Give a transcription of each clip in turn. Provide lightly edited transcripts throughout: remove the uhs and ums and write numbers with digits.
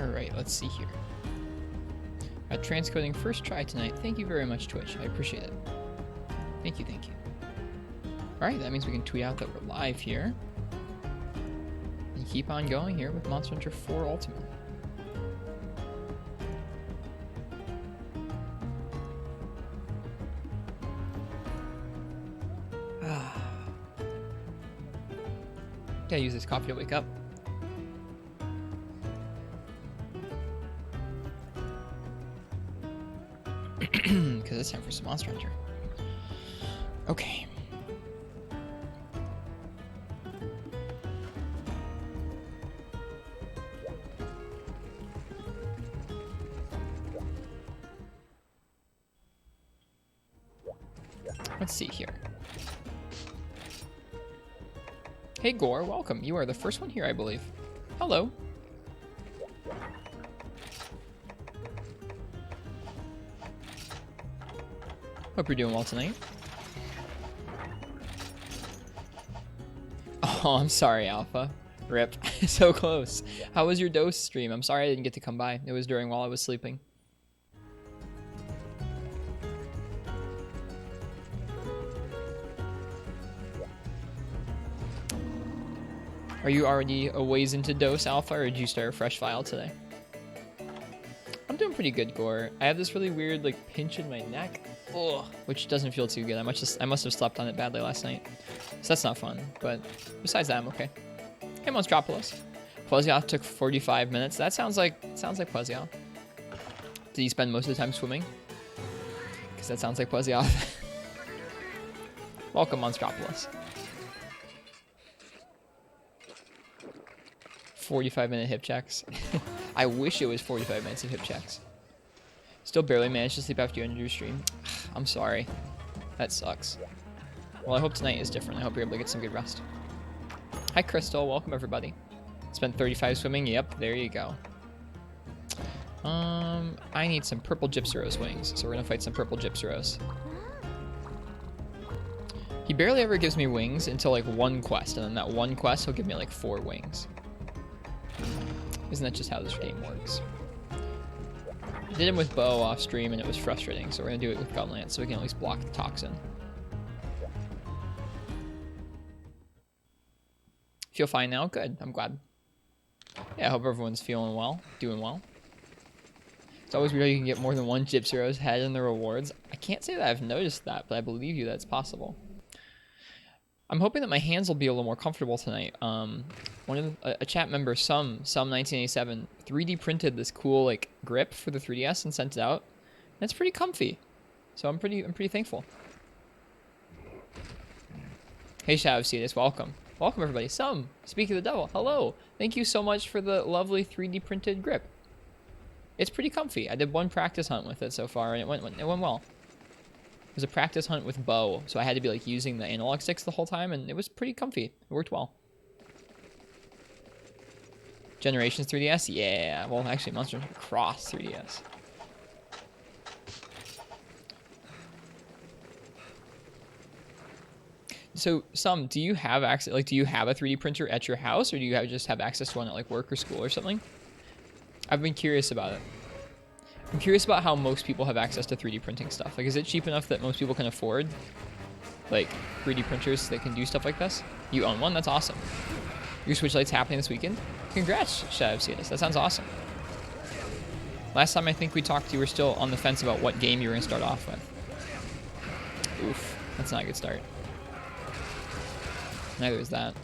Alright, let's see here. Transcoding first try tonight. Thank you very much, Twitch. I appreciate it. Thank you, thank you. Alright, that means we can tweet out that we're live here. And keep on going here with Monster Hunter 4 Ultimate. Gotta use this coffee to wake up. Because it's time for some Monster Hunter. Okay. Let's see here. Hey Gore, welcome. You are the first one here, I believe. Hello. Hope you're doing well tonight. Oh, I'm sorry, Alpha. Rip. So close. How was your dose stream? I'm sorry I didn't get to come by. It was during while I was sleeping. Are you already a ways into dose, Alpha, or did you start a fresh file today? I'm doing pretty good, Gore. I have this really weird, like, pinch in my neck, which doesn't feel too good. I must have slept on it badly last night, so that's not fun. But besides that, I'm okay. Hey, Monstropolis. Plesioth took 45 minutes. That sounds like Plesioth. Did he spend most of the time swimming? Because that sounds like Plesioth. Welcome, Monstropolis. 45-minute hip checks. I wish it was 45 minutes of hip checks. Still barely managed to sleep after you ended your stream. I'm sorry. That sucks. Well, I hope tonight is different. I hope you're able to get some good rest. Hi, Crystal. Welcome, everybody. Spent 35 swimming. Yep, there you go. I need some purple Gypsyros wings, so we're gonna fight some purple Gypsyros. He barely ever gives me wings until like one quest, and then that one quest he'll give me like 4 wings. Isn't that just how this game works? I did him with Bow off stream and it was frustrating, so we're gonna do it with Gunlance so we can at least block the toxin. Feel fine now? Good. I'm glad. Yeah, I hope everyone's feeling well, doing well. It's always weird you can get more than one Gypsyros head in the rewards. I can't say that I've noticed that, but I believe you that's possible. I'm hoping that my hands will be a little more comfortable tonight. A chat member, some 1987, 3D printed this cool like grip for the 3DS and sent it out. And it's pretty comfy, so I'm pretty thankful. Hey, Shadow of Cetus, welcome everybody. Speak of the devil, hello. Thank you so much for the lovely 3D printed grip. It's pretty comfy. I did one practice hunt with it so far, and it went well. It was a practice hunt with Bow, so I had to be like using the analog sticks the whole time, and it was pretty comfy. It worked well. Generations 3DS? Yeah. Well, actually, Monster Hunter Cross 3DS. So, do you have access? Like, do you have a 3D printer at your house, or do you just have access to one at like work or school or something? I've been curious about it. I'm curious about how most people have access to 3D printing stuff. Like, is it cheap enough that most people can afford, like, 3D printers that can do stuff like this? You own one? That's awesome. Your Switch Lite's happening this weekend? Congrats, Shadow of Cetus. That sounds awesome. Last time I think we talked, you were still on the fence about what game you were going to start off with. Oof. That's not a good start. Neither is that.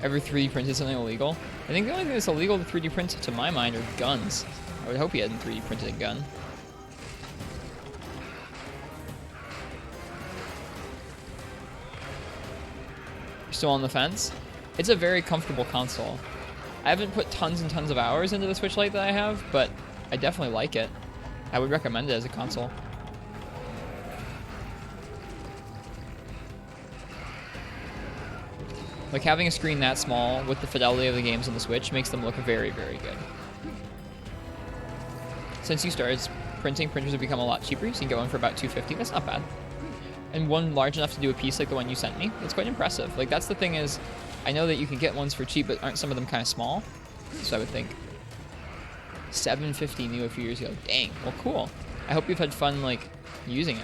Ever 3D printed something illegal? I think the only thing that's illegal to 3D print, to my mind, are guns. I would hope he hadn't 3D printed a gun. You're still on the fence? It's a very comfortable console. I haven't put tons and tons of hours into the Switch Lite that I have, but I definitely like it. I would recommend it as a console. Like, having a screen that small with the fidelity of the games on the Switch makes them look very, very good. Since you started printing, printers have become a lot cheaper. So you can get one for about $250. That's not bad. and one large enough to do a piece like the one you sent me. It's quite impressive. Like, that's the thing is, I know that you can get ones for cheap, but aren't some of them kind of small? So I would think. $750 new a few years ago. Dang. Well, cool. I hope you've had fun, like, using it.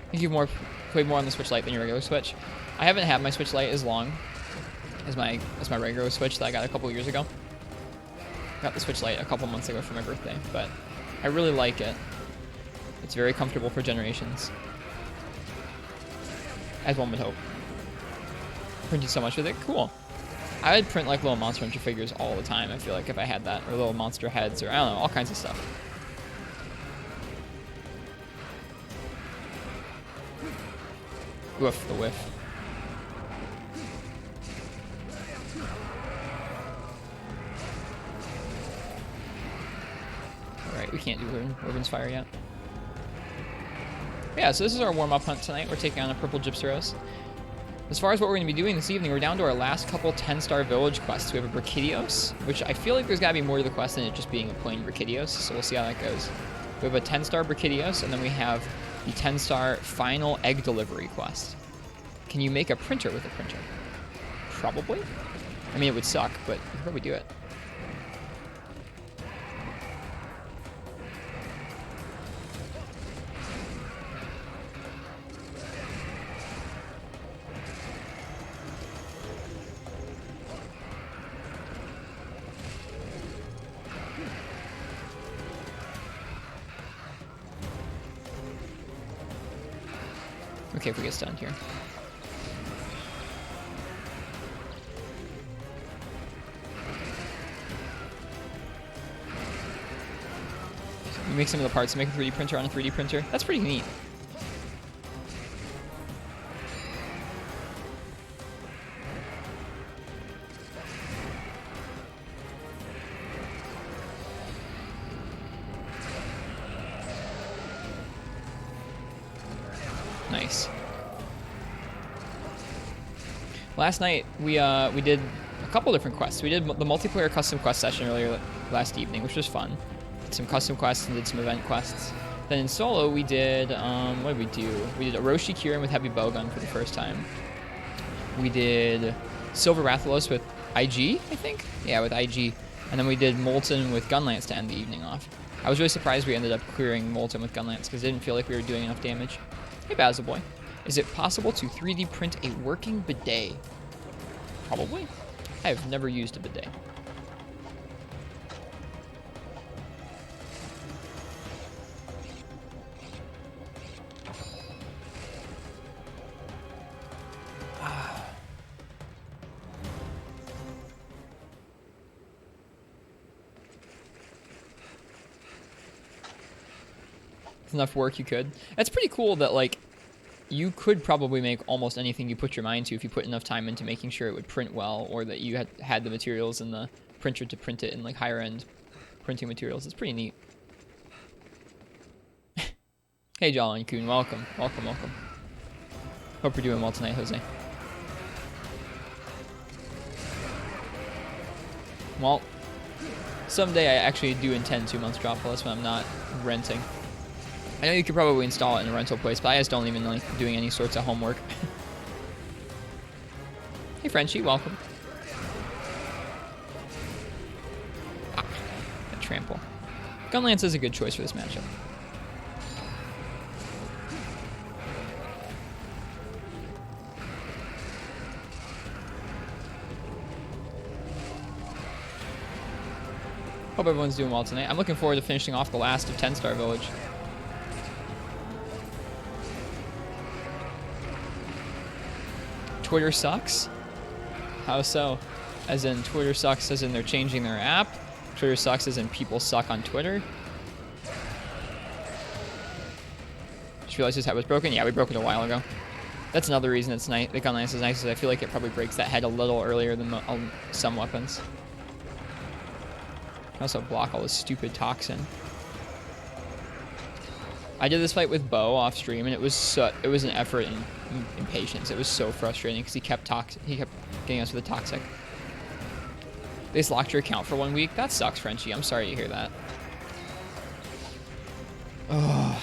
I think you've played more on the Switch Lite than your regular Switch. I haven't had my Switch Lite as long as my regular Switch that I got a couple years ago. Got the Switch Lite a couple months ago for my birthday, but I really like it. It's very comfortable for generations, as one would hope. Printing so much with it, cool. I would print like little Monster Hunter figures all the time. I feel like if I had that, or little monster heads, or I don't know, all kinds of stuff. Woof, the whiff. Alright, we can't do Urban's Fire yet. Yeah, so this is our warm-up hunt tonight. We're taking on a purple Gypsyros. As far as what we're going to be doing this evening, we're down to our last couple 10-star village quests. We have a Brachydios, which I feel like there's got to be more to the quest than it just being a plain Brachydios, so we'll see how that goes. We have a 10-star Brachydios, and then we have the 10-star final egg delivery quest. Can you make a printer with a printer? Probably. I mean, it would suck, but you could probably do it. Okay, if we get stunned here. You make some of the parts to make a 3D printer on a 3D printer. That's pretty neat. Nice. Last night we did a couple different quests. We did the multiplayer custom quest session earlier last evening, which was fun. Did some custom quests and did some event quests. Then in solo we did what did we do? We did Orochi Kirin with heavy bowgun for the first time. We did Silver Rathalos with IG, I think. Yeah, with IG. And then we did Molten with Gunlance to end the evening off. I was really surprised we ended up clearing Molten with Gunlance because it didn't feel like we were doing enough damage. Hey, Basil Boy. Is it possible to 3D print a working bidet? Probably. I have never used a bidet. Enough work you could. That's pretty cool that, like, you could probably make almost anything you put your mind to if you put enough time into making sure it would print well, or that you had the materials in the printer to print it in, like, higher end printing materials. It's pretty neat. Hey, Jolly Coon, welcome. Welcome, welcome. Hope you're doing well tonight, Jose. Well, someday I actually do intend to Monstropolis when I'm not renting. I know you could probably install it in a rental place, but I just don't even like doing any sorts of homework. Hey, Frenchie, welcome. Ah, a trample. Gunlance is a good choice for this matchup. Hope everyone's doing well tonight. I'm looking forward to finishing off the last of 10-star Village. Twitter sucks? How so? As in Twitter sucks as in they're changing their app? Twitter sucks as in people suck on Twitter? Just realized this head was broken? Yeah, we broke it a while ago. That's another reason it's nice. The Gunlance is nice, is I feel like it probably breaks that head a little earlier than some weapons. Can also block all this stupid toxin. I did this fight with Bo off stream, and it was an effort in patience. It was so frustrating because he kept getting us with a toxic. They just locked your account for 1 week. That sucks, Frenchie. I'm sorry to hear that. Oh.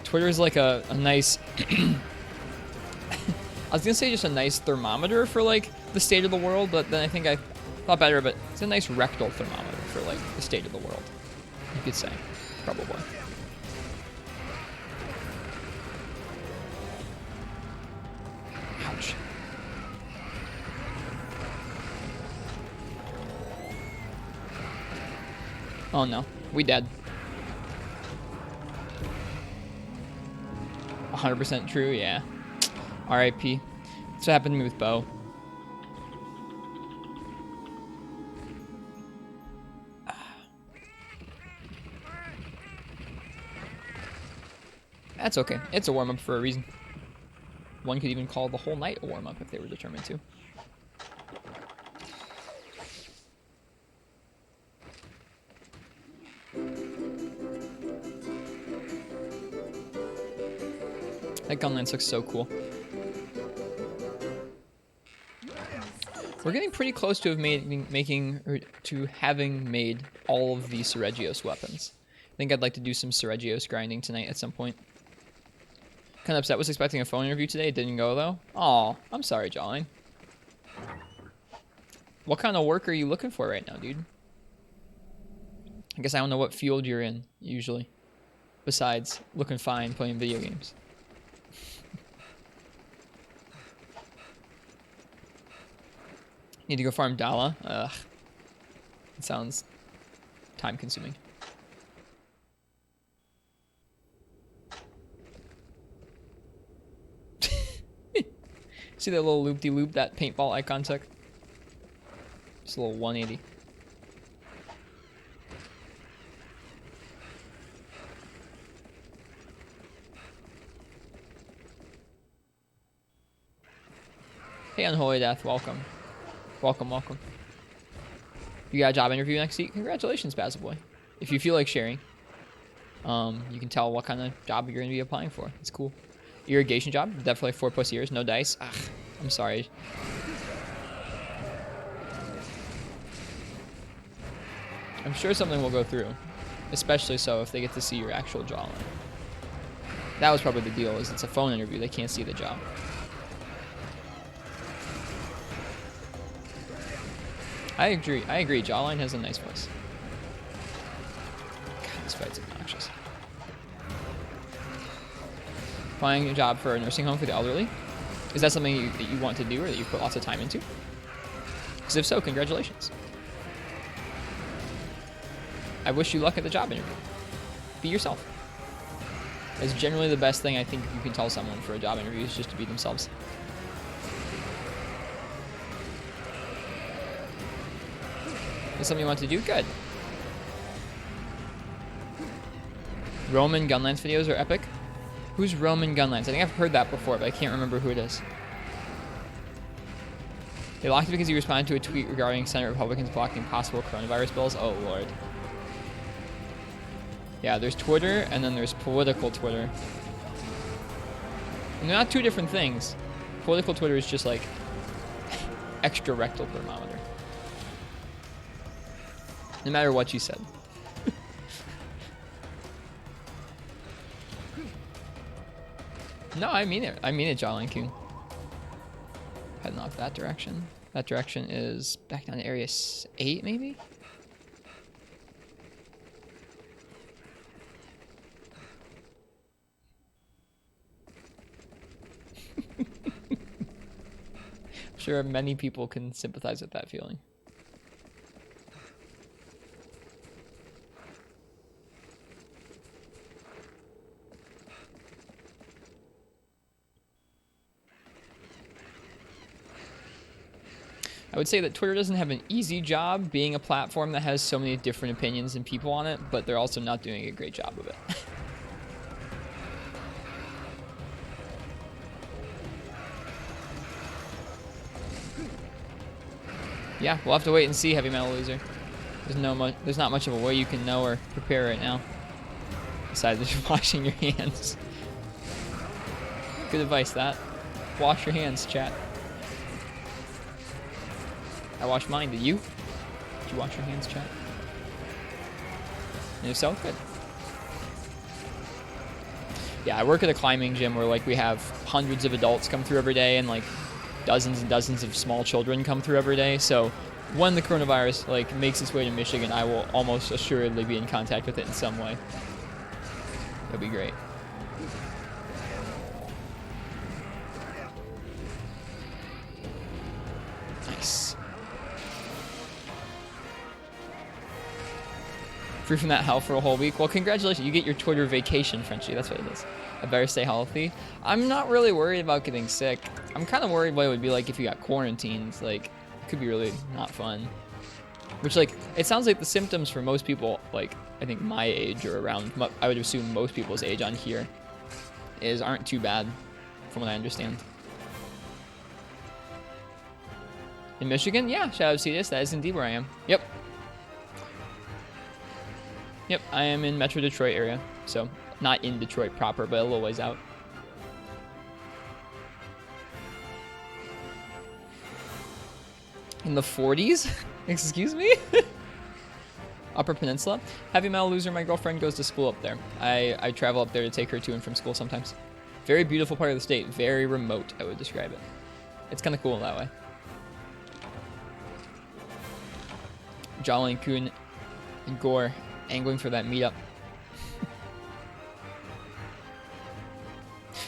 Twitter is like a nice... I was gonna say just a nice thermometer for like the state of the world, but then I think I thought better, but it's a nice rectal thermometer for like the state of the world. You could say, probably. Ouch. Oh no, we dead. 100% true, yeah. R.I.P. That's what happened to me with Bo. That's okay. It's a warm-up for a reason. One could even call the whole night a warm-up if they were determined to. That gun lance looks so cool. We're getting pretty close to having made all of the Seregios weapons. I think I'd like to do some Seregios grinding tonight at some point. Kind of upset. Was expecting a phone interview today. It didn't go though. Aw, I'm sorry, Jawline. What kind of work are you looking for right now, dude? I guess I don't know what field you're in usually, besides looking fine playing video games. Need to go farm Dala? Ugh. It sounds time consuming. See that little loop-de-loop that paintball icon took? Just a little 180. Hey, Unholy Death, welcome. Welcome, welcome. You got a job interview next week? Congratulations, Basil Boy. If you feel like sharing, you can tell what kind of job you're going to be applying for. It's cool. Irrigation job, definitely 4+ years, no dice. Ugh, I'm sorry. I'm sure something will go through, especially so if they get to see your actual jawline. That was probably the deal, is it's a phone interview, they can't see the job. I agree, Jawline has a nice voice. God, this fight's obnoxious. Applying a job for a nursing home for the elderly? Is that something that you want to do or that you put lots of time into? Because if so, congratulations. I wish you luck at the job interview. Be yourself. That's generally the best thing I think you can tell someone for a job interview, is just to be themselves. Is something you want to do? Good. Roman Gunlance videos are epic. Who's Roman Gunlance? I think I've heard that before, but I can't remember who it is. They locked it because he responded to a tweet regarding Senate Republicans blocking possible coronavirus bills. Oh, Lord. Yeah, there's Twitter, and then there's political Twitter. And they're not two different things. Political Twitter is just like extra rectal thermometer. No matter what you said. No, I mean it. I mean it, Jawline King. Heading off that direction. That direction is back down to area 8, maybe? I'm sure many people can sympathize with that feeling. I would say that Twitter doesn't have an easy job being a platform that has so many different opinions and people on it, but they're also not doing a great job of it. Yeah, we'll have to wait and see, Heavy Metal Loser. There's not much of a way you can know or prepare right now. besides just washing your hands. Good advice, that. Wash your hands, chat. I washed mine. Did you? Did you wash your hands, chat? And if so, good. Yeah, I work at a climbing gym where like we have hundreds of adults come through every day and like dozens and dozens of small children come through every day. So when the coronavirus like makes its way to Michigan, I will almost assuredly be in contact with it in some way. That'd be great. Nice. Free from that hell for a whole week. Well, congratulations. You get your Twitter vacation, Frenchie. That's what it is. I better stay healthy. I'm not really worried about getting sick. I'm kind of worried what it would be like if you got quarantined. Like, it could be really not fun. Which, like, it sounds like the symptoms for most people, like, I think my age or around, I would assume most people's age on here, aren't too bad, from what I understand. In Michigan? Yeah, shout out to this. That is indeed where I am. Yep. Yep, I am in Metro Detroit area. So, not in Detroit proper, but a little ways out. In the 40s? Excuse me? Upper Peninsula? Heavy Metal Loser, my girlfriend goes to school up there. I travel up there to take her to and from school sometimes. Very beautiful part of the state. Very remote, I would describe it. It's kind of cool that way. Jolly and Kuhn and Gore angling for that meetup.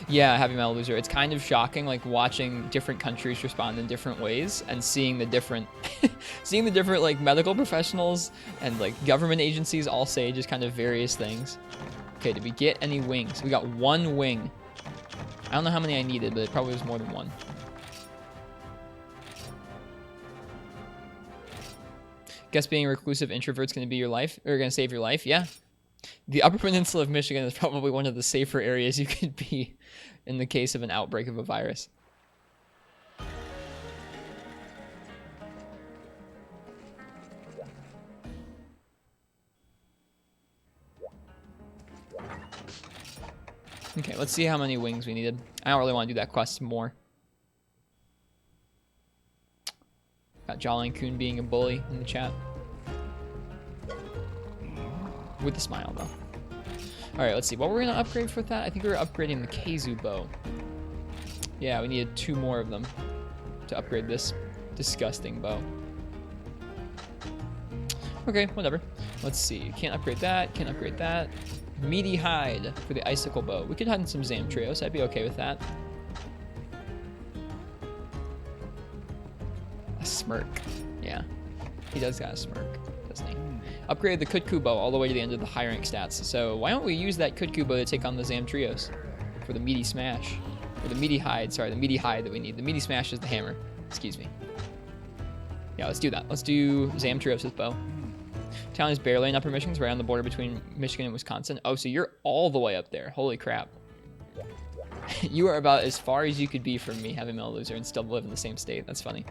Yeah, Heavy Metal Loser. It's kind of shocking, like watching different countries respond in different ways and seeing the different, like medical professionals and like government agencies all say just kind of various things. Okay, did we get any wings? We got one wing. I don't know how many I needed, but it probably was more than one. Guess being a reclusive introvert's going to be your life, or going to save your life? Yeah. The Upper Peninsula of Michigan is probably one of the safer areas you could be in the case of an outbreak of a virus. Okay, let's see how many wings we needed. I don't really want to do that quest more. Got Jolly and Kuhn being a bully in the chat. With a smile, though. Alright, let's see. What were we going to upgrade for that? I think we were upgrading the Keizu bow. Yeah, we needed 2 more of them to upgrade this disgusting bow. Okay, whatever. Let's see. Can't upgrade that. Can't upgrade that. Meaty hide for the icicle bow. We could hunt some Zamtrios. I'd be okay with that. A smirk. Yeah. He does got a smirk, doesn't he? Upgrade the Kutku bow all the way to the end of the high rank stats. So why don't we use that Kutku bow to take on the Zamtrios for the meaty smash. Or the meaty hide. Sorry, the meaty hide that we need. The meaty smash is the hammer. Excuse me. Yeah, let's do that. Let's do Zamtrios' bow. Town is barely in Upper Michigan. It's right on the border between Michigan and Wisconsin. Oh, so you're all the way up there. Holy crap. You are about as far as you could be from me, Heavy Metal Loser, and still live in the same state. That's funny.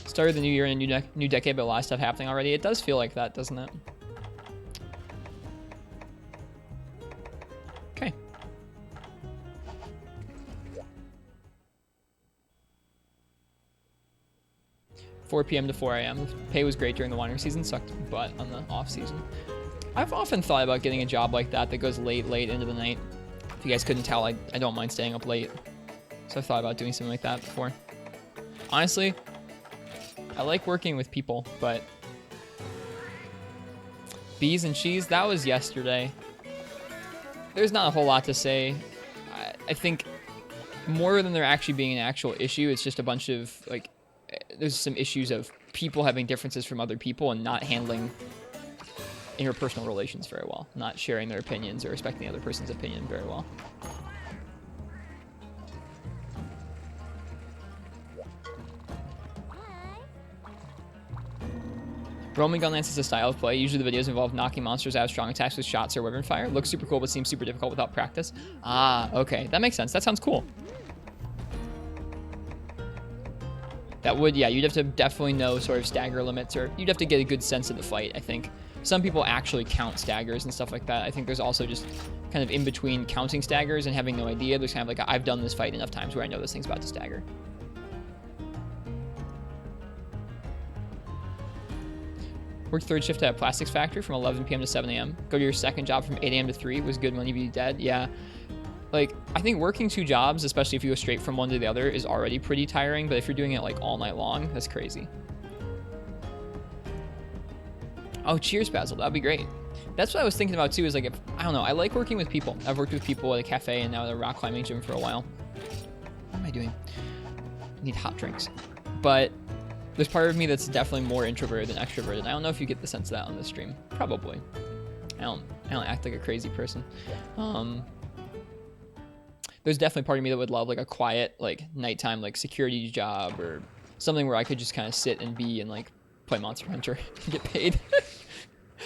Started the new year in a new decade, but a lot of stuff happening already. It does feel like that, doesn't it? Okay. $4 p.m. to 4 a.m. Pay was great during the wandering season, sucked butt on the off season. I've often thought about getting a job like that goes late into the night. If you guys couldn't tell, I don't mind staying up late. So I've thought about doing something like that before. Honestly, I like working with people, but bees and cheese, that was yesterday. There's not a whole lot to say. I think more than there actually being an actual issue, it's just a bunch of, like, there's some issues of people having differences from other people and not handling interpersonal relations very well, not sharing their opinions or respecting the other person's opinion very well. Roaming gunlance is a style of play. Usually the videos involve knocking monsters out of strong attacks with shots or weapon fire. Looks super cool, but seems super difficult without practice. Ah, okay. That makes sense. That sounds cool. That would, yeah, you'd have to definitely know sort of stagger limits, or you'd have to get a good sense of the fight, I think. Some people actually count staggers and stuff like that. I think there's also just kind of in between counting staggers and having no idea. There's kind of like I've done this fight enough times where I know this thing's about to stagger. Worked third shift at a plastics factory from 11 p.m. to 7 a.m. Go to your second job from 8 a.m. to 3. Was good money, be dead. Yeah. Like, I think working 2 jobs, especially if you go straight from one to the other, is already pretty tiring. But if you're doing it like all night long, that's crazy. Oh, cheers, Basil. That'd be great. That's what I was thinking about too, is like, if, I don't know, I like working with people. I've worked with people at a cafe and now at a rock climbing gym for a while. What am I doing? I need hot drinks. But there's part of me that's definitely more introverted than extroverted. I don't know if you get the sense of that on this stream. Probably. I don't act like a crazy person. There's definitely part of me that would love like a quiet, like nighttime, like security job or something where I could just kind of sit and be and like play Monster Hunter and get paid.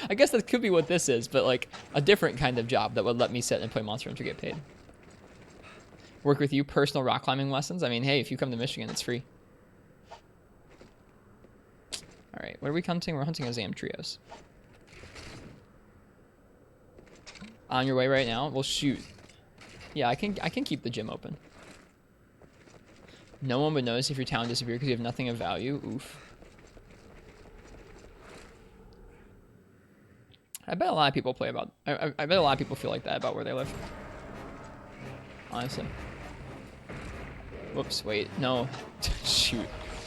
I guess that could be what this is, but like a different kind of job that would let me sit and play Monster Hunter and get paid. Work with you, personal rock climbing lessons. I mean, hey, if you come to Michigan, it's free. All right, what are we hunting? We're hunting Azam trios. On your way right now? Well, shoot. Yeah, I can keep the gym open. No one would notice if your town disappeared because you have nothing of value. Oof. I bet a lot of people play about... I bet a lot of people feel like that about where they live. Honestly. Whoops, wait. No. Shoot.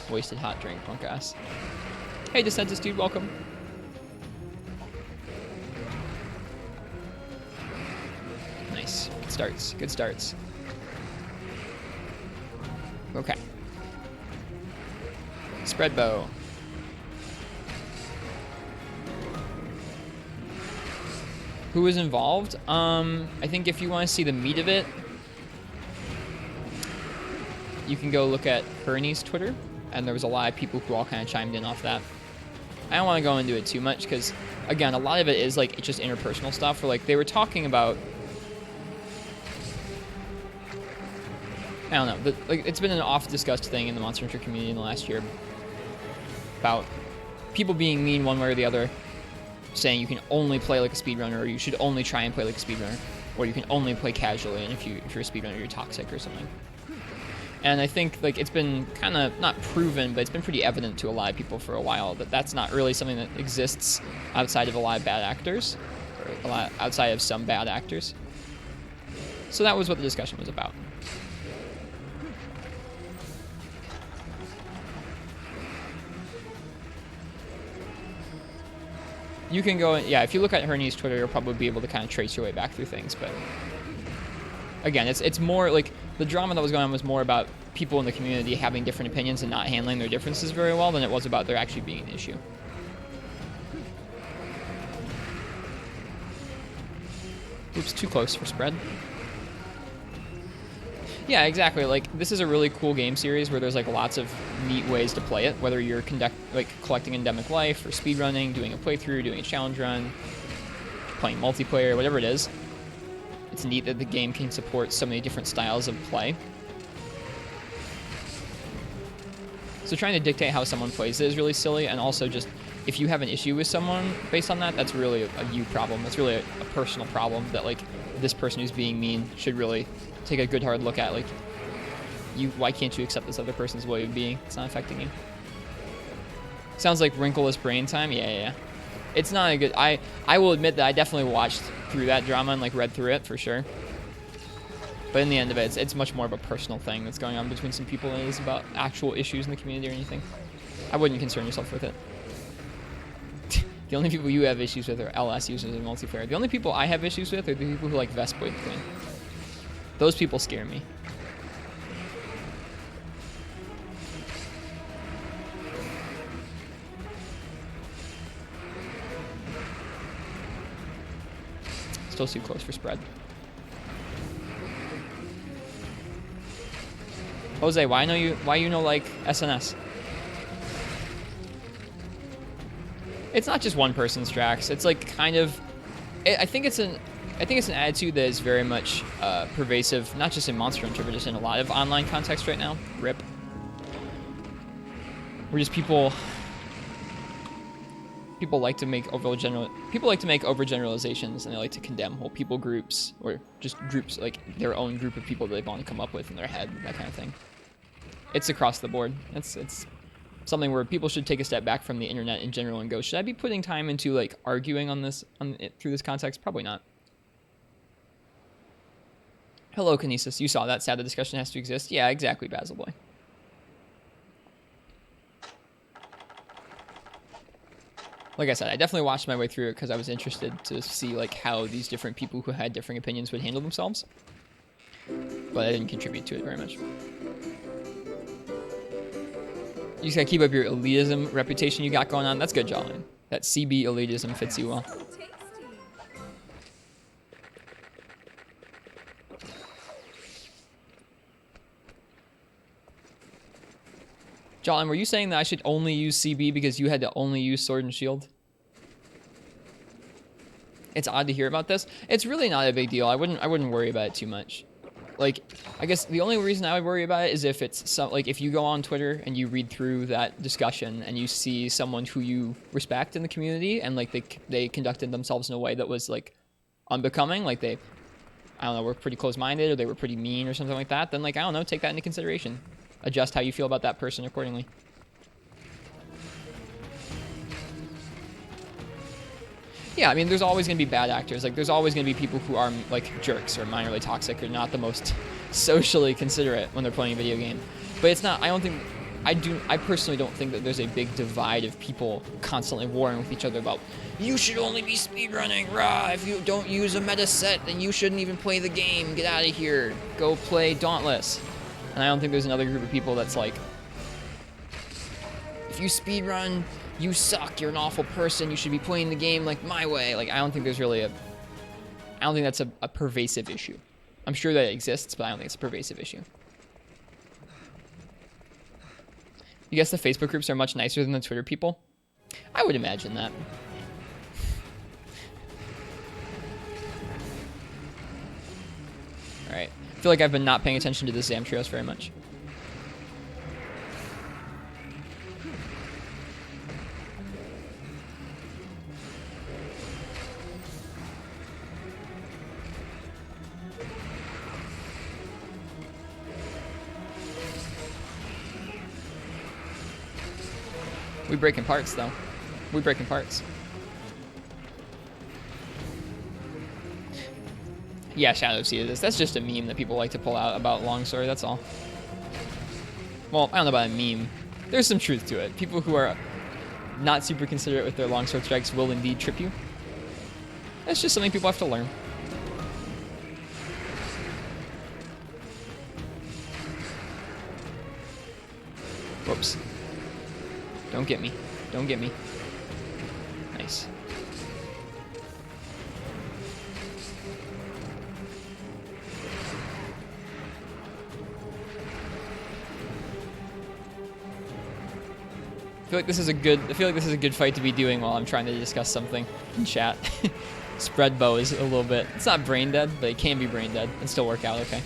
Wasted hot drink, punk ass. Hey, DeScentis dude, welcome. Nice. Good starts. Good starts. Okay. Spread bow. Who was involved? I think if you want to see the meat of it, you can go look at Hernie's Twitter, and there was a lot of people who all kind of chimed in off that. I don't want to go into it too much because, again, a lot of it is like it's just interpersonal stuff. Where like they were talking about, I don't know, but like it's been an oft-discussed thing in the Monster Hunter community in the last year about people being mean one way or the other, saying you can only play like a speedrunner, or you should only try and play like a speedrunner, or you can only play casually, and if you're a speedrunner, you're toxic or something. And I think like it's been kind of not proven, but it's been pretty evident to a lot of people for a while that that's not really something that exists outside of a lot of bad actors, or a lot outside of some bad actors. So that was what the discussion was about. You can go, yeah, if you look at Hernie's Twitter, you'll probably be able to kind of trace your way back through things, but again, it's more like the drama that was going on was more about people in the community having different opinions and not handling their differences very well than it was about there actually being an issue. Oops, too close for spread. Yeah, exactly. Like, this is a really cool game series where there's like lots of neat ways to play it, whether you're collecting endemic life or speedrunning, doing a playthrough, doing a challenge run, playing multiplayer, whatever it is. It's neat that the game can support so many different styles of play. So trying to dictate how someone plays it is really silly, and also just if you have an issue with someone based on that, that's really a you problem. That's really a personal problem that like this person who's being mean should really take a good hard look at. Like, why can't you accept this other person's way of being? It's not affecting you. Sounds like wrinkleless brain time. Yeah. It's not a good... I will admit that I definitely watched through that drama and like read through it for sure. But in the end of it, it's much more of a personal thing that's going on between some people than it is about actual issues in the community or anything. I wouldn't concern yourself with it. The only people you have issues with are LS users and multiplayer. The only people I have issues with are the people who like Vespoid Queen. Those people scare me. Still too close for spread. Jose, why you know like SNS? It's not just one person's Drax. It's like kind of, I think it's an attitude that is very much pervasive, not just in Monster Hunter, but just in a lot of online context right now. RIP. Where just people like to make overgeneralizations, and they like to condemn whole people groups, or just groups, like their own group of people that they want to come up with in their head, that kind of thing. It's across the board. It's something where people should take a step back from the internet in general and go, should I be putting time into like arguing on this through this context? Probably not. Hello, Kinesis. You saw that. Sad the discussion has to exist. Yeah, exactly, Basil Boy. Like I said, I definitely watched my way through it because I was interested to see like how these different people who had different opinions would handle themselves. But I didn't contribute to it very much. You just gotta keep up your elitism reputation you got going on. That's good, Jolene. That CB elitism fits you well. Jolene, were you saying that I should only use CB because you had to only use Sword and Shield? It's odd to hear about this. It's really not a big deal. I wouldn't worry about it too much. Like, I guess the only reason I would worry about it is if it's like if you go on Twitter and you read through that discussion and you see someone who you respect in the community and like they conducted themselves in a way that was like unbecoming, like they, I don't know, were pretty close-minded or they were pretty mean or something like that, then like, I don't know, take that into consideration. Adjust how you feel about that person accordingly. Yeah, I mean, there's always going to be bad actors. Like, there's always going to be people who are, like, jerks or minorly toxic or not the most socially considerate when they're playing a video game. But it's not, I personally don't think that there's a big divide of people constantly warring with each other about, you should only be speedrunning, rah, if you don't use a meta set, then you shouldn't even play the game, get out of here, go play Dauntless. And I don't think there's another group of people that's like, if you speedrun, you suck, you're an awful person, you should be playing the game like my way. Like, I don't think that's a pervasive issue. I'm sure that it exists, but I don't think it's a pervasive issue. You guess the Facebook groups are much nicer than the Twitter people? I would imagine that. Alright. I feel like I've been not paying attention to the Zamtrios very much. We breaking parts, though. We breaking parts. Yeah, Shadow seeded this. That's just a meme that people like to pull out about Longsword, that's all. Well, I don't know about a meme. There's some truth to it. People who are not super considerate with their Longsword strikes will indeed trip you. That's just something people have to learn. Whoops. Don't get me. Don't get me. Nice. I feel like this is a good fight to be doing while I'm trying to discuss something in chat. Spread bow is a little bit, it's not brain dead, but it can be brain dead and still work out okay.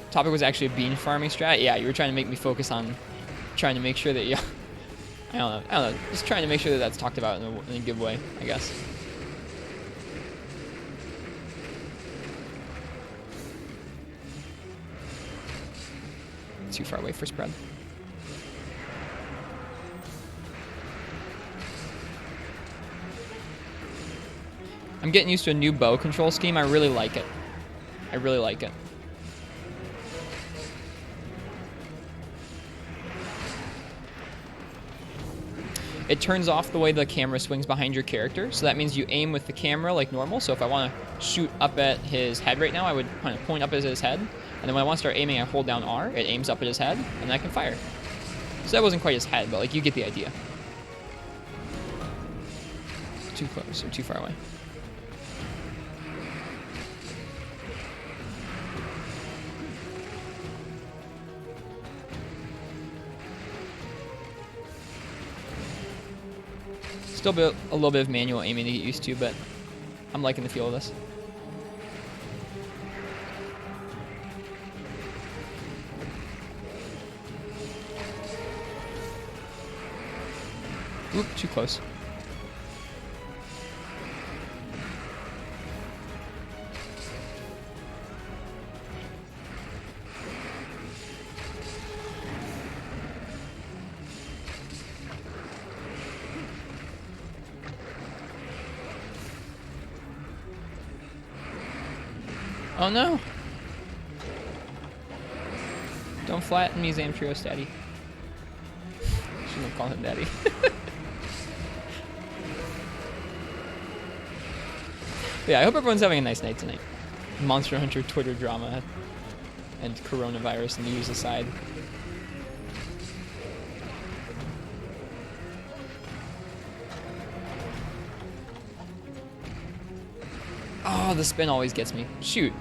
Topic was actually a bean farming strat. Yeah, you were trying to make me focus on trying to make sure that, yeah, I don't know, just trying to make sure that that's talked about in a good way, I guess. Too far away for spread. I'm getting used to a new bow control scheme. I really like it. I really like it. It turns off the way the camera swings behind your character, so that means you aim with the camera like normal. So if I want to shoot up at his head right now, I would kind of point up at his head, and then when I want to start aiming, I hold down R, it aims up at his head, and then I can fire. So that wasn't quite his head, but like you get the idea. Too close or too far away. Still a little bit of manual aiming to get used to, but I'm liking the feel of this. Oop, too close. Oh no! Don't flatten me, Zamtrios Daddy. Shouldn't have called him Daddy. Yeah, I hope everyone's having a nice night tonight. Monster Hunter Twitter drama and coronavirus news aside. Oh, the spin always gets me. Shoot.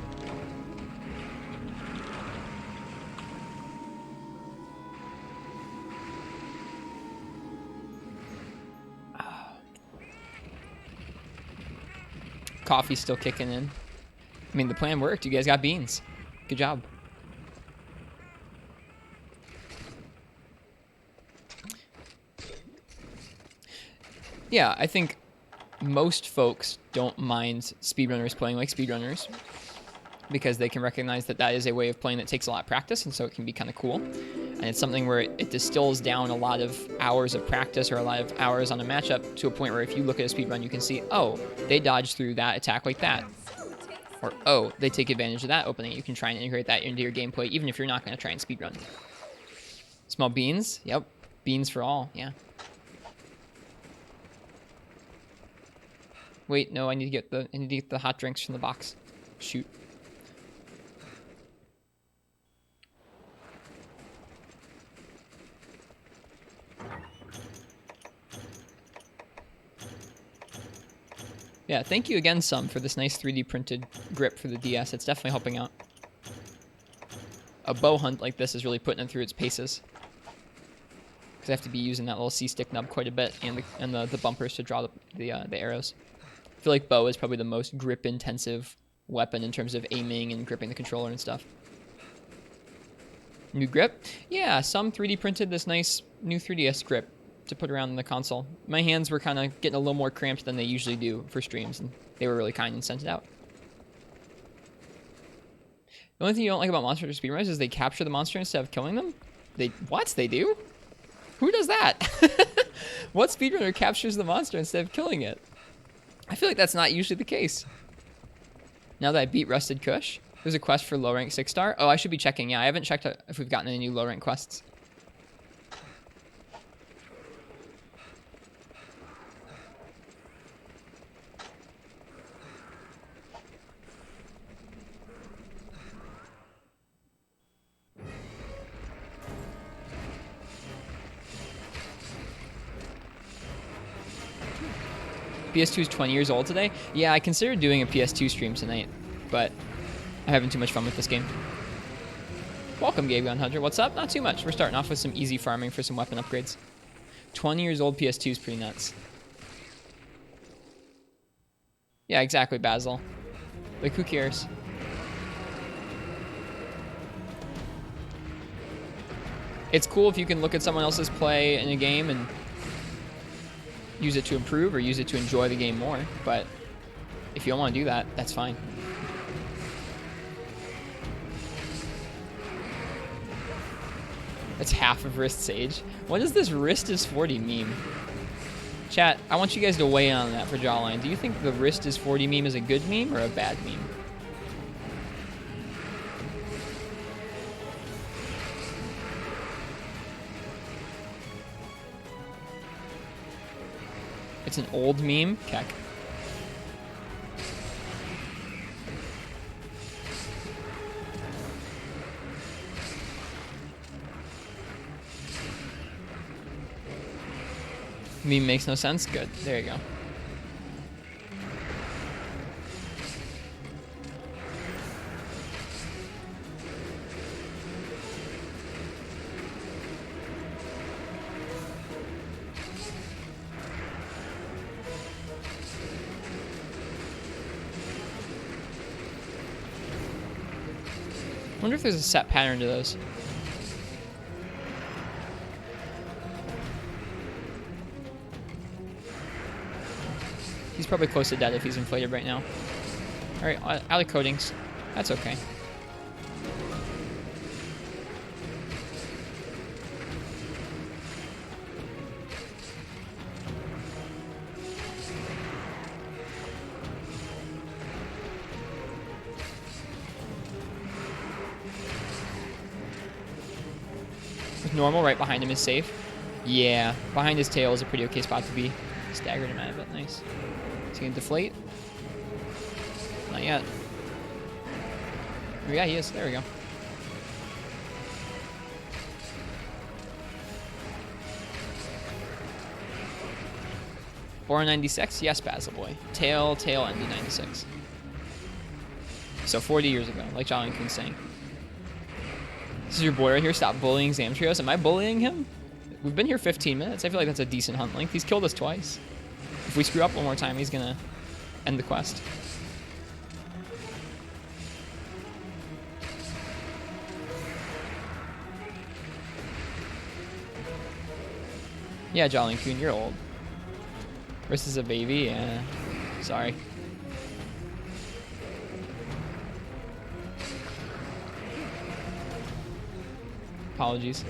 Coffee's still kicking in. I mean, the plan worked. You guys got beans. Good job. Yeah, I think most folks don't mind speedrunners playing like speedrunners because they can recognize that that is a way of playing that takes a lot of practice, and so it can be kind of cool. And it's something where it distills down a lot of hours of practice or a lot of hours on a matchup to a point where if you look at a speedrun, you can see, oh, they dodged through that attack like that. Or, oh, they take advantage of that opening. You can try and integrate that into your gameplay, even if you're not going to try and speedrun. Small beans? Yep. Beans for all, yeah. Wait, no, I need to get the hot drinks from the box. Shoot. Yeah, thank you again, Sum, for this nice 3D printed grip for the DS. It's definitely helping out. A bow hunt like this is really putting it through its paces. Because I have to be using that little C-stick nub quite a bit and the bumpers to draw the arrows. I feel like bow is probably the most grip-intensive weapon in terms of aiming and gripping the controller and stuff. New grip? Yeah, Sum 3D printed this nice new 3DS grip to put around the console. My hands were kind of getting a little more cramped than they usually do for streams, and they were really kind and sent it out. The only thing you don't like about Monster Hunter Speedrunners is they capture the monster instead of killing them? What? They do? Who does that? What speedrunner captures the monster instead of killing it? I feel like that's not usually the case. Now that I beat Rusted Kush, there's a quest for low rank 6-star. Oh, I should be checking. Yeah, I haven't checked if we've gotten any new low rank quests. PS2 is 20 years old today? Yeah, I considered doing a PS2 stream tonight, but I'm having too much fun with this game. Welcome, Gabe Gun Hunter. What's up? Not too much. We're starting off with some easy farming for some weapon upgrades. 20 years old PS2 is pretty nuts. Yeah, exactly, Basil. Like, who cares? It's cool if you can look at someone else's play in a game and use it to improve or use it to enjoy the game more, but if you don't want to do that, that's fine. That's half of Rist's age. What is this Rist is 40 meme? Chat, I want you guys to weigh in on that for Jawline. Do you think the Rist is 40 meme is a good meme or a bad meme? It's an old meme? Keck. Meme makes no sense? Good. There you go. Wonder if there's a set pattern to those. He's probably close to dead if he's inflated right now. Alright, out of coatings. That's okay. Normal right behind him is safe. Yeah, behind his tail is a pretty okay spot to be. Staggered him out of it. Nice. Is he gonna deflate? Not yet. Oh, yeah, he is. There we go. Or 96? Yes, Basil Boy. Tail, ND 96. So 40 years ago, like Jolly Coon's saying. This is your boy right here. Stop bullying Zamtrios. Am I bullying him? We've been here 15 minutes. I feel like that's a decent hunt length. He's killed us twice. If we screw up one more time, he's gonna end the quest. Yeah, Jolly Coon, you're old. Riss is a baby? Yeah. Sorry. Apologies.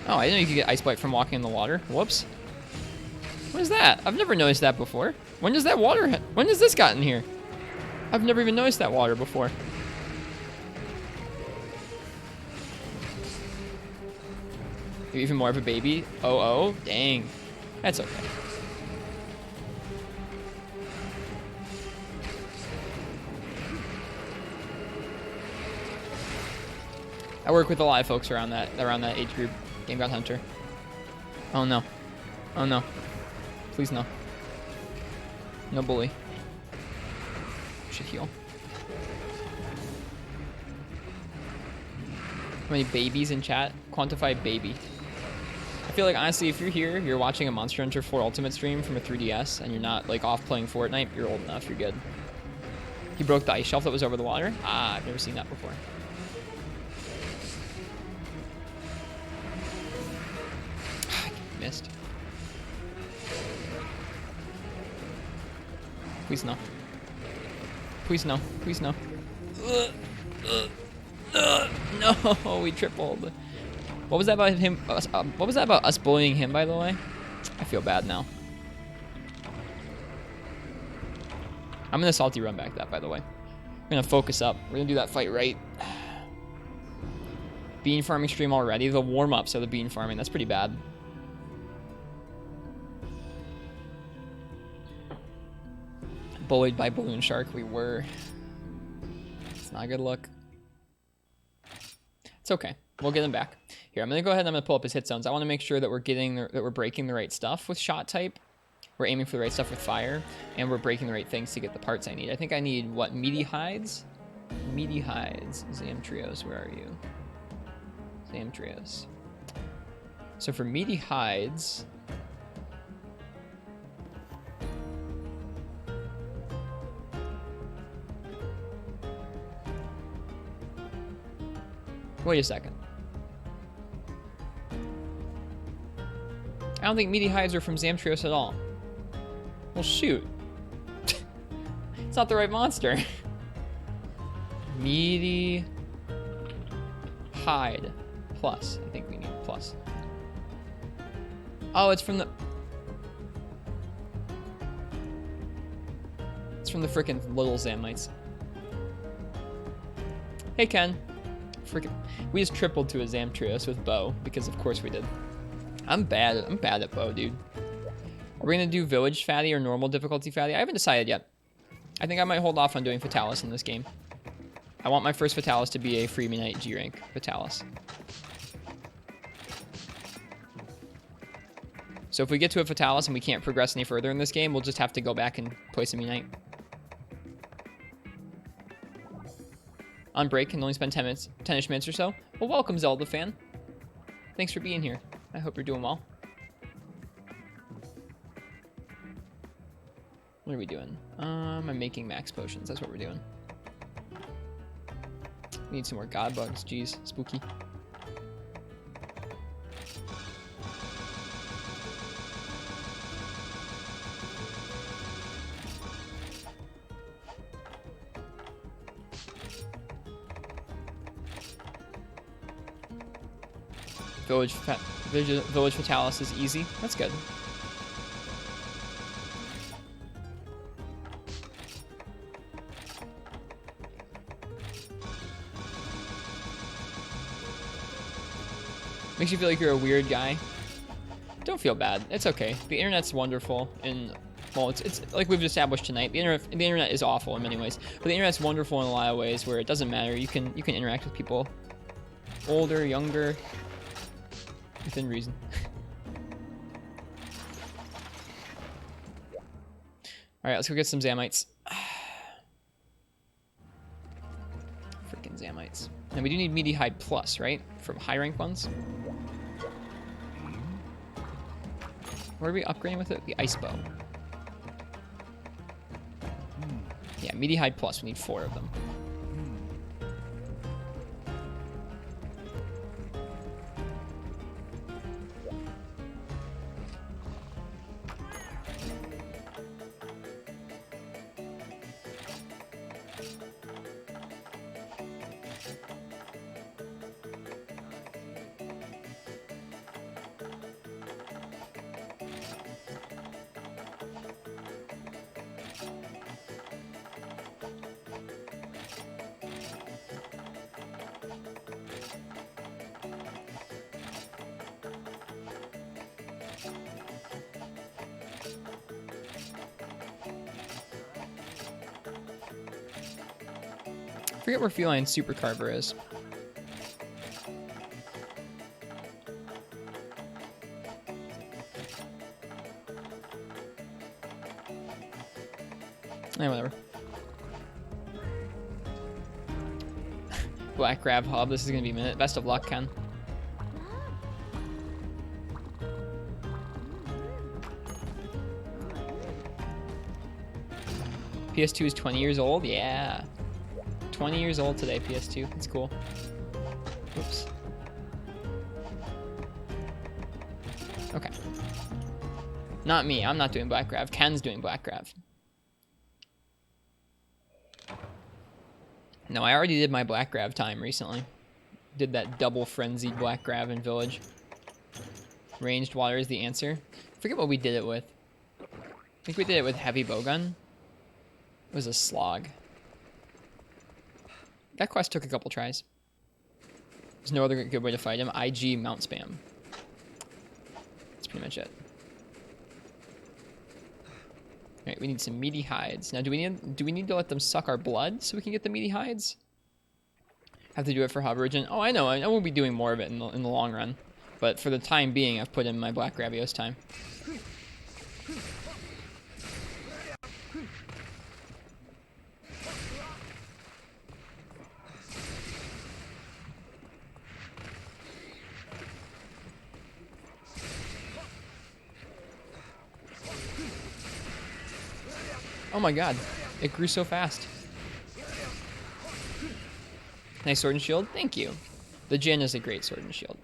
Oh, I didn't know you could get Ice Bite from walking in the water. Whoops. What is that? I've never noticed that before. When does that water... When does this got in here? I've never even noticed that water before. You're even more of a baby? Oh, dang. That's okay. I work with a lot of folks around that age group. Game God Hunter. Oh no. Oh no. Please no. No bully. Should heal. How many babies in chat? Quantify baby. I feel like honestly, if you're here, you're watching a Monster Hunter 4 Ultimate stream from a 3DS, and you're not like off playing Fortnite, you're old enough, you're good. He broke the ice shelf that was over the water? Ah, I've never seen that before. Missed. Please no. Please no. Please no. No, we tripled. What was that about him? What was that about us bullying him, by the way? I feel bad now. I'm gonna salty run back that, by the way. We're gonna focus up. We're gonna do that fight right. Bean farming stream already. The warm-ups are the bean farming. That's pretty bad. Bullied by Balloon Shark, we were. It's not a good look. It's okay. We'll get him back. Here, I'm gonna go ahead and I'm gonna pull up his hit zones. I want to make sure that we're breaking the right stuff with shot type. We're aiming for the right stuff with fire, and we're breaking the right things to get the parts I need. I think I need what? Meaty hides. Meaty hides. Zamtrios, where are you? Zamtrios. So for meaty hides. Wait a second. I don't think meaty hides are from Zamtrios at all. Well, shoot. It's not the right monster. Meaty hide plus. I think we need plus. Oh, it's from the... It's from the frickin' little Zamites. Hey, Ken. Freaking, we just tripled to a Zamtrios with bow because of course we did. I'm bad at bow, dude. Are we gonna do village fatty or normal difficulty fatty? I haven't decided yet. I think I might hold off on doing Fatalis in this game. I want my first Fatalis to be a Freeman Knight G rank Fatalis. So if we get to a Fatalis and we can't progress any further in this game, we'll just have to go back and play some Unite. On break and only spend 10-ish minutes or so. Well, welcome, Zelda fan. Thanks for being here. I hope you're doing well. What are we doing? I'm making max potions. That's what we're doing. We need some more god bugs. Jeez, spooky. Village Fatalis is easy. That's good. Makes you feel like you're a weird guy. Don't feel bad. It's okay. The internet's wonderful, and well, it's like we've established tonight. The internet is awful in many ways, but the internet's wonderful in a lot of ways where it doesn't matter. You can interact with people, older, younger, within reason. All right, let's go get some Zamites. Freaking Zamites. And we do need Meaty Hide Plus, right? From high rank ones. What are we upgrading with it? The Ice Bow. Yeah, Meaty Hide Plus. We need 4 of them. I forget where Feline Super Carver is. Whatever. Black Grav Hub, this is gonna be a minute. Best of luck, Ken. PS2 is 20 years old? Yeah. 20 years old today, PS2. That's cool. Oops. Okay. Not me. I'm not doing Black Grav. Ken's doing Black Grav. No, I already did my Black Grav time recently. Did that double frenzied Black Grav in Village. Ranged water is the answer. Forget what we did it with. I think we did it with Heavy Bowgun. It was a slog. That quest took a couple tries. There's no other good way to fight him. IG mount spam. That's pretty much it. Alright, we need some meaty hides. Now, do we need to let them suck our blood so we can get the meaty hides? Have to do it for Hub Origin. Oh, I know we'll be doing more of it in the long run. But for the time being, I've put in my Black Gravios time. Oh my god, it grew so fast. Nice sword and shield, thank you. The Jin is a great sword and shield.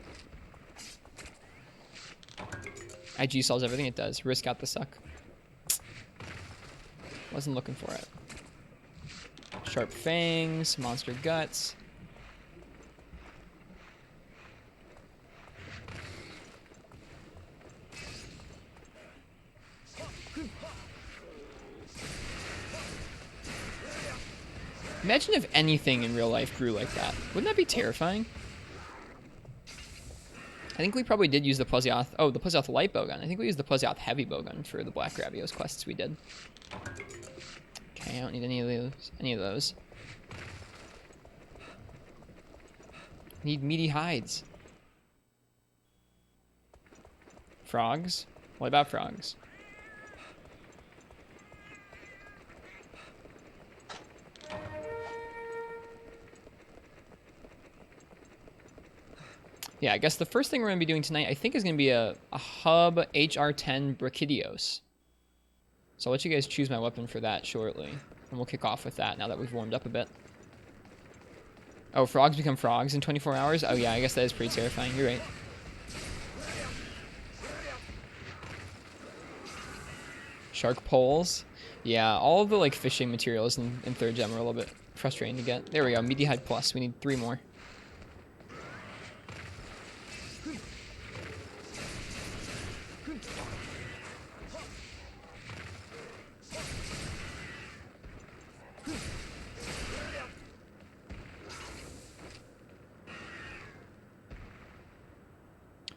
IG solves everything it does. Risk out the suck. Wasn't looking for it. Sharp fangs, monster guts. Imagine if anything in real life grew like that. Wouldn't that be terrifying? I think we probably did use the Plesioth. Oh, the Plesioth light bowgun. I think we used the Plesioth heavy bowgun for the Black Gravios quests we did. Okay, I don't need any of those. Need meaty hides. Frogs? What about frogs? Yeah, I guess the first thing we're going to be doing tonight, I think, is going to be a Hub HR10 Brachydios. So I'll let you guys choose my weapon for that shortly. And we'll kick off with that now that we've warmed up a bit. Oh, frogs become frogs in 24 hours? Oh yeah, I guess that is pretty terrifying. You're right. Shark poles. Yeah, all of the like fishing materials in 3rd gem are a little bit frustrating to get. There we go, meaty hide plus. We need 3 more.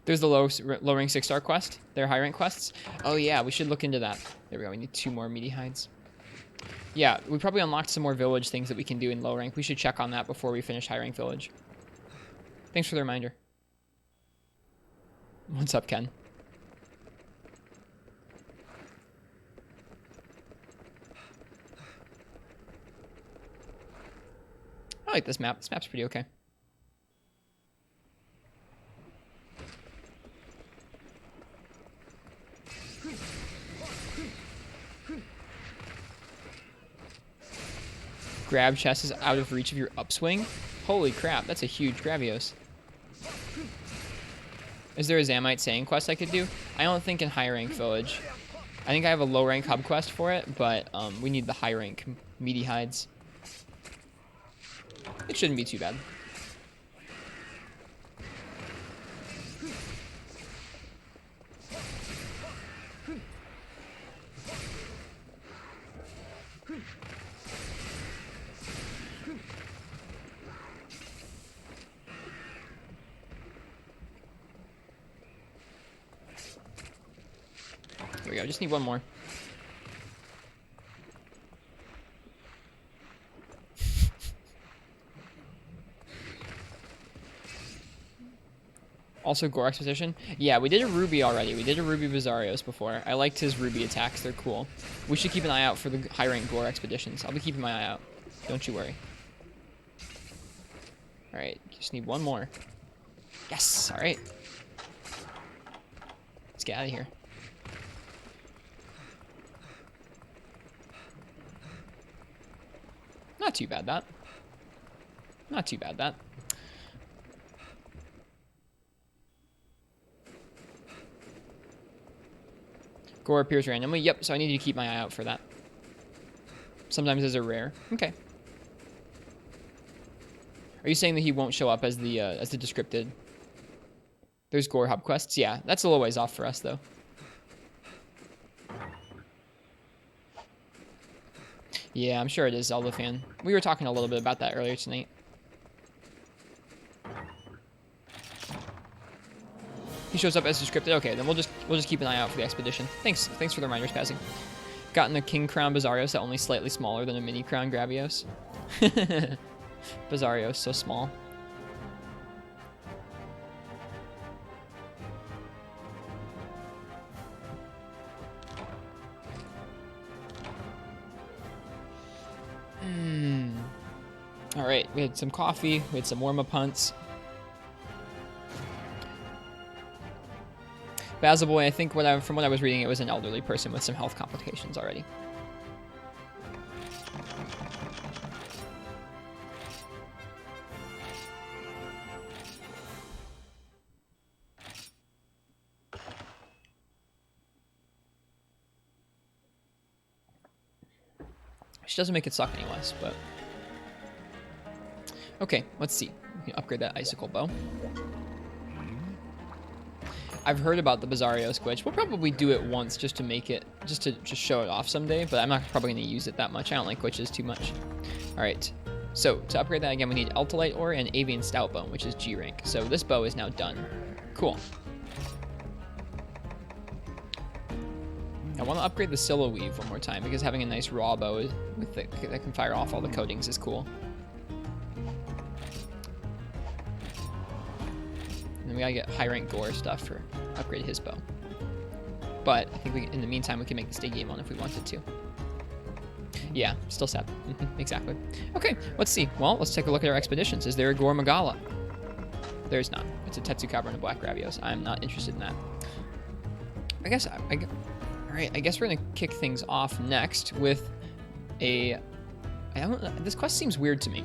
There's the low rank 6-star quest. They're high rank quests. Oh yeah, we should look into that. There we go. We need 2 more meaty hides. Yeah, we probably unlocked some more village things that we can do in low rank. We should check on that before we finish high rank village. Thanks for the reminder. What's up, Ken? I like this map. This map's pretty okay. Grab chest is out of reach of your upswing. Holy crap, that's a huge Gravios. Is there a Zamite saying quest I could do? I don't think in high rank village. I think I have a low rank hub quest for it, but we need the high rank meaty hides. It shouldn't be too bad. There we go. I just need 1 more. Also, Gore Exposition. Yeah, we did a Ruby already. We did a Ruby Bizarrios before. I liked his Ruby attacks. They're cool. We should keep an eye out for the high rank Gore Expeditions. I'll be keeping my eye out. Don't you worry. Alright, just need 1 more. Yes! Alright. Let's get out of here. Not too bad, that. Not too bad, that. Gore appears randomly. Yep, so I need to keep my eye out for that. Sometimes those are rare. Okay. Are you saying that he won't show up as the descripted? There's Gore hub quests. Yeah, that's a little ways off for us though. Yeah, I'm sure it is Zelda fan. We were talking a little bit about that earlier tonight. He shows up as descripted. Okay, then we'll just keep an eye out for the expedition. Thanks for the reminders, Pazzy. Gotten a King Crown Bizarrios that only slightly smaller than a Mini Crown Gravios. Bizarrios, so small. All right, we had some coffee, we had some warm-up hunts. Basil Boy, I think from what I was reading, it was an elderly person with some health complications already. Which doesn't make it suck any less, but... Okay, let's see. We can upgrade that icicle bow. I've heard about the Bizarrios glitch. We'll probably do it once just to make it, just to show it off someday, but I'm not probably going to use it that much. I don't like glitches too much. All right, so to upgrade that again, we need Eltalite Ore and Avian Stout Bone, which is G rank. So this bow is now done. Cool. I want to upgrade the Scylla Weave one more time because having a nice raw bow with that can fire off all the coatings is cool. We gotta get high rank Gore stuff for upgrade his bow. But I think in the meantime we can make the stay game on if we wanted to. Yeah, still sad. Exactly. Okay, let's see. Well, let's take a look at our expeditions. Is there a Gore Magala? There's not. It's a Tetsukabra and a Black Gravios. I'm not interested in that. I guess I Alright, I guess we're gonna kick things off next with a... this quest seems weird to me.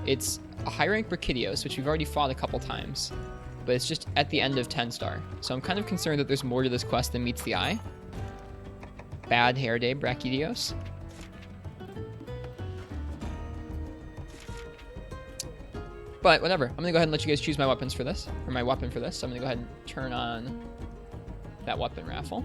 It's a high rank Brachydios, which we've already fought a couple times, but it's just at the end of 10 star. So I'm kind of concerned that there's more to this quest than meets the eye. Bad hair day, Brachydios. But whatever, I'm gonna go ahead and let you guys choose my weapons for this, or my weapon for this. So I'm gonna go ahead and turn on that weapon raffle.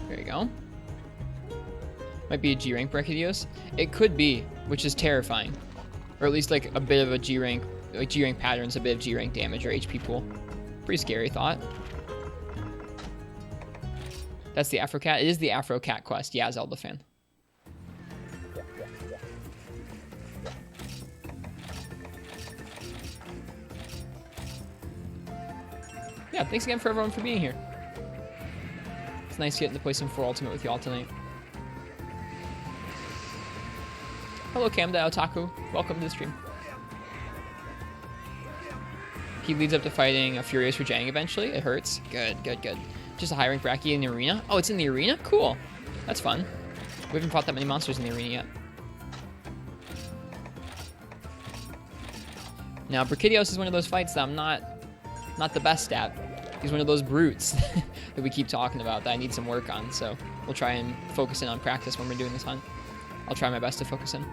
There you go. Might be a G rank Brachydios. It could be, which is terrifying, or at least like a bit of a G rank, like G rank patterns, a bit of G rank damage or HP pool. Pretty scary thought. That's the Afro Cat. It is the Afro Cat quest. Yeah, Zelda fan. Yeah, thanks again for everyone for being here. It's nice getting to play some 4 Ultimate with y'all tonight. Hello, Camda Otaku. Welcome to the stream. He leads up to fighting a Furious Rajang eventually. It hurts. Good, good, good. Just a high rank Brachy in the arena. Oh, it's in the arena? Cool. That's fun. We haven't fought that many monsters in the arena yet. Now, Brachydios is one of those fights that I'm not the best at. He's one of those brutes that we keep talking about that I need some work on. So we'll try and focus in on practice when we're doing this hunt. I'll try my best to focus in.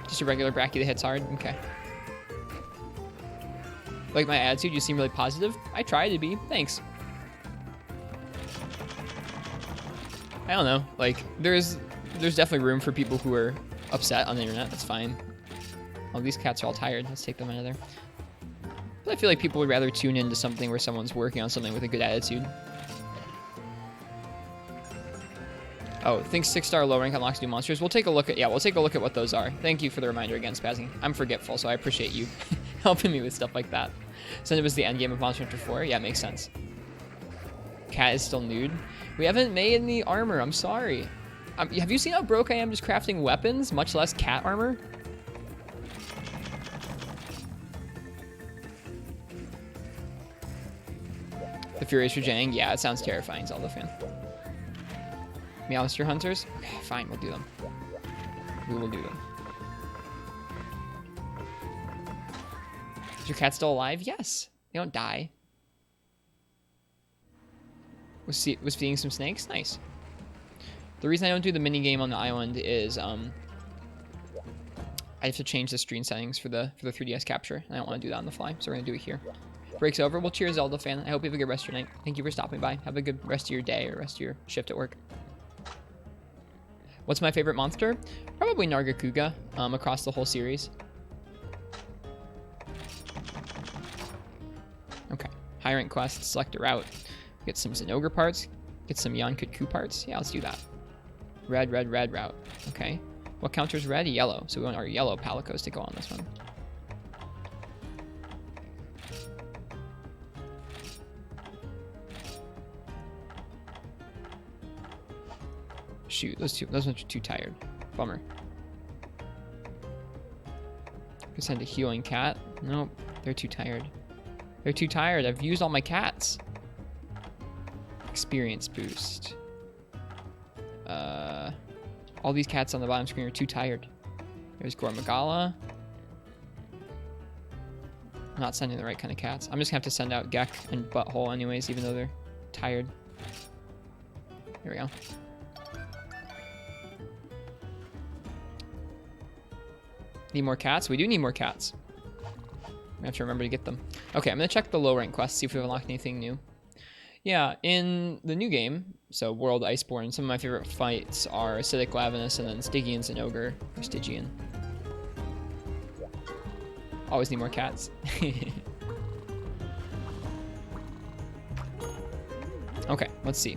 Just a regular Brachy that hits hard? Okay. Like my attitude, you seem really positive. I try to be. Thanks. I don't know. Like, there's definitely room for people who are upset on the internet. That's fine. Oh, these cats are all tired. Let's take them out of there. But I feel like people would rather tune into something where someone's working on something with a good attitude. Oh, think 6-star low rank unlocks new monsters. We'll take a look at, yeah, we'll take a look at what those are. Thank you for the reminder again, Spazzing. I'm forgetful, so I appreciate you helping me with stuff like that. Since it was the end game of Monster Hunter 4, yeah, makes sense. Cat is still nude. We haven't made any armor, I'm sorry. Have you seen how broke I am just crafting weapons, much less cat armor? The Furious Rajang, yeah, it sounds terrifying, Zelda fan. Meowster Hunters? Okay, fine, we'll do them. We will do them. Is your cat still alive? Yes. They don't die. Was feeding some snakes? Nice. The reason I don't do the mini game on the island is I have to change the screen settings for the 3DS capture, and I don't want to do that on the fly, so we're gonna do it here. Break's over. Well, cheers, Zelda fan. I hope you have a good rest of your night. Thank you for stopping by. Have a good rest of your day or rest of your shift at work. What's my favorite monster? Probably Nargacuga, across the whole series. Okay, high rank quest, select a route. Get some Zinogre parts, get some Yonkutku parts. Yeah, let's do that. Red, red, red route. Okay. What counters red? Yellow. So we want our yellow Palicos to go on this one. Shoot, those ones are too tired. Bummer. Could send a healing cat. Nope, they're too tired. They're too tired. I've used all my cats. Experience boost. All these cats on the bottom screen are too tired. There's Gormagala. I'm not sending the right kind of cats. I'm just gonna have to send out Gek and Butthole anyways, even though they're tired. There we go. Need more cats? We do need more cats. We have to remember to get them. Okay, I'm gonna check the low rank quest, see if we've unlocked anything new. Yeah, in the new game, so World Iceborne, some of my favorite fights are Acidic Lavinus and then Stygian Zinogre, or Stygian. Always need more cats. Okay, let's see.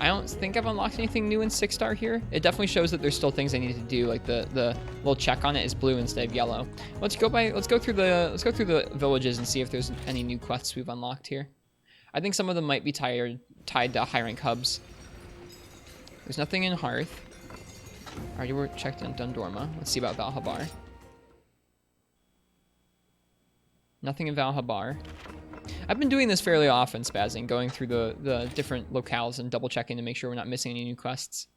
I don't think I've unlocked anything new in 6-star here. It definitely shows that there's still things I need to do, like the little check on it is blue instead of yellow. Let's go through the villages and see if there's any new quests we've unlocked here. I think some of them might be tied to high rank hubs. There's nothing in Hearth. Already we're checked in Dundorma. Let's see about Valhabar. Nothing in Valhabar. I've been doing this fairly often, spazzing, going through the different locales and double checking to make sure we're not missing any new quests.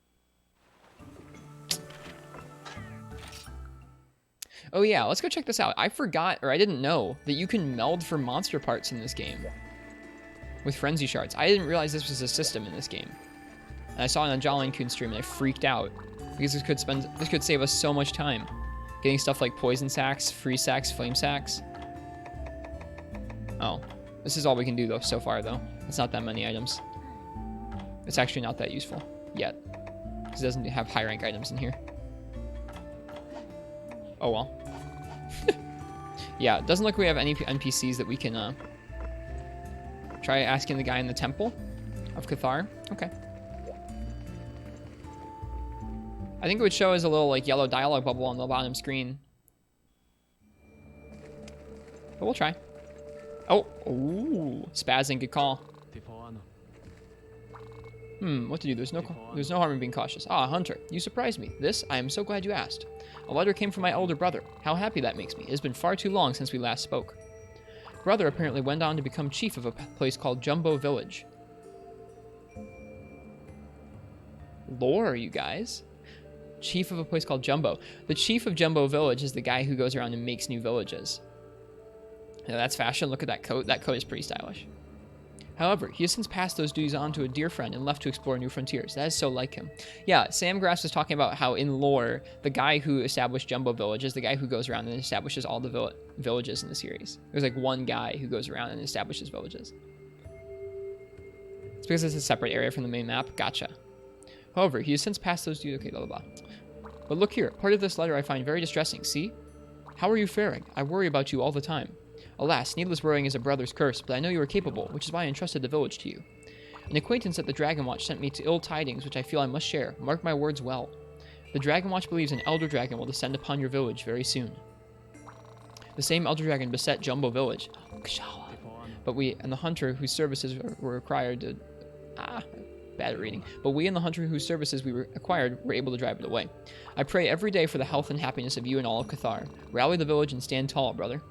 Oh yeah, let's go check this out. I forgot, or I didn't know, that you can meld for monster parts in this game with frenzy shards. I didn't realize this was a system in this game. And I saw it on a Jolene Coon stream and I freaked out because this could save us so much time. Getting stuff like poison sacks, freeze sacks, flame sacks. Oh, this is all we can do though so far though. It's not that many items. It's actually not that useful yet because it doesn't have high rank items in here. Oh well. Yeah, it doesn't look like we have any NPCs that we can try asking the guy in the temple of Cathar. Okay. I think it would show as a little like yellow dialogue bubble on the bottom screen. But we'll try. Oh, ooh, spazzing, good call. What to do? There's no harm in being cautious. Ah, Hunter, you surprised me. This, I am so glad you asked. A letter came from my elder brother. How happy that makes me. It has been far too long since we last spoke. Brother apparently went on to become chief of a place called Jumbo Village. Lore, you guys. Chief of a place called Jumbo. The chief of Jumbo Village is the guy who goes around and makes new villages. Now that's fashion. Look at that coat. That coat is pretty stylish. However, he has since passed those duties on to a dear friend and left to explore new frontiers. That is so like him. Yeah, Sam Grass was talking about how in lore, the guy who established Jumbo Village is the guy who goes around and establishes all the villages in the series. There's like one guy who goes around and establishes villages. It's because it's a separate area from the main map. Gotcha. However, he has since passed those duties. Okay, blah, blah, blah. But look here. Part of this letter I find very distressing. See? How are you faring? I worry about you all the time. Alas, needless worrying is a brother's curse, but I know you are capable, which is why I entrusted the village to you. An acquaintance at the Dragon Watch sent me to ill tidings, which I feel I must share. Mark my words well. The Dragon Watch believes an Elder Dragon will descend upon your village very soon. The same Elder Dragon beset Jumbo Village. But we and the hunter whose services were required to... bad reading. But we and the hunter whose services we acquired were able to drive it away. I pray every day for the health and happiness of you and all of Cathar. Rally the village and stand tall, brother.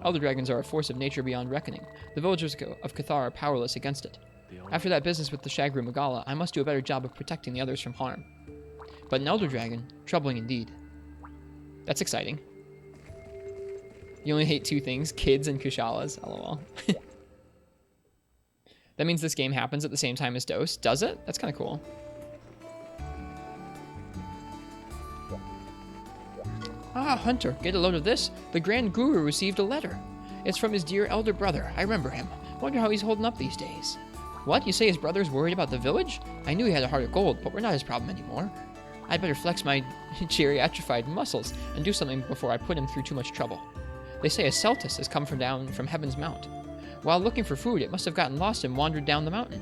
Elder dragons are a force of nature beyond reckoning. The villagers of Cathar are powerless against it. After that business with the Shagru Magala, I must do a better job of protecting the others from harm. But an elder dragon, troubling indeed. That's exciting. You only hate two things, kids and Kushalas. LOL. That means this game happens at the same time as Dose. Does it? That's kind of cool. Ah, Hunter, get a load of this. The Grand Guru received a letter. It's from his dear elder brother. I remember him. Wonder how he's holding up these days. What? You say his brother's worried about the village? I knew he had a heart of gold, but we're not his problem anymore. I'd better flex my geriatrified muscles and do something before I put him through too much trouble. They say a Celtus has come down from Heaven's Mount. While looking for food, it must have gotten lost and wandered down the mountain.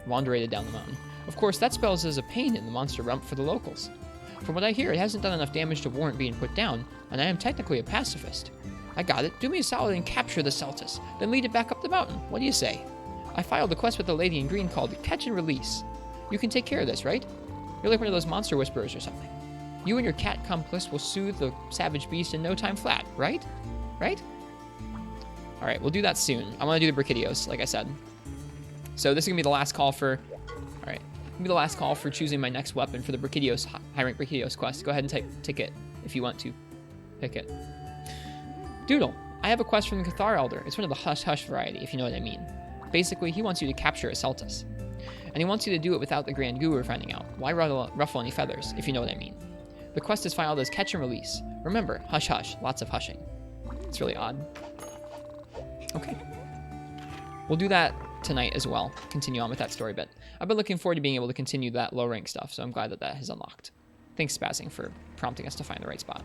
Wanderated down the mountain. Of course, that spells as a pain in the monster rump for the locals. From what I hear, it hasn't done enough damage to warrant being put down, and I am technically a pacifist. I got it. Do me a solid and capture the Celtus, then lead it back up the mountain. What do you say? I filed a quest with the lady in green called Catch and Release. You can take care of this, right? You're like one of those monster whisperers or something. You and your cat complice will soothe the savage beast in no time flat, right? Right? Alright, we'll do that soon. I want to do the Brachydios, like I said. So this is going to be the last call for... Alright. Be the last call for choosing my next weapon for the Brachydios, high rank Brachydios quest. Go ahead and type ticket if you want to. Pick it. Doodle, I have a quest from the Cathar Elder. It's one of the hush-hush variety, if you know what I mean. Basically, he wants you to capture a Celtus. And he wants you to do it without the Grand Guru finding out. Why ruffle any feathers, if you know what I mean. The quest is filed as Catch and Release. Remember, hush-hush, lots of hushing. It's really odd. Okay. We'll do that tonight as well. Continue on with that story bit. I've been looking forward to being able to continue that low rank stuff, so I'm glad that that has unlocked. Thanks, Spazzing, for prompting us to find the right spot.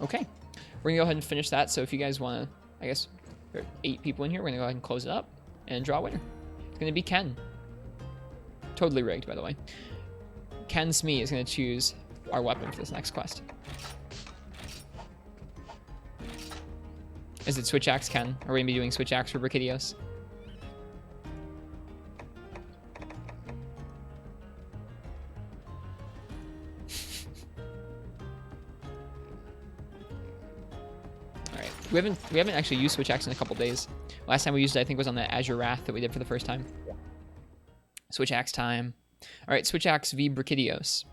Okay. We're going to go ahead and finish that, so if you guys want to, I guess, there are 8 people in here, we're going to go ahead and close it up and draw a winner. It's going to be Ken. Totally rigged, by the way. Ken Smee is going to choose our weapon for this next quest. Is it switch axe, Ken? Are we gonna be doing switch axe for Brachydios? Alright. We haven't actually used switch axe in a couple days. Last time we used it, I think, was on the Azure Wrath that we did for the first time. Switch axe time. Alright, switch axe v Brachydios.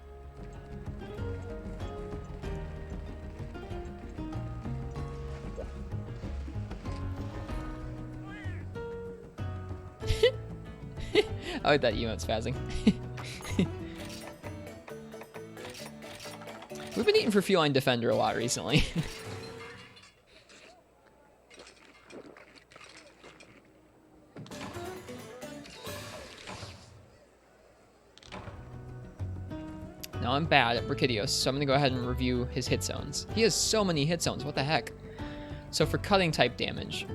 I like that emote spazzing. We've been eating for Feline Defender a lot recently. Now I'm bad at Brachydios, so I'm going to go ahead and review his hit zones. He has so many hit zones, what the heck? So for cutting type damage,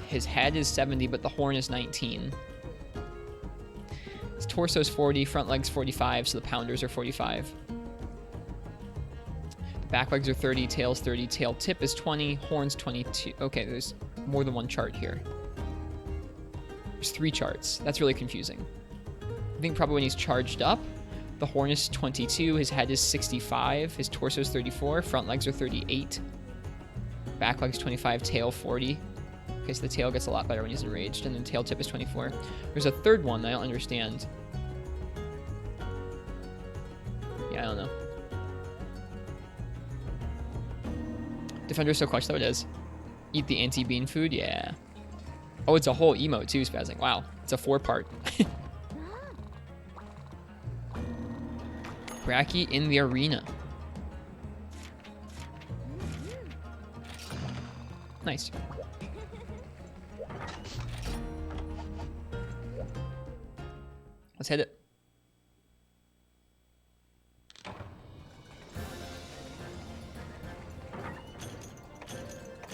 his head is 70, but the horn is 19. His torso is 40, front legs 45, so the pounders are 45. The back legs are 30, tail's 30, tail tip is 20, horns 22. Okay, there's more than one chart here. There's 3 charts. That's really confusing. I think probably when he's charged up, the horn is 22, his head is 65, his torso is 34, front legs are 38, back legs 25, tail 40. Okay, so the tail gets a lot better when he's enraged, and then tail tip is 24. There's a third one that I don't understand. Yeah, I don't know. Defender's so clutch, though it is. Eat the anti-bean food? Yeah. Oh, it's a whole emote, too, spazzing. Wow, it's a 4-part. Bracky in the arena. Nice. Let's hit it.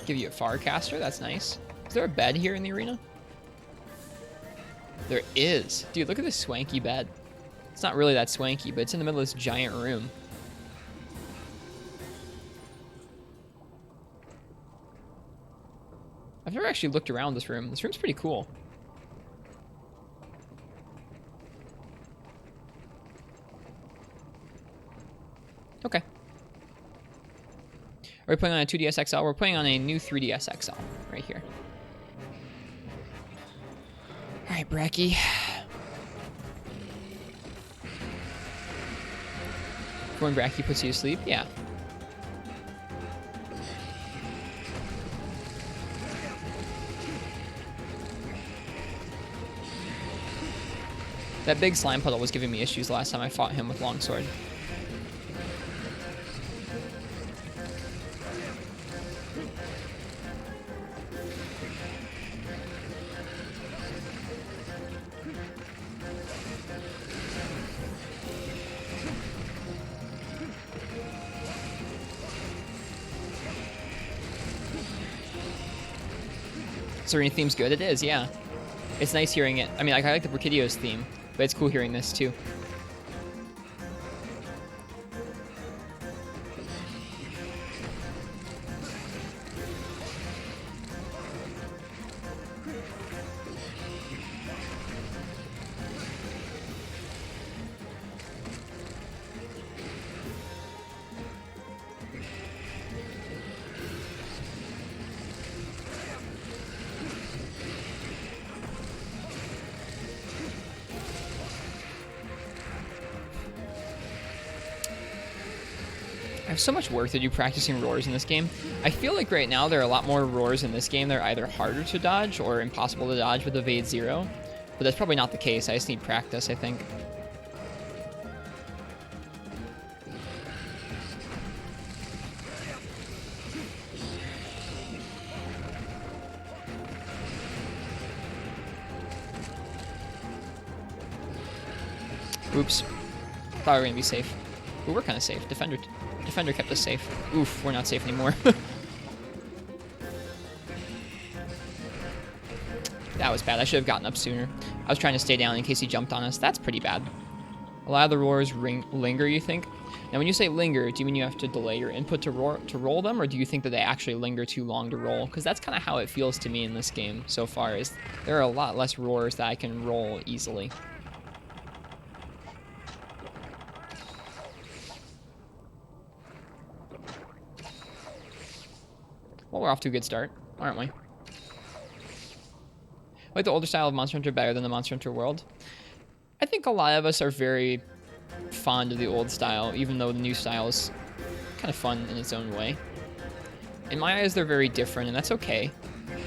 Give you a Farcaster, that's nice. Is there a bed here in the arena? There is. Dude, look at this swanky bed. It's not really that swanky, but it's in the middle of this giant room. I've never actually looked around this room. This room's pretty cool. Okay. Are we playing on a 2DS XL? We're playing on a new 3DS XL right here. All right, Bracky. When Bracky puts you to sleep, yeah. That big slime puddle was giving me issues last time I fought him with longsword. Serene theme's good. It is, yeah. It's nice hearing it. I mean, I like the Brachydios theme, but it's cool hearing this too. I have so much work to do practicing roars in this game. I feel like right now there are a lot more roars in this game that are either harder to dodge or impossible to dodge with Evade Zero. But that's probably not the case. I just need practice, I think. Oops. Thought we were gonna be safe. But we're kind of safe. Defender kept us safe. Oof, we're not safe anymore. That was bad. I should have gotten up sooner. I was trying to stay down in case he jumped on us. That's pretty bad. A lot of the roars linger, you think? Now, when you say linger, do you mean you have to delay your input to roll them, or do you think that they actually linger too long to roll? Because that's kind of how it feels to me in this game so far, is there are a lot less roars that I can roll easily. Well, we're off to a good start, aren't we? I like the older style of Monster Hunter better than the Monster Hunter world. I think a lot of us are very fond of the old style, even though the new style is kind of fun in its own way. In my eyes, they're very different, and that's okay.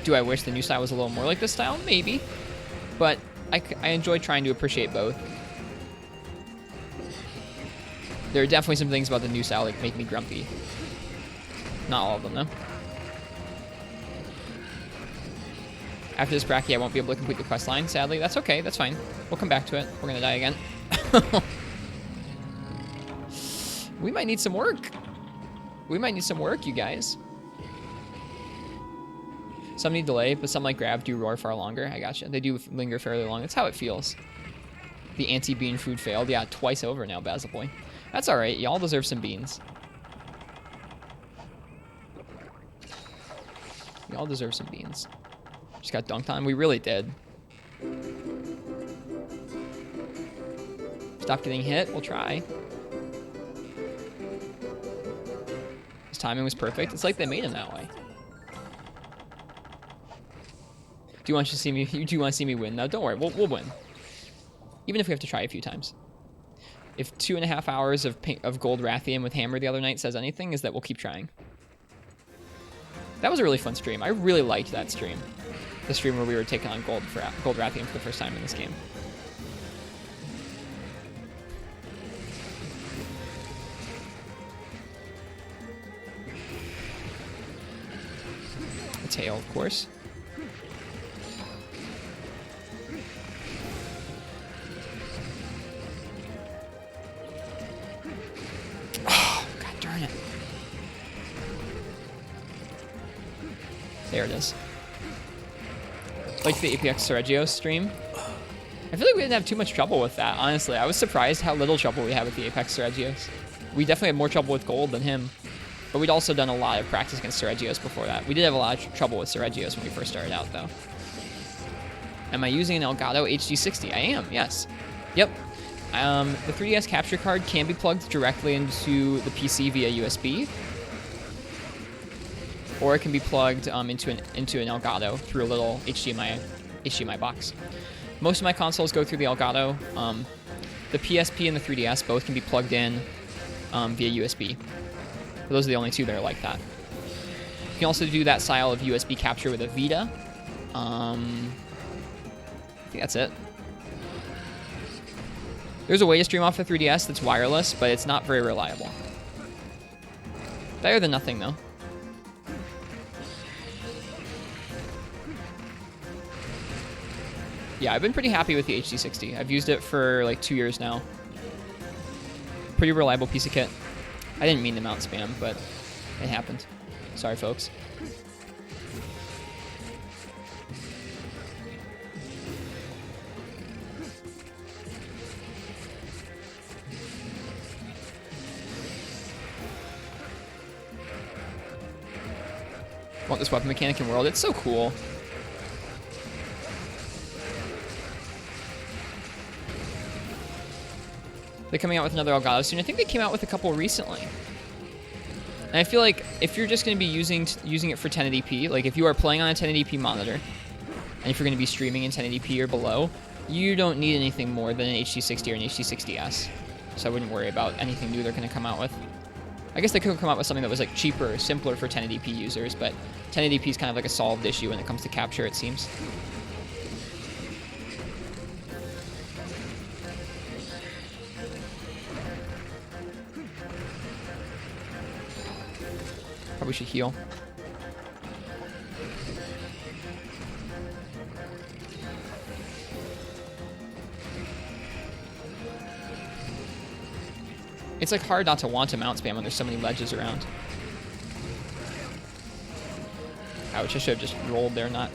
Do I wish the new style was a little more like this style? Maybe. But I enjoy trying to appreciate both. There are definitely some things about the new style that make me grumpy. Not all of them, though. After this bracket, I won't be able to complete the quest line, sadly. That's okay, that's fine. We'll come back to it. We're gonna die again. We might need some work. We might need some work, you guys. Some need delay, but some like Grav do roar far longer. I gotcha. They do linger fairly long. That's how it feels. The anti-bean food failed. Yeah, twice over now, Basil Boy. That's alright. Y'all deserve some beans. Y'all deserve some beans. Just got dunked on. We really did. Stop getting hit. We'll try. His timing was perfect. It's like they made him that way. Do you want to see me? You do want to see me win? No, don't worry. We'll win. Even if we have to try a few times. If 2.5 hours of Gold Rathian with Hammer the other night says anything, is that we'll keep trying. That was a really fun stream. I really liked that stream. The stream where we were taking on Gold Rathian for the first time in this game. A tail, of course. Oh, god darn it. There it is. Like the Apex Sergio stream. I feel like we didn't have too much trouble with that, honestly. I was surprised how little trouble we had with the Apex Sergios. We definitely had more trouble with Gold than him. But we'd also done a lot of practice against Sergios before that. We did have a lot of trouble with Sergios when we first started out, though. Am I using an Elgato HD60? I am, yes. Yep. The 3DS capture card can be plugged directly into the PC via USB. Or it can be plugged into an Elgato through a little HDMI box. Most of my consoles go through the Elgato. The PSP and the 3DS both can be plugged in via USB. But those are the only two that are like that. You can also do that style of USB capture with a Vita. I think that's it. There's a way to stream off the 3DS that's wireless, but it's not very reliable. Better than nothing, though. Yeah, I've been pretty happy with the HD60. I've used it for like 2 years now. Pretty reliable piece of kit. I didn't mean to mount spam, but it happened. Sorry, folks. Want this weapon mechanic in World? It's so cool. They're coming out with another Elgato soon. I think they came out with a couple recently. And I feel like if you're just going to be using it for 1080p, like if you are playing on a 1080p monitor, and if you're going to be streaming in 1080p or below, you don't need anything more than an HD60 or an HD60S. So I wouldn't worry about anything new they're going to come out with. I guess they could come out with something that was like cheaper or simpler for 1080p users, but 1080p is kind of like a solved issue when it comes to capture, it seems. Probably should heal. It's like hard not to want to mount spam when there's so many ledges around. Ouch, I should have just rolled there, not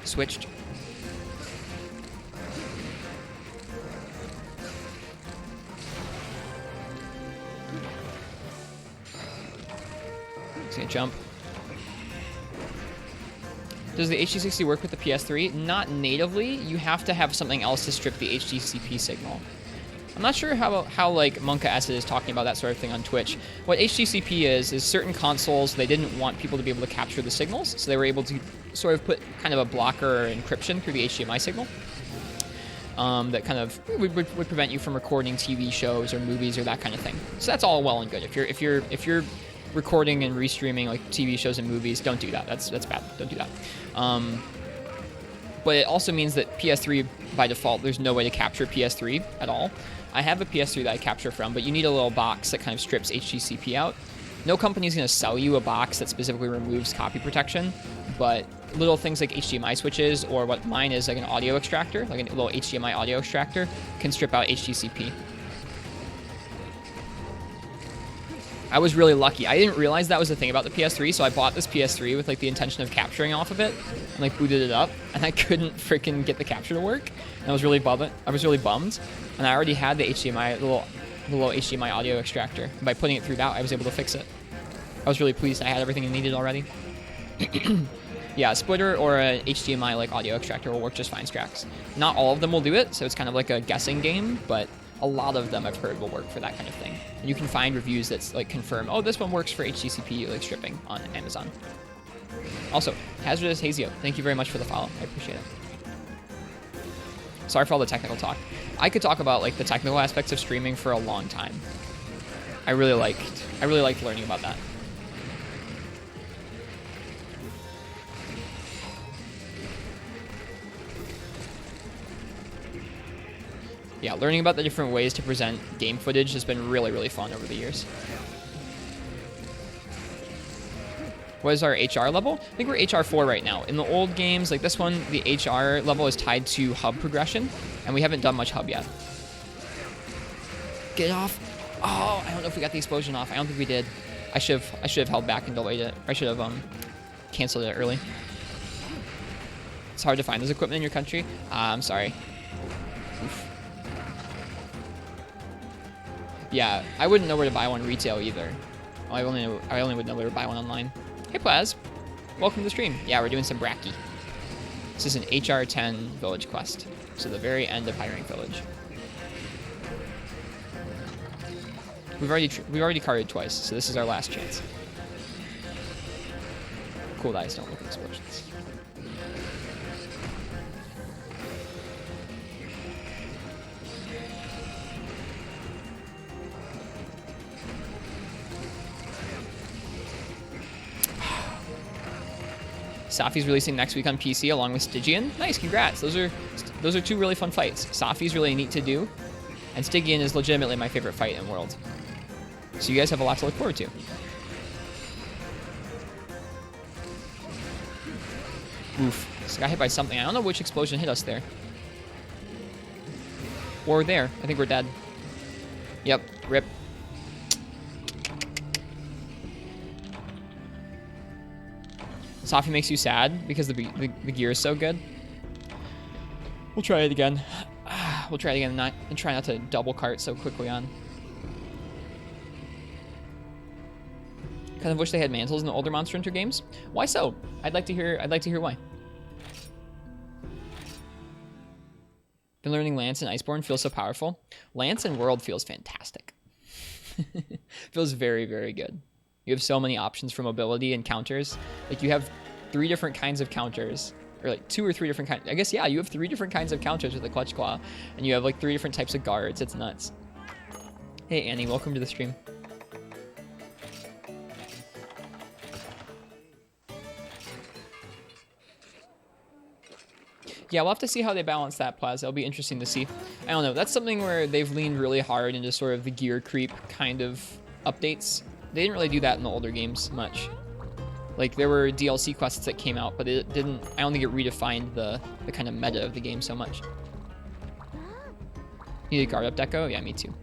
switched. Using a jump. Does the HD60 work with the PS3? Not natively. You have to have something else to strip the HDCP signal. I'm not sure how like Monka Acid is talking about that sort of thing on Twitch. What HDCP is certain consoles, they didn't want people to be able to capture the signals, so they were able to sort of put kind of a blocker or encryption through the HDMI signal. That kind of would prevent you from recording TV shows or movies or that kind of thing. So that's all well and good. If you're recording and restreaming like TV shows and movies, don't do that. That's bad. Don't do that. But it also means that PS3 by default, there's no way to capture PS3 at all. I have a PS3 that I capture from, but you need a little box that kind of strips HDCP out. No company's going to sell you a box that specifically removes copy protection, but little things like HDMI switches, or what mine is like an audio extractor, like a little HDMI audio extractor, can strip out HDCP. I was really lucky. I didn't realize that was the thing about the PS3, so I bought this PS3 with like the intention of capturing off of it, and like booted it up, and I couldn't freaking get the capture to work. And I was really bummed. And I already had the HDMI, the little HDMI audio extractor. And by putting it through that, I was able to fix it. I was really pleased. I had everything I needed already. Yeah, a splitter or a HDMI like audio extractor will work just fine, Strax. Not all of them will do it, so it's kind of like a guessing game, but a lot of them I've heard will work for that kind of thing. And you can find reviews that's like confirm, oh, this one works for HDCP like stripping on Amazon. Also, Hazardous Hazio, thank you very much for the follow. I appreciate it. Sorry for all the technical talk. I could talk about like the technical aspects of streaming for a long time. I really liked learning about that. Yeah, learning about the different ways to present game footage has been really, really fun over the years. What is our HR level? I think we're HR 4 right now. In the old games, like this one, the HR level is tied to hub progression, and we haven't done much hub yet. Get off. Oh, I don't know if we got the explosion off. I don't think we did. I should have held back and delayed it. I should have canceled it early. It's hard to find this equipment in your country. I'm sorry. Oof. Yeah, I wouldn't know where to buy one retail either. I only would know where to buy one online. Hey Plaz, welcome to the stream. Yeah, we're doing some Bracky. This is an HR 10 village quest, so the very end of Hiring Village. We've already carded twice, so this is our last chance. Cool eyes don't look at explosions. Safi's releasing next week on PC along with Stygian. Nice, congrats. Those are two really fun fights. Safi's really neat to do, and Stygian is legitimately my favorite fight in World. So you guys have a lot to look forward to. Oof. Just got hit by something. I don't know which explosion hit us there. Or there. I think we're dead. Yep. Rip. Safi makes you sad because the gear is so good. We'll try it again. We'll try it again and try not to double cart so quickly on. Kind of wish they had mantles in the older Monster Hunter games. Why so? I'd like to hear why. Been learning Lance and Iceborne feels so powerful. Lance and World feels fantastic. Feels very, very good. You have so many options for mobility and counters. Like you have 3 different kinds of counters, or like 2 or 3 different kinds. I guess, yeah, you have 3 different kinds of counters with the Clutch Claw, and you have like 3 different types of guards. It's nuts. Hey, Annie, welcome to the stream. Yeah, we'll have to see how they balance that, Plaza. It'll be interesting to see. I don't know. That's something where they've leaned really hard into sort of the gear creep kind of updates. They didn't really do that in the older games much. Like, there were DLC quests that came out, but it didn't... I don't think it redefined the kind of meta of the game so much. You need a guard up deco? Yeah, me too.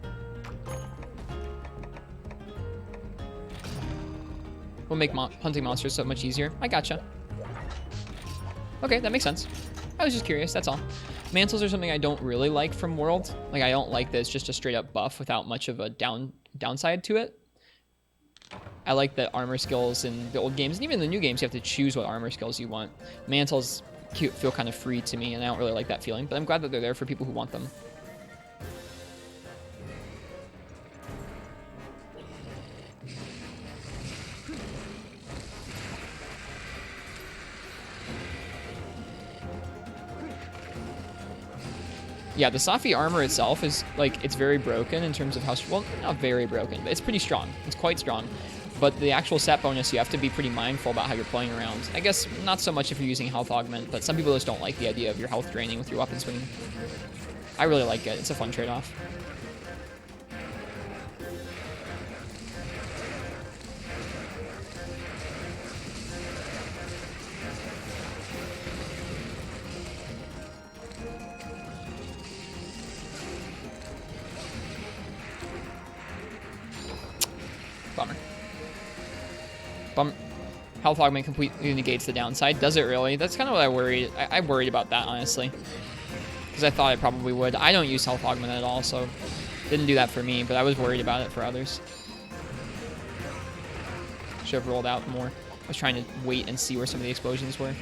Will make hunting monsters so much easier. I gotcha. Okay, that makes sense. I was just curious, that's all. Mantles are something I don't really like from World. Like, I don't like that it's just a straight up buff without much of a downside to it. I like the armor skills in the old games, and even the new games, you have to choose what armor skills you want. Mantles feel kind of free to me, and I don't really like that feeling, but I'm glad that they're there for people who want them. Yeah, the Safi armor itself is, like, it's very broken in terms of how, well, not very broken, but it's pretty strong. It's quite strong. But the actual set bonus, you have to be pretty mindful about how you're playing around. I guess not so much if you're using health augment, but some people just don't like the idea of your health draining with your weapon swinging. I really like it. It's a fun trade-off. Bummer. Health augment completely negates the downside. Does it really? That's kind of what I worried. I worried about that, honestly. Because I thought it probably would. I don't use health augment at all, so didn't do that for me, but I was worried about it for others. Should have rolled out more. I was trying to wait and see where some of the explosions were.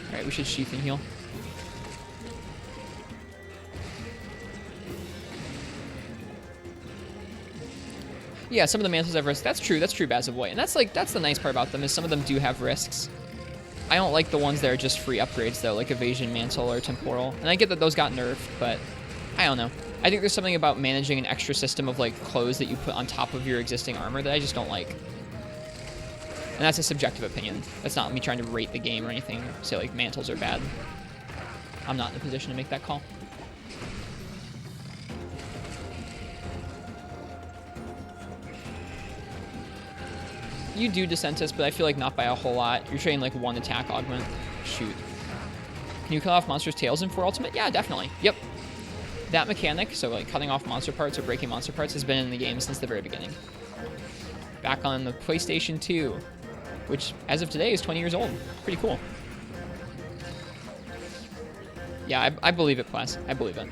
Alright, we should sheath and heal. Yeah, some of the mantles have risks. That's true. That's true, Bazavoy. And that's the nice part about them is some of them do have risks. I don't like the ones that are just free upgrades though, like Evasion Mantle or Temporal. And I get that those got nerfed, but I don't know. I think there's something about managing an extra system of like clothes that you put on top of your existing armor that I just don't like. And that's a subjective opinion. That's not me trying to rate the game or anything. Say like mantles are bad. I'm not in a position to make that call. You do Descentus, but I feel like not by a whole lot. You're trading like one attack augment. Shoot. Can you cut off monsters' tails in 4 Ultimate? Yeah, definitely. Yep. That mechanic, so like cutting off monster parts or breaking monster parts, has been in the game since the very beginning. Back on the PlayStation 2, which as of today is 20 years old. Pretty cool. Yeah, I believe it, Plas. I believe it.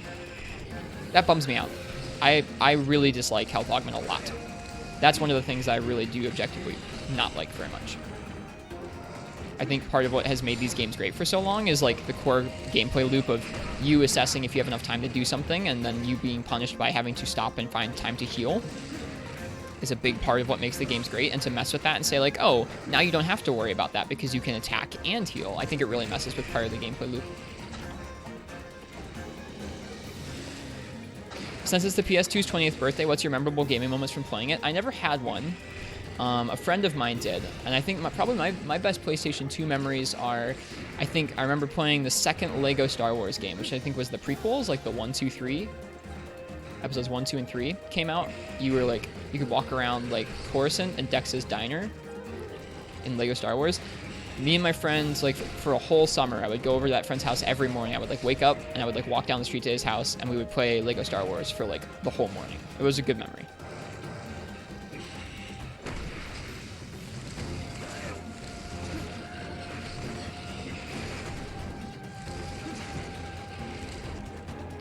That bums me out. I really dislike health augment a lot. That's one of the things I really do objectively not like very much. I think part of what has made these games great for so long is like the core gameplay loop of you assessing if you have enough time to do something and then you being punished by having to stop and find time to heal is a big part of what makes the games great. And to mess with that and say like, oh, now you don't have to worry about that because you can attack and heal, I think it really messes with part of the gameplay loop. Since it's the PS2's 20th birthday, what's your memorable gaming moments from playing it? I never had one. A friend of mine did. And I think probably my best PlayStation 2 memories are, I think I remember playing the second Lego Star Wars game, which I think was the prequels, like the 1, 2, 3. Episodes 1, 2, and 3 came out. You could walk around like Coruscant and Dex's Diner in Lego Star Wars. Me and my friends, like for a whole summer, I would go over to that friend's house every morning. I would like wake up and I would like walk down the street to his house and we would play Lego Star Wars for like the whole morning. It was a good memory.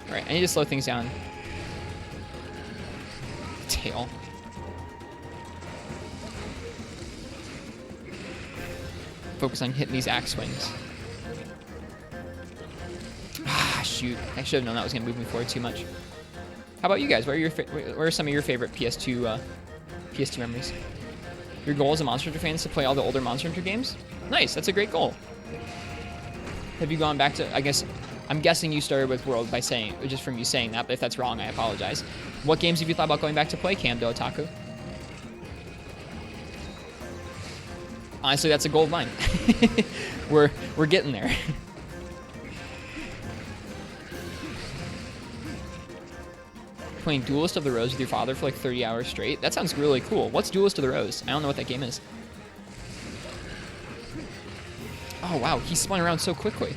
All right, I need to slow things down. Tail. Focus on hitting these axe swings. Ah, shoot. I should have known that was going to move me forward too much. How about you guys? What are some of your favorite PS2 memories? Your goal as a Monster Hunter fan is to play all the older Monster Hunter games? Nice. That's a great goal. Have you gone back to, I'm guessing you started with World by saying, just from you saying that, but if that's wrong, I apologize. What games have you thought about going back to play, Camdo Otaku? Honestly, that's a gold mine. We're getting there. Playing Duelist of the Rose with your father for like 30 hours straight? That sounds really cool. What's Duelist of the Rose? I don't know what that game is. Oh, wow. He spun around so quickly.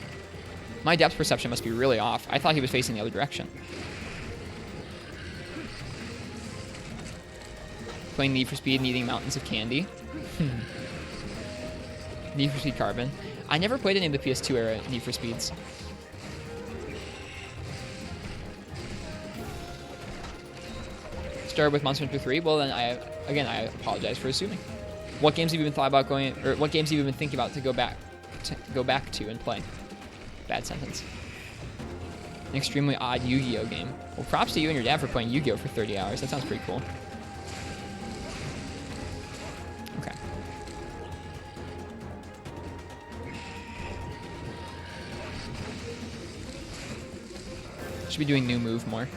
My depth perception must be really off. I thought he was facing the other direction. Playing Need for Speed and eating mountains of candy. Need for Speed Carbon. I never played any of the PS2 era Need for Speeds. Started with Monster Hunter 3. Well, then again, I apologize for assuming. What games have you been thought about going, or what games have you been thinking about to go back to and play? Bad sentence. An extremely odd Yu-Gi-Oh game. Well, props to you and your dad for playing Yu-Gi-Oh for 30 hours. That sounds pretty cool. Okay. Should be doing new move more.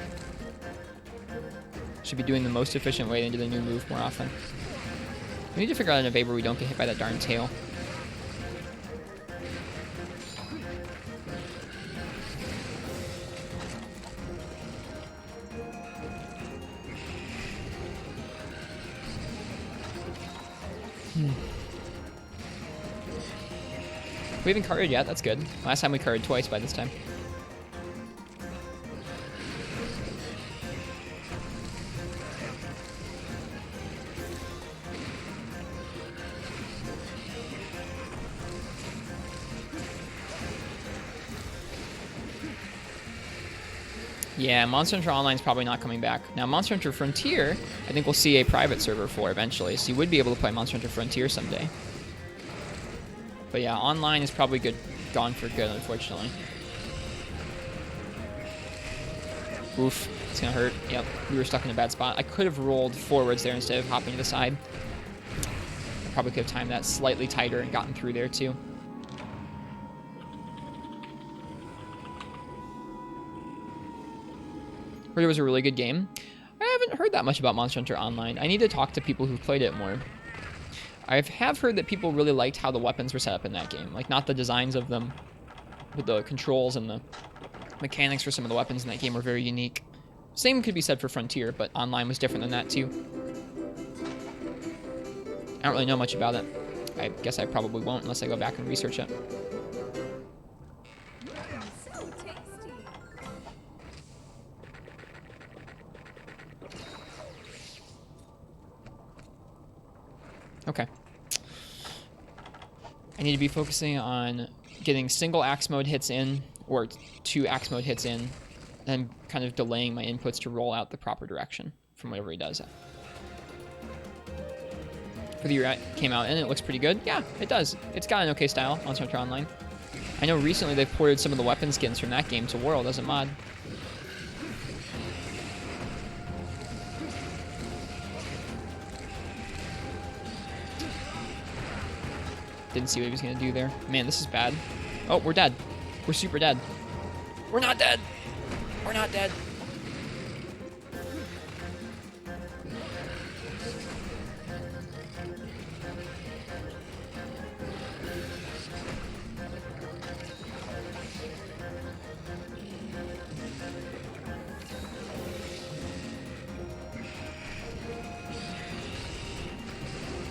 Should be doing the most efficient way to do the new move more often. We need to figure out an evade where we don't get hit by that darn tail. We haven't carded yet, that's good. Last time we carded twice by this time. Yeah, Monster Hunter Online is probably not coming back. Now, Monster Hunter Frontier, I think we'll see a private server for eventually, so you would be able to play Monster Hunter Frontier someday. But yeah, online is probably gone for good, unfortunately. Oof, it's gonna hurt. Yep, we were stuck in a bad spot. I could have rolled forwards there instead of hopping to the side. I probably could have timed that slightly tighter and gotten through there too. Heard it was a really good game. I haven't heard that much about Monster Hunter Online. I need to talk to people who've played it more. I have heard that people really liked how the weapons were set up in that game. Like, not the designs of them, but the controls and the mechanics for some of the weapons in that game were very unique. Same could be said for Frontier, but Online was different than that too. I don't really know much about it. I guess I probably won't unless I go back and research it. Okay. I need to be focusing on getting single axe mode hits in, or 2 axe mode hits in, and kind of delaying my inputs to roll out the proper direction from whatever he does. For the year it came out, and it looks pretty good. Yeah, it does. It's got an okay style, Monster Hunter Online. I know recently they've ported some of the weapon skins from that game to World as a mod. Didn't see what he was going to do there. Man, this is bad. Oh, we're dead. We're super dead. We're not dead. We're not dead.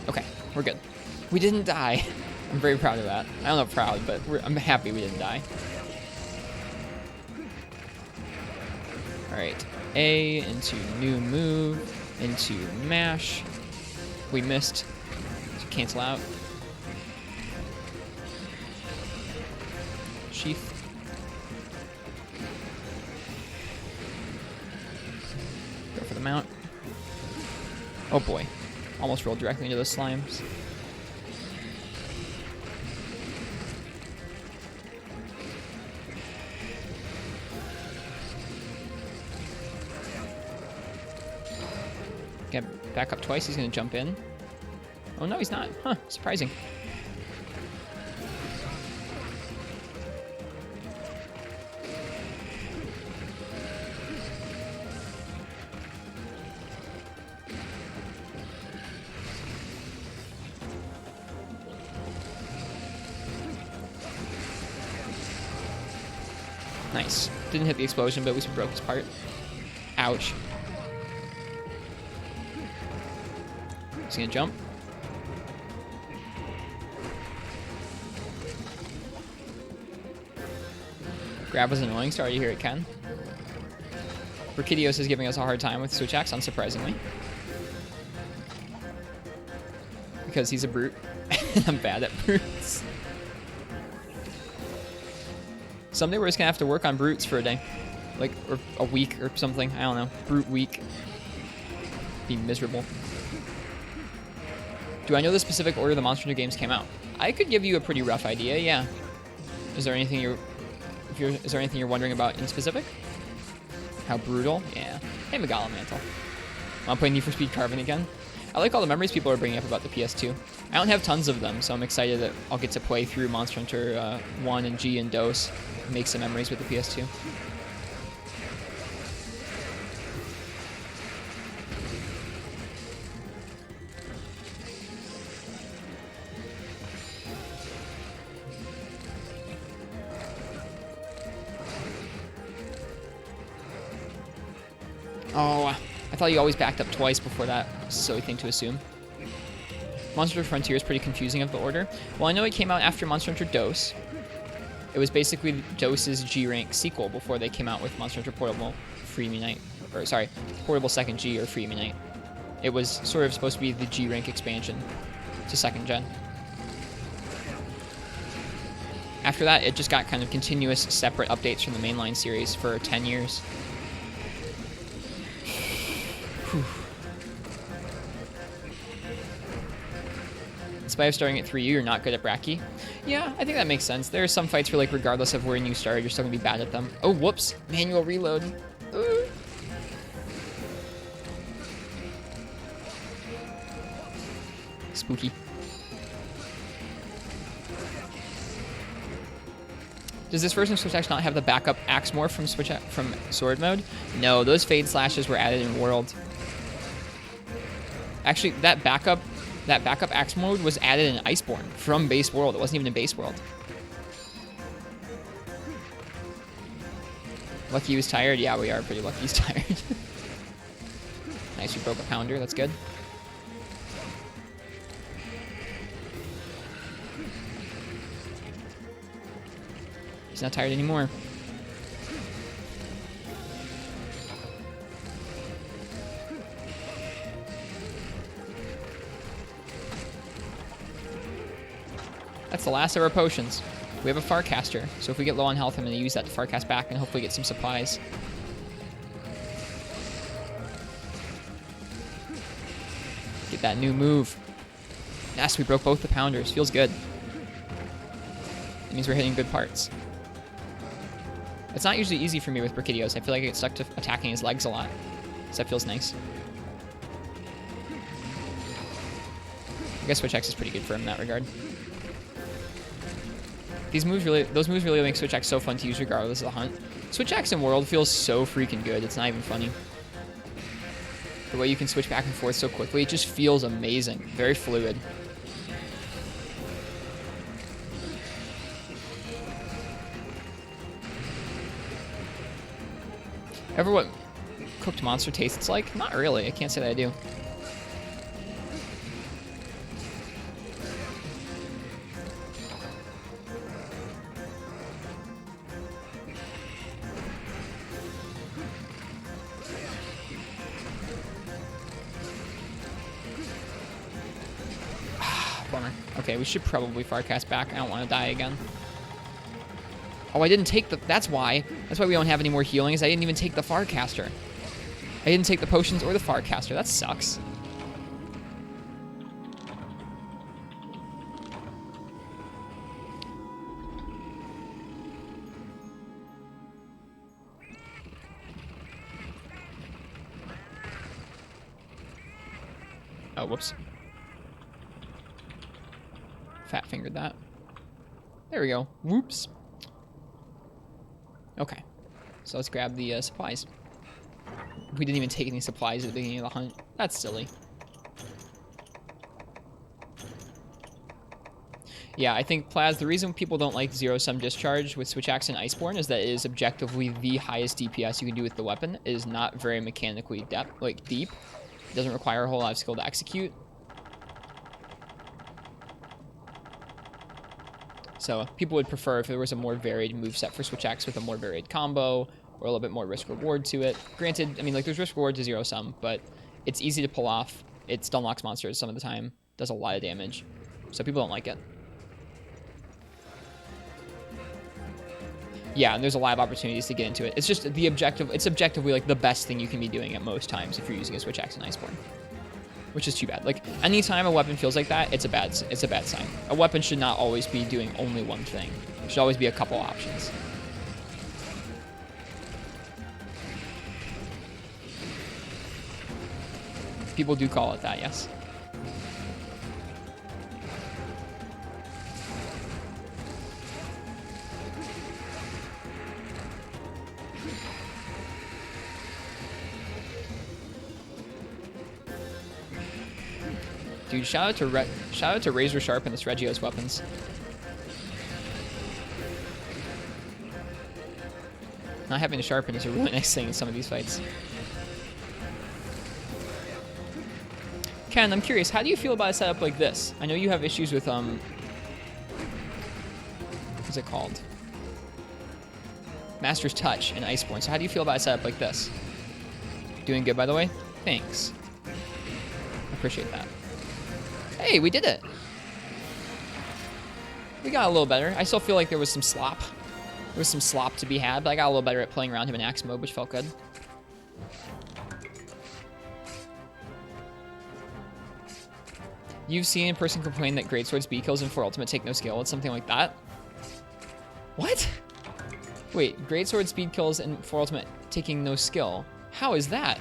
Okay, we're good. We didn't die. I'm very proud of that. I don't know proud, but I'm happy we didn't die. Alright. A into new move, into mash. We missed. So cancel out. Sheath. Go for the mount. Oh boy. Almost rolled directly into those slimes. Get back up twice, he's gonna jump in. Oh no, he's not. Huh, surprising. Nice. Didn't hit the explosion, but at least we broke his part. Ouch. He's gonna jump. Grab was annoying. Sorry to hear it, Ken. Rakidios is giving us a hard time with switch axe, unsurprisingly. Because he's a brute. And I'm bad at brutes. Someday we're just gonna have to work on brutes for a day. Like, or a week or something. I don't know. Brute week. Be miserable. Do I know the specific order the Monster Hunter games came out? I could give you a pretty rough idea, yeah. Is there anything you're wondering about in specific? How brutal? Yeah. Hey, Megala Mantle. Want to play Need for Speed Carbon again? I like all the memories people are bringing up about the PS2. I don't have tons of them, so I'm excited that I'll get to play through Monster Hunter 1 and G and DOS and make some memories with the PS2. Oh, I thought you always backed up twice before that. Silly thing to assume. Monster Hunter Frontier is pretty confusing of the order. Well, I know it came out after Monster Hunter DOS. It was basically DOS's G-Rank sequel before they came out with Monster Hunter Portable Free Unite. Or, sorry, Portable 2nd G or Free Unite. It was sort of supposed to be the G-Rank expansion to 2nd Gen. After that, it just got kind of continuous separate updates from the mainline series for 10 years. Despite starting at 3U, you're not good at Bracky. Yeah, I think that makes sense. There are some fights where, like, regardless of where you started, you're still gonna be bad at them. Oh, whoops. Manual reload. Spooky. Does this version of Switch Axe not have the backup axe morph from sword mode? No, those fade slashes were added in World. Actually, that backup axe mode was added in Iceborne from base World. It wasn't even in base World. Lucky he was tired? Yeah, we are pretty lucky he's tired. Nice, we broke a pounder. That's good. He's not tired anymore. That's the last of our potions. We have a Farcaster, so if we get low on health, I'm going to use that to Farcast back and hopefully get some supplies. Get that new move. Yes, we broke both the pounders. Feels good. It means we're hitting good parts. It's not usually easy for me with Brachydios. I feel like I get stuck to attacking his legs a lot. So that feels nice. I guess Switch Axe is pretty good for him in that regard. Those moves really make Switch Axe so fun to use regardless of the hunt. Switch Axe in World feels so freaking good. It's not even funny. The way you can switch back and forth so quickly, it just feels amazing. Very fluid. Ever what cooked monster tastes like? Not really. I can't say that I do. Bummer. Okay, we should probably Farcast back. I don't want to die again. Oh, I didn't take the... That's why. That's why we don't have any more healing, is I didn't even take the Farcaster. I didn't take the potions or the Farcaster. That sucks. Oh, whoops. Fat fingered that. There we go. Whoops. Okay. So let's grab the supplies. We didn't even take any supplies at the beginning of the hunt. That's silly. Yeah, I think Plaz, the reason people don't like zero-sum discharge with Switch Axe and Iceborne is that it is objectively the highest DPS you can do with the weapon. It is not very mechanically deep. It doesn't require a whole lot of skill to execute. So people would prefer if there was a more varied moveset for Switch Axe with a more varied combo or a little bit more risk-reward to it. Granted, I mean, like, there's risk-reward to zero-sum, but it's easy to pull off. It stun locks monsters some of the time, does a lot of damage. So people don't like it. Yeah, and there's a lot of opportunities to get into it. It's just the objective. It's objectively, like, the best thing you can be doing at most times if you're using a Switch Axe and Iceborne. which is too bad. Like, anytime a weapon feels like that, it's a bad sign. A weapon should not always be doing only one thing. There should always be a couple options. People do call it that, yes. Dude, shout out to Razor Sharp and the Reggio's weapons. Not having to sharpen is a really nice thing in some of these fights. Ken, I'm curious, how do you feel about a setup like this? I know you have issues with, what's it called? Master's Touch and Iceborne. So how do you feel about a setup like this? Doing good, by the way? Thanks. I appreciate that. Hey, we did it. We got a little better. I still feel like there was some slop. There was some slop to be had, but I got a little better at playing around him in axe mode, which felt good. You've seen a person complain that greatsword speed kills and for ultimate take no skill. It's something like that. What? Wait, greatsword speed kills and for ultimate taking no skill. How is that?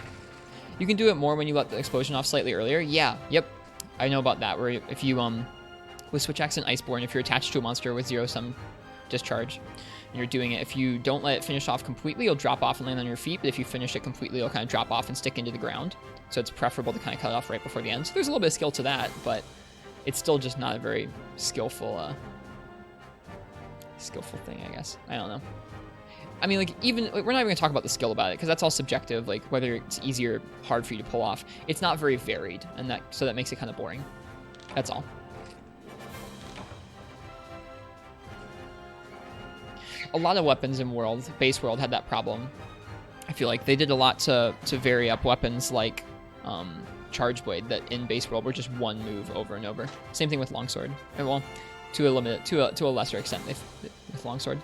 You can do it more when you let the explosion off slightly earlier. Yeah, yep. I know about that, where if you, with Switch Axe and Iceborne, if you're attached to a monster with zero-sum discharge, and you're doing it, if you don't let it finish off completely, you'll drop off and land on your feet, but if you finish it completely, it'll kind of drop off and stick into the ground. So it's preferable to kind of cut it off right before the end. So there's a little bit of skill to that, but it's still just not a very skillful thing, I guess. I don't know. I mean, like, even, like, we're not even going to talk about the skill about it, because that's all subjective, like, whether it's easy or hard for you to pull off. It's not very varied, and so that makes it kind of boring. That's all. A lot of weapons in base world had that problem. I feel like they did a lot to vary up weapons like Charge Blade that in base world were just one move over and over. Same thing with Longsword. Well, to a lesser extent with Longsword.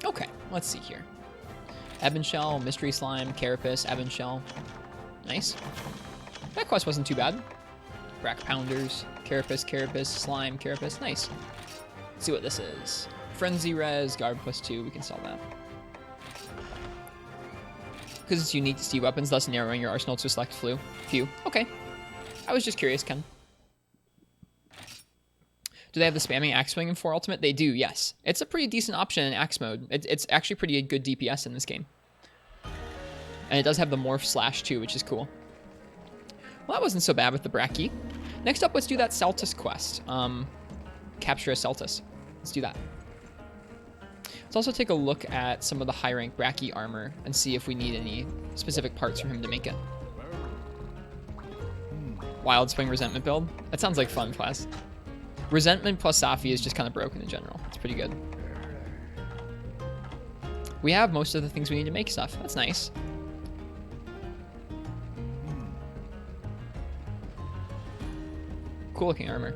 Okay, let's see here. Ebon Shell, Mystery Slime, Carapace, Ebon Shell. Nice. That quest wasn't too bad. Rack Pounders, Carapace, Slime, Carapace. Nice. Let's see what this is. Frenzy Res, Guard +2. We can sell that. Because it's unique to Steed weapons, thus narrowing your arsenal to a select few. Okay. I was just curious, Ken. Do they have the spamming axe swing in 4 Ultimate? They do, yes. It's a pretty decent option in axe mode. It's actually pretty good DPS in this game. And it does have the Morph Slash too, which is cool. Well, that wasn't so bad with the Bracky. Next up, let's do that Celtis quest. Capture a Celtis. Let's do that. Let's also take a look at some of the high-rank Bracky armor and see if we need any specific parts from him to make it. Wild Swing Resentment build. That sounds like fun class. Resentment plus Safi is just kind of broken in general. It's pretty good. We have most of the things we need to make stuff. That's nice. Cool looking armor.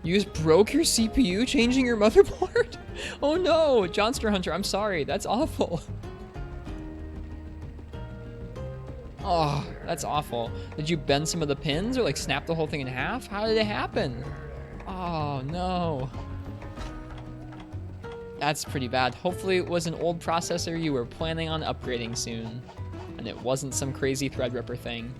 You just broke your CPU changing your motherboard? Oh no, Johnster Hunter, I'm sorry. That's awful. Oh, that's awful. Did you bend some of the pins or like snap the whole thing in half? How did it happen? Oh no. That's pretty bad. Hopefully it was an old processor you were planning on upgrading soon, and it wasn't some crazy Threadripper thing.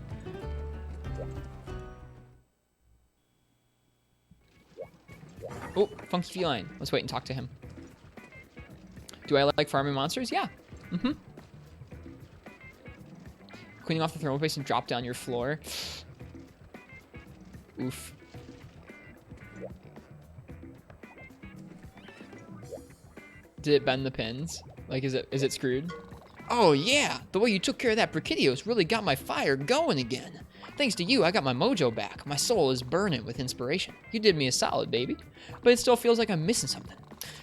Oh, Funky Feline. Let's wait and talk to him. Do I like farming monsters? Yeah. Mm-hmm. Cleaning off the thermal paste and drop down your floor. Oof. Did it bend the pins? Like, is it screwed? Oh yeah, the way you took care of that Brachydios really got my fire going again. Thanks to you, I got my mojo back. My soul is burning with inspiration. You did me a solid, baby. But it still feels like I'm missing something.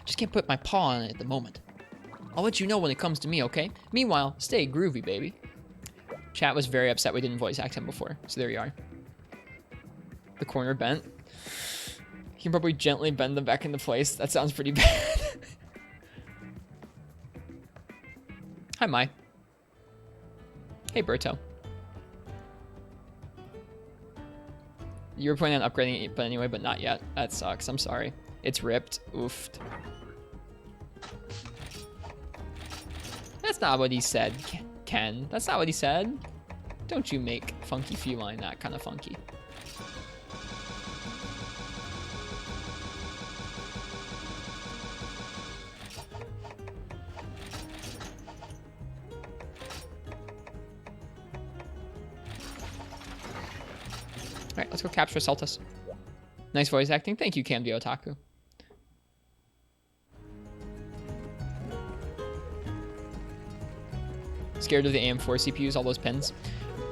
Just can't put my paw on it at the moment. I'll let you know when it comes to me, okay? Meanwhile, stay groovy, baby. Chat was very upset we didn't voice act him before, so there you are. The corner bent. can probably gently bend them back into place. That sounds pretty bad. Hi, Mai. Hey, Berto. You were planning on upgrading it, but anyway, but not yet. That sucks. I'm sorry. It's ripped. Oofed. That's not what he said, Ken. That's not what he said. Don't you make funky feline that kind of funky. Alright, let's go capture Celtus. Nice voice acting. Thank you, Cam the Otaku. Scared of the AM4 CPUs, all those pins.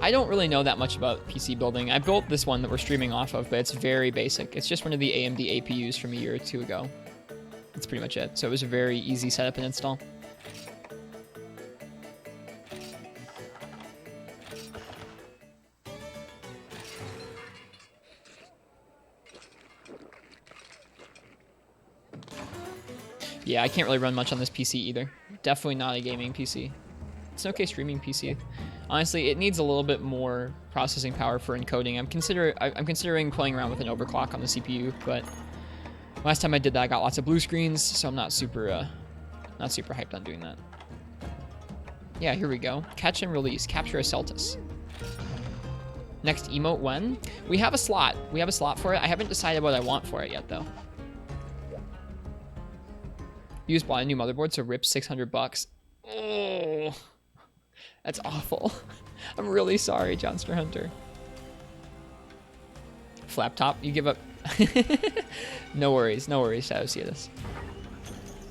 I don't really know that much about PC building. I built this one that we're streaming off of, but it's very basic. It's just one of the AMD APUs from a year or two ago. That's pretty much it. So it was a very easy setup and install. Yeah, I can't really run much on this PC either. Definitely not a gaming PC. It's an okay streaming PC. Honestly, it needs a little bit more processing power for encoding. I'm considering playing around with an overclock on the CPU, but last time I did that, I got lots of blue screens, so I'm not super hyped on doing that. Yeah, here we go. Catch and release. Capture a Celtus. Next emote when? We have a slot. We have a slot for it. I haven't decided what I want for it yet, though. You just bought a new motherboard, so rip 600 bucks. Oh, that's awful. I'm really sorry, Johnster Hunter. Flap top, you give up. No worries, Shadow Cetus.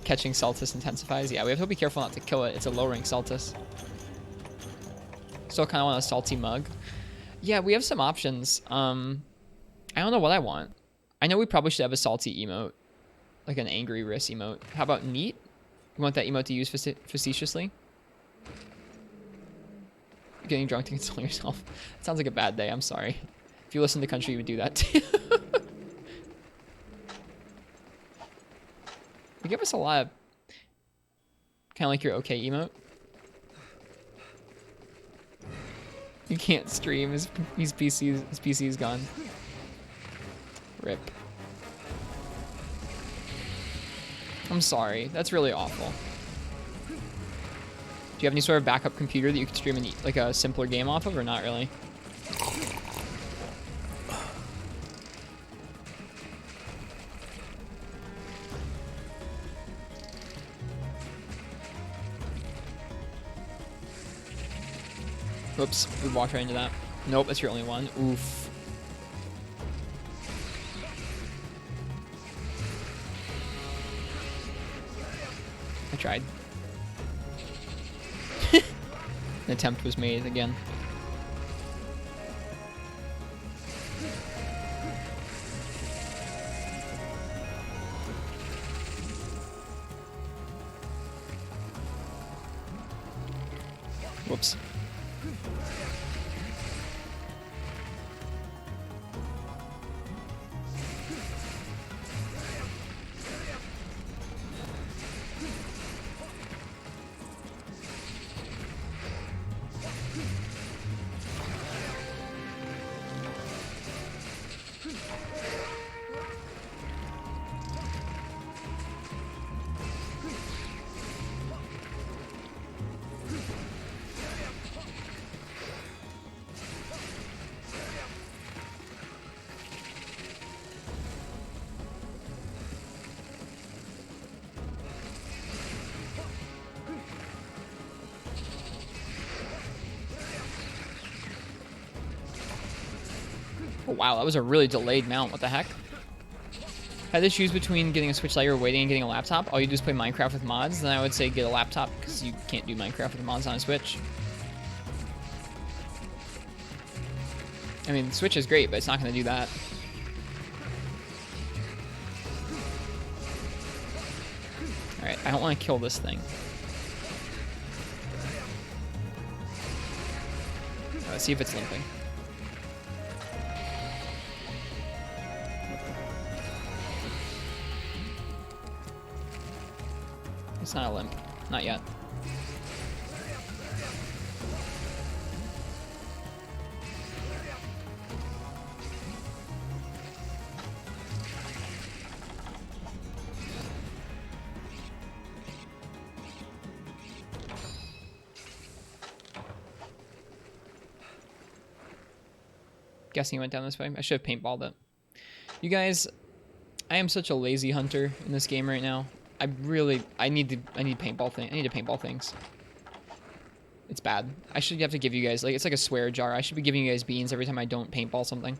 Catching Celtus intensifies. Yeah, we have to be careful not to kill it. It's a low rank Celtus. Still kind of want a salty mug. Yeah, we have some options. I don't know what I want. I know we probably should have a salty emote. Like an angry wrist emote. How about neat? You want that emote to use facetiously? Getting drunk to console yourself. It sounds like a bad day. I'm sorry. If you listen to country, you would do that too. You give us a lot of kind of like your okay emote. You can't stream. His PC is gone. Rip. I'm sorry. That's really awful. Do you have any sort of backup computer that you could stream like a simpler game off of, or not really? Whoops, we walked right into that. Nope, that's your only one. Oof. I tried. An attempt was made again. Whoops. Oh, wow, that was a really delayed mount. What the heck? Had to choose between getting a Switch Lite or waiting and getting a laptop. All you do is play Minecraft with mods. Then I would say get a laptop because you can't do Minecraft with mods on a Switch. I mean, the Switch is great, but it's not going to do that. Alright, I don't want to kill this thing. Let's see if it's limping. It's not a limp. Not yet. Guessing he went down this way. I should have paintballed it. You guys, I am such a lazy hunter in this game right now. I need paintball thing. I need to paintball things. It's bad. I should have to give you guys, like, it's like a swear jar. I should be giving you guys beans every time I don't paintball something.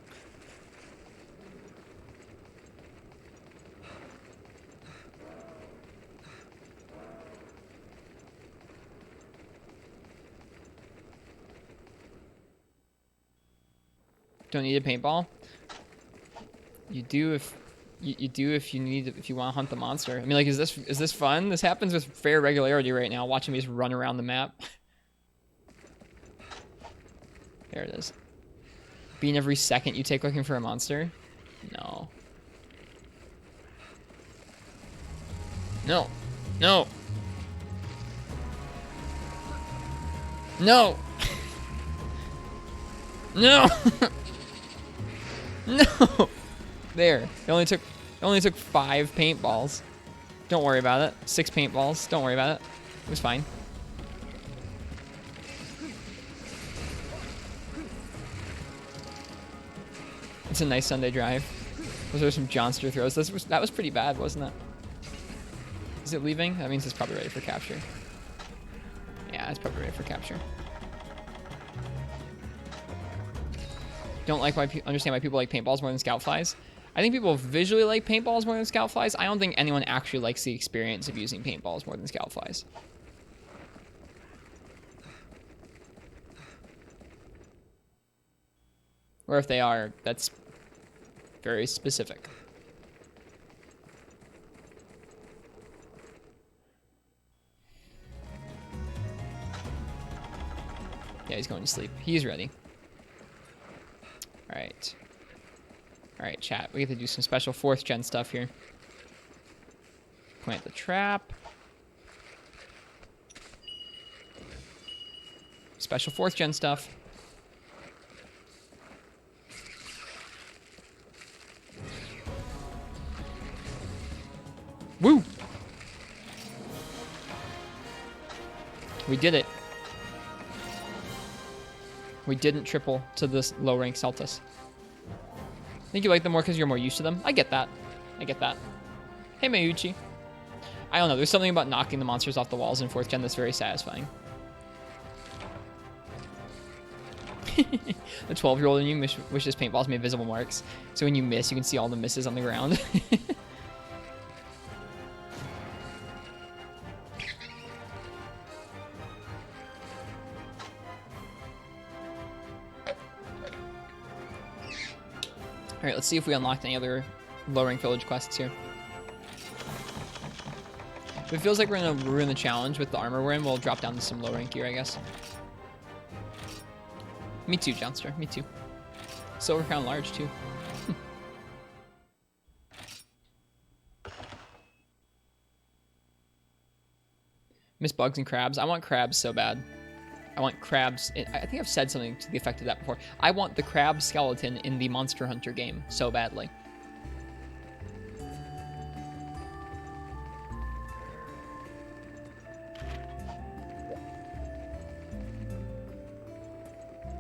Don't need a paintball. You do if you want to hunt the monster. I mean, like, is this fun? This happens with fair regularity right now. Watching me just run around the map. There it is. Being every second you take looking for a monster. No. No. No. No. No. No! There. It only took 5 paintballs. Don't worry about it. 6 paintballs. Don't worry about it. It was fine. It's a nice Sunday drive. Those are some Johnster throws. That was pretty bad, wasn't it? Is it leaving? That means it's probably ready for capture. Yeah, it's probably ready for capture. Don't understand why people like paintballs more than scout flies. I think people visually like paintballs more than scout flies. I don't think anyone actually likes the experience of using paintballs more than scout flies. Or if they are, that's very specific. Yeah, he's going to sleep. He's ready. Alright. Alright, chat. We have to do some special 4th gen stuff here. Plant the trap. Special 4th gen stuff. Woo! We did it. We didn't triple to this low rank Celtus. I think you like them more because you're more used to them. I get that. I get that. Hey, Mayuchi. I don't know. There's something about knocking the monsters off the walls in 4th gen that's very satisfying. The 12-year-old in you wishes paintballs made visible marks. So when you miss, you can see all the misses on the ground. Alright, let's see if we unlocked any other low-rank village quests here. If it feels like we're going to ruin the challenge with the armor we're in, we'll drop down to some low-rank gear, I guess. Me too, Johnster. Me too. Silver Crown Large, too. Miss bugs and crabs. I want crabs so bad. I want crabs. I think I've said something to the effect of that before. I want the crab skeleton in the Monster Hunter game so badly.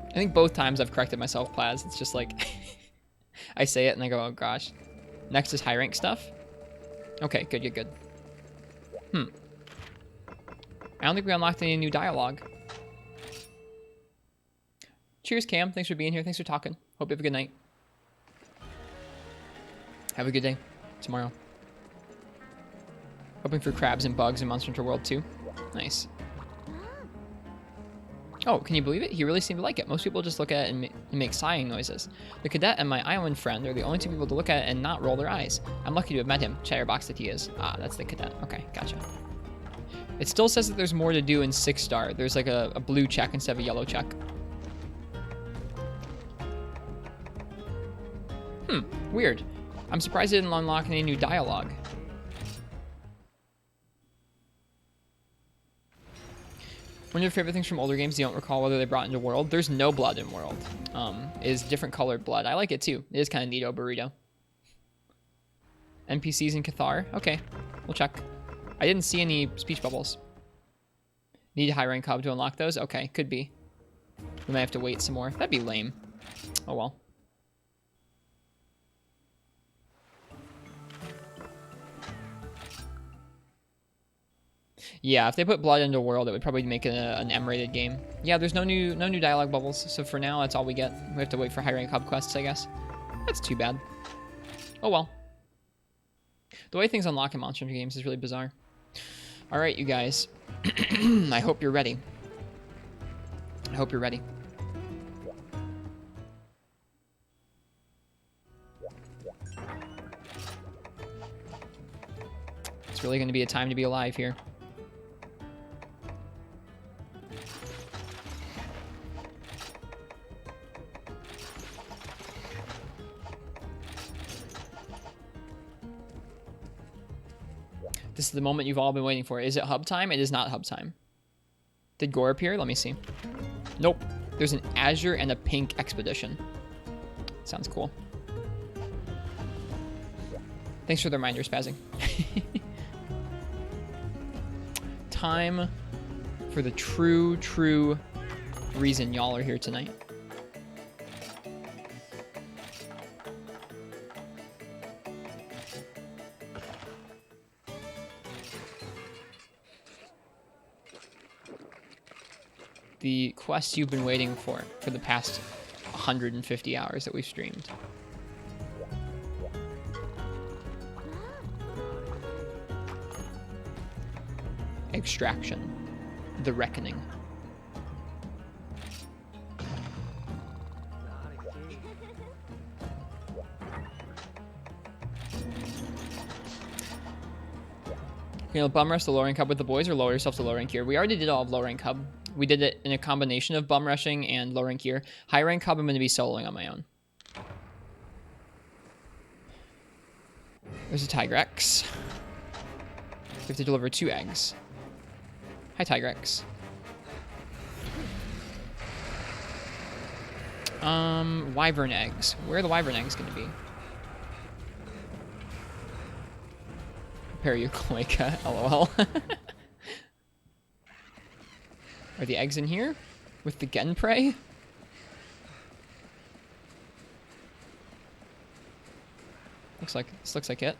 I think both times I've corrected myself, Plaz. It's just like, I say it and I go, oh gosh. Next is high rank stuff. Okay, good, you're good. I don't think we unlocked any new dialogue. Cheers, Cam. Thanks for being here. Thanks for talking. Hope you have a good night. Have a good day tomorrow. Hoping for crabs and bugs in Monster Hunter World 2. Nice. Oh, can you believe it? He really seemed to like it. Most people just look at it and make sighing noises. The cadet and my island friend are the only 2 people to look at it and not roll their eyes. I'm lucky to have met him. Chatterbox that he is. Ah, that's the cadet. Okay, gotcha. It still says that there's more to do in 6-star. There's like a blue check instead of a yellow check. Weird. I'm surprised it didn't unlock any new dialogue. One of your favorite things from older games you don't recall whether they brought into World? There's no blood in World. Is different colored blood. I like it too. It is kind of neato burrito. NPCs in Cathar? Okay, we'll check. I didn't see any speech bubbles. Need a high rank hub to unlock those? Okay, could be. We might have to wait some more. That'd be lame. Oh well. Yeah, if they put blood into World, it would probably make it an M-rated game. Yeah, there's no new dialogue bubbles, so for now, that's all we get. We have to wait for high rank hub quests, I guess. That's too bad. Oh well. The way things unlock in Monster Hunter games is really bizarre. All right, you guys. I hope you're ready. I hope you're ready. It's really going to be a time to be alive here. This is the moment you've all been waiting for. Is it hub time? It is not hub time. Did Gore appear? Let me see. Nope. There's an azure and a pink expedition. Sounds cool. Thanks for the reminder, Spazzing. Time for the true reason y'all are here tonight. The quest you've been waiting for the past 150 hours that we've streamed. Extraction. The Reckoning. You know, bum rush the low rank hub with the boys or lower yourself to low rank here. We already did all of low rank hub. We did it in a combination of bum rushing and low rank gear. High rank hub, I'm going to be soloing on my own. There's a Tigrex. We have to deliver 2 eggs. Hi, Tigrex. Wyvern eggs. Where are the wyvern eggs going to be? Prepare your cloaca, lol. Are the eggs in here? With the Genprey? This looks like it.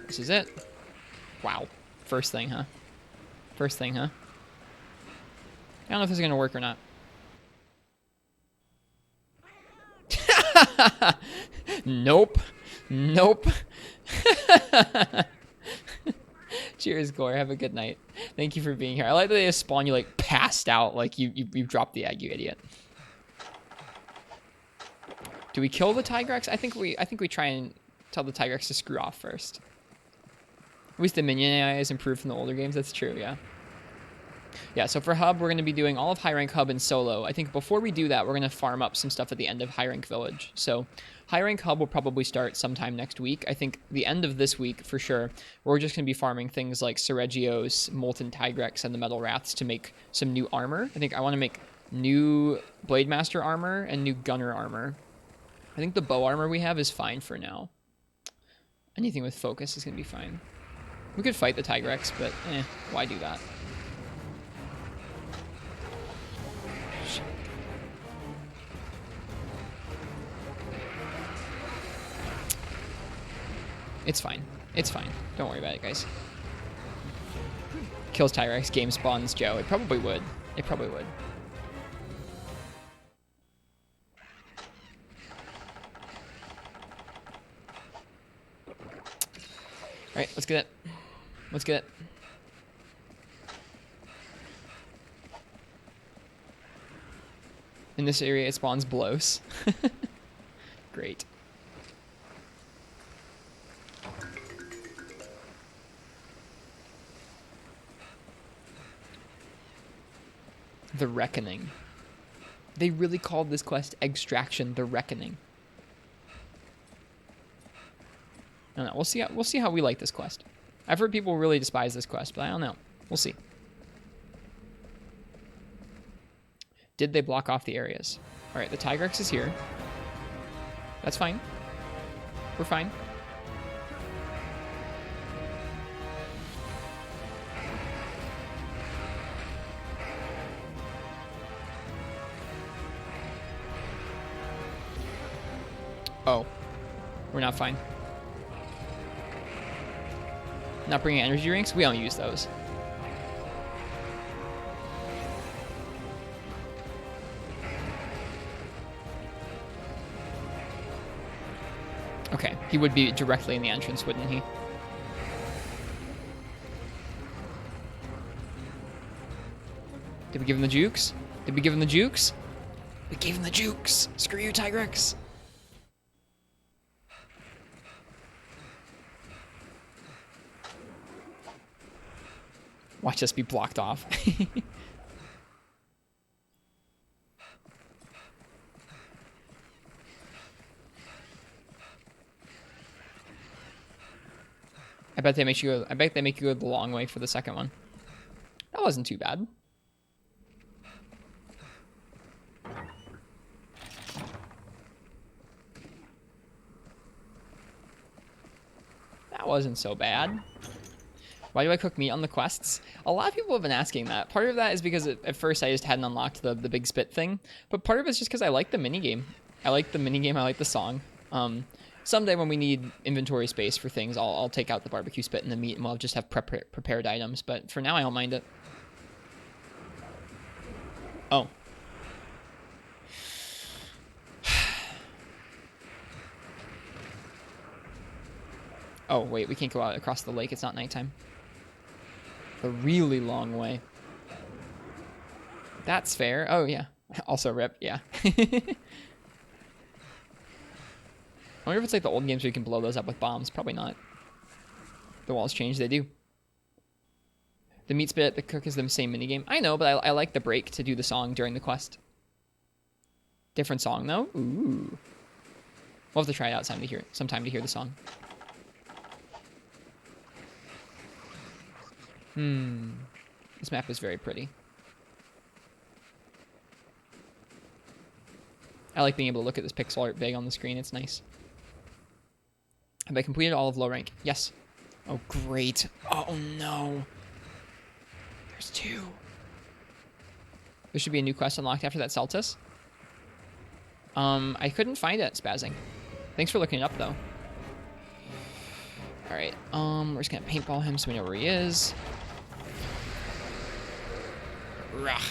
This is it. Wow. First thing, huh? First thing, huh? I don't know if this is gonna work or not. Nope. Nope. Cheers, Gore. Have a good night. Thank you for being here. I like that they just spawn you like passed out, like you dropped the egg, you idiot. Do we kill the Tigrex? I think we try and tell the Tigrex to screw off first. At least the minion AI is improved from the older games. That's true, yeah. Yeah, so for Hub, we're going to be doing all of High Rank Hub and Solo. I think before we do that, we're going to farm up some stuff at the end of High Rank Village. So High Rank Hub will probably start sometime next week. I think the end of this week, for sure, we're just going to be farming things like Seregios, Molten Tigrex, and the Metal Wraths to make some new armor. I think I want to make new Blade Master armor and new Gunner armor. I think the bow armor we have is fine for now. Anything with focus is going to be fine. We could fight the Tigrex, but why do that? Shit. It's fine. It's fine. Don't worry about it, guys. Kills Tigrex, game spawns Joe. It probably would. It probably would. Alright, let's get it. Let's get it. In this area, it spawns Blows. Great. The Reckoning. They really called this quest Extraction the Reckoning. I don't know. We'll see how we like this quest. I've heard people really despise this quest, but I don't know. We'll see. Did they block off the areas? All right, the Tigrex is here. That's fine. We're fine. Oh, we're not fine. Not bringing energy drinks? We don't use those. Okay, he would be directly in the entrance, wouldn't he? Did we give him the jukes? Did we give him the jukes? We gave him the jukes. Screw you, Tigrex. Watch us be blocked off. I bet they make you go the long way for the second one. That wasn't too bad. That wasn't so bad. Why do I cook meat on the quests? A lot of people have been asking that. Part of that is because at first I just hadn't unlocked the big spit thing. But part of it's just because I like the minigame. I like the minigame, I like the song. Someday when we need inventory space for things, I'll take out the barbecue spit and the meat and we'll just have prepared items. But for now, I don't mind it. Oh. Oh, wait, we can't go out across the lake. It's not nighttime. A really long way. That's fair. Oh, yeah. Also rip, yeah. I wonder if it's like the old games where you can blow those up with bombs. Probably not. The walls change. They do. The meat spit, the cook is the same minigame. I know, but I like the break to do the song during the quest. Different song, though. Ooh. We'll have to try it out sometime to hear the song. This map is very pretty. I like being able to look at this pixel art big on the screen. It's nice. Have I completed all of low rank? Yes. Oh, great. Oh, no. There's 2. There should be a new quest unlocked after that Celtis. I couldn't find it, Spazzing. Thanks for looking it up, though. All right. We're just going to paintball him so we know where he is. Rah.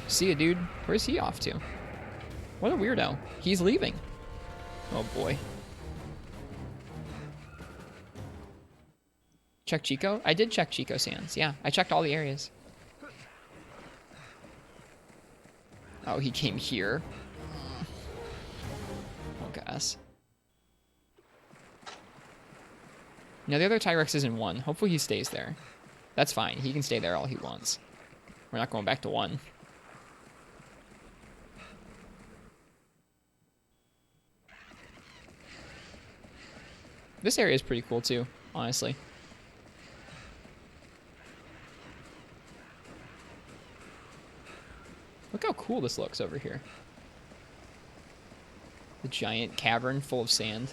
See ya, dude. Where's he off to? What a weirdo. He's leaving. Oh, boy. Check Chico? I did check Chico Sands. Yeah, I checked all the areas. Oh, he came here. Oh, gosh. No, the other Tigrex is in 1. Hopefully he stays there. That's fine. He can stay there all he wants. We're not going back to 1. This area is pretty cool too, honestly. Look how cool this looks over here. The giant cavern full of sand.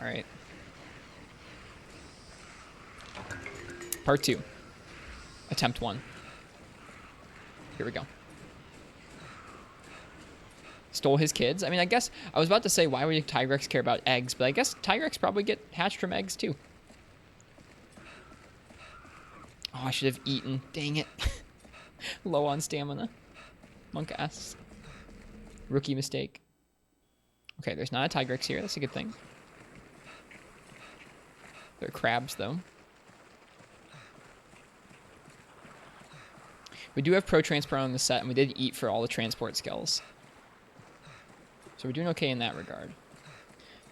All right. Part 2. Attempt 1. Here we go. Stole his kids? I mean, I guess I was about to say, why would Tigrex care about eggs? But I guess Tigrex probably get hatched from eggs too. Oh, I should have eaten. Dang it. Low on stamina. Monk ass. Rookie mistake. Okay, there's not a Tigrex here. That's a good thing. There are crabs, though. We do have Pro Transport on the set, and we did eat for all the transport skills. So we're doing okay in that regard.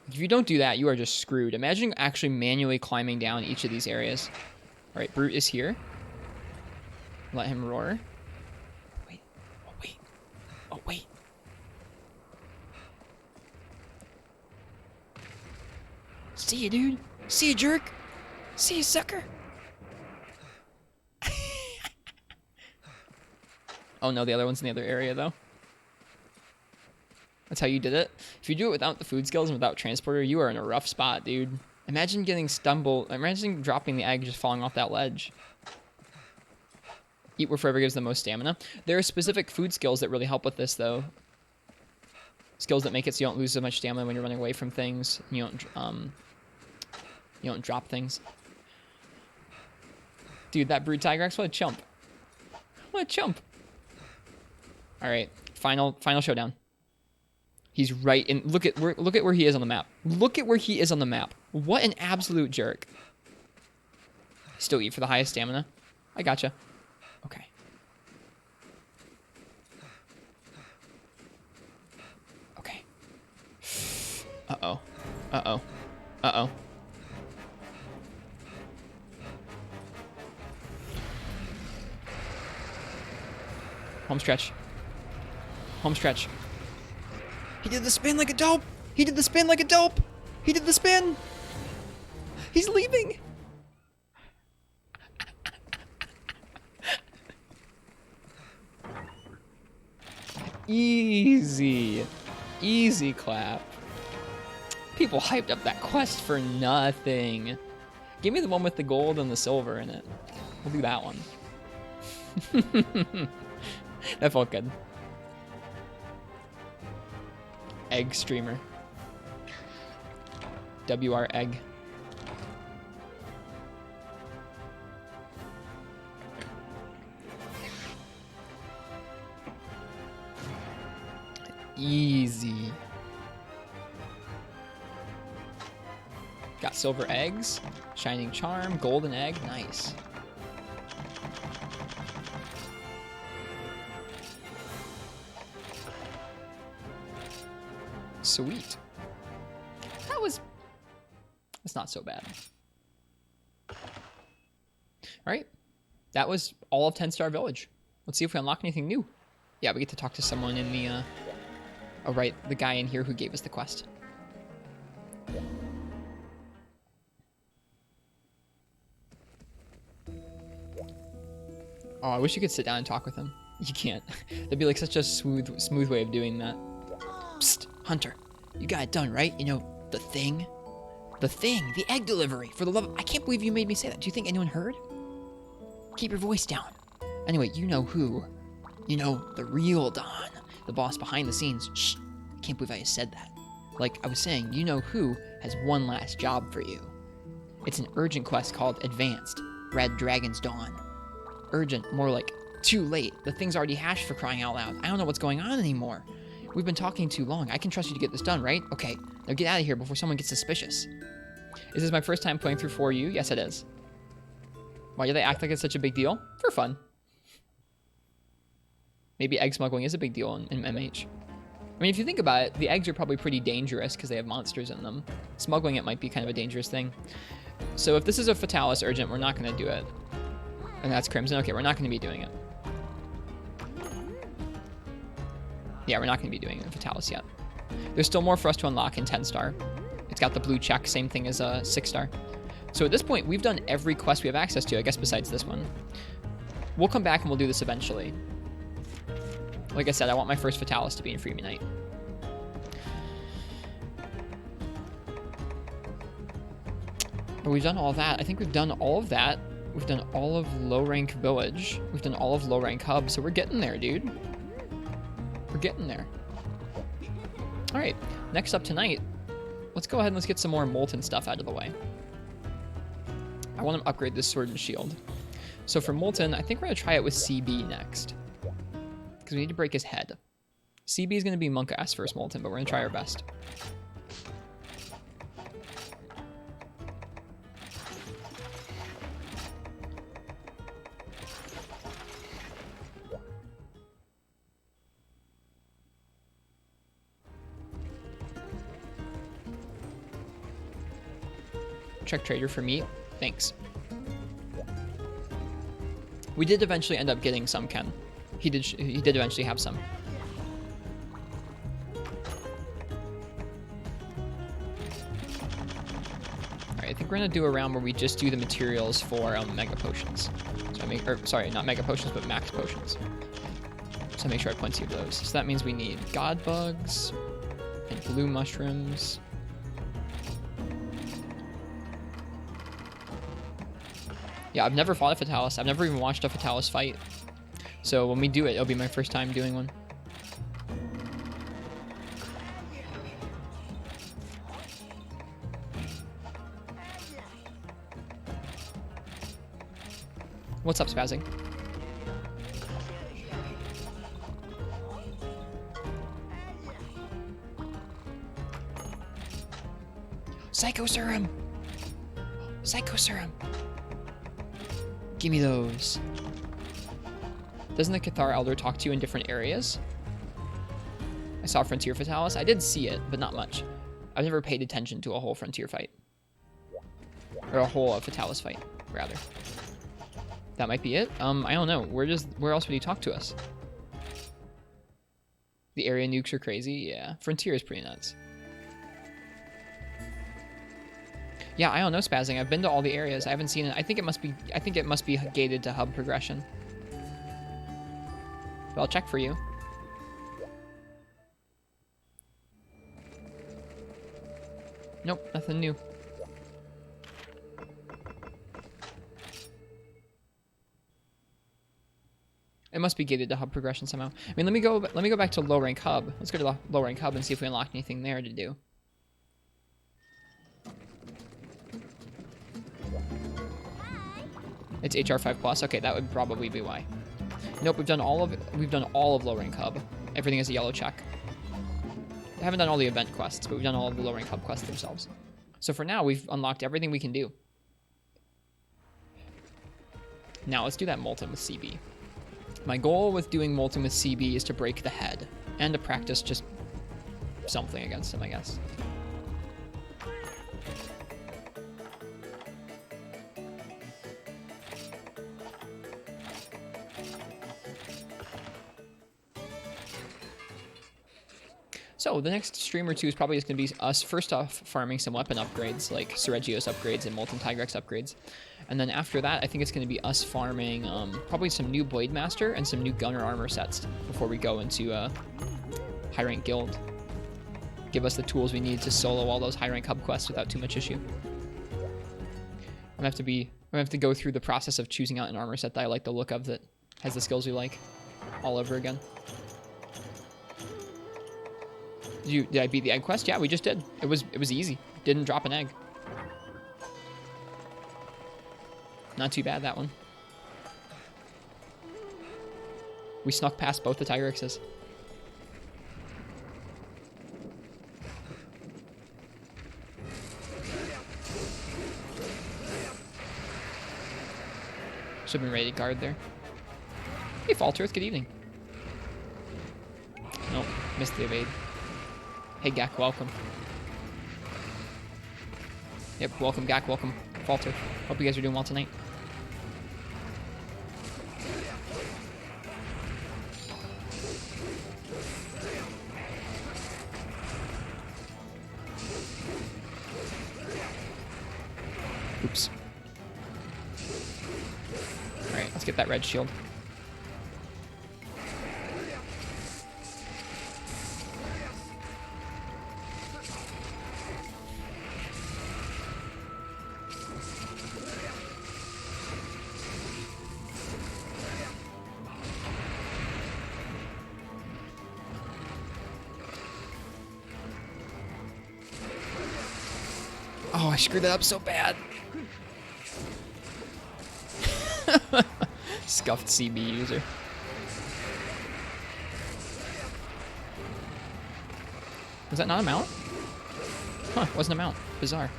If you don't do that, you are just screwed. Imagine actually manually climbing down each of these areas. All right, Brute is here. Let him roar. Wait. Oh, wait. Oh, wait. See you, dude. See you, jerk. See you, sucker. Oh no, the other one's in the other area though. That's how you did it. If you do it without the food skills and without transporter, you are in a rough spot, dude. Imagine getting stumbled. Imagine dropping the egg just falling off that ledge. Eat where forever gives the most stamina. There are specific food skills that really help with this, though. Skills that make it so you don't lose so much stamina when you're running away from things. You don't drop things. Dude, that brood Tigrex, what a chump. What a chump. All right, final showdown. He's right in. Look at where he is on the map. Look at where he is on the map. What an absolute jerk. Still eat for the highest stamina. I gotcha. Okay. Okay. Uh-oh. Uh-oh. Uh-oh. Home stretch. Home stretch. He did the spin like a dope. He did the spin like a dope. He did the spin. He's leaving. Easy. Easy clap. People hyped up that quest for nothing. Give me the one with the gold and the silver in it. We'll do that one. That felt good. Egg streamer. WR egg. Easy. Got silver eggs, shining charm, golden egg, nice. Sweet. That's not so bad. All right. That was all of 10-Star Village. Let's see if we unlock anything new. Yeah, we get to talk to someone in the, oh, right, the guy in here who gave us the quest. Oh, I wish you could sit down and talk with him. You can't. That'd be like such a smooth way of doing that. Psst, Hunter. You got it done, right? You know, the thing? The thing, the egg delivery. For the love of... I can't believe you made me say that. Do you think anyone heard? Keep your voice down. Anyway, you know who. You know, the real Don. The boss behind the scenes. Shh. I can't believe I just said that. Like I was saying, you know who has one last job for you. It's an urgent quest called Advanced. Red Dragon's Dawn. Urgent, more like too late. The thing's already hashed for crying out loud. I don't know what's going on anymore. We've been talking too long. I can trust you to get this done, right? Okay, now get out of here before someone gets suspicious. Is this my first time playing through 4U? Yes, it is. Why do they act like it's such a big deal? For fun. Maybe egg smuggling is a big deal in MH. I mean, if you think about it, the eggs are probably pretty dangerous because they have monsters in them. Smuggling it might be kind of a dangerous thing. So if this is a Fatalis Urgent, we're not going to do it. And that's Crimson. Okay, we're not going to be doing it. Yeah, we're not going to be doing it in Fatalis yet. There's still more for us to unlock in 10-Star. It's got the blue check, same thing as a 6-Star. So at this point, we've done every quest we have access to, I guess, besides this one. We'll come back and we'll do this eventually. Like I said, I want my first Fatalis to be in Freebie Night. But we've done all that. I think we've done all of that. We've done all of low-rank Village. We've done all of low-rank Hub, so we're getting there, dude. We're getting there. All right, next up tonight, let's go ahead and let's get some more Molten stuff out of the way. I want to upgrade this Sword and Shield. So for Molten, I think we're going to try it with CB next. Because we need to break his head. CB is going to be Monk Ass first Molten, but we're going to try our best. Check trader for meat. Thanks. We did eventually end up getting some, Ken. He did eventually have some. Alright, I think we're gonna do a round where we just do the materials for mega potions. So sorry, not mega potions, but max potions. So make sure I have plenty of those. So that means we need god bugs and blue mushrooms. Yeah, I've never fought a Fatalis. I've never even watched a Fatalis fight. So when we do it, it'll be my first time doing one. What's up, Spazzing? Psycho Serum! Psycho Serum! Give me those. Doesn't the Cathar Elder talk to you in different areas? I saw Frontier Fatalis. I did see it, but not much. I've never paid attention to a whole Frontier fight. Or a whole Fatalis fight, rather. That might be it. I don't know. Where else would he talk to us? The area nukes are crazy. Yeah, Frontier is pretty nuts. Yeah, I don't know, Spazzing. I've been to all the areas. I haven't seen it. I think it must be gated to hub progression. But I'll check for you. Nope, nothing new. It must be gated to hub progression somehow. I mean, let me go back to low rank hub. Let's go to the low rank hub and see if we unlock anything there to do. It's HR5 plus. Okay, that would probably be why. Nope, we've done all of low rank hub. Everything is a yellow check. I haven't done all the event quests, but we've done all of the low rank hub quests themselves. So for now, we've unlocked everything we can do. Now let's do that Molten with CB. My goal with doing Molten with CB is to break the head and to practice just something against him, I guess. So the next stream or two is probably just going to be us first off farming some weapon upgrades like Seregios upgrades and Molten Tigrex upgrades. And then after that, I think it's going to be us farming probably some new Blade Master and some new Gunner armor sets before we go into a high rank guild. Give us the tools we need to solo all those high rank hub quests without too much issue. I'm going to have to go through the process of choosing out an armor set that I like the look of that has the skills we like all over again. Did I beat the egg quest? Yeah, we just did. It was easy. Didn't drop an egg. Not too bad, that one. We snuck past both the Tigrexes. Should have been ready to guard there. Hey, Falterth, good evening. Nope, missed the evade. Hey, Gak, welcome. Yep, welcome, Gak, welcome, Falter. Hope you guys are doing well tonight. Oops. Alright, let's get that red shield. Oh, I screwed that up so bad. Scuffed CB user. Was that not a mount? Huh, wasn't a mount. Bizarre.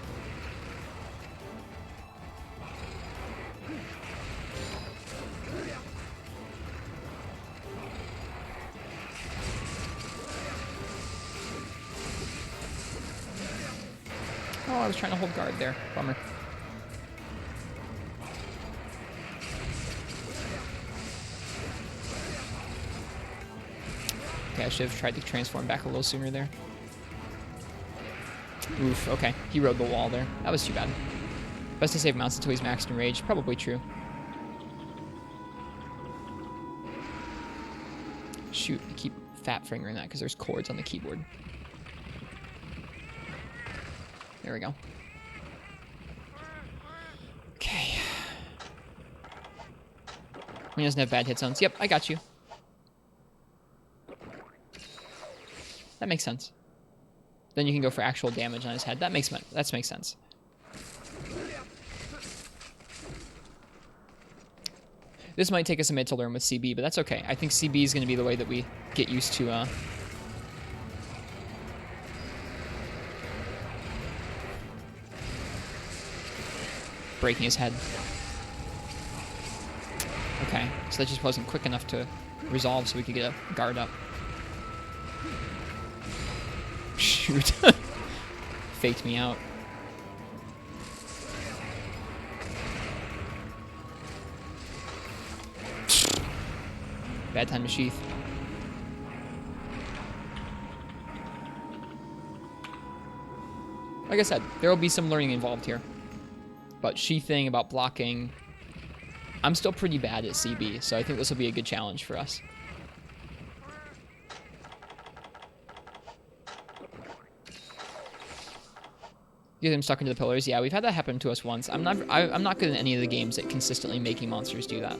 Oh, I was trying to hold guard there. Bummer. Okay, I should have tried to transform back a little sooner there. Oof, okay. He rode the wall there. That was too bad. Best to save mounts until he's maxed in rage. Probably true. Shoot, I keep fat fingering that because there's chords on the keyboard. There we go. Okay. He doesn't have bad hit zones. Yep, I got you. That makes sense. Then you can go for actual damage on his head. That makes sense. This might take us a minute to learn with CB, but that's okay. I think CB is going to be the way that we get used to breaking his head. Okay, so that just wasn't quick enough to resolve so we could get a guard up. Shoot. Faked me out. Bad time to sheath. Like I said, there will be some learning involved here. About sheathing, about blocking. I'm still pretty bad at CB, so I think this will be a good challenge for us. Get them stuck into the pillars. Yeah, we've had that happen to us once. I'm not good in any of the games at consistently making monsters do that.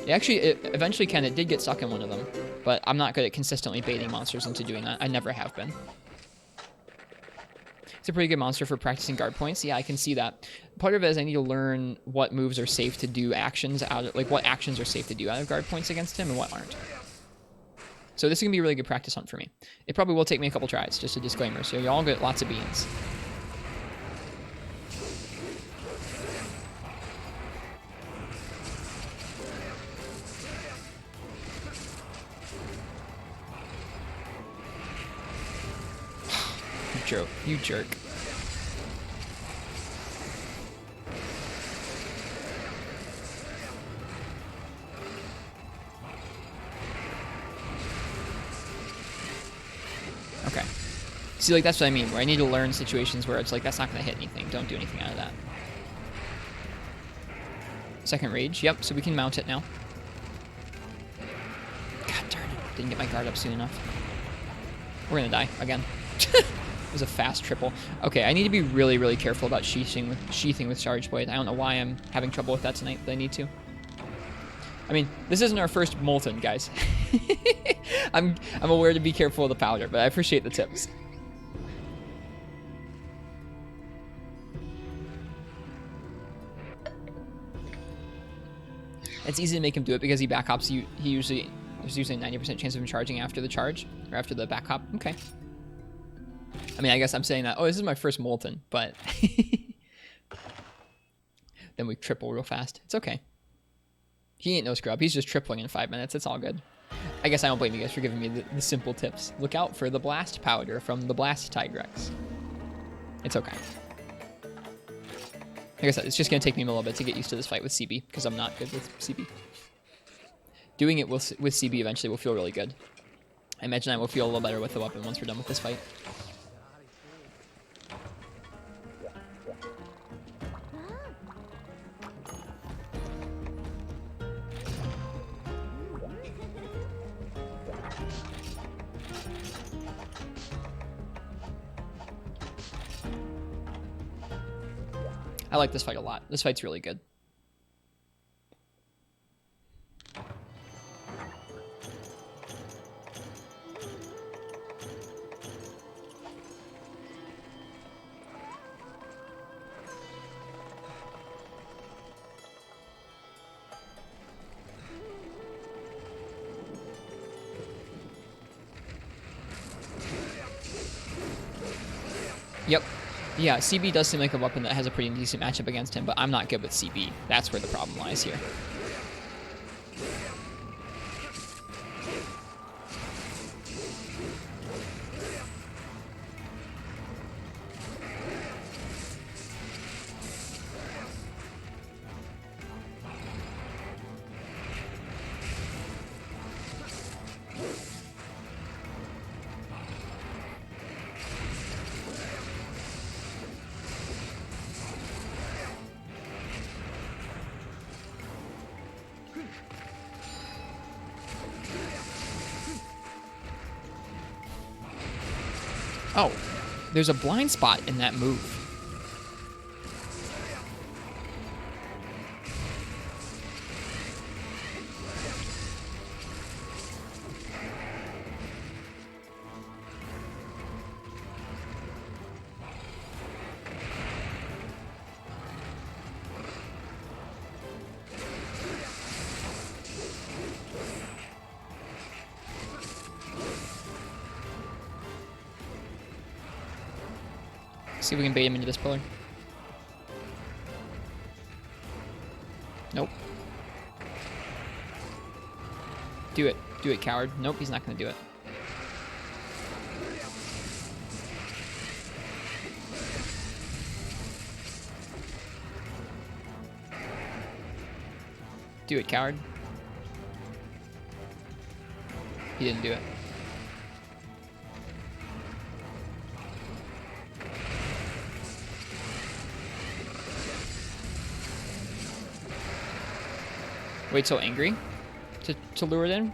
It eventually it did get stuck in one of them, but I'm not good at consistently baiting monsters into doing that. I never have been. It's a pretty good monster for practicing guard points. Yeah, I can see that. Part of it is I need to learn what moves are safe to do actions out of, like what actions are safe to do out of guard points against him and what aren't. So this is going to be a really good practice hunt for me. It probably will take me a couple tries, just a disclaimer, so y'all get lots of beans. You jerk. Okay. See, like, that's what I mean, where I need to learn situations where it's like, that's not going to hit anything. Don't do anything out of that. Second rage. Yep, so we can mount it now. God darn it. Didn't get my guard up soon enough. We're going to die again. It was a fast triple. Okay, I need to be really, really careful about sheathing with Charge Blade. I don't know why I'm having trouble with that tonight, but I need to. I mean, this isn't our first Molten, guys. I'm aware to be careful of the powder, but I appreciate the tips. It's easy to make him do it because he back hops. There's usually a 90% chance of him charging after the charge, or after the back hop. Okay. I mean, I guess I'm saying that, oh, this is my first Molten, but then we triple real fast. It's okay. He ain't no scrub. He's just tripling in 5 minutes. It's all good. I guess I don't blame you guys for giving me the simple tips. Look out for the blast powder from the blast Tigrex. It's okay. Like I said, it's just going to take me a little bit to get used to this fight with CB, because I'm not good with CB. Doing it with CB eventually will feel really good. I imagine I will feel a little better with the weapon once we're done with this fight. I like this fight a lot. This fight's really good. Yep. Yeah, CB does seem like a weapon that has a pretty decent matchup against him, but I'm not good with CB. That's where the problem lies here. Oh, there's a blind spot in that move. See if we can bait him into this pillar. Nope. Do it. Do it, coward. Nope, he's not going to do it. Do it, coward. He didn't do it. Wait till angry to lure it in.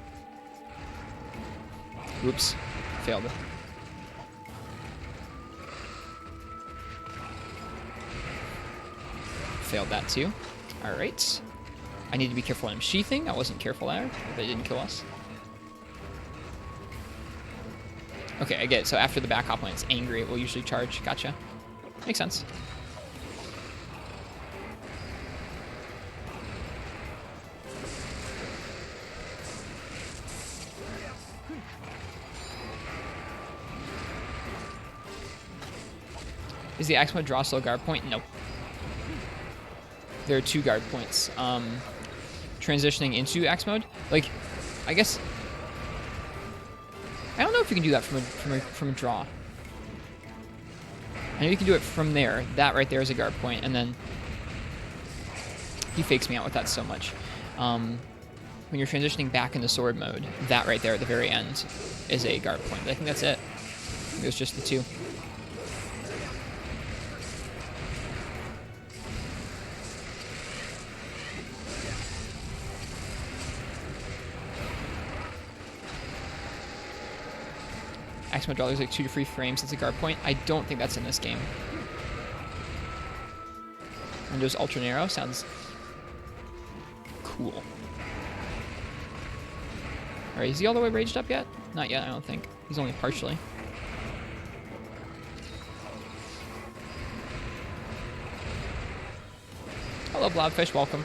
Oops. Failed. Failed that too. Alright. I need to be careful when I'm sheathing. I wasn't careful there, but it didn't kill us. Okay, I get it. So after the back hop when it's angry, it will usually charge. Gotcha. Makes sense. Is the axe mode draw still a guard point? Nope. There are 2 guard points. Transitioning into axe mode, like, I guess I don't know if you can do that from a draw. I know you can do it from there. That right there is a guard point, and then he fakes me out with that so much. When you're transitioning back into sword mode, that right there at the very end is a guard point. But I think that's it. I think it was just the 2. Axe mode draw, there's like 2 free frames. It's a guard point. I don't think that's in this game. Windows ultra narrow sounds cool. Alright, is he all the way raged up yet? Not yet, I don't think. He's only partially. Hello, Blobfish, welcome.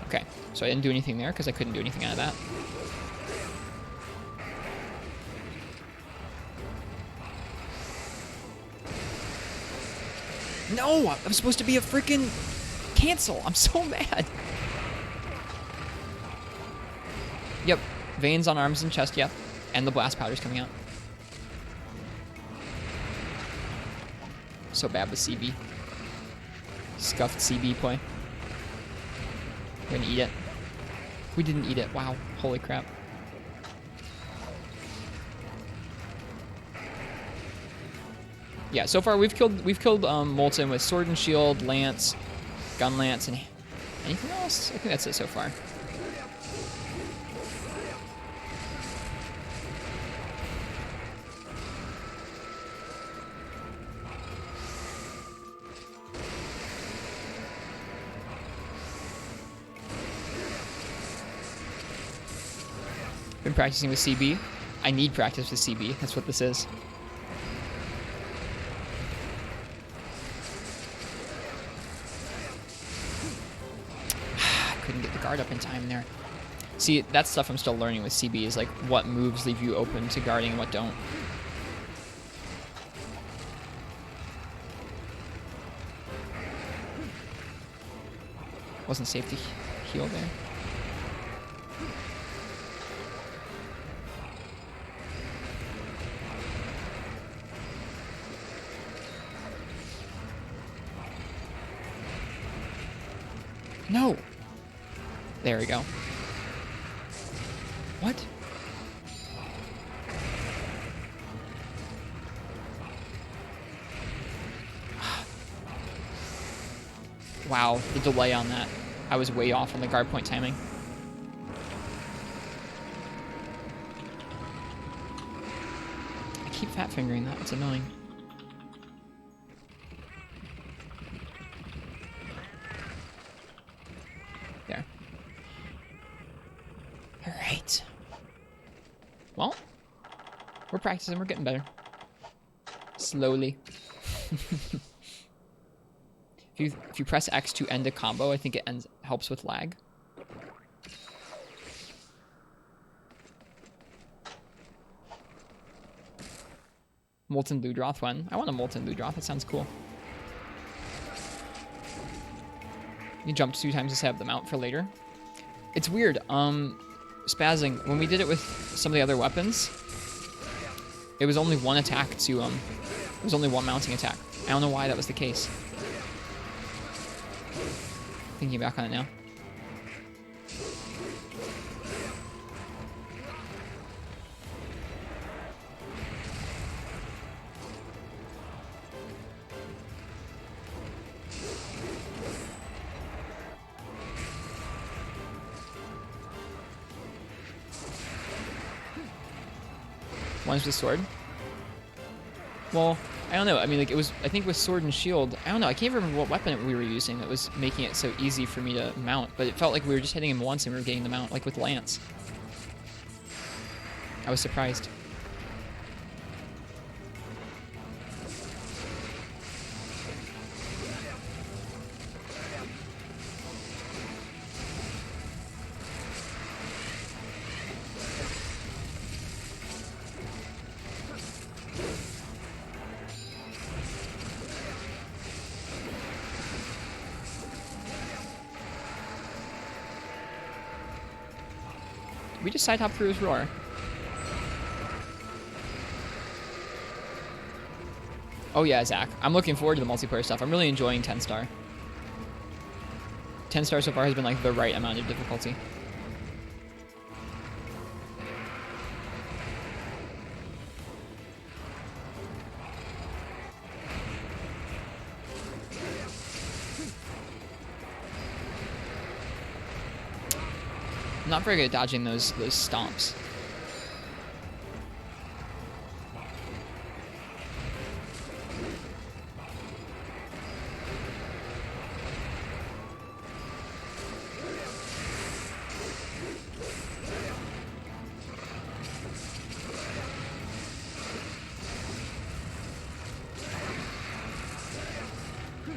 Okay, so I didn't do anything there because I couldn't do anything out of that. No, I'm supposed to be a freaking cancel. I'm so mad. Yep, veins on arms and chest, yep. And the blast powder's coming out. So bad with CB. Scuffed CB play. We're gonna eat it. We didn't eat it. Wow. Holy crap. Yeah, so far we've killed Molten with sword and shield, lance, gun lance, and anything else? I think that's it so far. Been practicing with CB. I need practice with CB. That's what this is. Couldn't get the guard up in time there. See, that stuff I'm still learning with CB is like what moves leave you open to guarding and what don't. Wasn't safe to heal there. No! There we go. What? Wow, the delay on that. I was way off on the guard point timing. keep fat fingering that. It's annoying. There. All right. Well, we're practicing. We're getting better. Slowly. If you press X to end a combo, I think it helps with lag. Molten Ludroth one. I want a Molten Ludroth. That sounds cool. You jumped 2 times to set up the mount for later. It's weird. Spazzing. When we did it with some of the other weapons, it was only one attack to it was only one mounting attack. I don't know why that was the case. Thinking back on it now. One's with sword. Well, I don't know. I mean, like, it was, I think with sword and shield, I don't know. I can't remember what weapon we were using that was making it so easy for me to mount, but it felt like we were just hitting him once and we were getting the mount, like with Lance. I was surprised. We just side hop through his roar. Oh yeah, Zach. I'm looking forward to the multiplayer stuff. I'm really enjoying 10 star. 10 star so far has been like the right amount of difficulty. I'm not very good at dodging those stomps.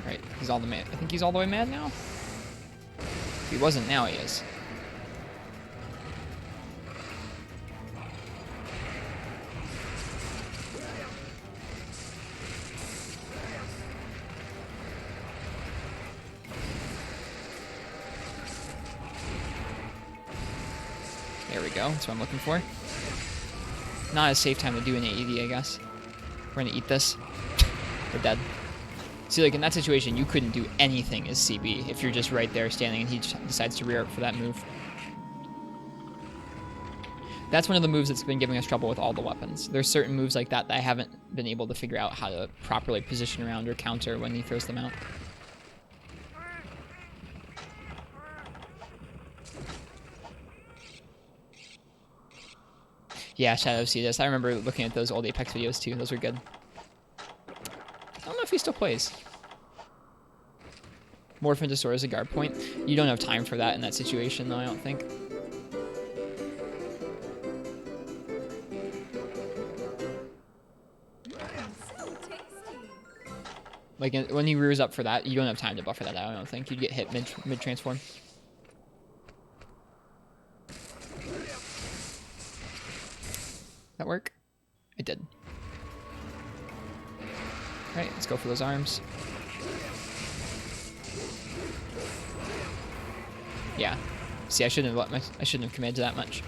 Right, he's all the mad. I think he's all the way mad now. If he wasn't, now he is. There we go. That's what I'm looking for. Not a safe time to do an AED, I guess. We're gonna eat this. We're dead. See, like in that situation, you couldn't do anything as CB if you're just right there standing and he decides to rear up for that move. That's one of the moves that's been giving us trouble with all the weapons. There's certain moves like that that I haven't been able to figure out how to properly position around or counter when he throws them out. Yeah, Shadow see this. I remember looking at those old Apex videos too. Those were good. I don't know if he still plays. Morph into sword as a guard point. You don't have time for that in that situation, though, I don't think. Like, when he rears up for that, you don't have time to buffer that out, I don't think. You'd get hit mid-transform. That work? It did. Alright, let's go for those arms. Yeah. See, I shouldn't have committed to that much.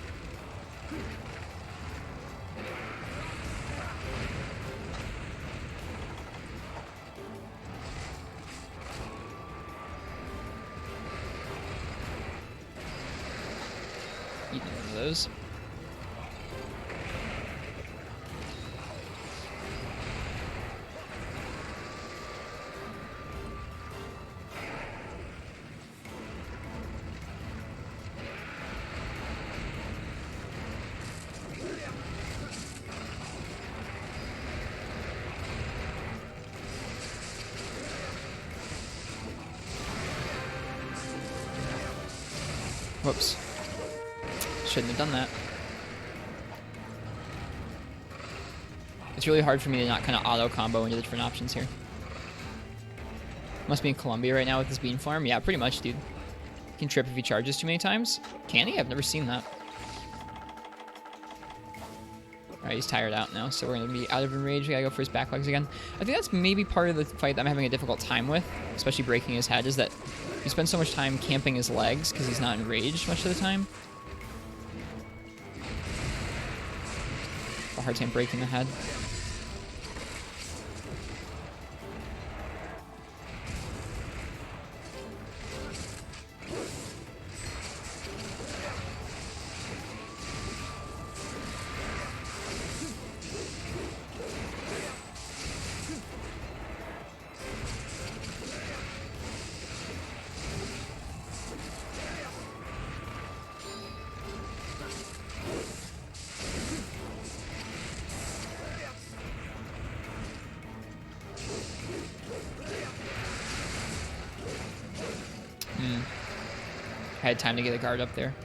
Eating one of those. Whoops. Shouldn't have done that. It's really hard for me to not kind of auto-combo into the different options here. Must be in Colombia right now with this bean farm. Yeah, pretty much, dude. He can trip if he charges too many times. Can he? I've never seen that. Alright, he's tired out now, so we're going to be out of enrage. We gotta go for his back legs again. I think that's maybe part of the fight that I'm having a difficult time with, especially breaking his head, is that he spends so much time camping his legs because he's not enraged much of the time. A hard time breaking the head. I had time to get a guard up there.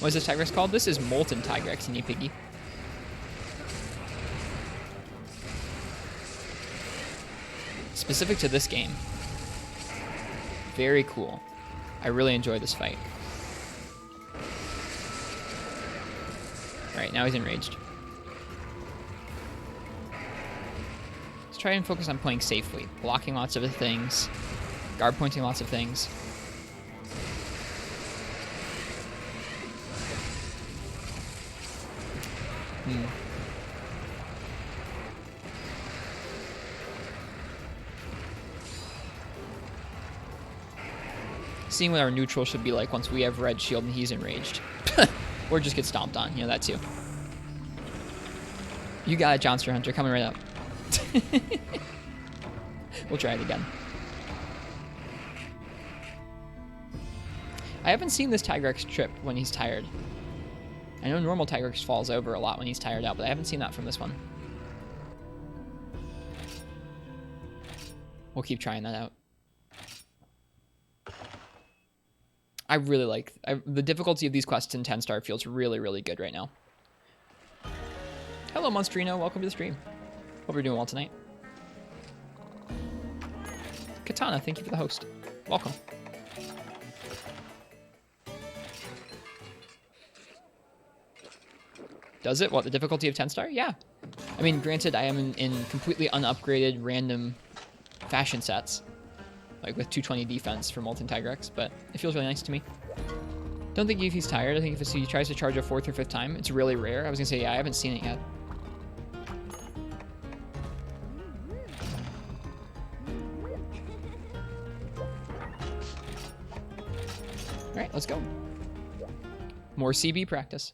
What is this Tigrex called? This is Molten Tigrex, Tinny Piggy. Specific to this game. Very cool. I really enjoy this fight. Alright, now he's enraged. Try and focus on playing safely, blocking lots of things, guard pointing lots of things. Seeing what our neutral should be like once we have red shield and he's enraged. Or just get stomped on, you know, that too. You got it, Johnster Hunter, coming right up. We'll try it again. I haven't seen this Tigrex trip when he's tired. I know normal Tigrex falls over a lot when he's tired out, but I haven't seen that from this one. We'll keep trying that out. I really like... the difficulty of these quests in 10 star feels really, really good right now. Hello, Monstrino. Welcome to the stream. Hope you're doing well tonight. Katana, thank you for the host. Welcome. Does it? What, the difficulty of 10 star? Yeah. I mean, granted, I am in completely unupgraded random fashion sets. Like with 220 defense for Molten Tigrex, but it feels really nice to me. Don't think if he's tired. I think if he tries to charge a 4th or 5th time, it's really rare. I was gonna say, yeah, I haven't seen it yet. Alright, let's go. More CB practice.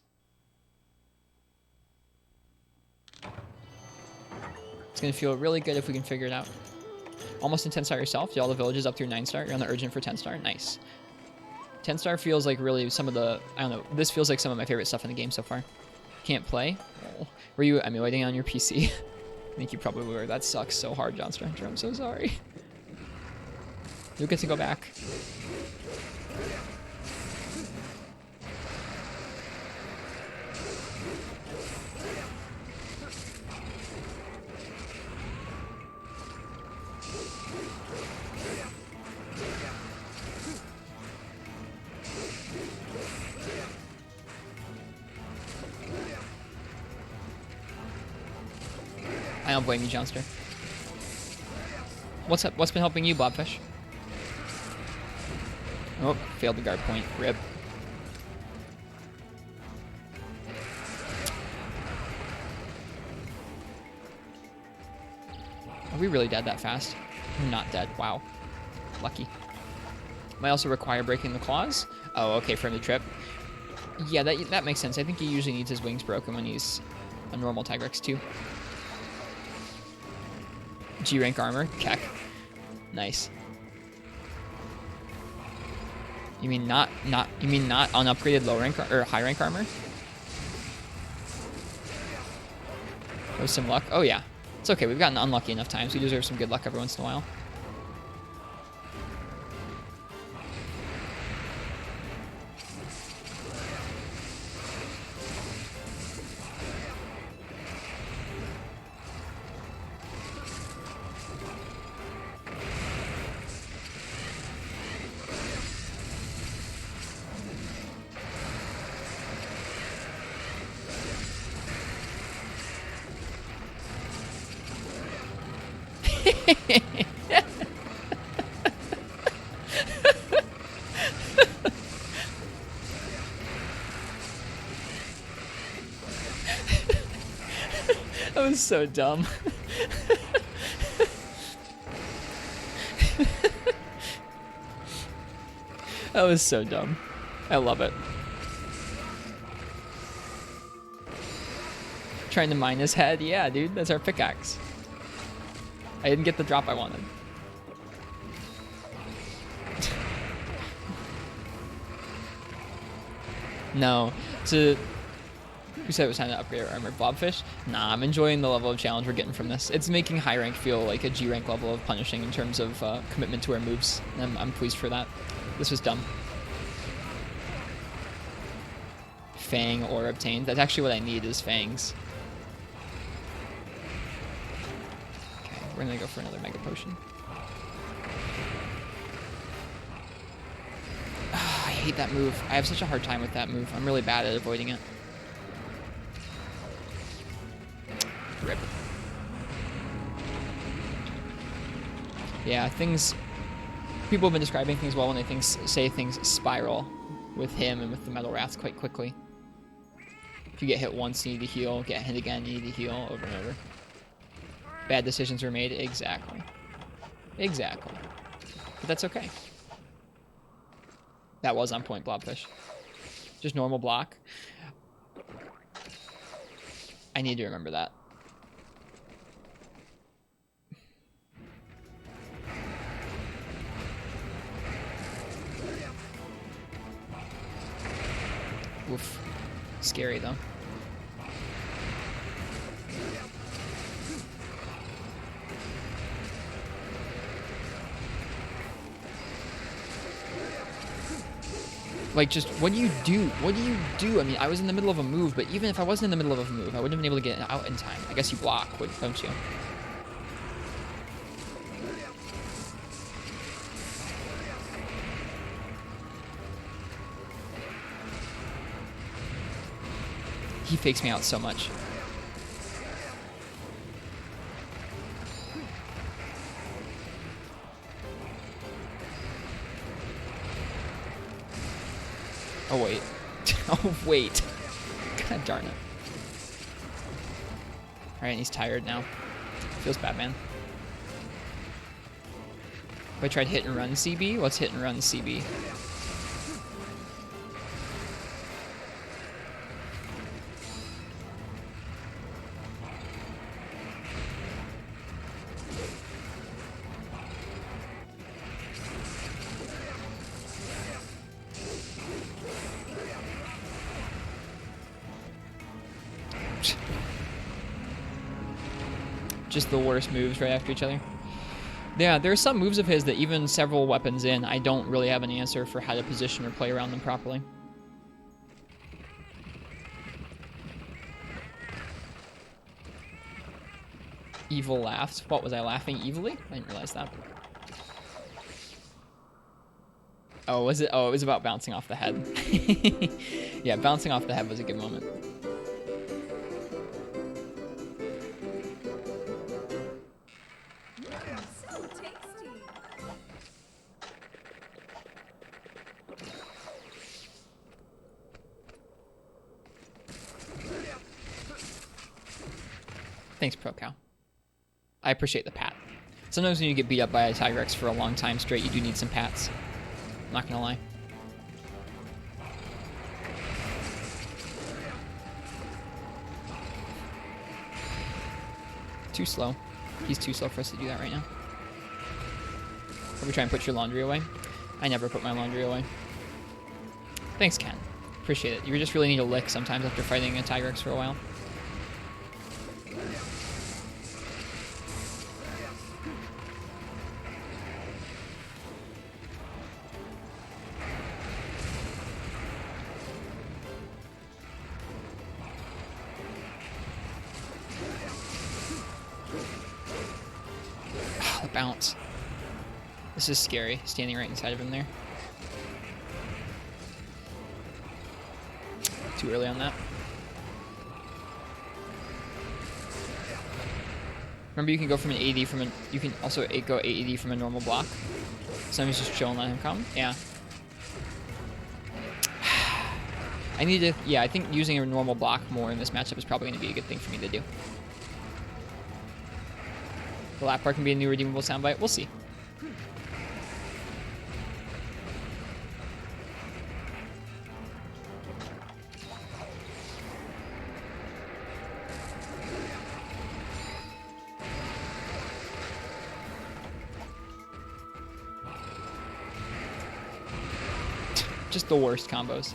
It's going to feel really good if we can figure it out. Almost in 10 star yourself. Do all the villages up through 9 star. You're on the urgent for 10 star. Nice. 10 star feels like really some of the... I don't know. This feels like some of my favorite stuff in the game so far. Can't play? Oh. Were you emulating on your PC? I think you probably were. That sucks so hard, John Stranger. I'm so sorry. You'll get to go back. I don't blame you, Johnster. What's up? What's been helping you, Blobfish? Oh, failed the guard point. Rip. Are we really dead that fast? I'm not dead. Wow. Lucky. Might also require breaking the claws. Oh, okay, for him to trip. Yeah, that makes sense. I think he usually needs his wings broken when he's a normal Tigrex too. G rank armor, Keck. Nice. You mean not unupgraded low rank or high rank armor? That was some luck. Oh yeah, It's okay. We've gotten unlucky enough times. We deserve some good luck every once in a while. That was so dumb. That was so dumb. I love it. Trying to mine his head? Yeah, dude, that's our pickaxe. I didn't get the drop I wanted. No. Who said it was time to upgrade our armor? Blobfish? Nah, I'm enjoying the level of challenge we're getting from this. It's making high rank feel like a G rank level of punishing in terms of commitment to our moves. And I'm pleased for that. This was dumb. Fang or obtained. That's actually what I need is fangs. Okay, we're gonna go for another mega potion. I hate that move. I have such a hard time with that move. I'm really bad at avoiding it. Rip. Yeah, people have been describing things well when they say things spiral with him and with the Metal Wraths quite quickly. If you get hit once, you need to heal. Get hit again, you need to heal over and over. Bad decisions were made. Exactly. Exactly. But that's okay. That was on point, Blobfish. Just normal block. I need to remember that. Oof. Scary, though. Like, just, what do you do? What do you do? I mean, I was in the middle of a move, but even if I wasn't in the middle of a move, I wouldn't have been able to get out in time. I guess you block, don't you? He fakes me out so much. Oh, wait. Oh, wait. God darn it. Alright, he's tired now. Feels bad, man. If I tried hit and run CB, what's hit and run CB? Just the worst moves right after each other. Yeah, there are some moves of his that even several weapons in, I don't really have an answer for how to position or play around them properly. Evil laughed. What, was I laughing evilly? I didn't realize that. Oh, was it? Oh, it was about bouncing off the head. Yeah, bouncing off the head was a good moment. Thanks, ProCow. I appreciate the pat. Sometimes when you get beat up by a Tigrex for a long time straight, you do need some pats. I'm not gonna lie. Too slow. He's too slow for us to do that right now. Are we trying to put your laundry away? I never put my laundry away. Thanks, Ken. Appreciate it. You just really need a lick sometimes after fighting a Tigrex for a while. bounce. This is scary, standing right inside of him there. Too early on that. Remember, you can go from an AD from you can also go AED from a normal block. Somebody's just chilling, let him come. Yeah. I need to, yeah, I think using a normal block more in this matchup is probably going to be a good thing for me to do. The lap part can be a new redeemable soundbite. We'll see. Just the worst combos.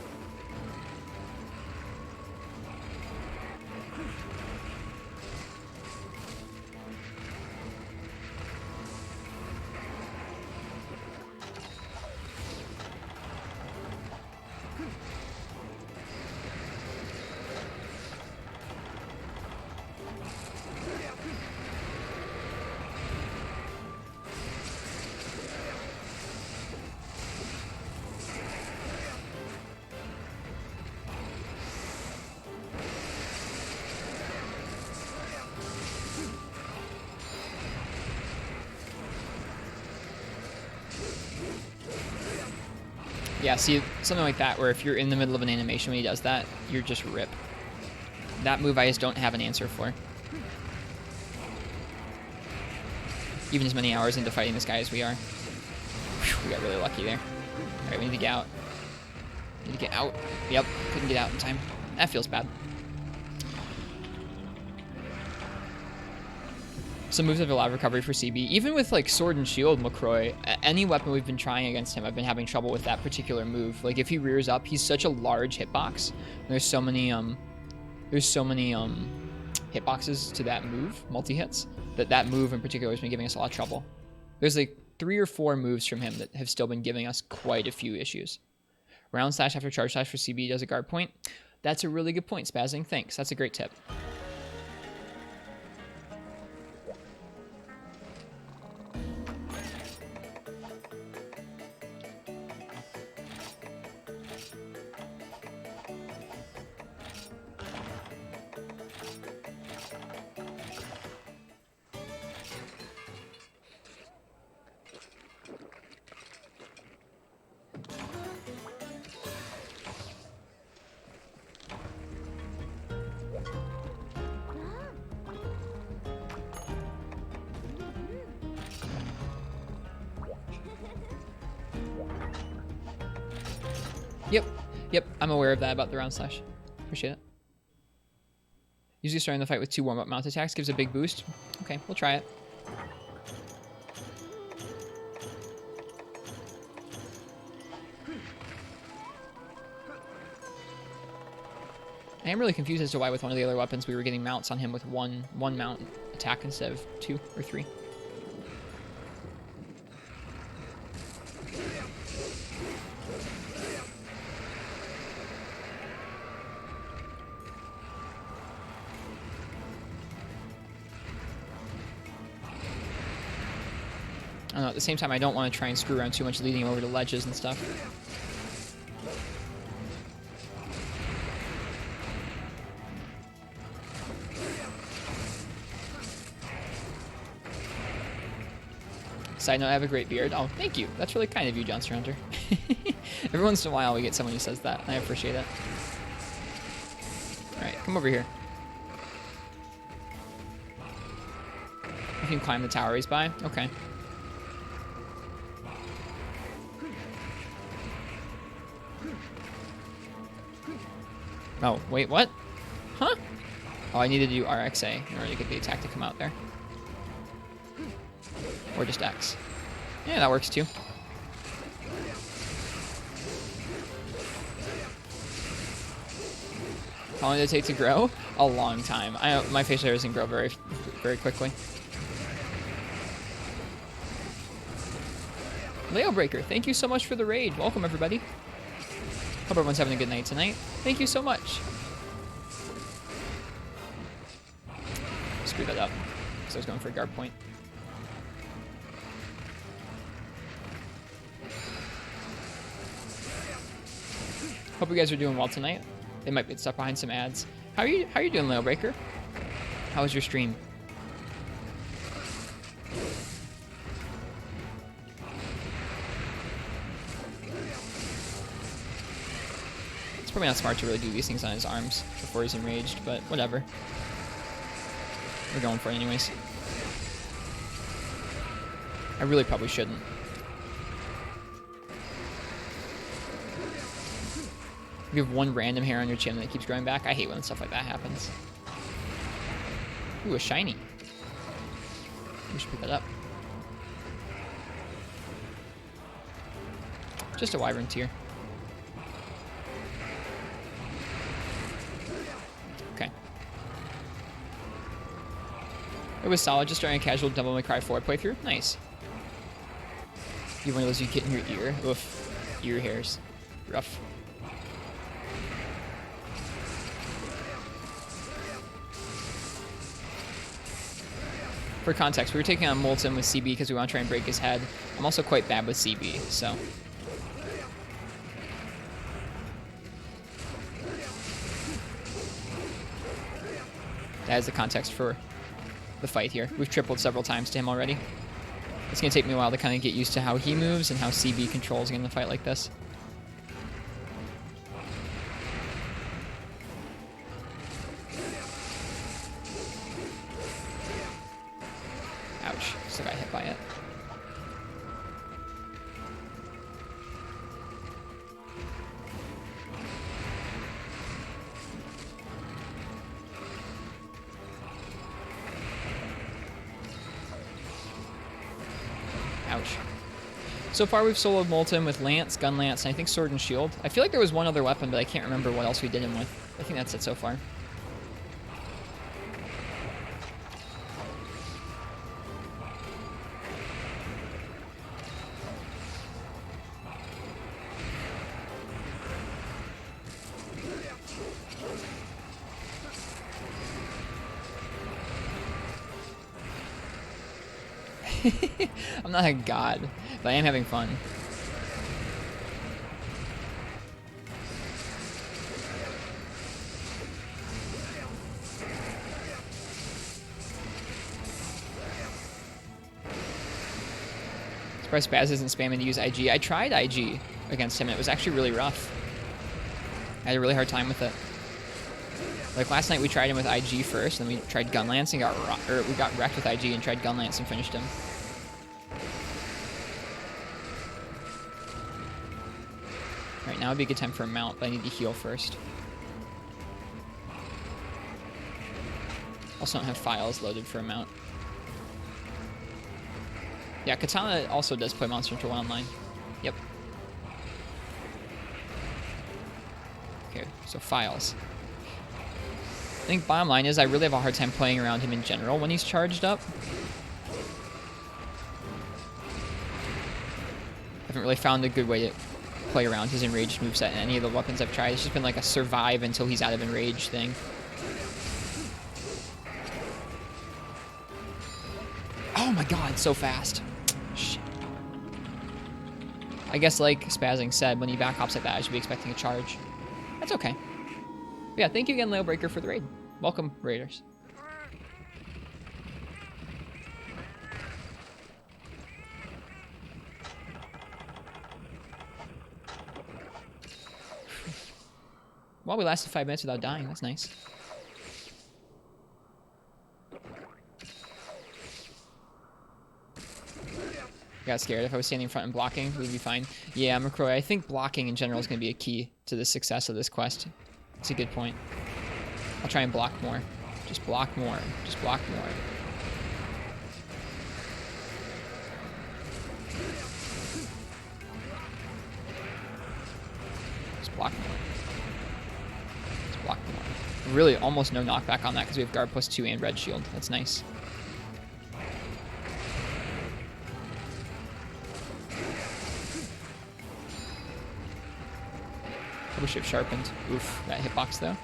Yeah, see, something like that, where if you're in the middle of an animation when he does that, you're just rip. That move I just don't have an answer for. Even as many hours into fighting this guy as we are. Whew, we got really lucky there. Alright, we need to get out. Need to get out. Yep, couldn't get out in time. That feels bad. Some moves have a lot of recovery for CB. Even with like Sword and Shield McCroy, any weapon we've been trying against him, I've been having trouble with that particular move. Like if he rears up, he's such a large hitbox. There's so many hitboxes to that move, multi-hits, that move in particular has been giving us a lot of trouble. There's like 3 or 4 moves from him that have still been giving us quite a few issues. Round slash after charge slash for CB does a guard point. That's a really good point, Spazzing. Thanks. That's a great tip. Yep, I'm aware of that about the round slash. Appreciate it. Usually starting the fight with 2 warm-up mount attacks gives a big boost. Okay, we'll try it. I am really confused as to why with one of the other weapons we were getting mounts on him with one mount attack instead of 2 or 3. I don't know, at the same time, I don't want to try and screw around too much leading him over to ledges and stuff. Side note, I have a great beard. Oh, thank you. That's really kind of you, Johnster Hunter. Every once in a while, we get someone who says that. I appreciate it. Alright, come over here. You can climb the tower he's by? Okay. Oh, wait, what? Huh? Oh, I need to do RXA in order to get the attack to come out there. Or just X. Yeah, that works too. How long did it take to grow? A long time. My facial hair doesn't grow very quickly. Leo Breaker, thank you so much for the raid. Welcome, everybody. Hope everyone's having a good night tonight. Thank you so much. Screwed that up because I was going for a guard point. Hope you guys are doing well tonight. They might be stuck behind some ads. How are you doing, Lailbreaker? How was your stream? It's probably not smart to really do these things on his arms before he's enraged, but whatever. We're going for it anyways. I really probably shouldn't. You have one random hair on your chin that keeps growing back. I hate when stuff like that happens. Ooh, a shiny. We should pick that up. Just a wyvern tier. Okay. It was solid, just starting a casual Devil May Cry 4 playthrough. Nice. You have one of those you get in your ear. Oof. Ear hairs. Rough. For context, we were taking on Molten with CB because we want to try and break his head. I'm also quite bad with CB, so. That is the context for the fight here. We've tripled several times to him already. It's going to take me a while to kind of get used to how he moves and how CB controls in a fight like this. Ouch. Still got hit by it. Ouch. So far we've soloed Molten with Lance, Gun Lance, and I think Sword and Shield. I feel like there was one other weapon, but I can't remember what else we did him with. I think that's it so far. I'm not a god, but I am having fun. Surprised Spaz isn't spamming to use IG. I tried IG against him, and it was actually really rough. I had a really hard time with it. Like last night we tried him with IG first, then we tried Gun Lance and we got wrecked with IG and tried Gun Lance and finished him. Alright, now would be a good time for a mount, but I need to heal first. Also don't have files loaded for a mount. Yeah, Katana also does play Monster Hunter 1 online. Yep. Okay, so files. I think bottom line is I really have a hard time playing around him in general when he's charged up. I haven't really found a good way to play around his enraged moveset in any of the weapons I've tried. It's just been like a survive until he's out of enrage thing. Oh my god, so fast. Shit. I guess like Spazzing said, when he back hops like that, I should be expecting a charge. That's okay. But yeah, thank you again, Lailbreaker, for the raid. Welcome, Raiders. Well, we lasted 5 minutes without dying. That's nice. Got scared. If I was standing in front and blocking, we'd be fine. Yeah, McCroy, I think blocking in general is going to be a key to the success of this quest. It's a good point. I'll try and block more. Just block more. Just block more. Just block more. Just block more. Really, almost no knockback on that because we have guard +2 and red shield. That's nice. I wish it sharpened. Oof, that hitbox though.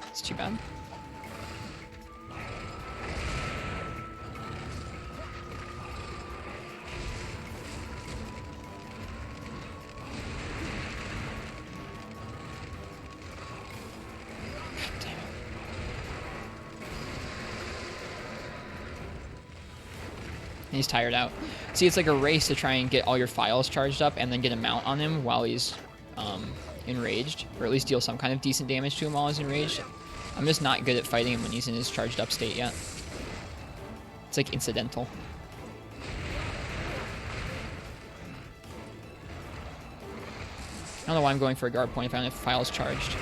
It's too bad. And he's tired out. See, it's like a race to try and get all your files charged up and then get a mount on him while he's enraged, or at least deal some kind of decent damage to him while he's enraged. I'm just not good at fighting him when he's in his charged up state yet. It's like incidental. I don't know why I'm going for a guard point if I don't have files charged.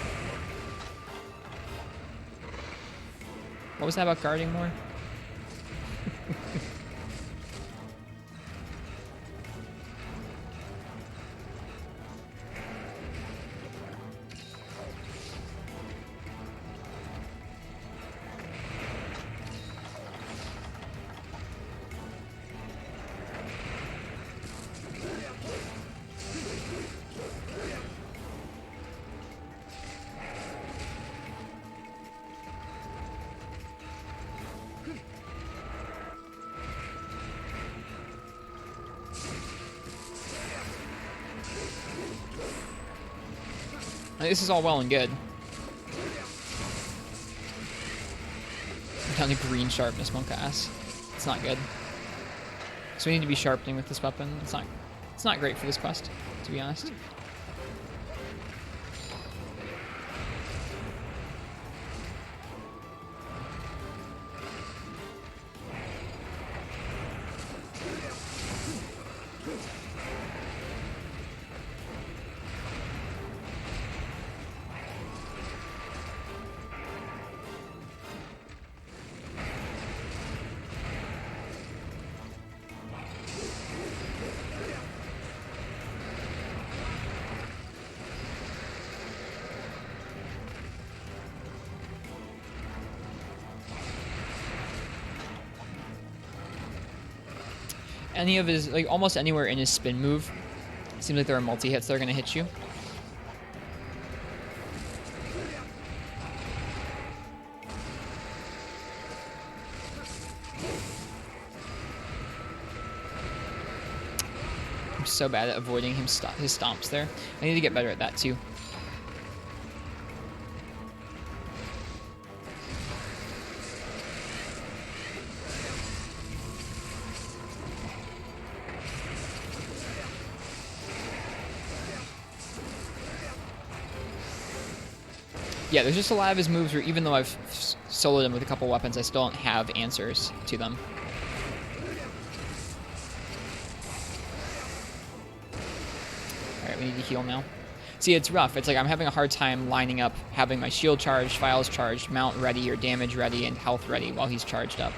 What was that about guarding more? This is all well and good. I'm down to green sharpness, monk ass. It's not good. So we need to be sharpening with this weapon. It's not great for this quest, to be honest. Any of his, like, almost anywhere in his spin move, seems like there are multi-hits that are going to hit you. I'm so bad at avoiding his stomps there. I need to get better at that too. Yeah, there's just a lot of his moves where even though I've soloed him with a couple weapons, I still don't have answers to them. Alright, we need to heal now. See, it's rough. It's like I'm having a hard time lining up having my shield charged, files charged, mount ready, or damage ready, and health ready while he's charged up.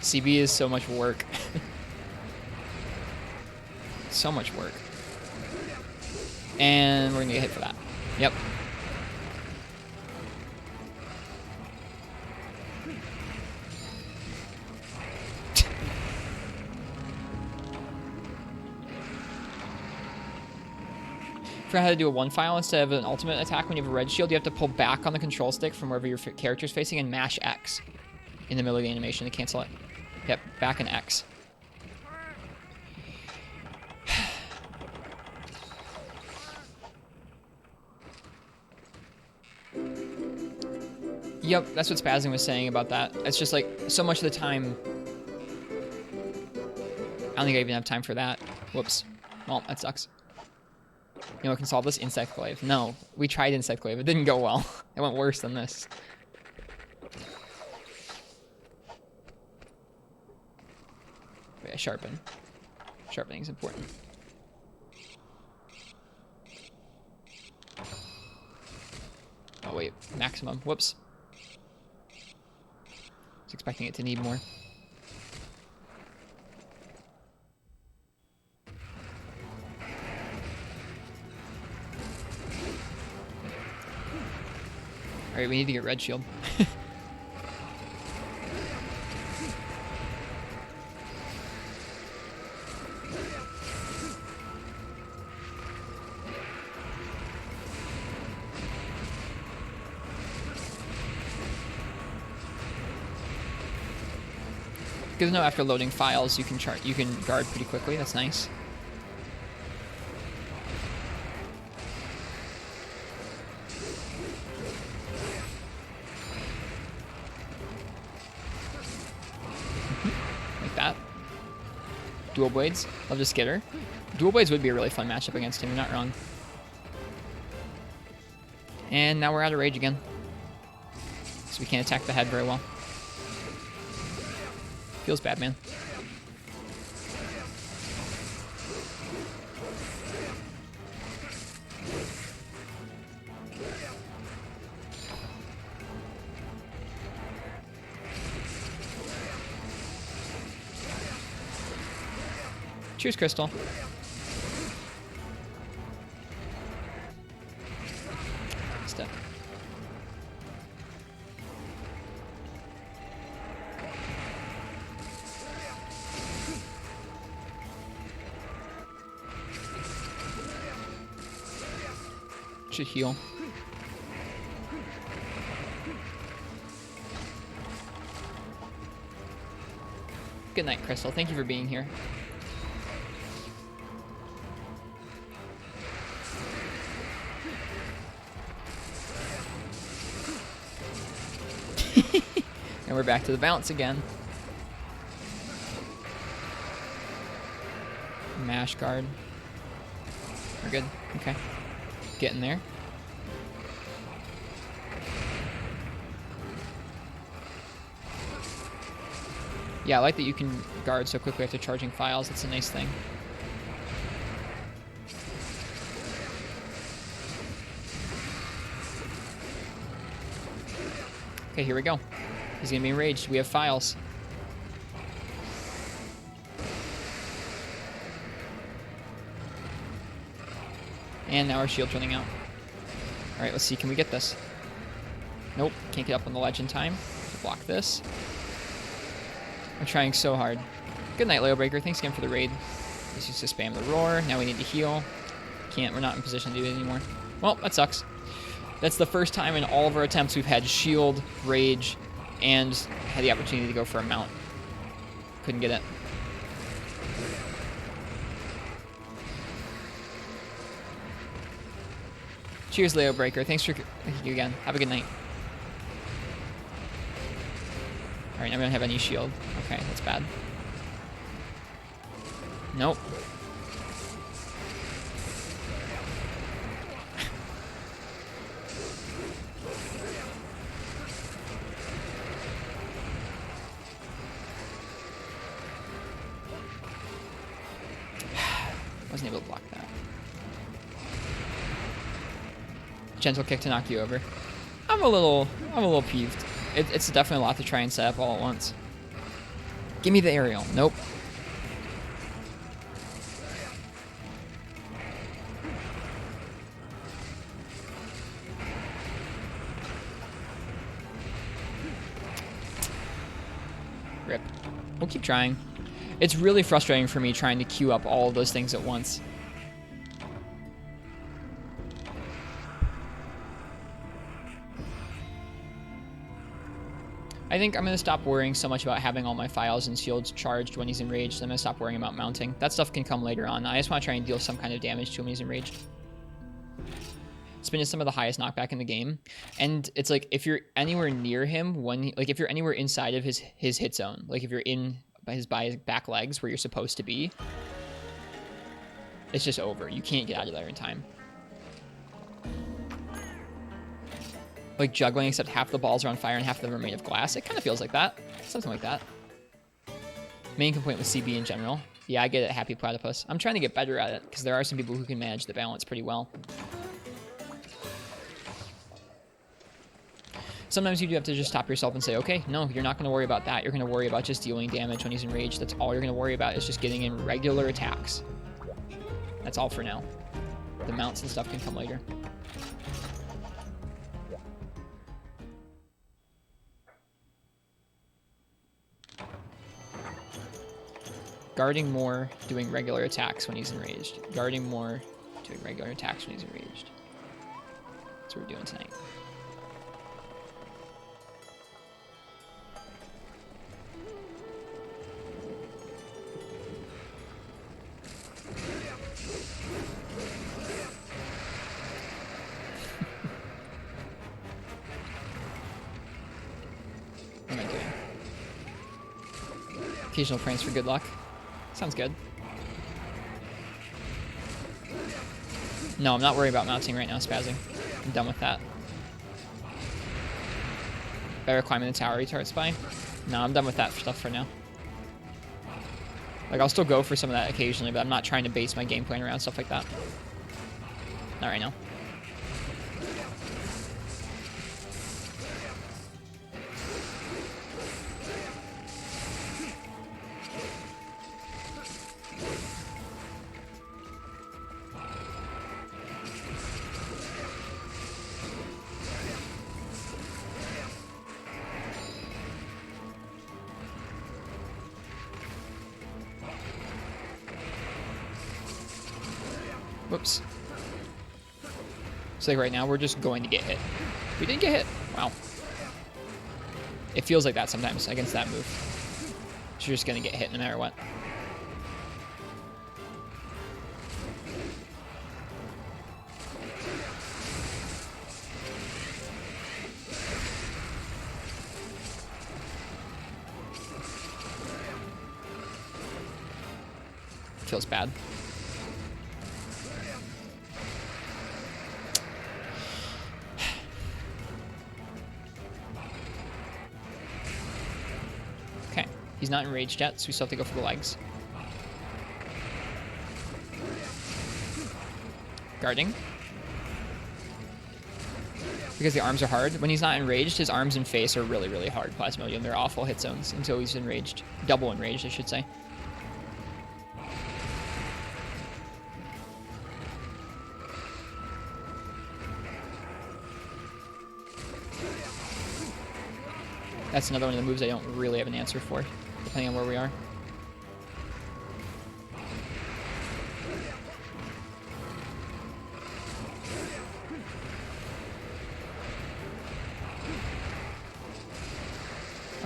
CB is so much work. So much work. And we're gonna get hit for that. Yep. For how to do a one file instead of an ultimate attack when you have a red shield, you have to pull back on the control stick from wherever your character's facing and mash X in the middle of the animation to cancel it. Yep, back and X. Yep, that's what Spazzing was saying about that. It's just like, so much of the time... I don't think I even have time for that. Whoops. Well, that sucks. You know what can solve this? Insect Glaive. No, we tried Insect Glaive. It didn't go well. It went worse than this. But yeah, sharpen. Sharpening is important. Oh wait, maximum. Whoops. I was expecting it to need more. Alright, we need to get red shield. Good to know after loading files you can guard pretty quickly. That's nice. Dual Blades. Love to skitter. Dual Blades would be a really fun matchup against him. You're not wrong. And now we're out of rage again. So we can't attack the head very well. Feels bad, man. Cheers, Crystal. Step. Should heal. Good night, Crystal. Thank you for being here. And we're back to the bounce again. Mash guard. We're good. Okay. Getting there. Yeah, I like that you can guard so quickly after charging files. That's a nice thing. Okay, here we go. He's gonna be enraged. We have files. And now our shield's running out. Alright, let's see. Can we get this? Nope. Can't get up on the ledge in time. Block this. I'm trying so hard. Good night, Leo Breaker. Thanks again for the raid. This used to spam the roar. Now we need to heal. Can't. We're not in position to do it anymore. Well, that sucks. That's the first time in all of our attempts we've had shield, rage, and had the opportunity to go for a mount. Couldn't get it. Cheers, Leo Breaker. Thank you again. Have a good night. Alright, now we don't have any shield. Okay, that's bad. Nope. Wasn't able to block that. Gentle kick to knock you over. I'm a little peeved. It's definitely a lot to try and set up all at once. Give me the aerial. Nope. Rip. We'll keep trying. It's really frustrating for me trying to queue up all of those things at once. I think I'm going to stop worrying so much about having all my files and shields charged when he's enraged. I'm going to stop worrying about mounting. That stuff can come later on. I just want to try and deal some kind of damage to him when he's enraged. Spin is some of the highest knockback in the game. And it's like, if you're anywhere near him, if you're anywhere inside of his hit zone, like if you're in by his back legs where you're supposed to be, it's just over. You can't get out of there in time. Like juggling, except half the balls are on fire and half of them are made of glass. It kind of feels like that. Something like that. Main complaint with CB in general. Yeah, I get it, Happy Platypus. I'm trying to get better at it, because there are some people who can manage the balance pretty well. Sometimes you do have to just stop yourself and say, okay, no, you're not going to worry about that. You're going to worry about just dealing damage when he's enraged. That's all you're going to worry about, is just getting in regular attacks. That's all for now. The mounts and stuff can come later. Guarding more, doing regular attacks when he's enraged. Guarding more, doing regular attacks when he's enraged. That's what we're doing tonight. What am I doing? Occasional pranks for good luck. Sounds good. No, I'm not worried about mounting right now, spazzing. I'm done with that. Better climbing the tower, retard spy. No, I'm done with that stuff for now. Like, I'll still go for some of that occasionally, but I'm not trying to base my game plan around stuff like that. Not right now. Whoops. So like right now, we're just going to get hit. We didn't get hit. Wow. It feels like that sometimes against that move. So you're just going to get hit no matter what. Feels bad. He's not enraged yet, so we still have to go for the legs. Guarding. Because the arms are hard. When he's not enraged, his arms and face are really, really hard, Plasmodium. They're awful hit zones until he's enraged. Double enraged, I should say. That's another one of the moves I don't really have an answer for, depending on where we are.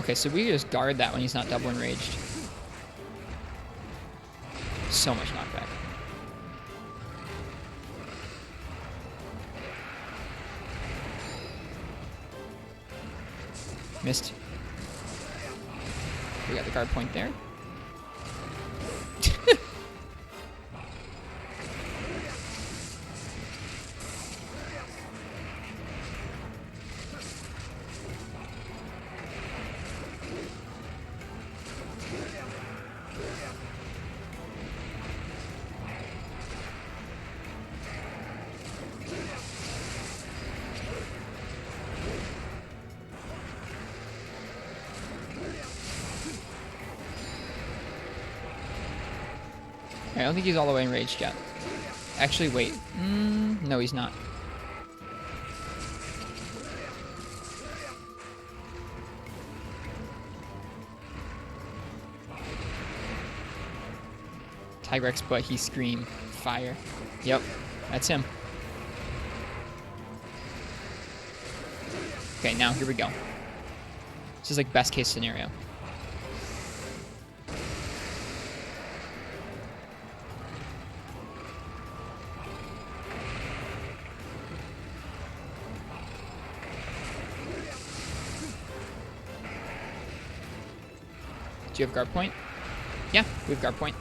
Okay, so we just guard that when he's not double enraged. So much knockback. Missed. We got the guard point there. I don't think he's all the way enraged yet. Actually, wait. No, he's not. Tigrex, but he screamed fire. Yep, that's him. Okay, now here we go. This is like best case scenario. Do you have guard point? Yeah, we have guard point.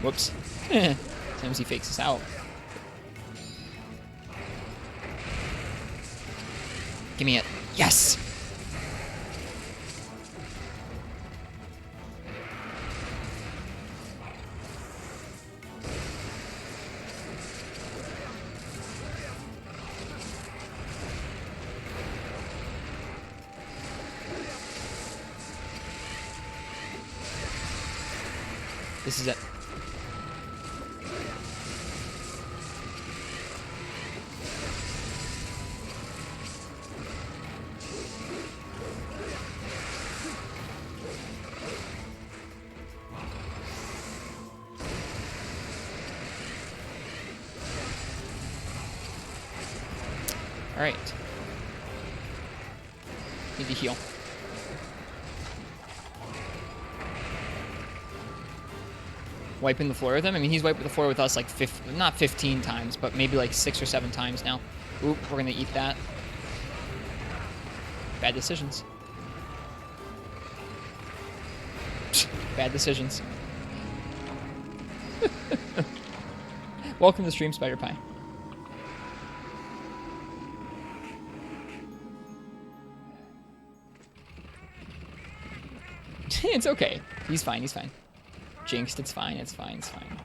Whoops. Sometimes he fakes us out. Give me it. Yes! This is it. All right. Need to heal. Wiping the floor with him? I mean, he's wiped the floor with us like not 15 times, but maybe like 6 or 7 times now. Oop, we're gonna eat that. Bad decisions. Bad decisions. Welcome to the stream, Spider Pie. It's okay. He's fine, he's fine. Jinxed, it's fine, it's fine, it's fine.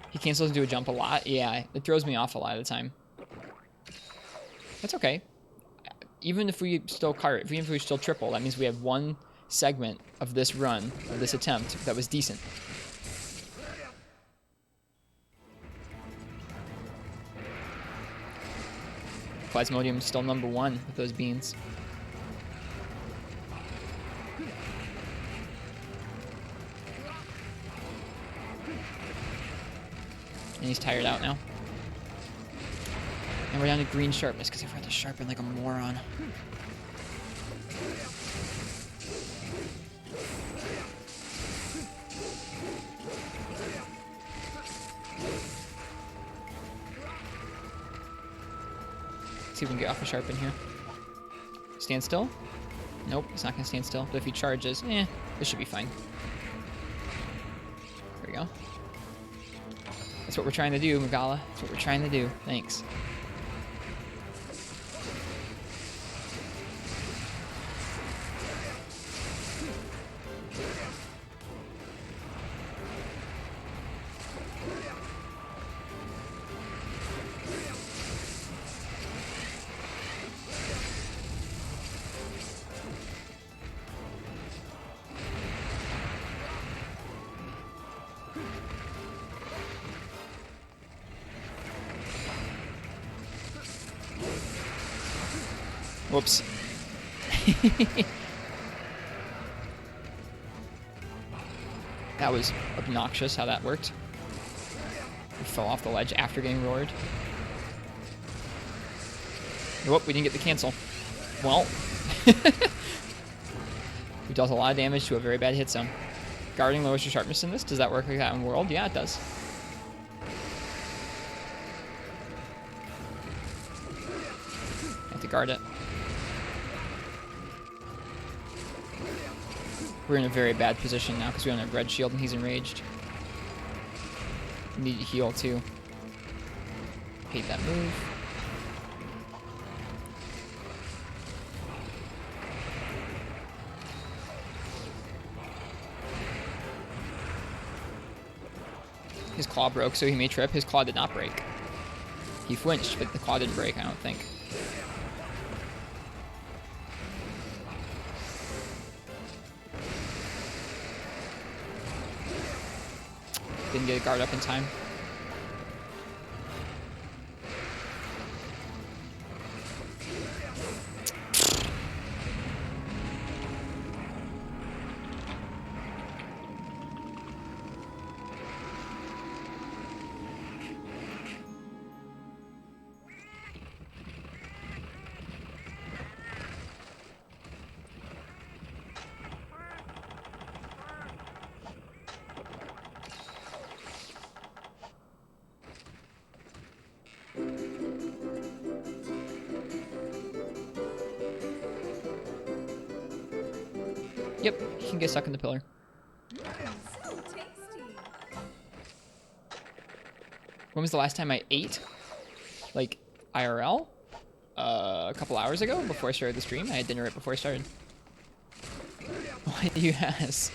He cancels into a jump a lot. Yeah, it throws me off a lot of the time. That's okay. Even if we still cart, even if we still triple, that means we have one segment of this run, of this attempt, that was decent. Plasmodium's still #1 with those beans. And he's tired out now. And we're down to green sharpness because I've had to sharpen like a moron. See if we can get off a sharpen here. Stand still? Nope, it's not gonna stand still. But if he charges, this should be fine. There we go. That's what we're trying to do, Magala. That's what we're trying to do. Thanks. Whoops. That was obnoxious how that worked. We fell off the ledge after getting roared. Whoop, we didn't get the cancel. Well. We dealt a lot of damage to a very bad hit zone. Guarding lowers your sharpness in this? Does that work like that in World? Yeah, it does. Have to guard it. We're in a very bad position now because we don't have red shield and he's enraged. We need to heal too. Hate that move. His claw broke, so he may trip. His claw did not break. He flinched, but the claw didn't break, I don't think. Didn't get a guard up in time. Yep, he can get stuck in the pillar. So tasty. When was the last time I ate? Like, IRL? A couple hours ago, before I started the stream. I had dinner right before I started. Why do you ask?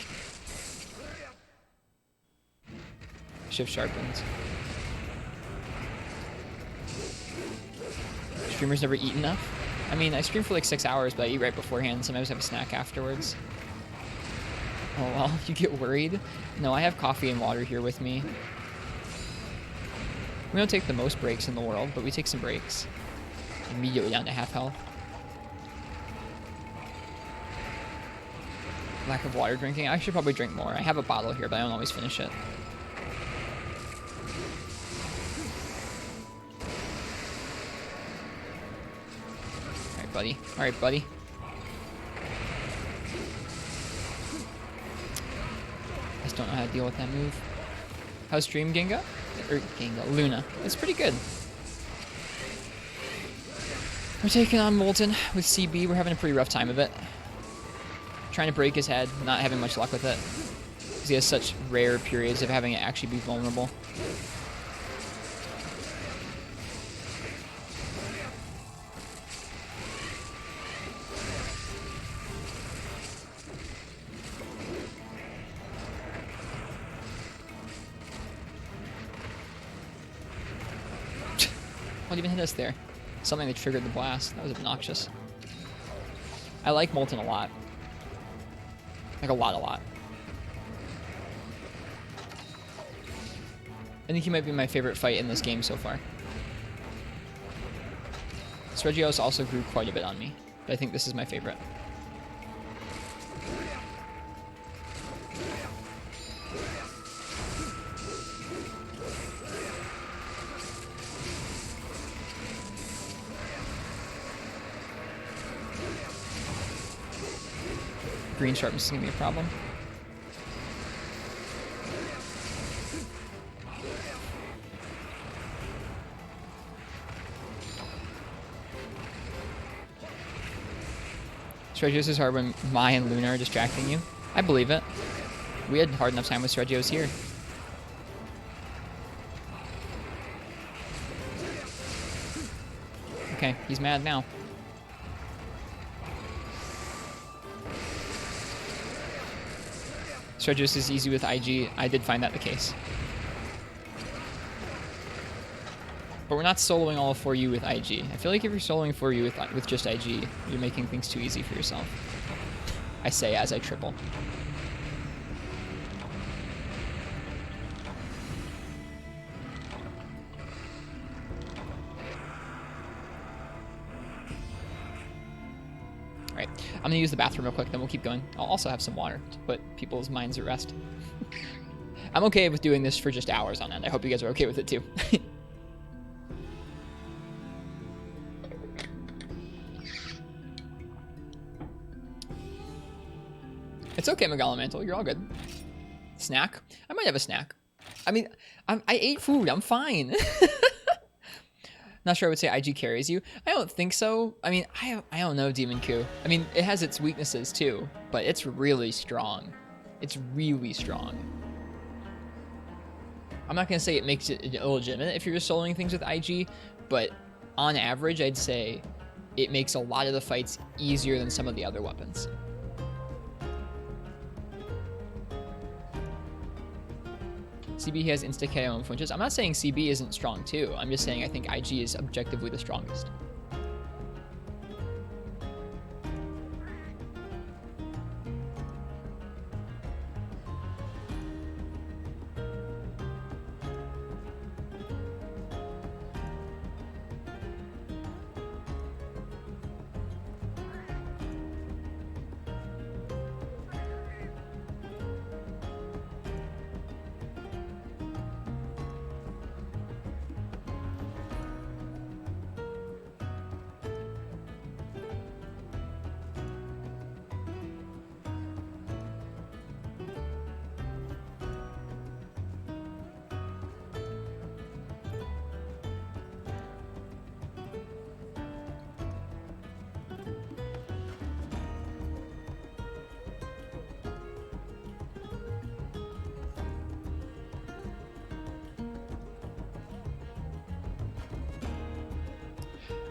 Shift sharpens. Streamers never eat enough? I mean, I stream for like 6 hours, but I eat right beforehand. Sometimes I have a snack afterwards. Oh, well, you get worried? No, I have coffee and water here with me. We don't take the most breaks in the world, but we take some breaks. Immediately down to half health. Lack of water drinking. I should probably drink more. I have a bottle here, but I don't always finish it. Alright, buddy. Alright, buddy. I just don't know how to deal with that move. How's stream, Genga? Or Genga, Luna. It's pretty good. We're taking on Molten with CB. We're having a pretty rough time of it. Trying to break his head, not having much luck with it. Because he has such rare periods of having it actually be vulnerable. What even hit us there? Something that triggered the blast. That was obnoxious. I like Molten a lot. Like a lot. I think he might be my favorite fight in this game so far. Regios also grew quite a bit on me, but I think this is my favorite. Green sharpness is going to be a problem. Regios is hard when Mai and Luna are distracting you. I believe it. We had hard enough time with Regios here. Okay, he's mad now. Regios is easy with IG. I did find that the case. But we're not soloing all 4U with IG. I feel like if you're soloing 4U with just IG, you're making things too easy for yourself. I say as I triple. Alright, I'm gonna use the bathroom real quick, then we'll keep going. I'll also have some water to put people's minds at rest. I'm okay with doing this for just hours on end. I hope you guys are okay with it too. It's okay, Megalomantle. You're all good. Snack? I might have a snack. I mean, I ate food. I'm fine. Not sure I would say IG carries you. I don't think so. I mean, I don't know, Demon Coup. I mean, it has its weaknesses too, but it's really strong. It's really strong. I'm not going to say it makes it illegitimate if you're just soloing things with IG, but on average, I'd say it makes a lot of the fights easier than some of the other weapons. CB has insta-KO and flinches. I'm not saying CB isn't strong too. I'm just saying I think IG is objectively the strongest.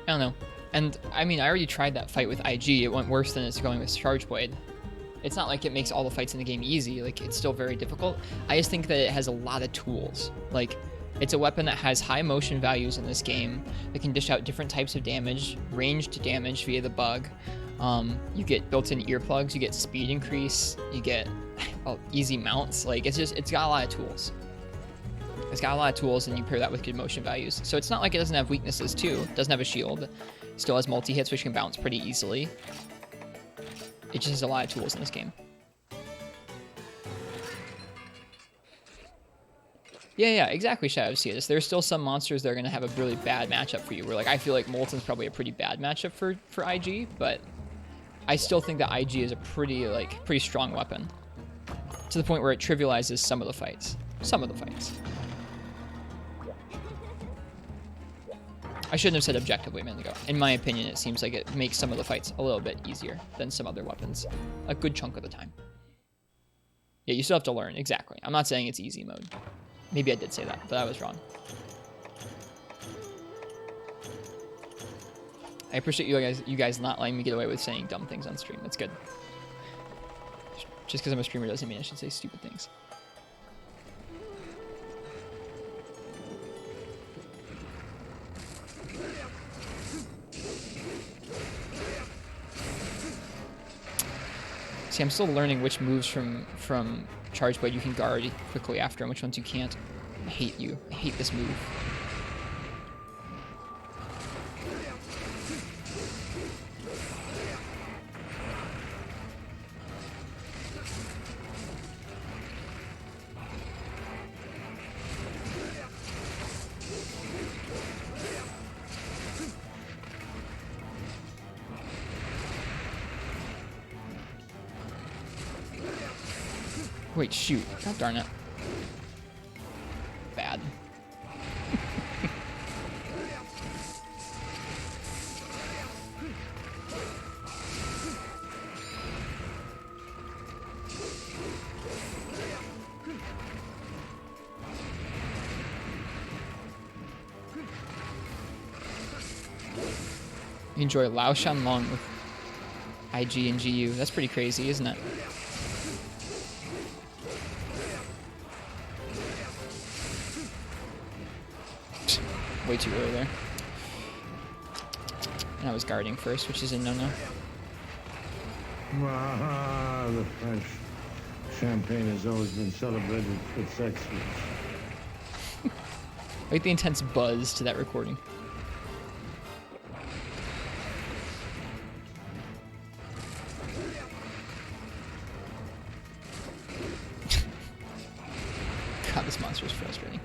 I don't know. And, I mean, I already tried that fight with IG. It went worse than it's going with Charge Blade. It's not like it makes all the fights in the game easy. Like, it's still very difficult. I just think that it has a lot of tools. Like, it's a weapon that has high motion values in this game that can dish out different types of damage, ranged damage via the bug. You get built-in earplugs, you get speed increase, you get easy mounts. Like, it's got a lot of tools. It's got a lot of tools, and you pair that with good motion values. So it's not like it doesn't have weaknesses, too. It doesn't have a shield. Still has multi-hits, which can bounce pretty easily. It just has a lot of tools in this game. Yeah, exactly, Shadow of Cetus. There's still some monsters that are going to have a really bad matchup for you, where, like, I feel like Molten's probably a pretty bad matchup for IG, but I still think that IG is a pretty strong weapon. To the point where it trivializes some of the fights. I shouldn't have said objectively a minute ago. In my opinion, it seems like it makes some of the fights a little bit easier than some other weapons. A good chunk of the time. Yeah, you still have to learn. Exactly. I'm not saying it's easy mode. Maybe I did say that, but I was wrong. I appreciate you guys not letting me get away with saying dumb things on stream. That's good. Just because I'm a streamer doesn't mean I should say stupid things. See, I'm still learning which moves from Charge Blade you can guard quickly after and which ones you can't. I hate you. I hate this move. Wait, shoot. God darn it. Bad. You enjoy Lao Shan Long with IG and GU. That's pretty crazy, isn't it? Way too early there. And I was guarding first, which is a no-no. Ah, the French champagne has always been celebrated with sex. I like the intense buzz to that recording. God, this monster is frustrating.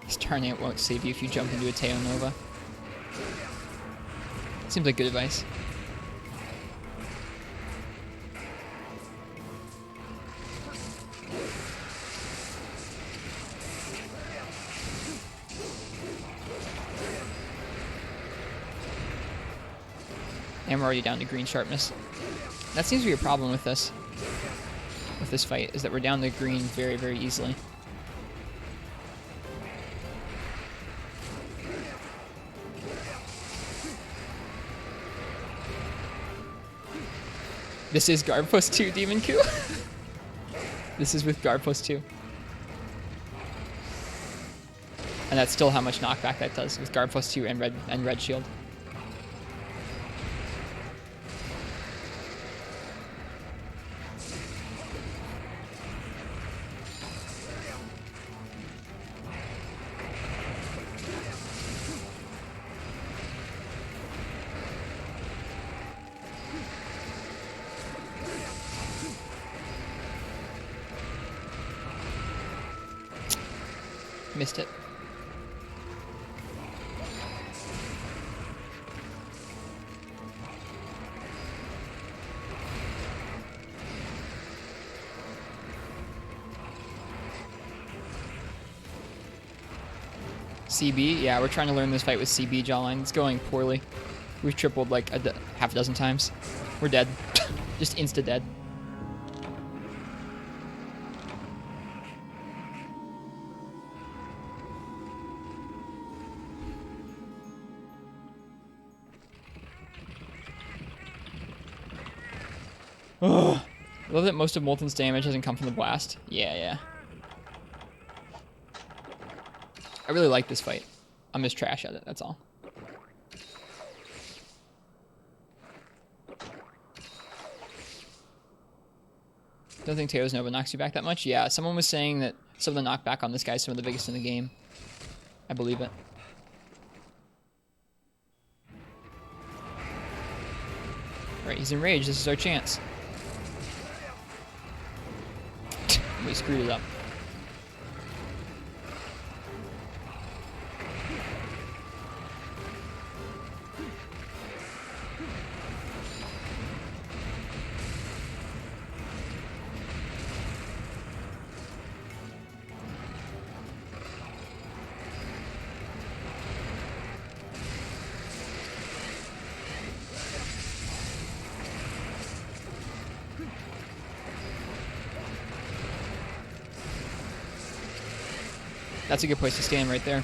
Starnate won't save you if you jump into a Teo Nova. Seems like good advice. And we're already down to green sharpness. That seems to be a problem with this fight, is that we're down to green very, very easily. This is guard plus 2 Demon Coup. This is with guard plus 2. And that's still how much knockback that does with guard plus 2 and red shield. Missed it. CB? Yeah, we're trying to learn this fight with CB jawline. It's going poorly. We've tripled like half a dozen times. We're dead. Just insta-dead. Ugh. I love that most of Molten's damage doesn't come from the blast. Yeah. I really like this fight. I'm just trash at it, that's all. Don't think Teo's Nova knocks you back that much? Yeah, someone was saying that some of the knockback on this guy is some of the biggest in the game. I believe it. Alright, he's enraged. This is our chance. We screwed it up. That's a good place to stand right there.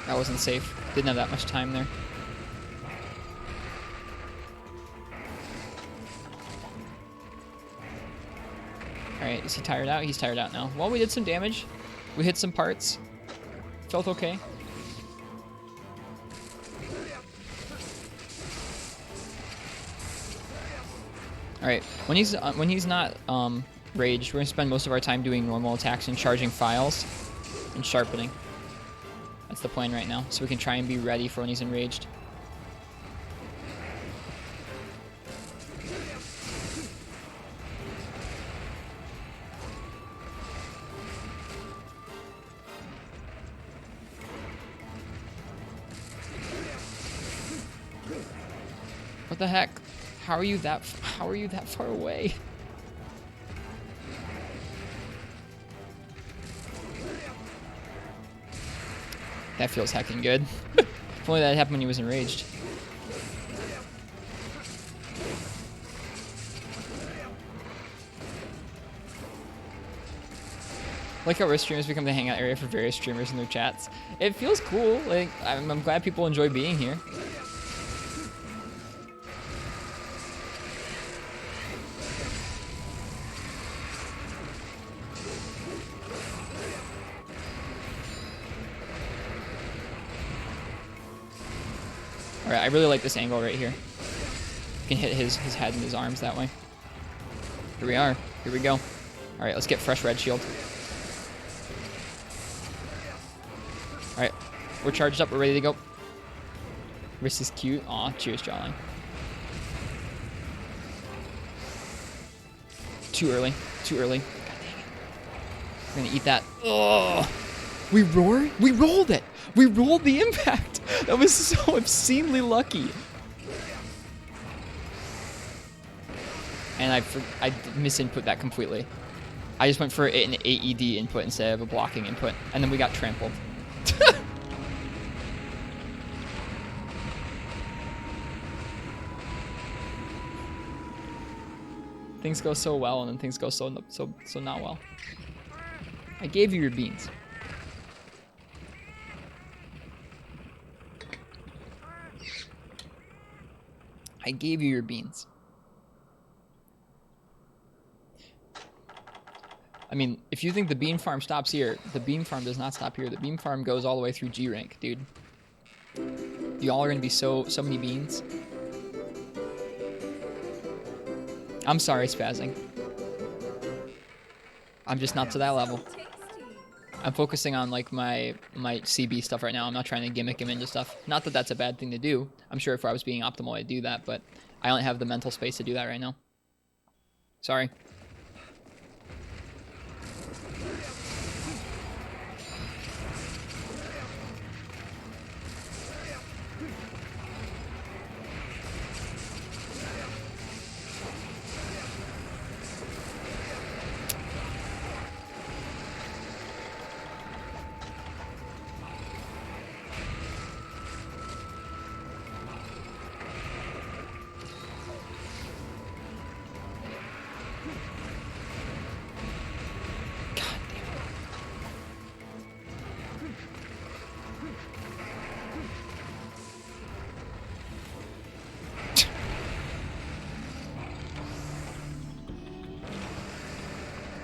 That wasn't safe. Didn't have that much time there. Alright, is he tired out? He's tired out now. Well, we did some damage. We hit some parts. Felt okay. Alright, when he's not raged, we're gonna spend most of our time doing normal attacks and charging files and sharpening. That's the plan right now, so we can try and be ready for when he's enraged. What the heck? How are you that far away? That feels heckin' good. If only that happened when he was enraged. Like how Rist streamers become the hangout area for various streamers in their chats. It feels cool. Like I'm glad people enjoy being here. Alright, I really like this angle right here. You can hit his head and his arms that way. Here we are. Here we go. Alright, let's get fresh red shield. Alright, we're charged up. We're ready to go. Wrist is cute. Aw, cheers, Jawline. Too early. Too early. God dang it. We're gonna eat that. Oh, we roared? We rolled it. We rolled the impact. That was so obscenely lucky. And I misinput that completely. I just went for an AED input instead of a blocking input, and then we got trampled. Things go so well, and then things go so not well. I gave you your beans. I gave you your beans. I mean, if you think the bean farm stops here, the bean farm does not stop here. The bean farm goes all the way through G rank, dude. Y'all are gonna be so many beans. I'm sorry, spazzing. I'm just not to that level. I'm focusing on like my CB stuff right now. I'm not trying to gimmick him into stuff. Not that that's a bad thing to do. I'm sure if I was being optimal, I'd do that, but I don't have the mental space to do that right now. Sorry.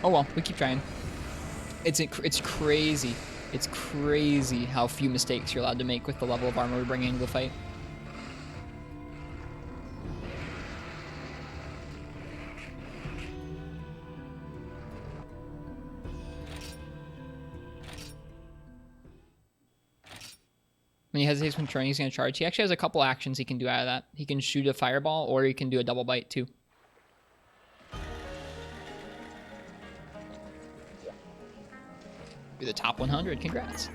Oh well, we keep trying. It's crazy. It's crazy how few mistakes you're allowed to make with the level of armor we're bringing into the fight. When he hesitates when turning, he's going to charge. He actually has a couple actions he can do out of that. He can shoot a fireball, or he can do a double bite too. You're the top 100. Congrats.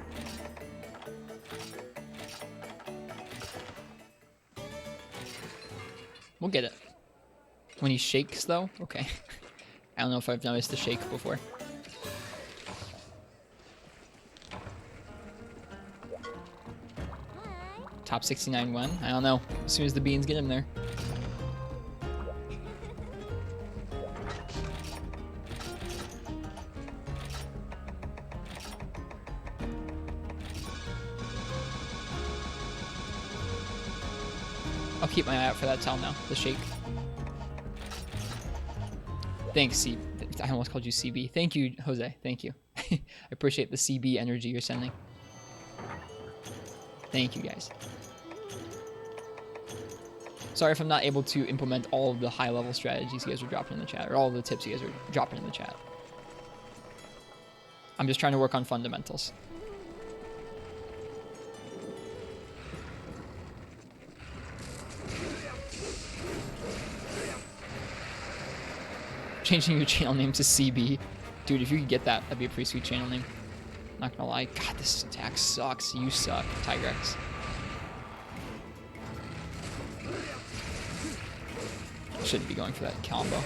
We'll get it. When he shakes, though? Okay. I don't know if I've noticed the shake before. Top 69 when? I don't know. As soon as the beans get him there. I'll keep my eye out for that towel now. The shake. Thanks, C. I almost called you CB. Thank you, Jose. Thank you. I appreciate the CB energy you're sending. Thank you, guys. Sorry if I'm not able to implement all of the high-level strategies you guys are dropping in the chat, or all of the tips you guys are dropping in the chat. I'm just trying to work on fundamentals. Changing your channel name to CB. Dude, if you could get that, that'd be a pretty sweet channel name. Not gonna lie. God, this attack sucks. You suck, Tigrex. Shouldn't be going for that combo.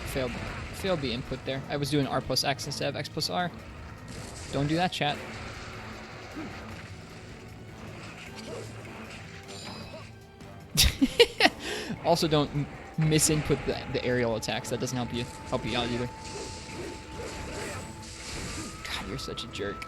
Failed the input there. I was doing R plus X instead of X plus R. Don't do that, chat. Also, don't misinput the aerial attacks. That doesn't help you out either. God, you're such a jerk.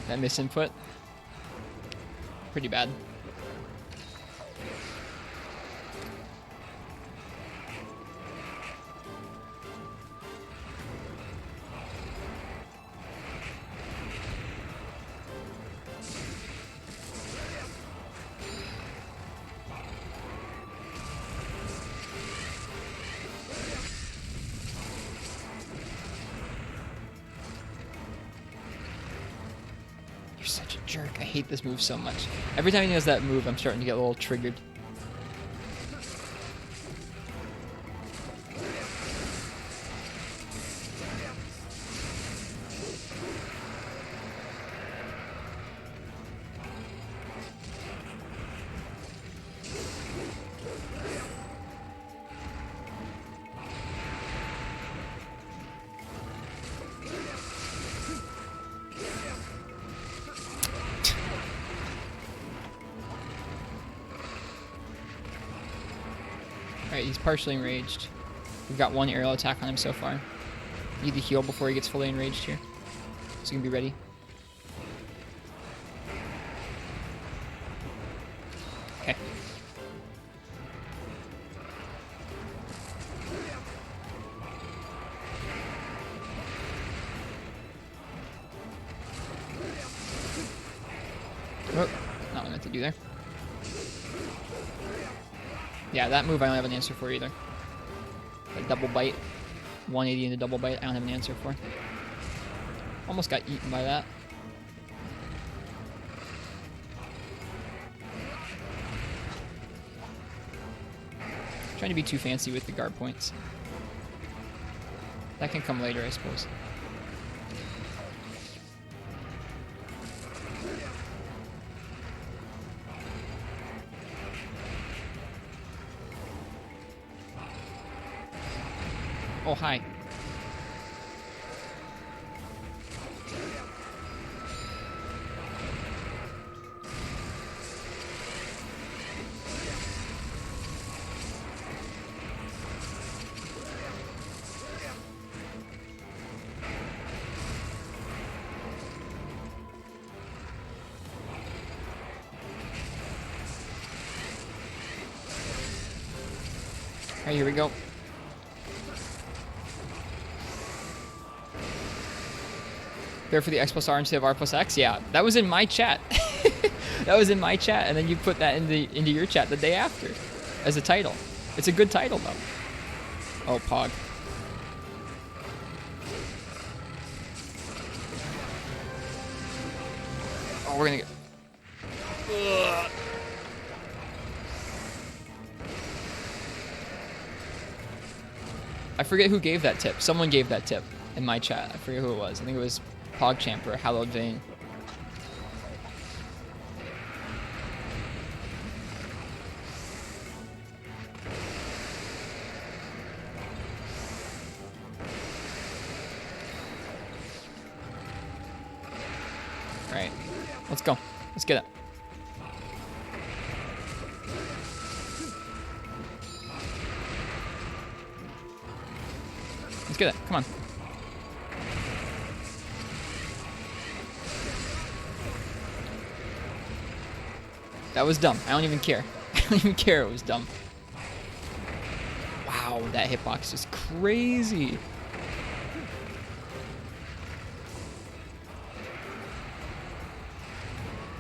That misinput. Pretty bad. You're such a jerk. I hate this move so much. Every time he does that move, I'm starting to get a little triggered. Alright, he's partially enraged. We've got one aerial attack on him so far. Need to heal before he gets fully enraged here. So he can be ready. Okay. Oh, not what I meant to do there. Yeah, that move I don't have an answer for either. A double bite. 180 into double bite, I don't have an answer for. Almost got eaten by that. Trying to be too fancy with the guard points. That can come later, I suppose. Oh, hi. Alright, here we go. There for the X plus R instead of R plus X? Yeah, that was in my chat. That was in my chat, and then you put that into your chat the day after as a title. It's a good title, though. Oh, Pog. Oh, we're gonna get... Ugh. I forget who gave that tip. Someone gave that tip in my chat. I forget who it was. I think it was PogChamp or Hallowed Vein. Alright. Let's go. Let's get it. Let's get it. Come on. That was dumb. I don't even care. I don't even care it was dumb. Wow, that hitbox is crazy.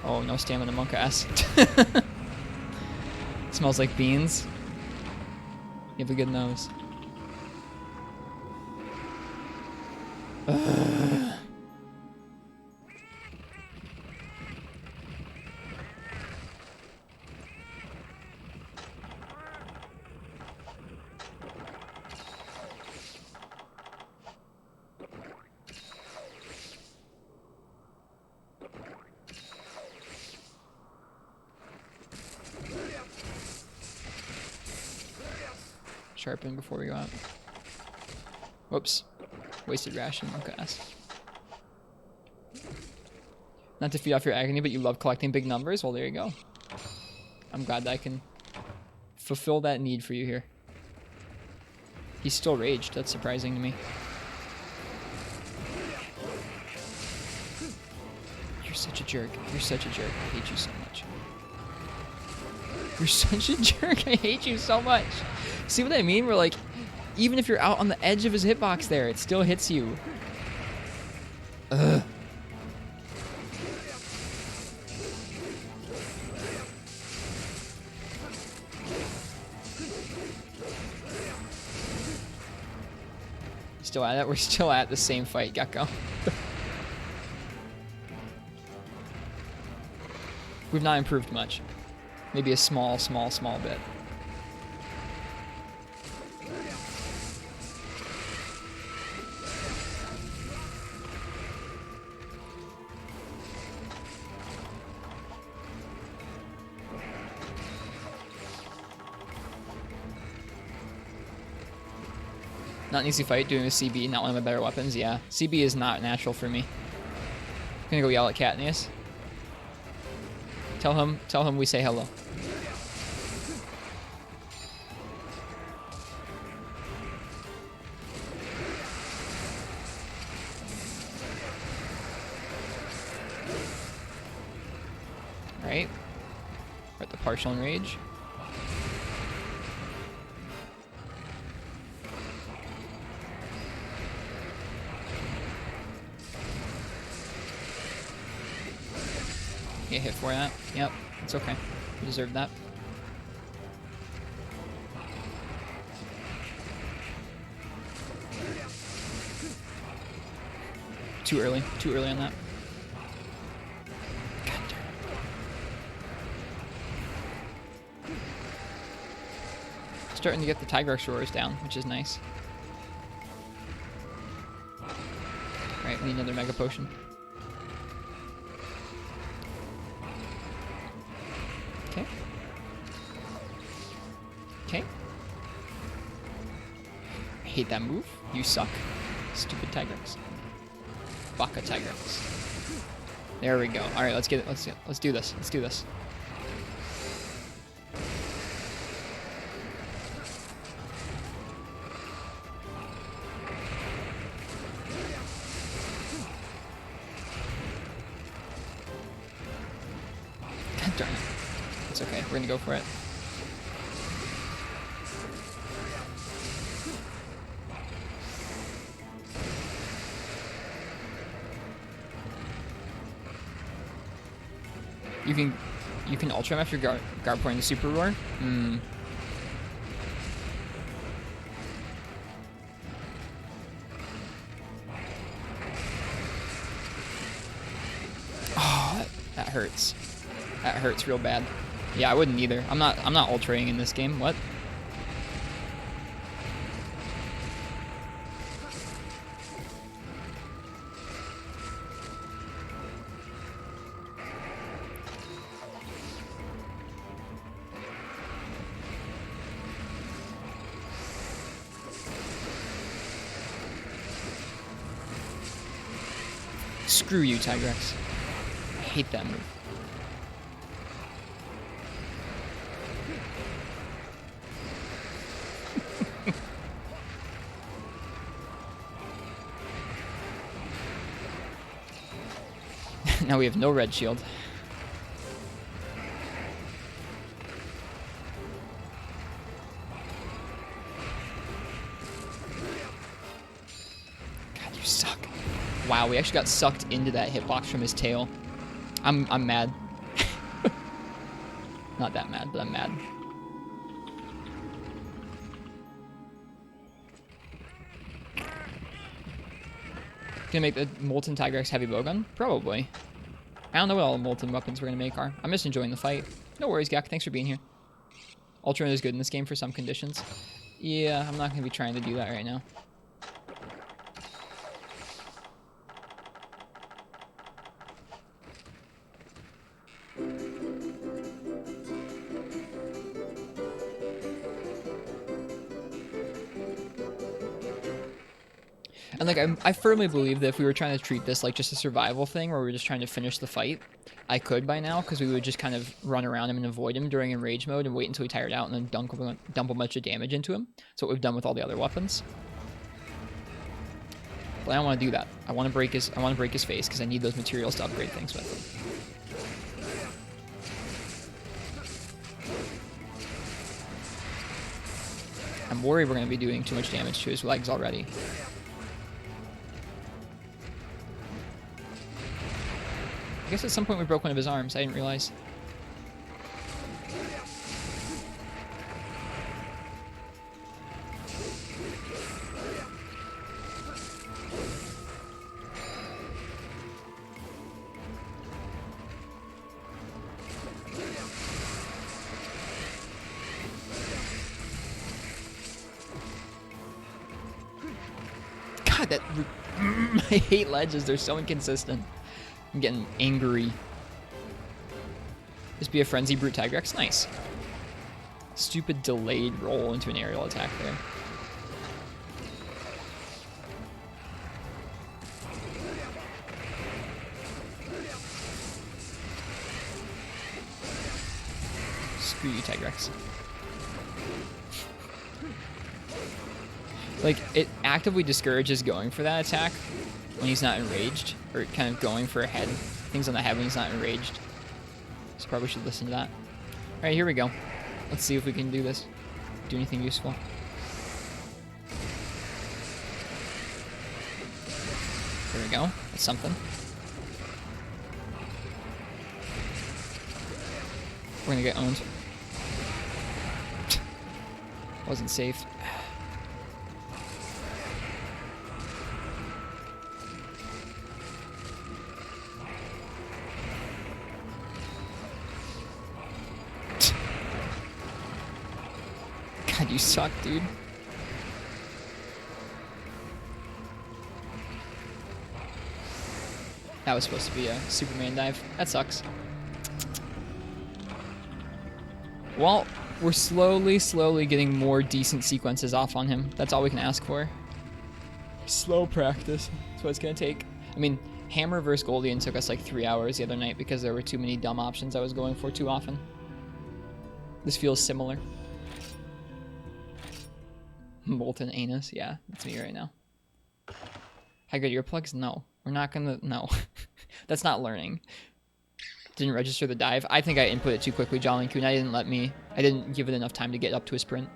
Oh, no stamina monk ass. Smells like beans. You have a good nose. Sharpen before we go out. Whoops. Wasted ration. Okay. Not to feed off your agony, but you love collecting big numbers? Well, there you go. I'm glad that I can fulfill that need for you here. He's still raged. That's surprising to me. You're such a jerk. You're such a jerk. I hate you so much. You're such a jerk. I hate you so much. See what I mean? We're like, even if you're out on the edge of his hitbox there, it still hits you. Ugh. Still at it? We're still at the same fight, Gecko. We've not improved much. Maybe a small bit. Not an easy fight doing a CB, not one of my better weapons. Yeah, CB is not natural for me. I'm gonna go yell at Katniss. Tell him we say hello. Right. We're at the partial enrage. Get hit for that. Yep, it's okay. You deserve that. Too early on that. God damn it. Starting to get the Tigrex roars down, which is nice. Alright, we need another Mega Potion. Okay. Okay. I hate that move. You suck. Stupid Tigrex. Baka Tigrex. There we go. All right, let's get it. Let's do this. Let's do this. God darn it. It's okay. We're gonna go for it. You can ultra him after guard pouring the super roar? Hmm. Oh, that hurts. That hurts real bad. Yeah, I wouldn't either. I'm not ultraing in this game. What? Screw you, Tigrex. I hate that move. Now we have no red shield. God, you suck. Wow, we actually got sucked into that hitbox from his tail. I'm mad. Not that mad, but I'm mad. Gonna make the Molten Tigrex heavy bowgun? Probably. I don't know what all the molten weapons we're gonna make are. I'm just enjoying the fight. No worries, Gak. Thanks for being here. Ultra is good in this game for some conditions. Yeah, I'm not gonna be trying to do that right now. And like I firmly believe that if we were trying to treat this like just a survival thing where we were just trying to finish the fight, I could by now, because we would just kind of run around him and avoid him during enrage mode and wait until he tired out and then dump a bunch of damage into him. That's what we've done with all the other weapons. But I don't want to do that. I want to break his face because I need those materials to upgrade things with him. I'm worried we're going to be doing too much damage to his legs already. I guess at some point we broke one of his arms. I didn't realize. God, that... I hate ledges. They're so inconsistent. I'm getting angry. Just be a Frenzy Brute Tigrex. Nice. Stupid delayed roll into an aerial attack there. Screw you, Tigrex. Like, it actively discourages going for that attack when he's not enraged, or kind of going for a head. Things on the head when he's not enraged. So probably should listen to that. Alright, here we go. Let's see if we can do this. Do anything useful. There we go. That's something. We're gonna get owned. Wasn't safe. God, you suck, dude. That was supposed to be a Superman dive. That sucks. Well, we're slowly getting more decent sequences off on him. That's all we can ask for. Slow practice. That's what it's gonna take. I mean, Hammer vs. Goldian took us like 3 hours the other night because there were too many dumb options I was going for too often. This feels similar. Molten anus, yeah, that's me right now. High grade earplugs? No. We're not gonna, no. That's not learning. Didn't register the dive. I think I input it too quickly, Jolly Coon. I didn't give it enough time to get up to a sprint.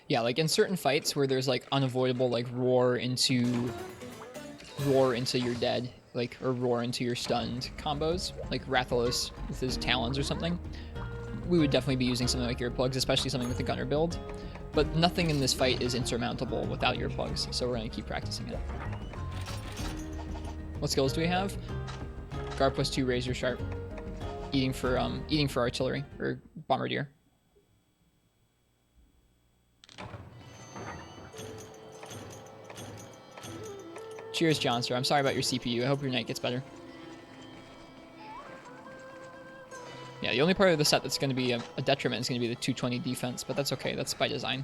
Yeah, like in certain fights where there's like unavoidable like roar into you're dead, like, or roar into your stunned combos, like Rathalos with his talons or something, we would definitely be using something like earplugs, especially something with the gunner build. But nothing in this fight is insurmountable without earplugs, so we're gonna keep practicing it. What skills do we have? Guard plus 2, razor sharp. Eating for artillery or bombardier. Cheers, Johnster. I'm sorry about your CPU. I hope your night gets better. Yeah, the only part of the set that's going to be a detriment is going to be the 220 defense, but that's okay. That's by design.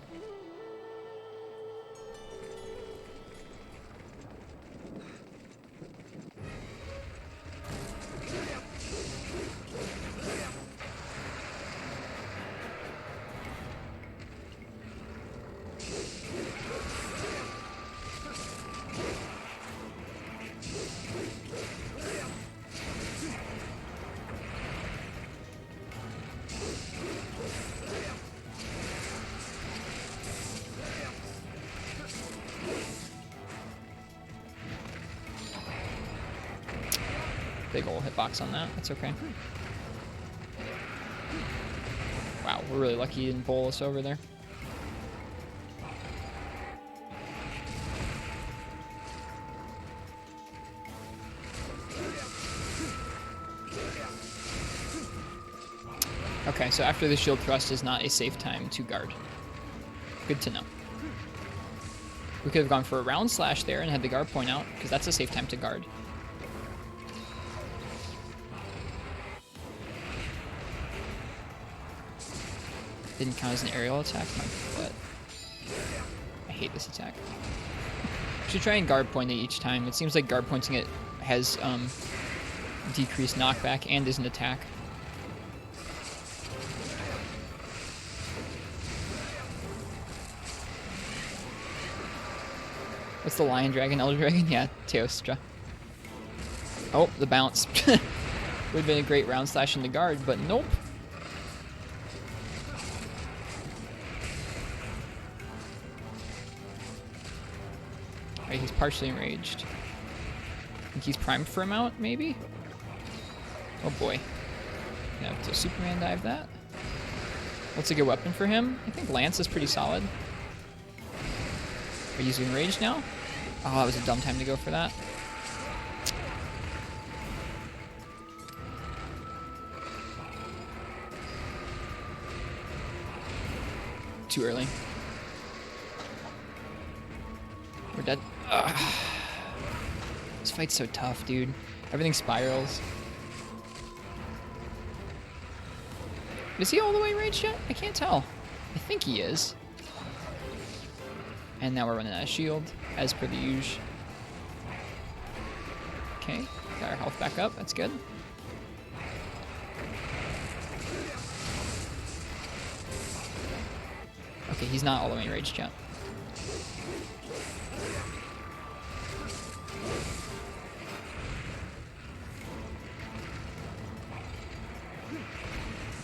Big ol' hitbox on that. That's okay. Wow, we're really lucky he didn't bowl us over there. Okay, so after the shield thrust is not a safe time to guard. Good to know. We could have gone for a round slash there and had the guard point out, because that's a safe time to guard. Didn't count as an aerial attack, but I hate this attack. Should try and guard point it each time. It seems like guard pointing it has decreased knockback and is an attack. What's the lion dragon, elder dragon? Yeah, Teostra. Oh, the bounce. Would have been a great round slash in the guard, but nope. Alright, he's partially enraged. I think he's primed for a mount, maybe? Oh boy. Gonna have to Superman dive that. What's a good weapon for him? I think Lance is pretty solid. Are you using rage now? Oh, that was a dumb time to go for that. Too early. We're dead. Ugh. This fight's so tough, dude. Everything spirals. Is he all the way raged yet? I can't tell. I think he is. And now we're running out of shield, as per the usual. Okay, got our health back up. That's good. Okay, he's not all the way raged yet.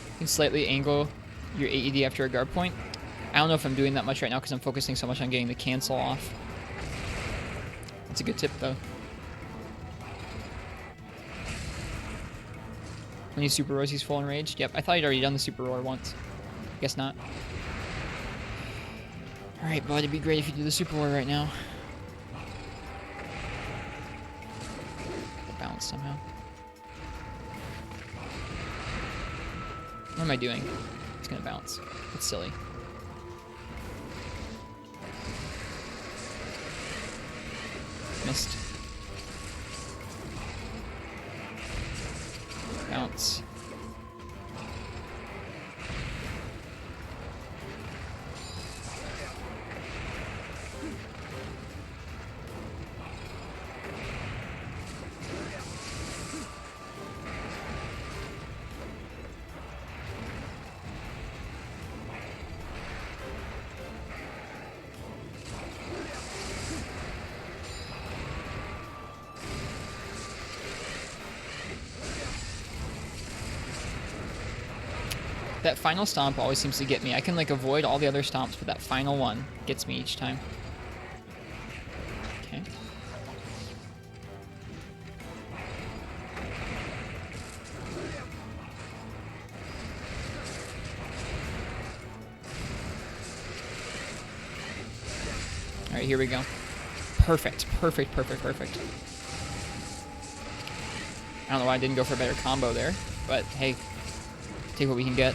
You can slightly angle your AED after a guard point. I don't know if I'm doing that much right now because I'm focusing so much on getting the cancel off. That's a good tip, though. When you super roars, he's full enraged. Yep, I thought he'd already done the super roar once. Guess not. Alright, bud, it'd be great if you do the super roar right now. Bounce somehow. What am I doing? It's gonna bounce. It's silly. Missed. Bounce. That final stomp always seems to get me. I can like avoid all the other stomps, but that final one gets me each time. Okay. All right, here we go. Perfect, perfect, perfect, perfect. I don't know why I didn't go for a better combo there, but hey, take what we can get.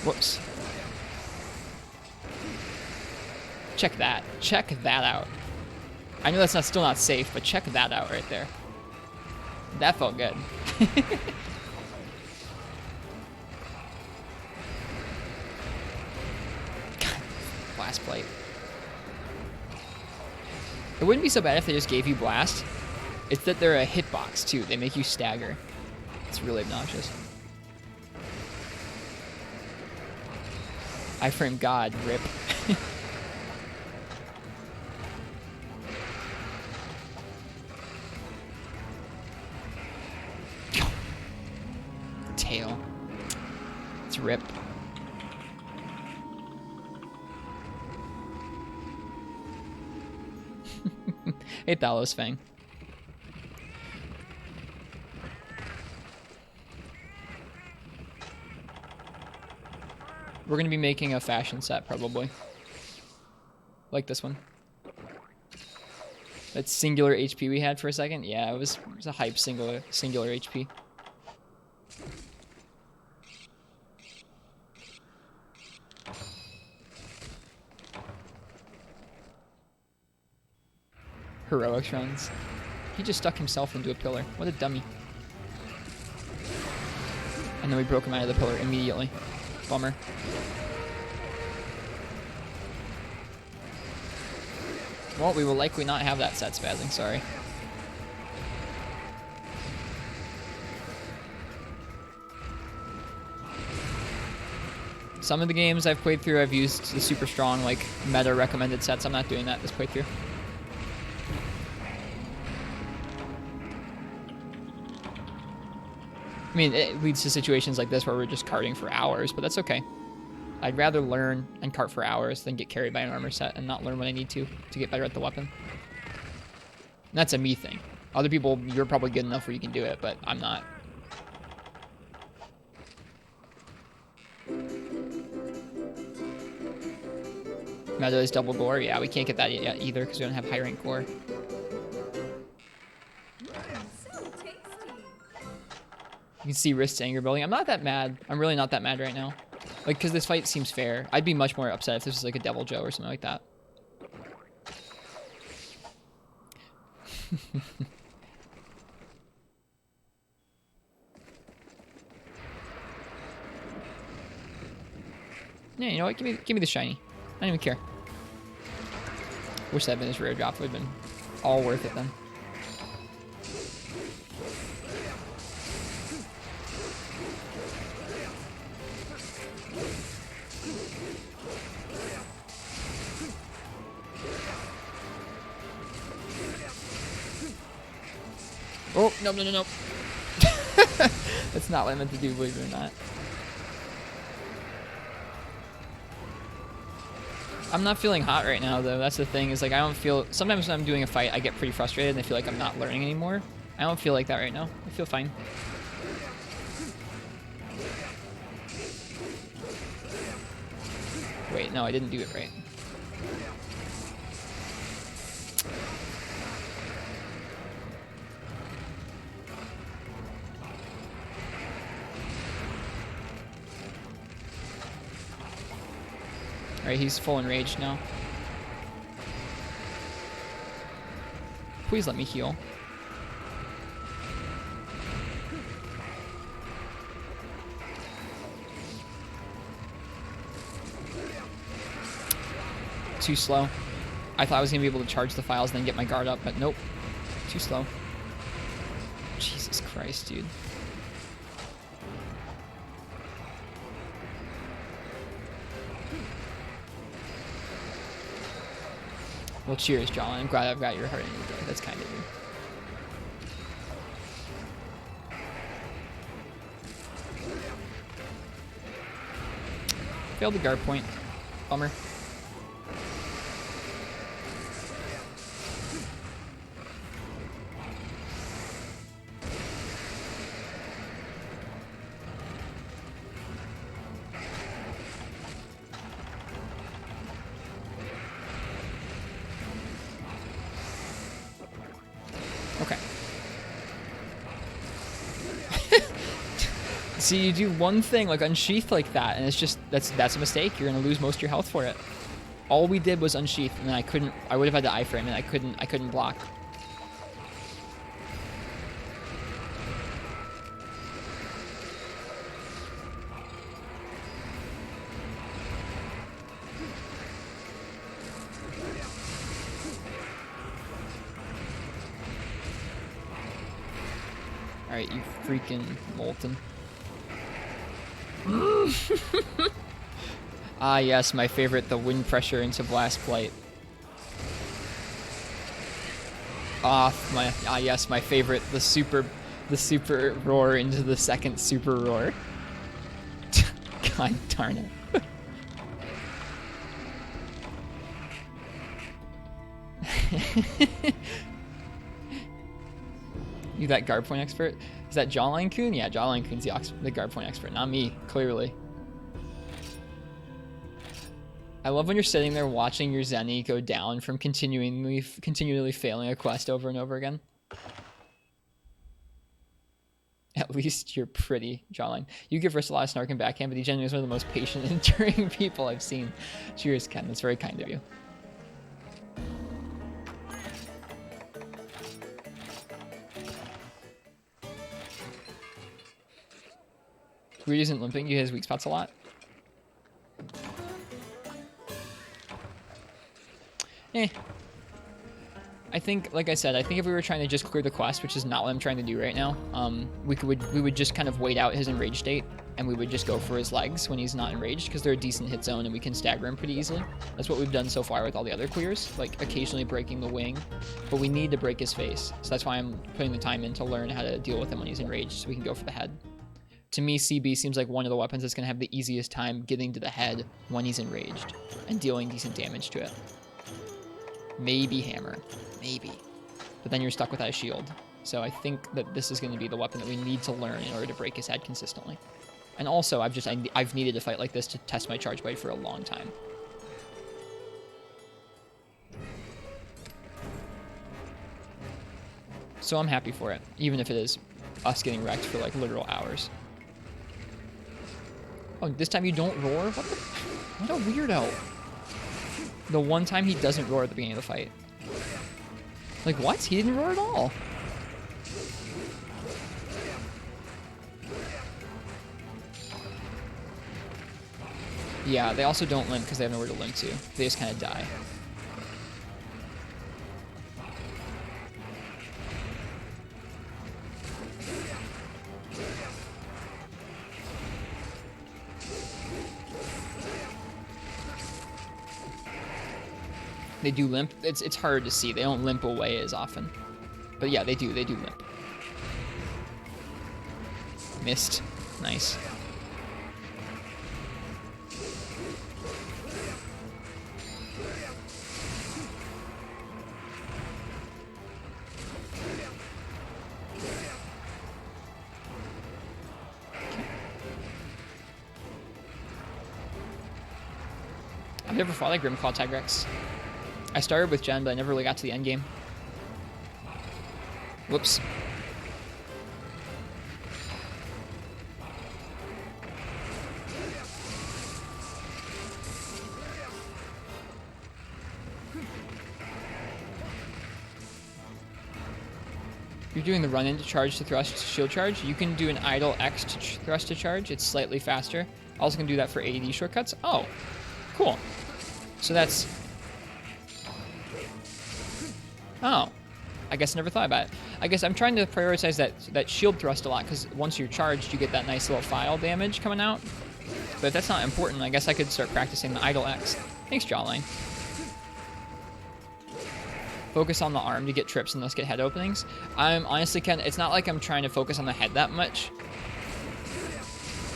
Whoops. Check that. Check that out. I know that's still not safe, but check that out right there. That felt good. Blast plate. It wouldn't be so bad if they just gave you blast. It's that they're a hitbox too. They make you stagger. It's really obnoxious. Iframe God, rip. Tail. It's rip. Hey, Thalos Fang. We're gonna be making a fashion set probably. Like this one. That singular HP we had for a second? Yeah, it was a hype singular HP. Heroics runs. He just stuck himself into a pillar. What a dummy. And then we broke him out of the pillar immediately. Bummer. Well, we will likely not have that set spazzing, sorry. Some of the games I've played through, I've used the super strong, like, meta recommended sets. I'm not doing that this playthrough. I mean, it leads to situations like this where we're just carting for hours, but that's okay. I'd rather learn and cart for hours than get carried by an armor set and not learn what I need to get better at the weapon. And that's a me thing. Other people, you're probably good enough where you can do it, but I'm not. Meta is double gore. Yeah, we can't get that yet either because we don't have high rank gore. So tasty. You can see Rist's anger building. I'm not that mad. I'm really not that mad right now. Like, because this fight seems fair. I'd be much more upset if this was like a Devil Joe or something like that. Yeah, you know what? Give me the shiny. I don't even care. Wish that had been his rare drop. It would have been all worth it then. Oh, no, no, no, no. That's not what I meant to do, believe it or not. I'm not feeling hot right now, though. That's the thing, is like I don't feel... Sometimes when I'm doing a fight, I get pretty frustrated and I feel like I'm not learning anymore. I don't feel like that right now. I feel fine. Wait, no, I didn't do it right. Alright, he's full enraged now. Please let me heal. Too slow. I thought I was going to be able to charge the files and then get my guard up, but nope. Too slow. Jesus Christ, dude. Well, cheers, John. I'm glad I've got your heart in your day. That's kind of you. Failed the guard point. Bummer. Okay. See, you do one thing like unsheath like that, and it's just that's a mistake. You're gonna lose most of your health for it. All we did was unsheath, and then I would have had the iframe, and I couldn't block. Alright, you freaking molten. Ah, yes, my favorite, the wind pressure into blast blight. Yes, my favorite, the super roar into the second super roar. God darn it. You that guard point expert? Is that Jawline Coon? Yeah, Jawline Coon's the guard point expert, not me, clearly. I love when you're sitting there watching your Zenny go down from continually failing a quest over and over again. At least you're pretty, Jawline. You give Riss a lot of snark and backhand, but he genuinely is one of the most patient and enduring people I've seen. Cheers, Ken. That's very kind of you. Greed isn't limping. You hit his weak spots a lot. I think, like I said, I think if we were trying to just clear the quest, which is not what I'm trying to do right now, we would just kind of wait out his enraged state, and we would just go for his legs when he's not enraged, because they're a decent hit zone and we can stagger him pretty easily. That's what we've done so far with all the other clears, like occasionally breaking the wing, but we need to break his face. So that's why I'm putting the time in to learn how to deal with him when he's enraged, so we can go for the head. To me, CB seems like one of the weapons that's going to have the easiest time getting to the head when he's enraged and dealing decent damage to it. Maybe hammer, maybe. But then you're stuck without a shield. So I think that this is going to be the weapon that we need to learn in order to break his head consistently. And also, I've needed a fight like this to test my charge blade for a long time. So I'm happy for it, even if it is us getting wrecked for like literal hours. Oh, this time you don't roar? What a weirdo. The one time he doesn't roar at the beginning of the fight. Like, what? He didn't roar at all. Yeah, they also don't limp because they have nowhere to limp to. They just kind of die. They do limp. It's hard to see. They don't limp away as often. But yeah, they do limp. Missed. Nice. I've never fought like Grimclaw Tigrex. I started with Gen, but I never really got to the end game. Whoops. You're doing the run-in to charge to thrust to shield charge. You can do an idle X to thrust to charge. It's slightly faster. Also can do that for AD shortcuts. Oh, cool. So that's... Oh, I guess I never thought about it. I guess I'm trying to prioritize that shield thrust a lot, because once you're charged, you get that nice little file damage coming out. But if that's not important, I guess I could start practicing the idle X. Thanks, Jawline. focus on the arm to get trips and thus get head openings. I'm honestly it's not like I'm trying to focus on the head that much.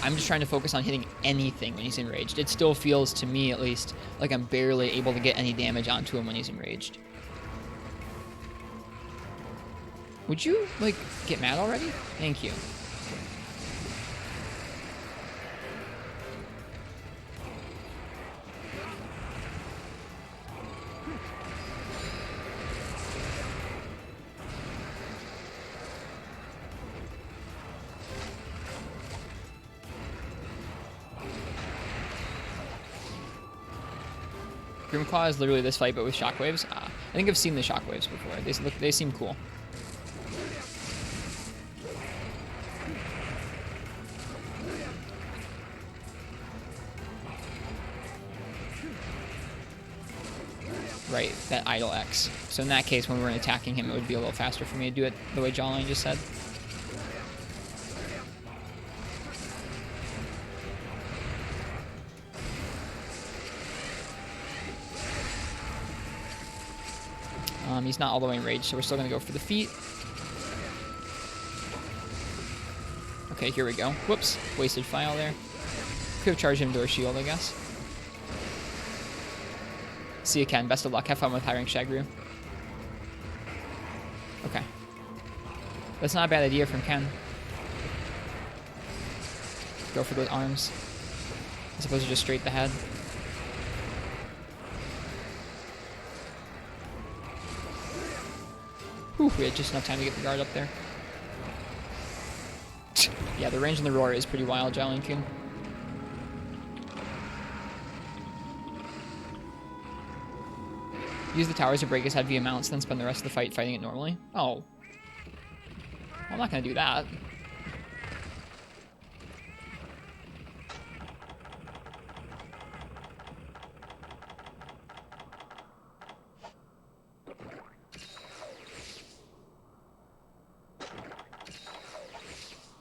I'm just trying to focus on hitting anything when he's enraged. It still feels, to me at least, like I'm barely able to get any damage onto him when he's enraged. Would you, like, get mad already? Thank you. Grimclaw is literally this fight, but with shockwaves. I think I've seen the shockwaves before. They seem cool. Right, that idle X. So in that case, when we weren't attacking him, it would be a little faster for me to do it the way Jawline just said. He's not all the way enraged, so we're still going to go for the feet. Okay, here we go. Whoops. Wasted file there. Could have charged him to our shield, I guess. See you, Ken. Best of luck. Have fun with hiring Shagru. Okay. That's not a bad idea from Ken. Go for those arms. As opposed to just straight the head. Whew, we had just enough time to get the guard up there. Yeah, the range on the roar is pretty wild, Jolene-kun. Use the towers to break his head via mounts, then spend the rest of the fight fighting it normally. Oh. Well, I'm not going to do that.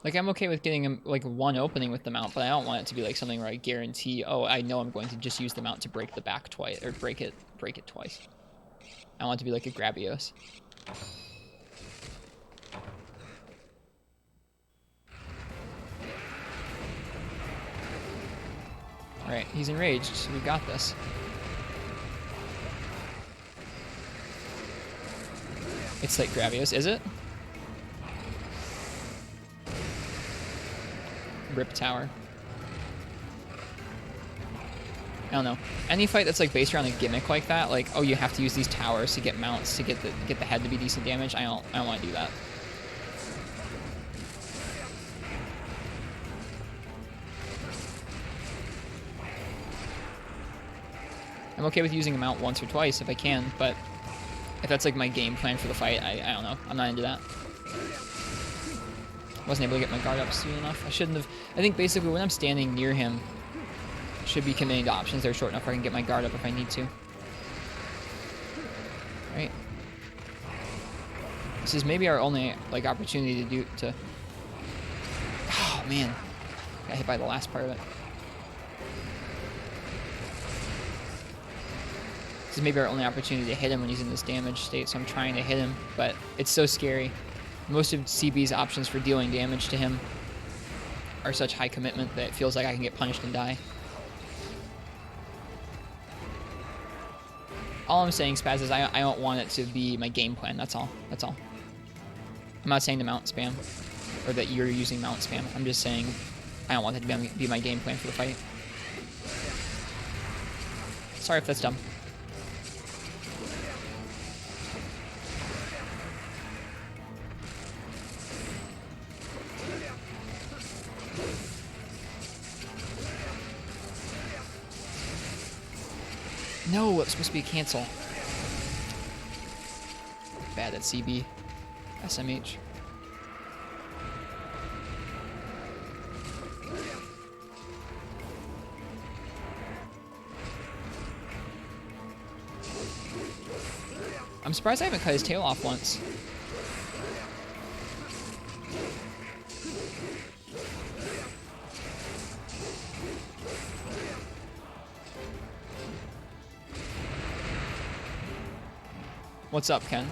Like, I'm okay with getting like one opening with the mount, but I don't want it to be like something where I guarantee, oh, I know I'm going to just use the mount to break the back twice, or break it twice. I want it to be like a Gravios. Alright, he's enraged, so we got this. It's like Gravios, is it? Rip tower. I don't know. Any fight that's like based around a gimmick like that, like, oh, you have to use these towers to get mounts to get the head to be decent damage. I don't want to do that. I'm okay with using a mount once or twice if I can, but if that's like my game plan for the fight, I don't know. I'm not into that. Wasn't able to get my guard up soon enough. I shouldn't have. I think basically when I'm standing near him, I should be committing to options that are short enough where I can get my guard up if I need to. Right. This is maybe our only like opportunity to. Oh man, got hit by the last part of it. This is maybe our only opportunity to hit him when he's in this damage state. So I'm trying to hit him, but it's so scary. Most of CB's options for dealing damage to him are such high commitment that it feels like I can get punished and die. All I'm saying, Spaz, is I don't want it to be my game plan. That's all. That's all. I'm not saying to mount spam, or that you're using mount spam. I'm just saying I don't want it to be my game plan for the fight. Sorry if that's dumb. No, it's supposed to be a cancel. Bad at CB. SMH. I'm surprised I haven't cut his tail off once. What's up, Ken?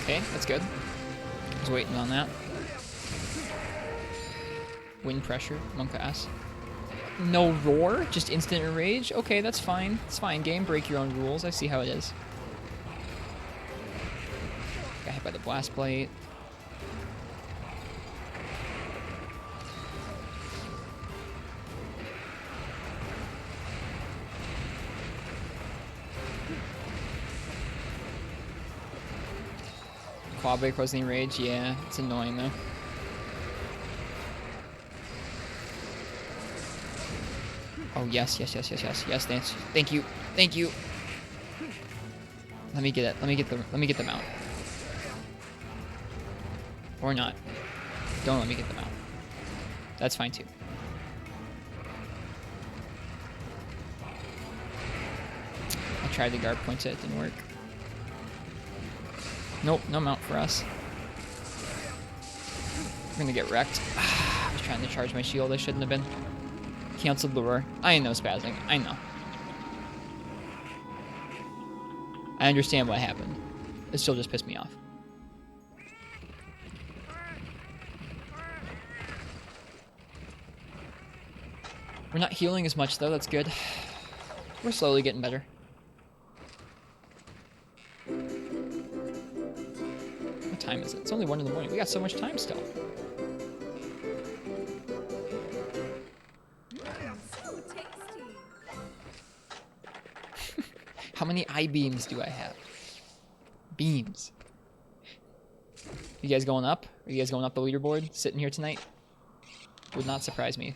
Okay, that's good. I was waiting on that. Wind pressure, monk ass. No roar, just instant enrage. Okay, that's fine. It's fine. Game, break your own rules. I see how it is. Got hit by the blast plate. Quad break wasn't enraged. Yeah, it's annoying though. Oh yes, yes, yes, yes, yes, yes. Thank you, thank you. Let me get it. Let me get the mount. Or not. Don't let me get the mount. That's fine too. I tried the guard points, it didn't work. Nope, no mount for us. I'm gonna get wrecked. I was trying to charge my shield. I shouldn't have been. Canceled the roar. I know spazzing. I know. I understand what happened. It still just pissed me off. We're not healing as much though. That's good. We're slowly getting better. What time is it? It's only 1 in the morning. We got so much time still. So tasty. How many I-beams do I have? Beams. You guys going up? Are you guys going up the leaderboard? Sitting here tonight? Would not surprise me.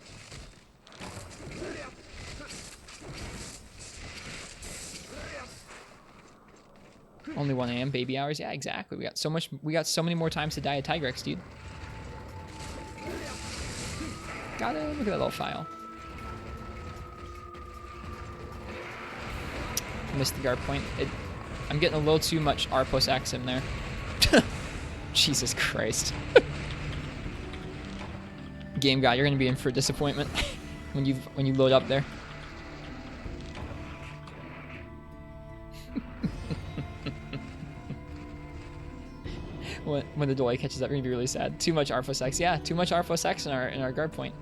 Only 1 a.m. baby hours. Yeah, exactly. We got so many more times to die a Tigrex, dude. Got it. Look at that little file. Missed the guard point. I'm getting a little too much R plus X in there. Jesus Christ. Game guy, you're gonna be in for disappointment when you load up there. When the delay catches up, you're gonna be really sad. Too much R plus X. Yeah, too much R plus X in our guard point.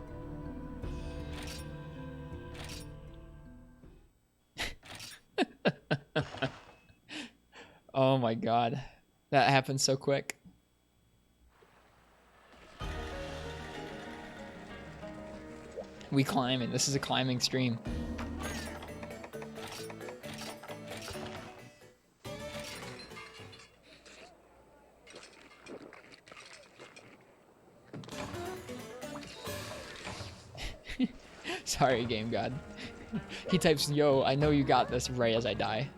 Oh my god. That happened so quick. We climbing. This is a climbing stream. Sorry, game god. He types, yo, I know you got this, right as I die.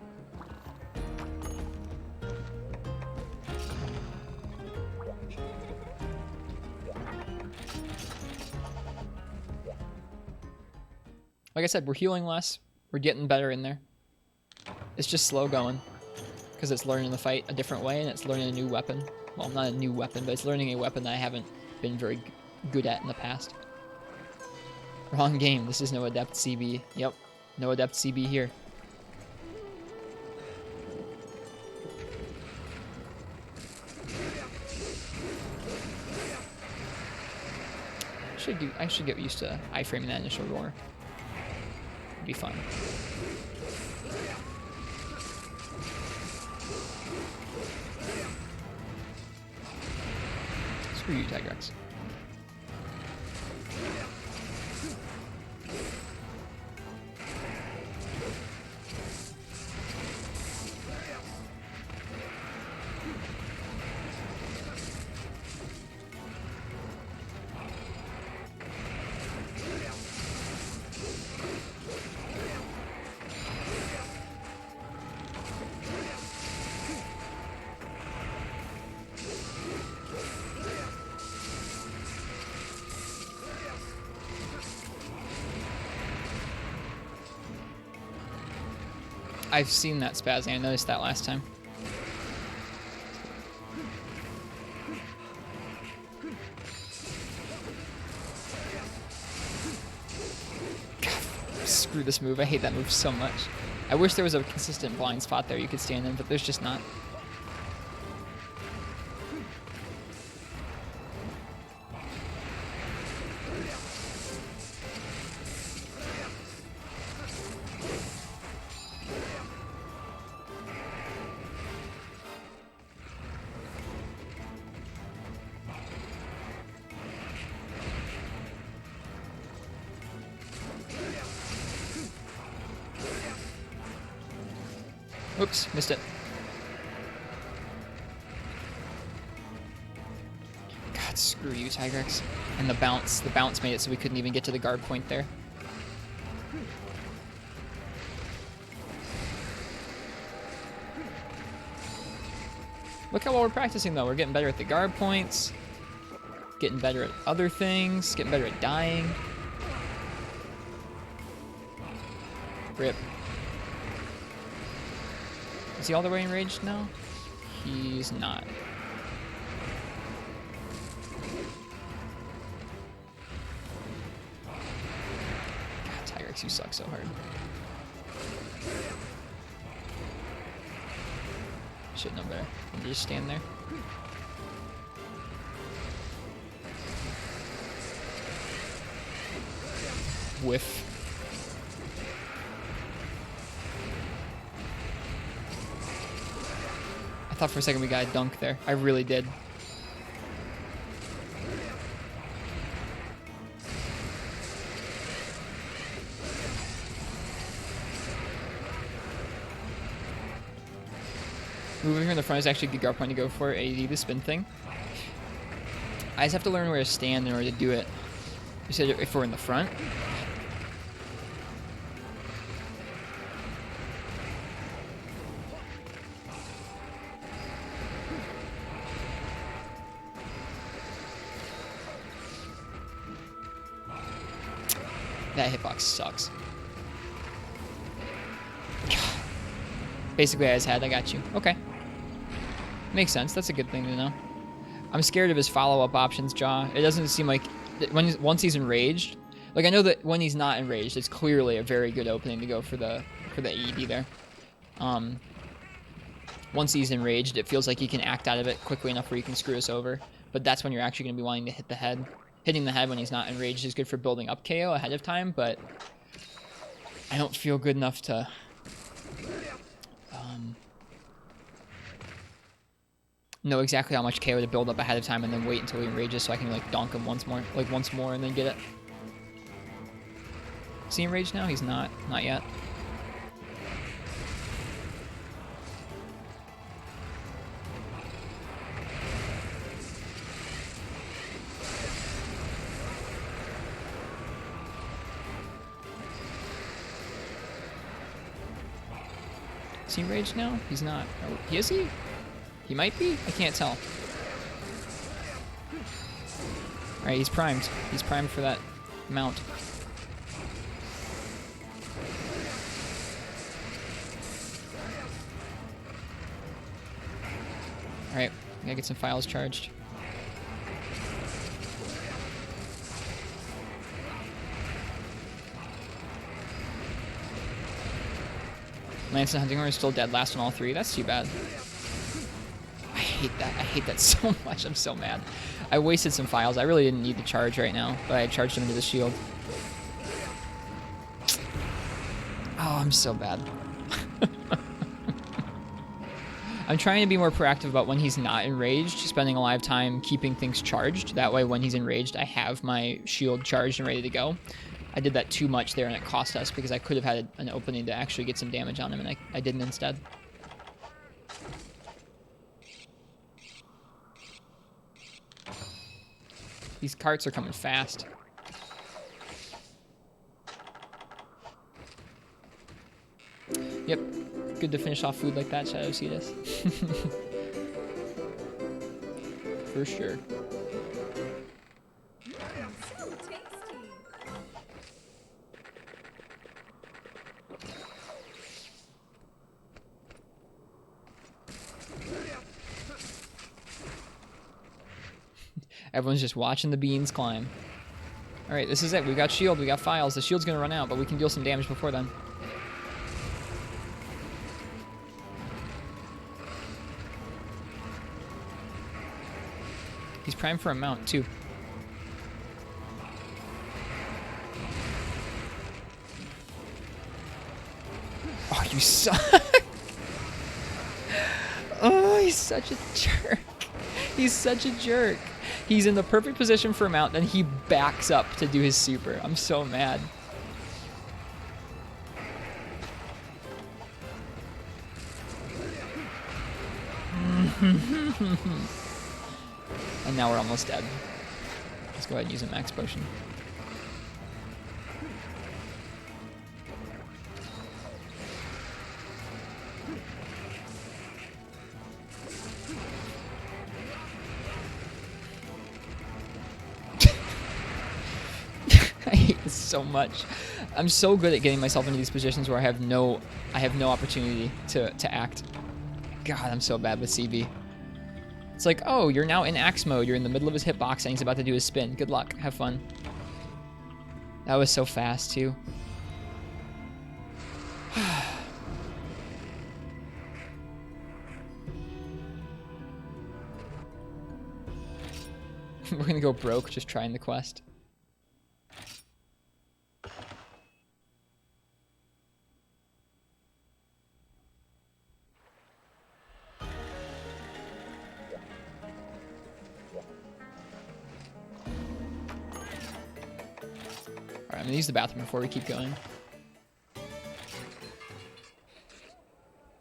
Like I said, we're healing less. We're getting better in there. It's just slow going. Because it's learning to fight a different way, and it's learning a new weapon. Well, not a new weapon, but it's learning a weapon that I haven't been very good at in the past. Wrong game. This is no Adept CB. Yep. No Adept CB here. I should get used to iframing that initial roar. It'd be fun. Screw you, Tigrex. I've seen that spazzing. I noticed that last time. God, screw this move. I hate that move so much. I wish there was a consistent blind spot there you could stand in, but there's just not. Oops, missed it. God, screw you, Tigrex. And the bounce made it so we couldn't even get to the guard point there. Look how well we're practicing though. We're getting better at the guard points, getting better at other things, getting better at dying. Rip. Is he all the way enraged now? He's not. God, Tigrex, you suck so hard. Should know better. You just stand there. Whiff. I thought for a second we got a dunk there. I really did. Moving here in the front is actually a good guard point to go for. AD the spin thing. I just have to learn where to stand in order to do it. You said if we're in the front. That hitbox sucks. Basically, I his head. I got you. Okay. Makes sense. That's a good thing to know. I'm scared of his follow-up options, Jaw. It doesn't seem like... once he's enraged... Like, I know that when he's not enraged, it's clearly a very good opening to go for the AED there. Once he's enraged, it feels like he can act out of it quickly enough where he can screw us over. But that's when you're actually going to be wanting to hit the head. Hitting the head when he's not enraged is good for building up KO ahead of time, but I don't feel good enough to know exactly how much KO to build up ahead of time and then wait until he enrages so I can like donk him once more and then get it. Is he enraged now? He's not yet. Is he enraged now? He's not. Oh, is he? He might be? I can't tell. Alright, he's primed. He's primed for that mount. Alright, gotta get some files charged. Lance and Hunting Horn is still dead last on all three. That's too bad. I hate that. I hate that so much. I'm so mad. I wasted some files. I really didn't need the charge right now, but I charged them into the shield. Oh, I'm so bad. I'm trying to be more proactive about when he's not enraged, spending a lot of time keeping things charged. That way, when he's enraged, I have my shield charged and ready to go. I did that too much there, and it cost us because I could have had an opening to actually get some damage on him, and I didn't instead. These carts are coming fast. Yep. Good to finish off food like that, Shadow Cetus. For sure. So tasty. Everyone's just watching the beans climb. Alright, this is it. We got shield, we got files. The shield's gonna run out, but we can deal some damage before then. He's primed for a mount, too. Oh, you suck! Oh, he's such a jerk. He's such a jerk. He's in the perfect position for a mount, then he backs up to do his super. I'm so mad. And now we're almost dead. Let's go ahead and use a max potion. I hate this so much. I'm so good at getting myself into these positions where I have no opportunity to act. God, I'm so bad with CB. It's like, oh, you're now in axe mode. You're in the middle of his hitbox and he's about to do his spin. Good luck. Have fun. That was so fast, too. We're gonna go broke just trying the quest. Alright, I'm gonna use the bathroom before we keep going. I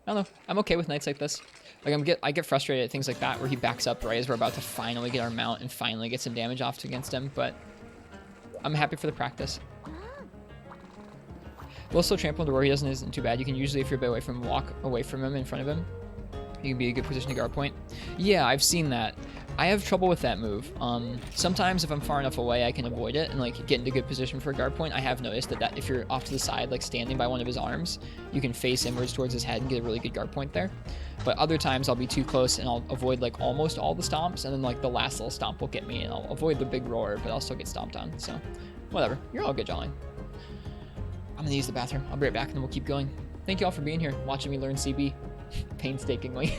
don't know. I'm okay with nights like this. Like I get frustrated at things like that where he backs up right as we're about to finally get our mount and finally get some damage off against him, but I'm happy for the practice. We'll still trample into where he isn't too bad. You can usually, if you're a bit away from him, walk away from him in front of him. You can be a good position to guard point. Yeah, I've seen that. I have trouble with that move. Sometimes if I'm far enough away, I can avoid it and like get into good position for a guard point. I have noticed that if you're off to the side, like standing by one of his arms, you can face inwards towards his head and get a really good guard point there. But other times I'll be too close and I'll avoid like almost all the stomps, and then like the last little stomp will get me and I'll avoid the big roar, but I'll still get stomped on. So whatever, you're all good, Jolly. I'm gonna use the bathroom. I'll be right back and then we'll keep going. Thank you all for being here, watching me learn CB painstakingly.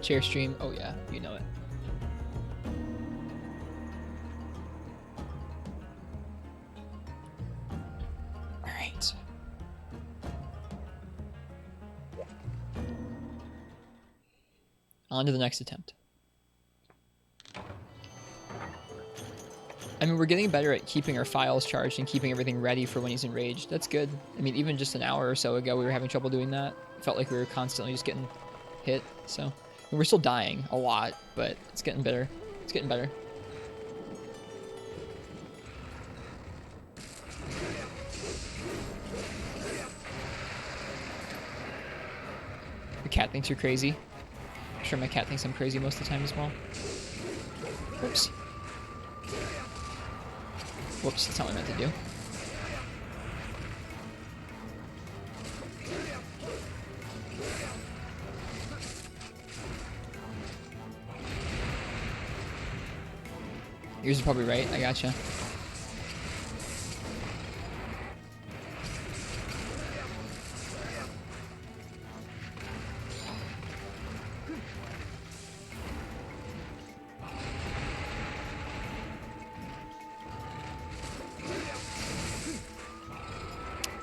Chair stream. Oh yeah, you know it. All right. On to the next attempt. I mean, we're getting better at keeping our files charged and keeping everything ready for when he's enraged. That's good. I mean, even just an hour or so ago, we were having trouble doing that. It felt like we were constantly just getting hit. So, and we're still dying a lot, but it's getting better. It's getting better. The cat thinks you're crazy. I'm sure my cat thinks I'm crazy most of the time as well. Oops. Whoops, that's not what I meant to do. Yours is probably right, I gotcha.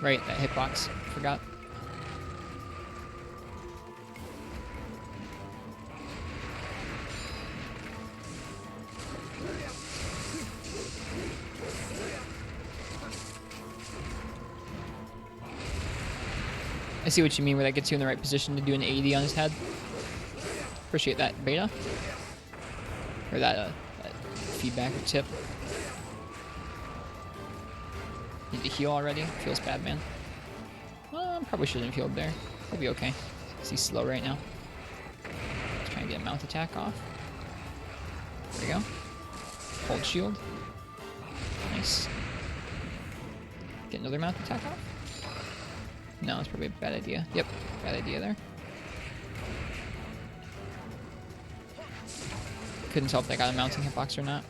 Right, that hitbox. Forgot. I see what you mean where that gets you in the right position to do an 80 on his head. Appreciate that, Beta. Or that feedback or tip. Need to heal already? Feels bad, man. Probably shouldn't have healed there. He'll be okay. He's slow right now. Let's try and get a mount attack off. There we go. Hold shield. Nice. Get another mount attack off? No, it's probably a bad idea. Yep, bad idea there. Couldn't tell if they got a mounting hitbox or not.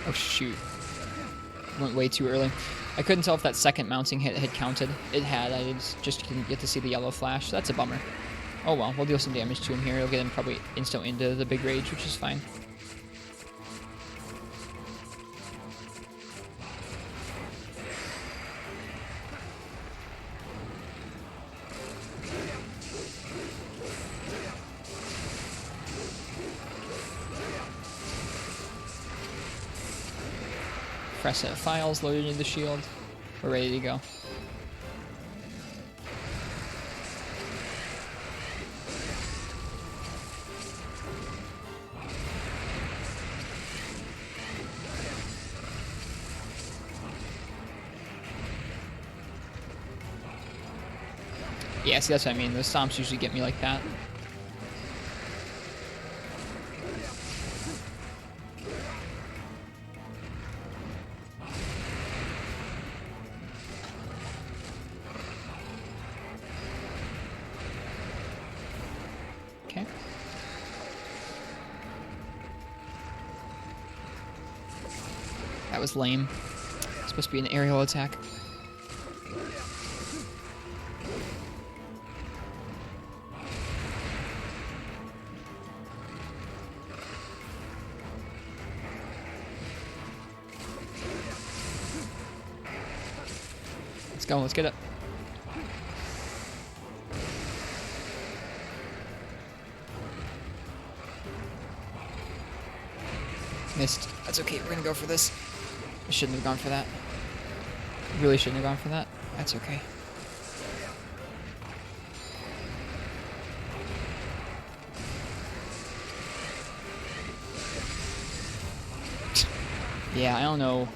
Oh shoot. Went way too early. I couldn't tell if that second mounting hit had counted. It had. I just didn't get to see the yellow flash. That's a bummer. Oh well, we'll deal some damage to him here. It'll get him probably instant into the big rage, which is fine. Fresh set of files loaded into the shield. We're ready to go. Yeah, see, that's what I mean. Those stomps usually get me like that. Okay. That was lame. It's supposed to be an aerial attack. Let's go, let's get it. Missed. That's okay, we're gonna go for this. I shouldn't have gone for that. Really shouldn't have gone for that. That's okay. Yeah, I don't know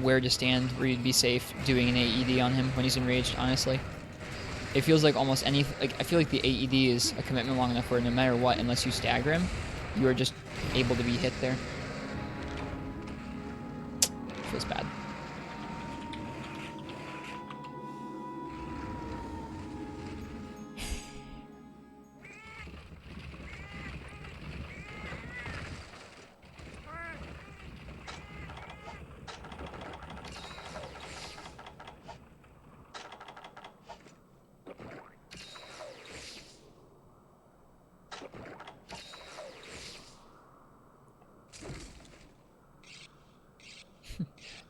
where to stand where you'd be safe doing an AED on him when he's enraged, honestly. It feels like almost any... Like, I feel like the AED is a commitment long enough where no matter what, unless you stagger him, you are just able to be hit there. Feels bad.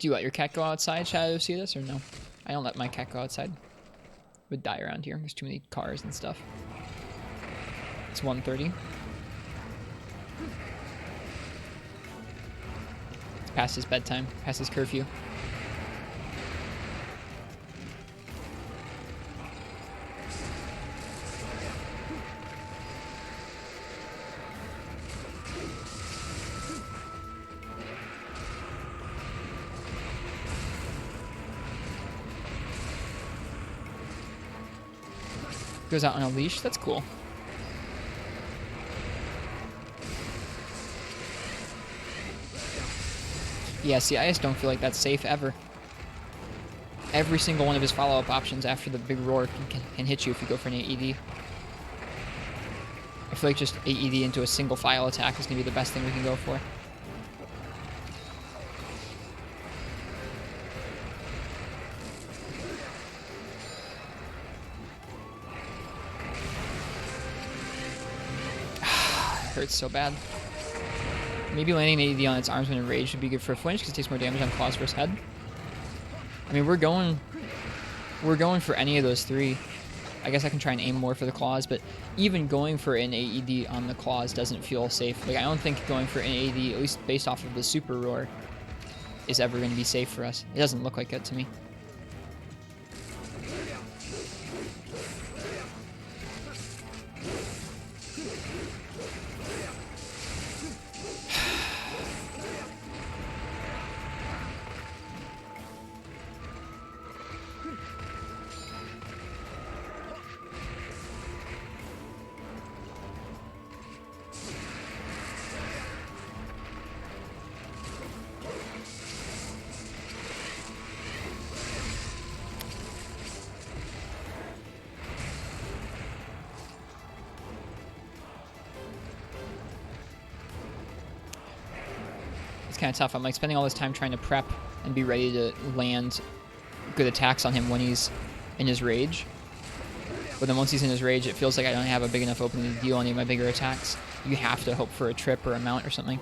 Do you let your cat go outside, Shadow, to see this, or no? I don't let my cat go outside. Would die around here. There's too many cars and stuff. It's 1:30. It's past his bedtime, past his curfew. Goes out on a leash. That's cool. Yeah, see, I just don't feel like that's safe ever. Every single one of his follow-up options after the big roar can hit you if you go for an AED. I feel like just AED into a single file attack is going to be the best thing we can go for. Hurts so bad. Maybe landing an AED on its arms when enraged would be good for a flinch because it takes more damage on claws versus head. I mean, we're going for any of those three. I guess I can try and aim more for the claws, but even going for an AED on the claws doesn't feel safe. Like, I don't think going for an AED, at least based off of the super roar, is ever going to be safe for us. It doesn't look like it to me. Kind of tough. I'm like spending all this time trying to prep and be ready to land good attacks on him when he's in his rage. But then once he's in his rage, it feels like I don't have a big enough opening to deal any of my bigger attacks. You have to hope for a trip or a mount or something.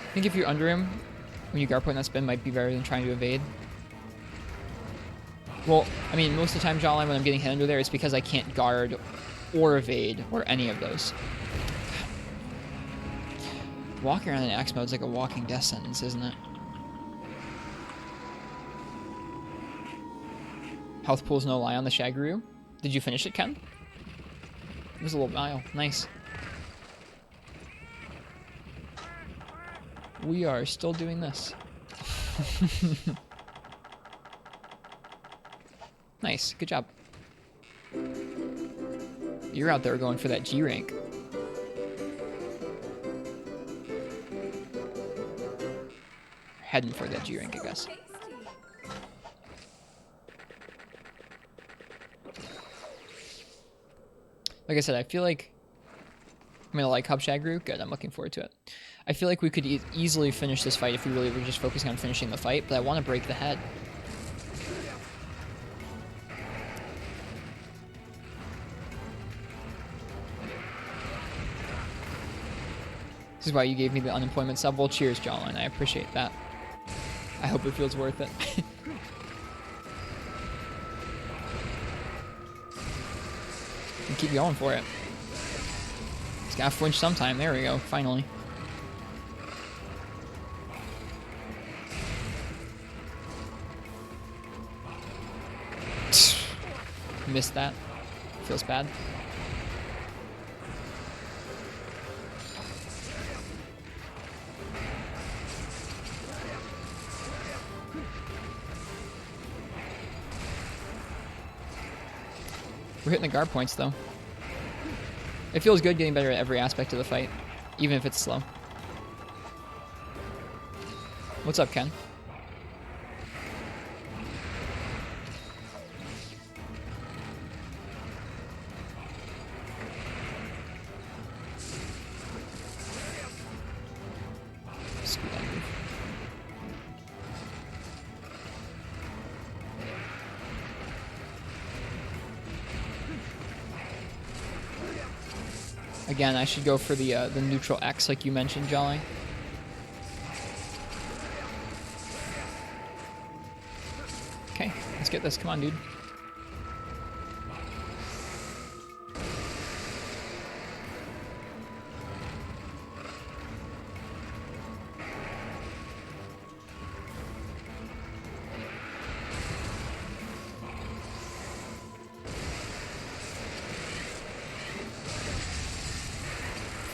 I think if you're under him, when you guard point that spin might be better than trying to evade. Well, I mean, most of the time, Jawline, when I'm getting hit under there, it's because I can't guard or evade or any of those. Walking around in axe mode is like a walking death sentence, isn't it? Health pool's no lie on the Shagru. Did you finish it, Ken? It was a little vial. Nice. We are still doing this. Nice. Good job. You're out there going for that G rank. Heading for that G rank, I guess. Like I said, I feel like I'm gonna like Hub Shagru. Good, I'm looking forward to it. I feel like we could easily finish this fight if we really were just focusing on finishing the fight, but I want to break the head. This is why you gave me the unemployment sub. Well, cheers, Jawline. I appreciate that. I hope it feels worth it. And keep going for it. It's gotta flinch sometime. There we go. Finally. Missed that. Feels bad. We're hitting the guard points, though. It feels good getting better at every aspect of the fight, even if it's slow. What's up, Ken? Screw that move. Again, I should go for the neutral X like you mentioned, Jolly. this. Come on, dude.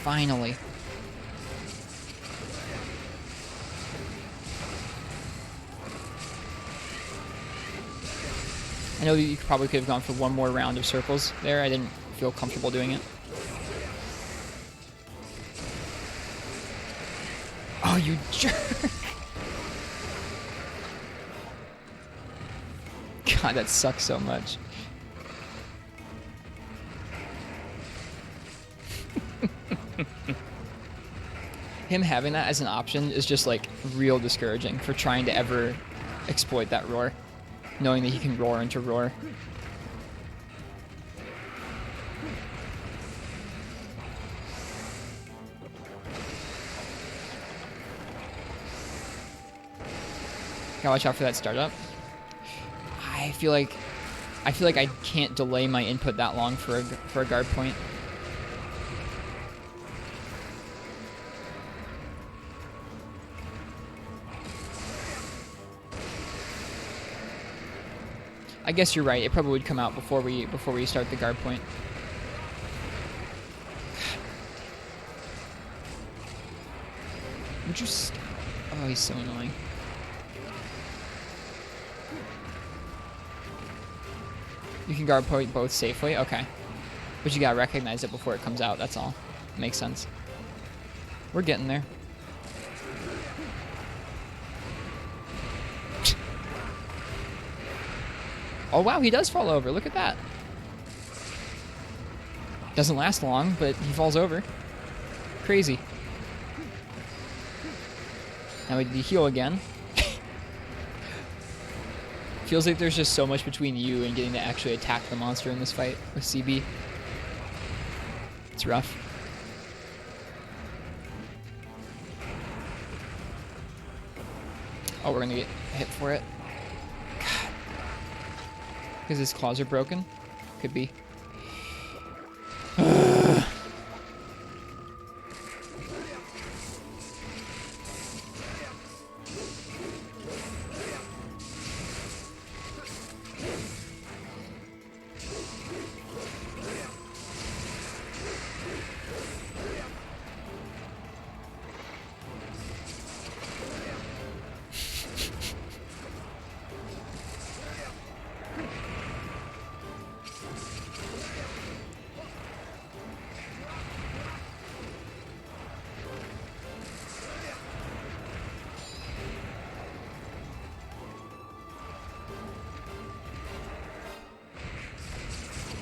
Finally. I know that you probably could have gone for one more round of circles there. I didn't feel comfortable doing it. Oh, you jerk. God, that sucks so much. Him having that as an option is just like real discouraging for trying to ever exploit that roar, knowing that he can roar into roar. Gotta watch out for that startup. I feel like I can't delay my input that long for a guard point. I guess you're right. It probably would come out before we start the guard point. Would you? Oh, he's so annoying. You can guard point both safely. Okay, but you gotta recognize it before it comes out. That's all. Makes sense. We're getting there. Oh wow, he does fall over. Look at that. Doesn't last long, but he falls over. Crazy. Now we heal again. Feels like there's just so much between you and getting to actually attack the monster in this fight with CB. It's rough. Oh, we're gonna get hit for it. Because his claws are broken? Could be.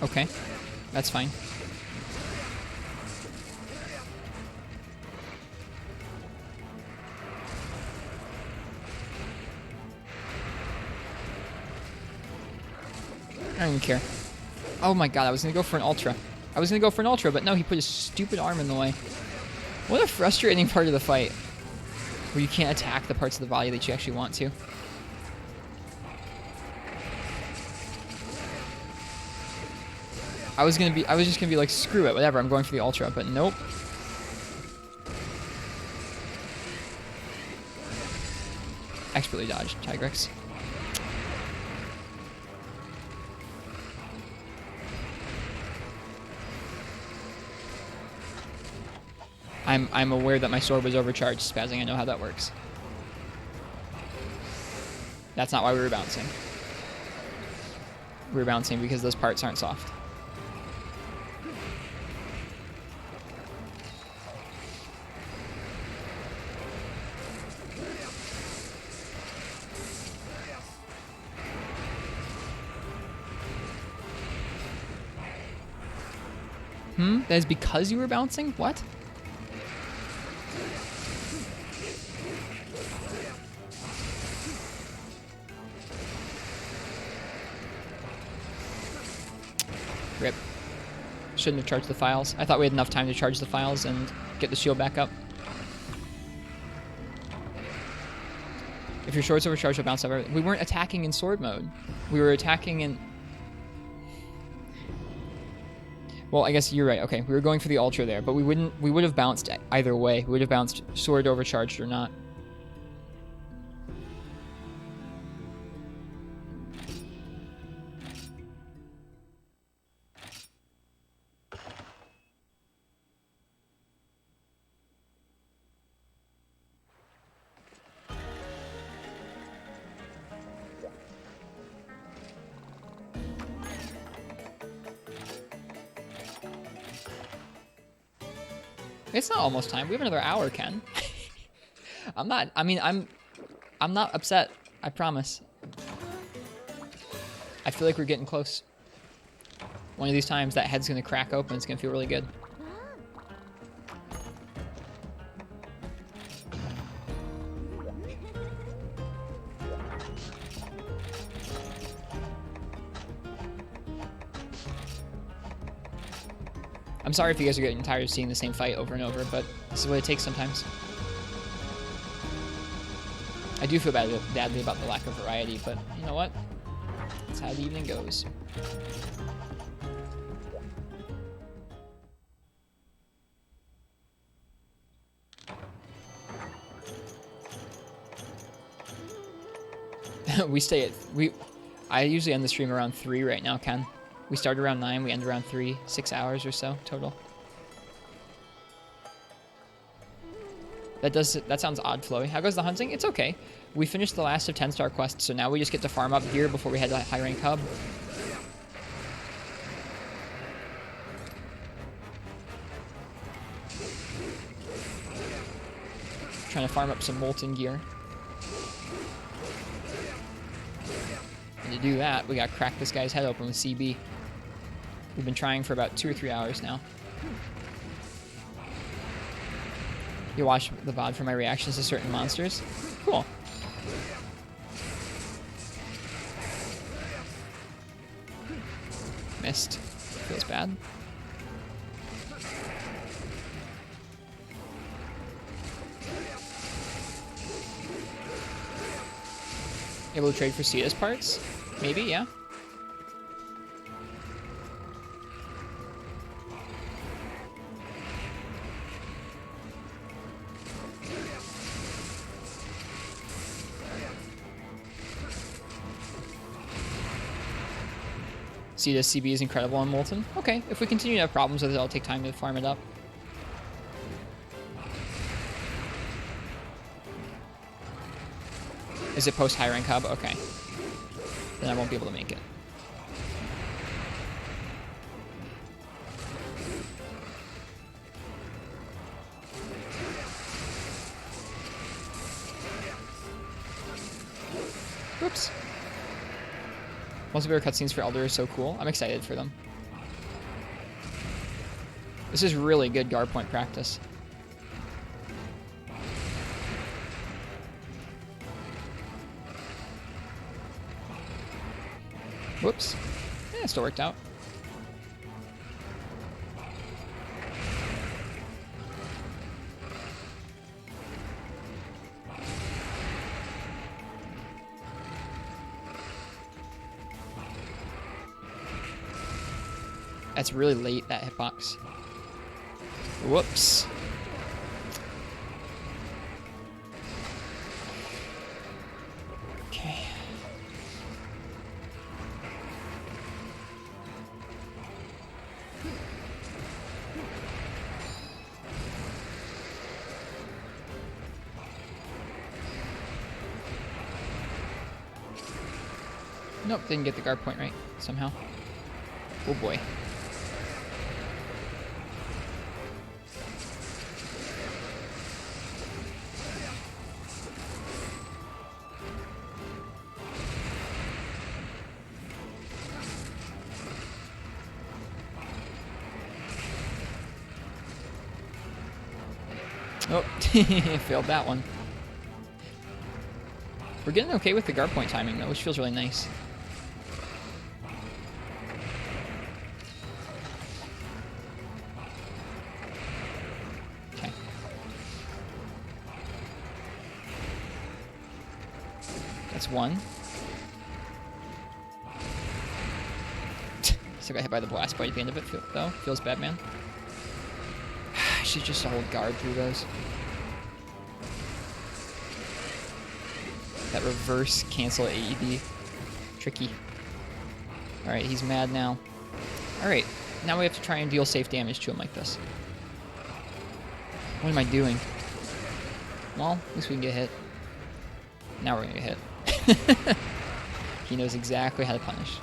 Okay, that's fine. I don't even care. Oh my god, I was gonna go for an ultra. But no, he put his stupid arm in the way. What a frustrating part of the fight, where you can't attack the parts of the body that you actually want to. I was just gonna be like, screw it, whatever, I'm going for the ultra, but nope. Expertly dodged, Tigrex. I'm aware that my sword was overcharged, spazzing. I know how that works. That's not why we were bouncing. We were bouncing because those parts aren't soft. That is because you were bouncing? What? Rip. Shouldn't have charged the files. I thought we had enough time to charge the files and get the shield back up. If your sword's overcharged, you'll bounce over. We weren't attacking in sword mode. We were attacking in... Well, I guess you're right. Okay, we were going for the ultra there, but we would have bounced either way. We would have bounced sword overcharged or not. It's not almost time. We have another hour, Ken. I'm not upset. I promise. I feel like we're getting close. One of these times that head's gonna crack open. It's gonna feel really good. I'm sorry if you guys are getting tired of seeing the same fight over and over, but this is what it takes sometimes. I do feel badly about the lack of variety, but you know what? That's how the evening goes. I usually end the stream around 3 right now, Ken. We start around 9, we end around 3, 6 hours or so total. That sounds odd, Flowy. How goes the hunting? It's okay. We finished the last of 10-star quests, so now we just get to farm up here before we head to high rank hub. Trying to farm up some molten gear. And to do that, we gotta crack this guy's head open with CB. We've been trying for about 2 or 3 hours now. You watch the VOD for my reactions to certain monsters? Cool. Missed. Feels bad. Able to trade for Sita's parts? Maybe, yeah. Sita's CB is incredible on Molten. Okay, if we continue to have problems with it, I'll take time to farm it up. Is it post high rank hub? Okay. Then I won't be able to make it. Whoops. Multiplayer cutscenes for Elder are so cool. I'm excited for them. This is really good guard point practice. Whoops. Yeah, it still worked out. That's really late, that hitbox. Whoops. Okay. Nope, didn't get the guard point right somehow. Oh boy. Oh, failed that one. We're getting okay with the guard point timing though, which feels really nice. Okay. That's one. Still got hit by the blast bite at the end of it, though. Feels bad, man. I should just hold guard through those. That reverse cancel AED. Tricky. Alright, he's mad now. Alright, now we have to try and deal safe damage to him like this. What am I doing? Well, at least we can get hit. Now we're gonna get hit. He knows exactly how to punish.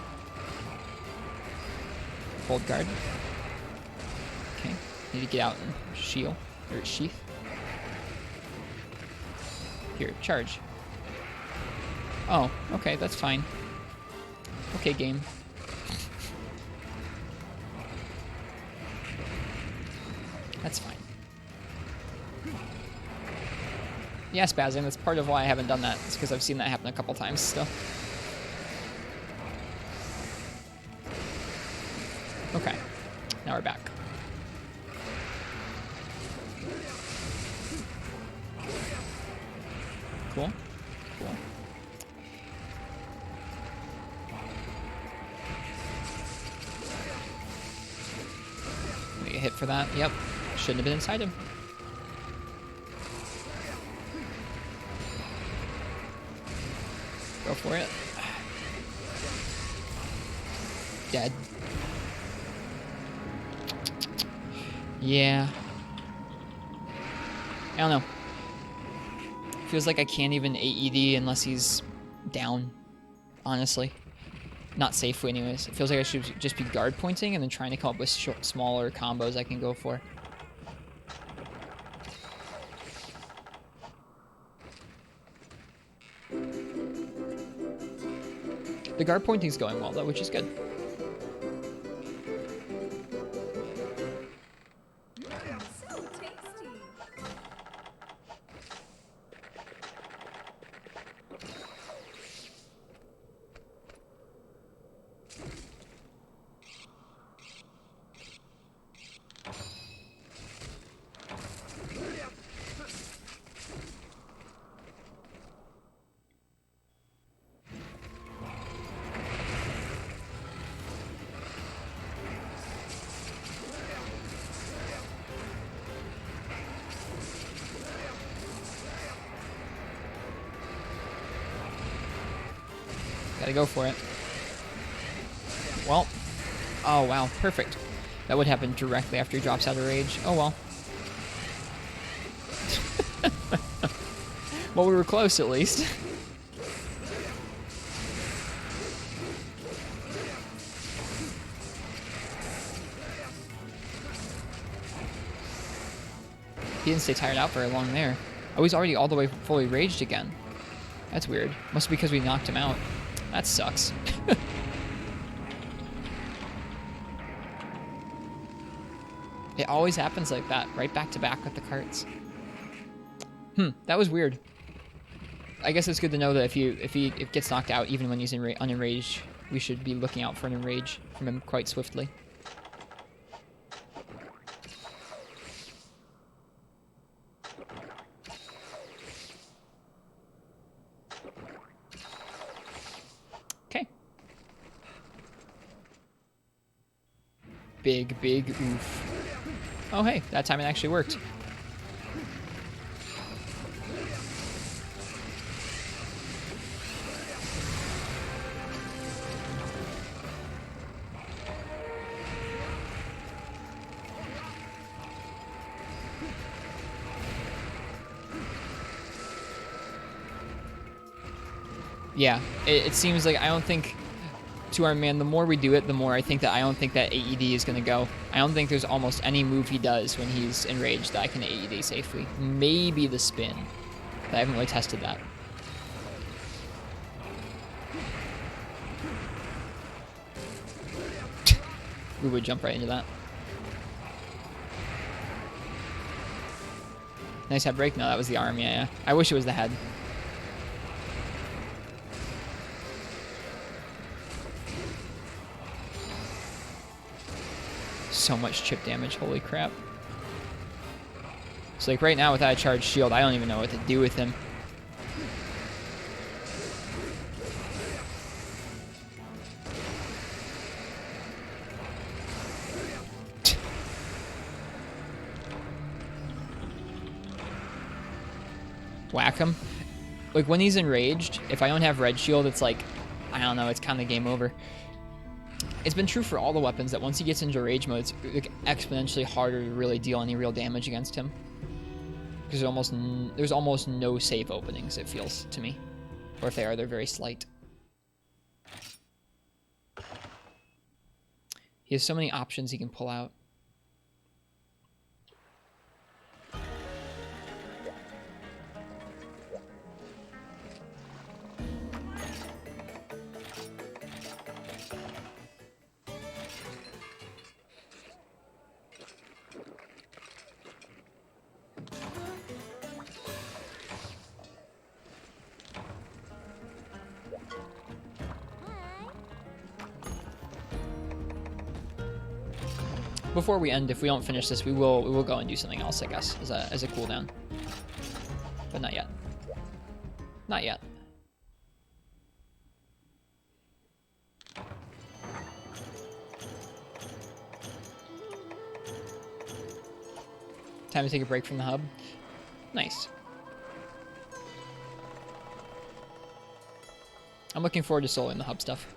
Hold guard. Okay, need to get out and shield, or sheath. Here, charge. Oh, okay, that's fine. Okay, game. That's fine. Yeah, spazzing, that's part of why I haven't done that. It's because I've seen that happen a couple times still. Okay, now we're back. Cool. Cool. We get hit for that. Yep. Shouldn't have been inside him. Go for it. Dead. Yeah. I don't know. Feels like I can't even AED unless he's down, honestly. Not safely anyways. It feels like I should just be guard pointing and then trying to come up with smaller combos I can go for. The guard pointing's going well though, which is good. So tasty. Gotta go for it. Well. Oh, wow. Perfect. That would happen directly after he drops out of rage. Oh, well. Well, we were close, at least. He didn't stay tired out very long there. Oh, he's already all the way fully raged again. That's weird. Must be because we knocked him out. That sucks. It always happens like that, right back to back with the carts. That was weird. I guess it's good to know that if he gets knocked out, even when he's unenraged, we should be looking out for an enrage from him quite swiftly. Okay. Big oof. Oh hey, that time it actually worked. Yeah, it seems like I don't think, to our man, the more we do it, the more I think that I don't think that AED is going to go. I don't think there's almost any move he does when he's enraged that I can AED safely. Maybe the spin, but I haven't really tested that. We would jump right into that. Nice head break? No, that was the arm, yeah. I wish it was the head. So much chip damage, holy crap. So like right now without a charged shield, I don't even know what to do with him. whack him. Like, when he's enraged, if I don't have red shield, it's like, I don't know, it's kind of game over. It's been true for all the weapons that once he gets into rage mode, it's like exponentially harder to really deal any real damage against him. Because there's almost no safe openings, it feels to me. Or if they are, they're very slight. He has so many options he can pull out. Before we end, if we don't finish this, we will go and do something else, I guess, as a cooldown. But not yet. Not yet. Time to take a break from the hub. Nice. I'm looking forward to soloing the hub stuff.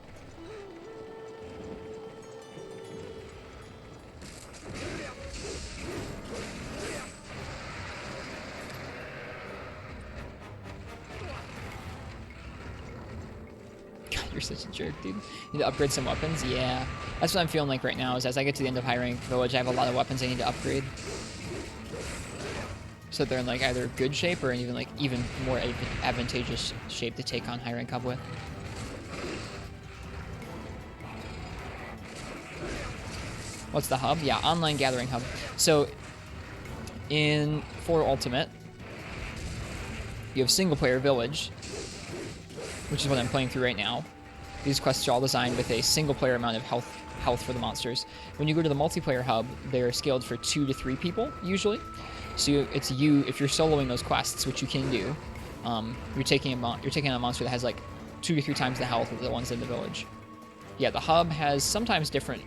Such a jerk, dude. Need to upgrade some weapons? Yeah. That's what I'm feeling like right now, is as I get to the end of high rank village, I have a lot of weapons I need to upgrade. So they're in like either good shape or even more advantageous shape to take on high rank hub with. What's the hub? Yeah, online gathering hub. So for Ultimate, you have single player village, which is what I'm playing through right now. These quests are all designed with a single player amount of health for the monsters. When you go to the multiplayer hub, they're scaled for 2 to 3 people, usually. So if you're soloing those quests, which you can do, you're taking on a monster that has like 2 to 3 times the health of the ones in the village. Yeah, the hub has sometimes different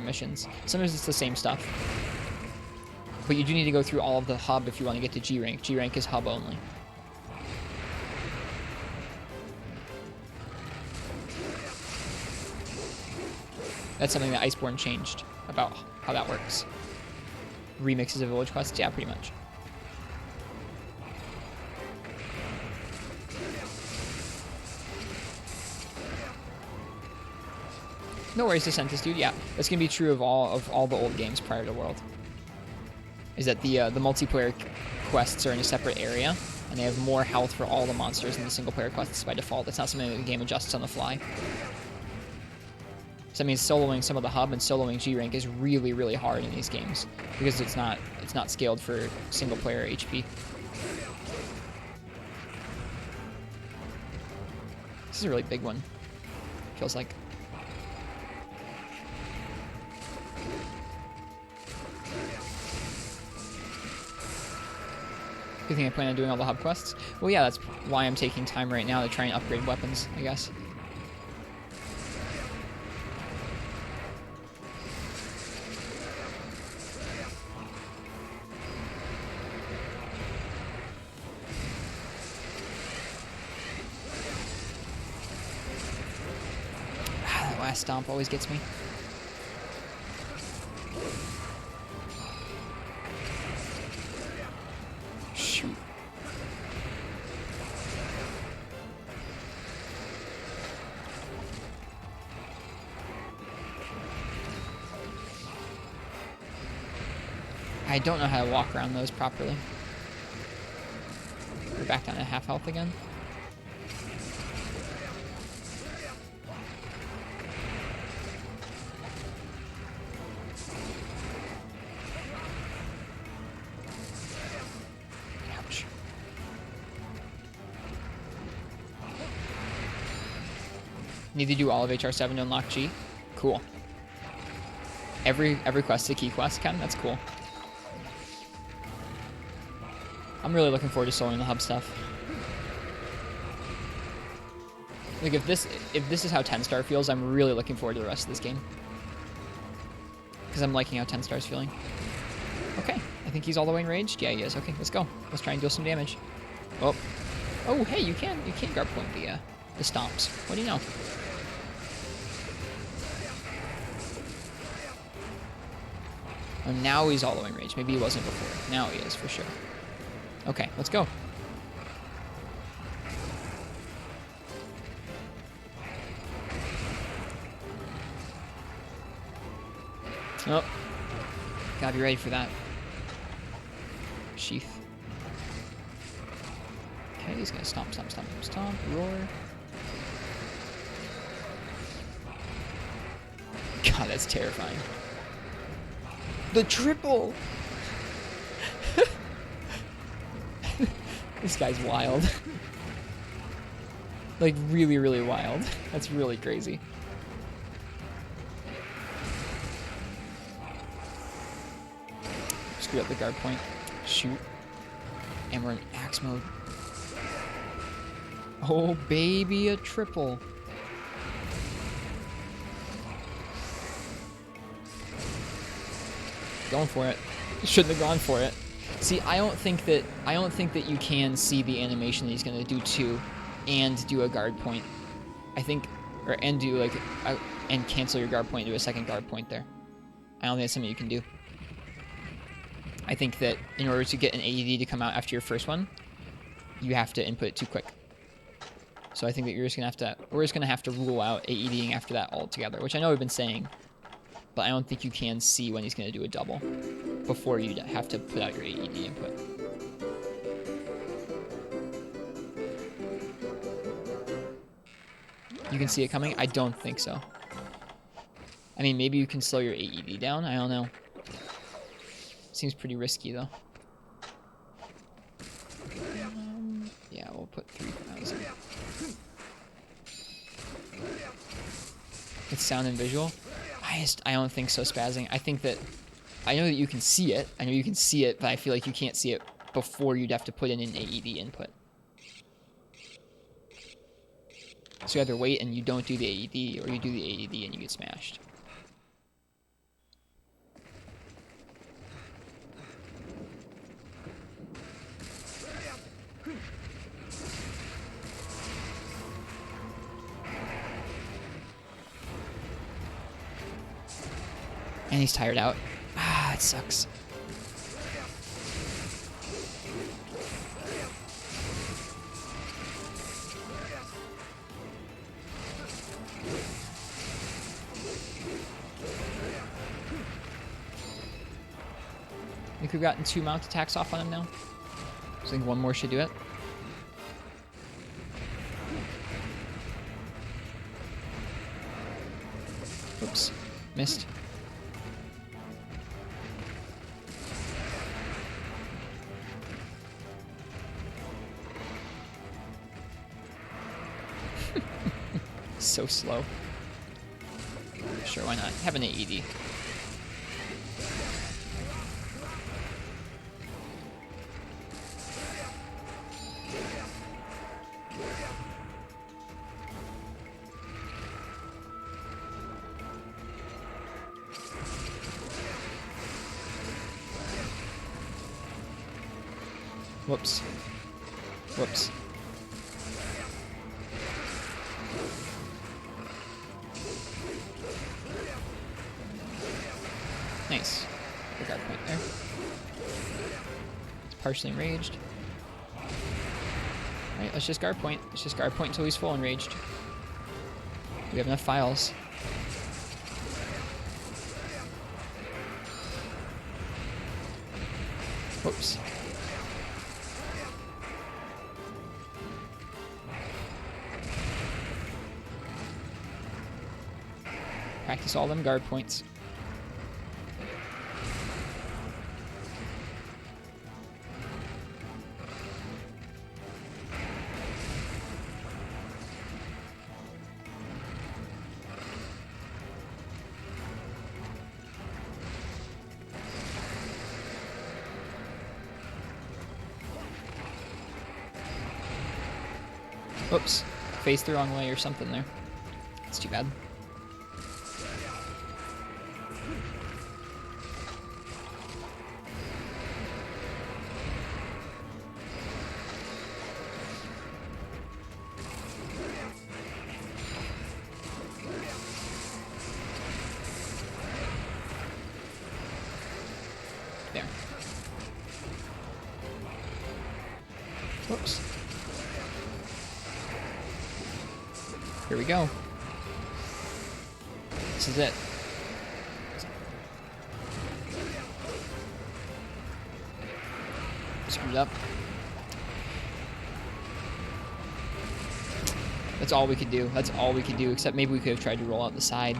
missions. Sometimes it's the same stuff. But you do need to go through all of the hub if you want to get to G rank. G rank is hub only. That's something that Iceborne changed about how that works. Remixes of village quests? Yeah, pretty much. No worries, Descentus, dude. Yeah, that's gonna be true of all the old games prior to World. Is that the multiplayer quests are in a separate area, and they have more health for all the monsters than the single player quests by default. That's not something that the game adjusts on the fly. So that means soloing some of the hub and soloing G rank is really, really hard in these games because it's not scaled for single player HP. This is a really big one. Feels like. You think I plan on doing all the hub quests? Well, yeah, that's why I'm taking time right now to try and upgrade weapons, I guess. Stomp always gets me. Shoot. I don't know how to walk around those properly. We're back down to half health again. Need to do all of HR7 to unlock G? Cool. Every quest is a key quest, Ken? That's cool. I'm really looking forward to soloing the hub stuff. Like, if this is how 10 star feels, I'm really looking forward to the rest of this game. Because I'm liking how 10 star's feeling. Okay, I think he's all the way enraged. Yeah, he is. Okay, let's go. Let's try and deal some damage. Oh. Oh, hey, you can guard point the stomps. What do you know? Oh, now he's all the way in range. Maybe he wasn't before. Now he is, for sure. Okay, let's go. Oh. Gotta be ready for that. Sheath. Okay, he's gonna stomp, stomp, stomp, stomp, roar. God, that's terrifying. The triple! This guy's wild. Like, really, really wild. That's really crazy. Screw up the guard point. Shoot. And we're in axe mode. Oh, baby, a triple. Going for it. Shouldn't have gone for it. See, I don't think that you can see the animation that he's gonna do too, and do a guard point. I think, and do like, and cancel your guard point and do a second guard point there. I don't think that's something you can do. I think that in order to get an AED to come out after your first one, you have to input it too quick. So I think that we're just gonna have to rule out AEDing after that altogether, which I know we've been saying, but I don't think you can see when he's gonna do a double before you have to put out your AED input. You can see it coming? I don't think so. I mean, maybe you can slow your AED down. I don't know. Seems pretty risky, though. Yeah, we'll put 3,000. It's sound and visual. I don't think so, spazzing. I think that... I know that you can see it. I know you can see it, but I feel like you can't see it before you'd have to put in an AED input. So you either wait and you don't do the AED, or you do the AED and you get smashed. And he's tired out. Ah, it sucks. I think we've gotten 2 mount attacks off on him now. So I think one more should do it. Oops. Missed. So slow. Sure, why not? Have an AED. Whoops. Whoops. Nice. The guard point there. It's partially enraged. Alright, let's just guard point. Let's just guard point until he's full enraged. We have enough files. Whoops. Practice all them guard points. Oops. Faced the wrong way or something there. That's too bad. There. Whoops. Here we go. This is it. Screwed up. That's all we could do. That's all we could do, except maybe we could have tried to roll out the side.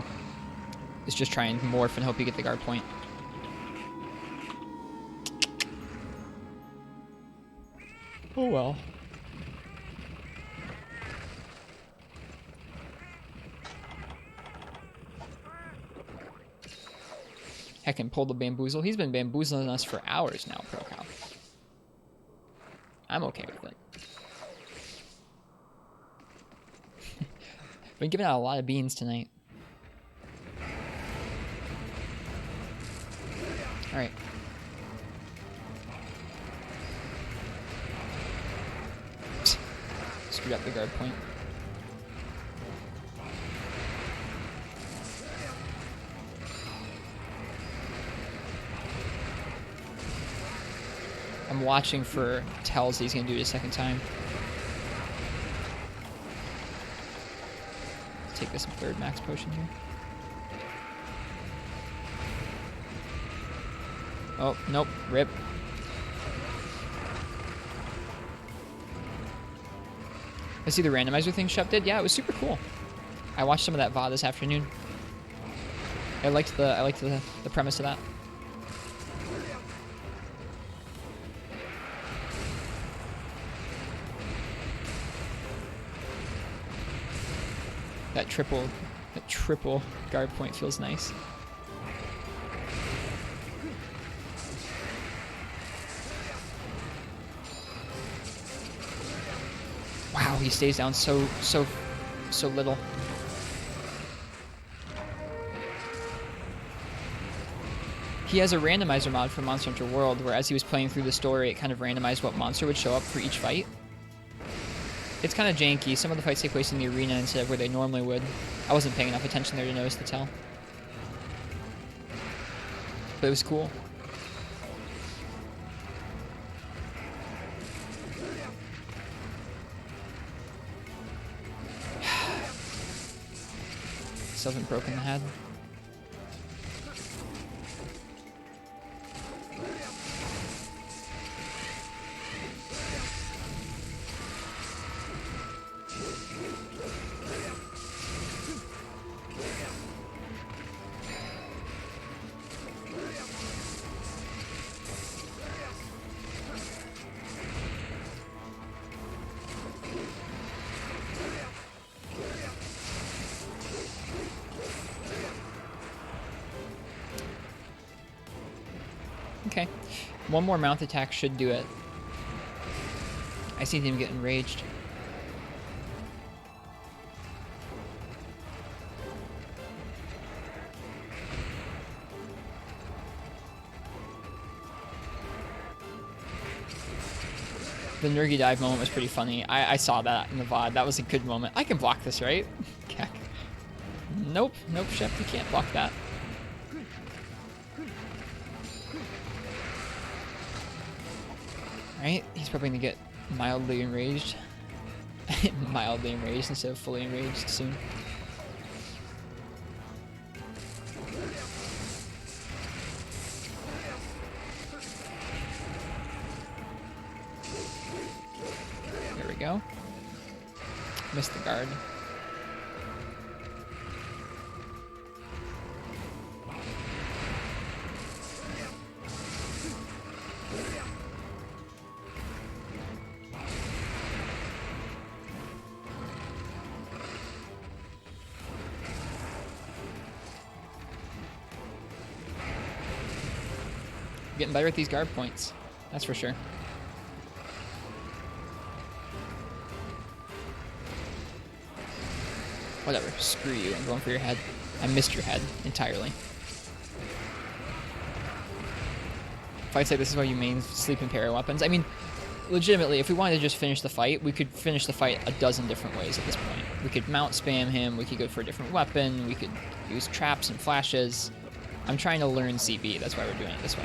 It's just try and morph and hope you get the guard point. Oh well. Heck, and pull the bamboozle. He's been bamboozling us for hours now, Pro Cow. I'm okay with it. Been giving out a lot of beans tonight. Alright. Screwed up the guard point. I'm watching for tells that he's going to do it a second time. Take this third max potion here. Oh, nope. Rip. I see the randomizer thing Shep did. Yeah, it was super cool. I watched some of that VOD this afternoon. I liked the premise of that. That triple guard point feels nice. Wow, he stays down so little. He has a randomizer mod for Monster Hunter World, where as he was playing through the story, it kind of randomized what monster would show up for each fight. It's kind of janky. Some of the fights take place in the arena instead of where they normally would. I wasn't paying enough attention there to notice the tell. But it was cool. Still haven't broken the head. Okay. One more mount attack should do it. I see him get enraged. The Nurgi dive moment was pretty funny. I saw that in the VOD. That was a good moment. I can block this, right? Nope. Nope, Shep, you can't block that. Right? He's probably gonna get mildly enraged. Mildly enraged instead of fully enraged soon. There we go. Missed the guard. Getting better at these guard points, that's for sure. Whatever, screw you, I'm going for your head. I missed your head entirely. Fights like this is why you main sleep and parry weapons. I mean, legitimately, if we wanted to just finish the fight, we could finish the fight a dozen different ways at this point. We could mount spam him, we could go for a different weapon, we could use traps and flashes. I'm trying to learn CB, that's why we're doing it this way.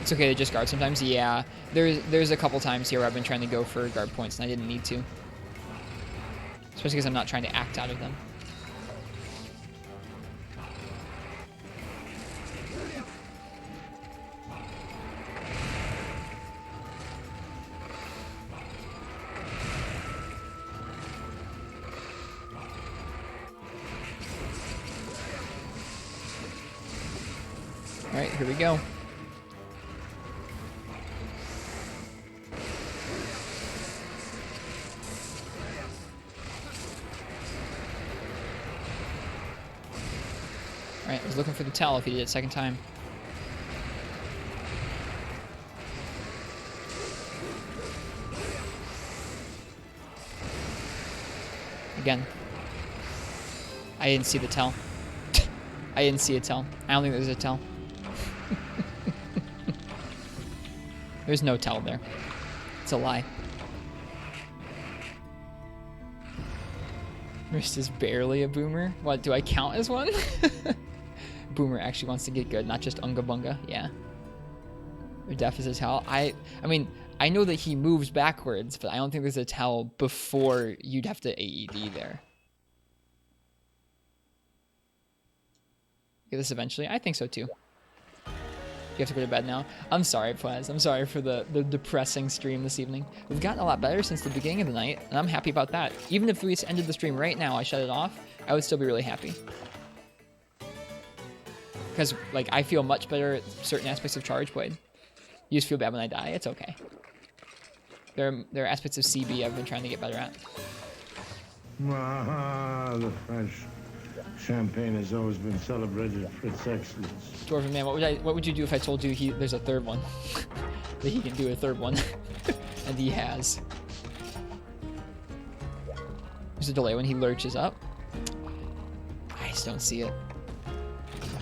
It's okay to just guard sometimes. Yeah, there's a couple times here where I've been trying to go for guard points and I didn't need to. Especially because I'm not trying to act out of them. All right, here we go. All right, I was looking for the tell if he did it second time. Again. I didn't see the tell. I didn't see a tell. I don't think there's a tell. There's no tell there. It's a lie. Wrist is barely a boomer. What, do I count as one? Boomer actually wants to get good, not just unga bunga. Yeah. Or deaf is a tell. I mean, I know that he moves backwards, but I don't think there's a tell before you'd have to AED there. Get this eventually? I think so too. You have to go to bed now. I'm sorry, Plaz. I'm sorry for the depressing stream this evening. We've gotten a lot better since the beginning of the night, and I'm happy about that. Even if we just ended the stream right now, I shut it off, I would still be really happy. Because, like, I feel much better at certain aspects of Charge Blade. You just feel bad when I die. It's okay. There are aspects of CB I've been trying to get better at. Ah, the French champagne has always been celebrated for its excellence. Dwarven man, what would you do if I told you there's a third one? That he can do a third one. And he has. There's a delay when he lurches up. I just don't see it.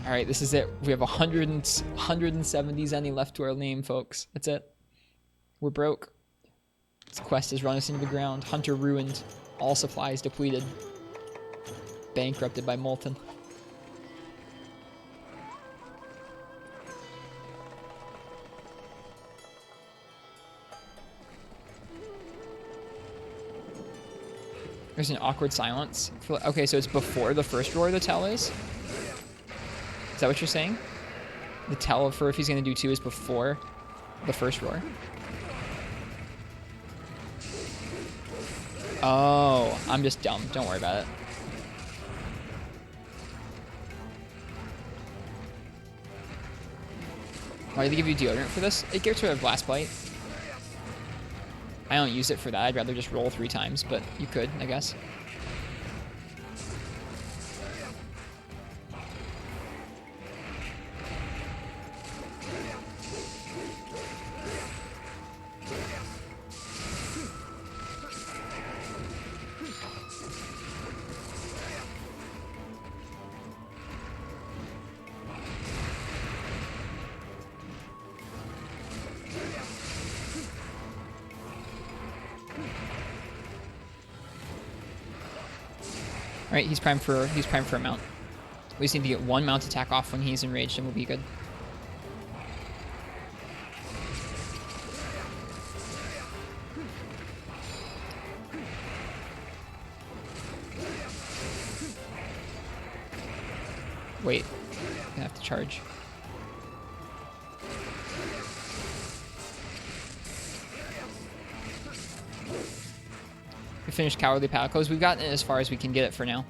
Alright, this is it. We have 170 Zenny left to our name, folks. That's it. We're broke. This quest has run us into the ground. Hunter ruined. All supplies depleted. Bankrupted by Molten. There's an awkward silence. Okay, so it's before the first roar the tell is? Is that what you're saying? The tell for if he's going to do 2 is before the first roar? Oh, I'm just dumb. Don't worry about it. Why do they give you deodorant for this? It gets rid of Blast Bite. I don't use it for that. I'd rather just roll 3 times, but you could, I guess. Alright, he's primed for a mount. We just need to get 1 mount attack off when he's enraged and we'll be good. Wait, I have to charge. We finished Cowardly Palicos. We've gotten it as far as we can get it for now.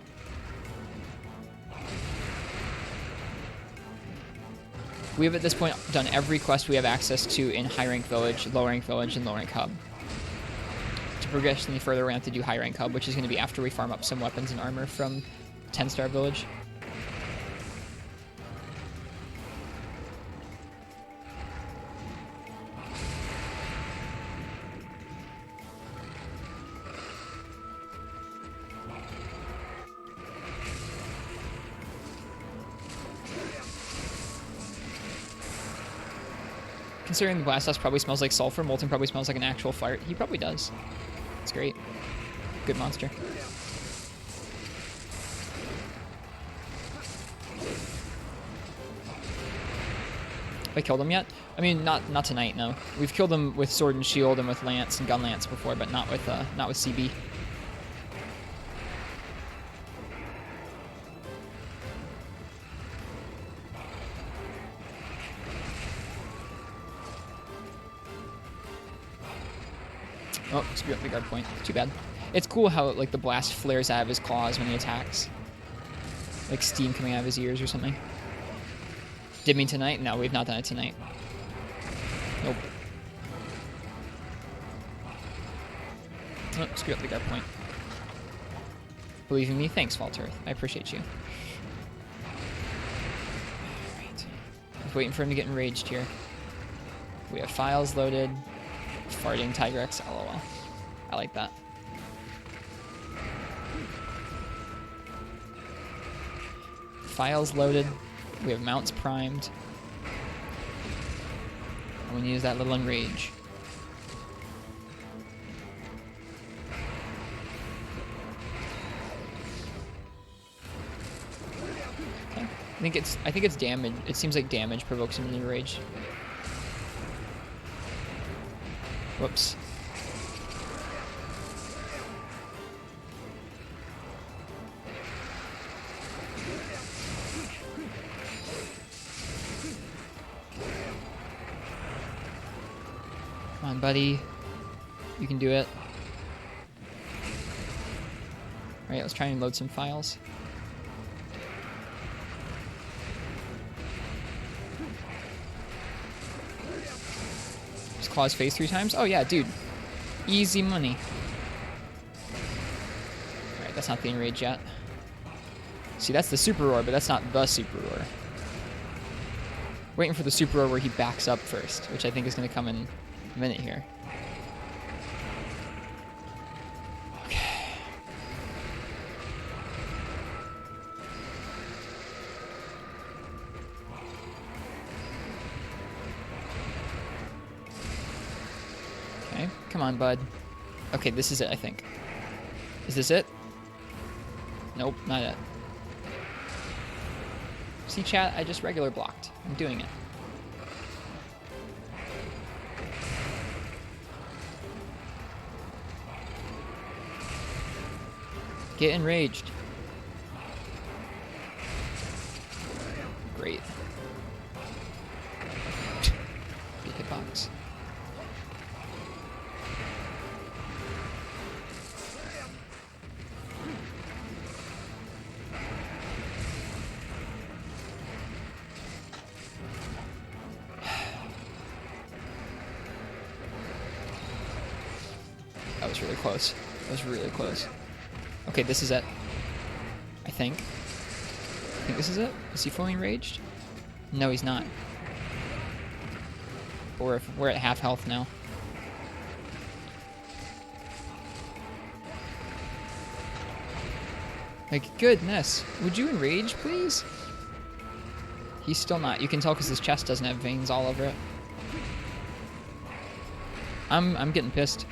We have at this point done every quest we have access to in High Rank Village, Low Rank Village, and Low Rank Hub. To progress any further, we're going to have to do High Rank Hub, which is going to be after we farm up some weapons and armor from 10-star Village. Considering the blast dust probably smells like sulfur, Molten probably smells like an actual fart. He probably does. It's great. Good monster. Have I killed him yet? I mean, not tonight, no. We've killed him with sword and shield and with lance and gun lance before, but not with CB. Oh, screw up the guard point. Too bad. It's cool how like the blast flares out of his claws when he attacks. Like steam coming out of his ears or something. Did mean tonight? No, we've not done it tonight. Nope. Oh, screw up the guard point. Believe in me? Thanks, Falter. I appreciate you. Alright. I was waiting for him to get enraged here. We have files loaded. Farting Tigrex, lol. I like that. Files loaded. We have mounts primed. I'm gonna use that little enrage. Okay. I think it's damage. It seems like damage provokes him to enrage. Whoops. Come on, buddy. You can do it. Alright, let's try and load some files. Just claw his face 3 times? Oh yeah, dude. Easy money. Alright, that's not the enrage yet. See, that's the super roar, but that's not the super roar. Waiting for the super roar where he backs up first, which I think is going to come in a minute here. Okay. Okay, come on, bud. Okay, this is it, I think. Is this it? Nope, not it. See, chat, I just regular blocked. I'm doing it. Get enraged. Great. Big hitbox. That was really close. That was really close. Okay, this is it. I think. I think this is it. Is he fully enraged? No, he's not. But we're at half health now. Like, goodness. Would you enrage, please? He's still not. You can tell because his chest doesn't have veins all over it. I'm getting pissed.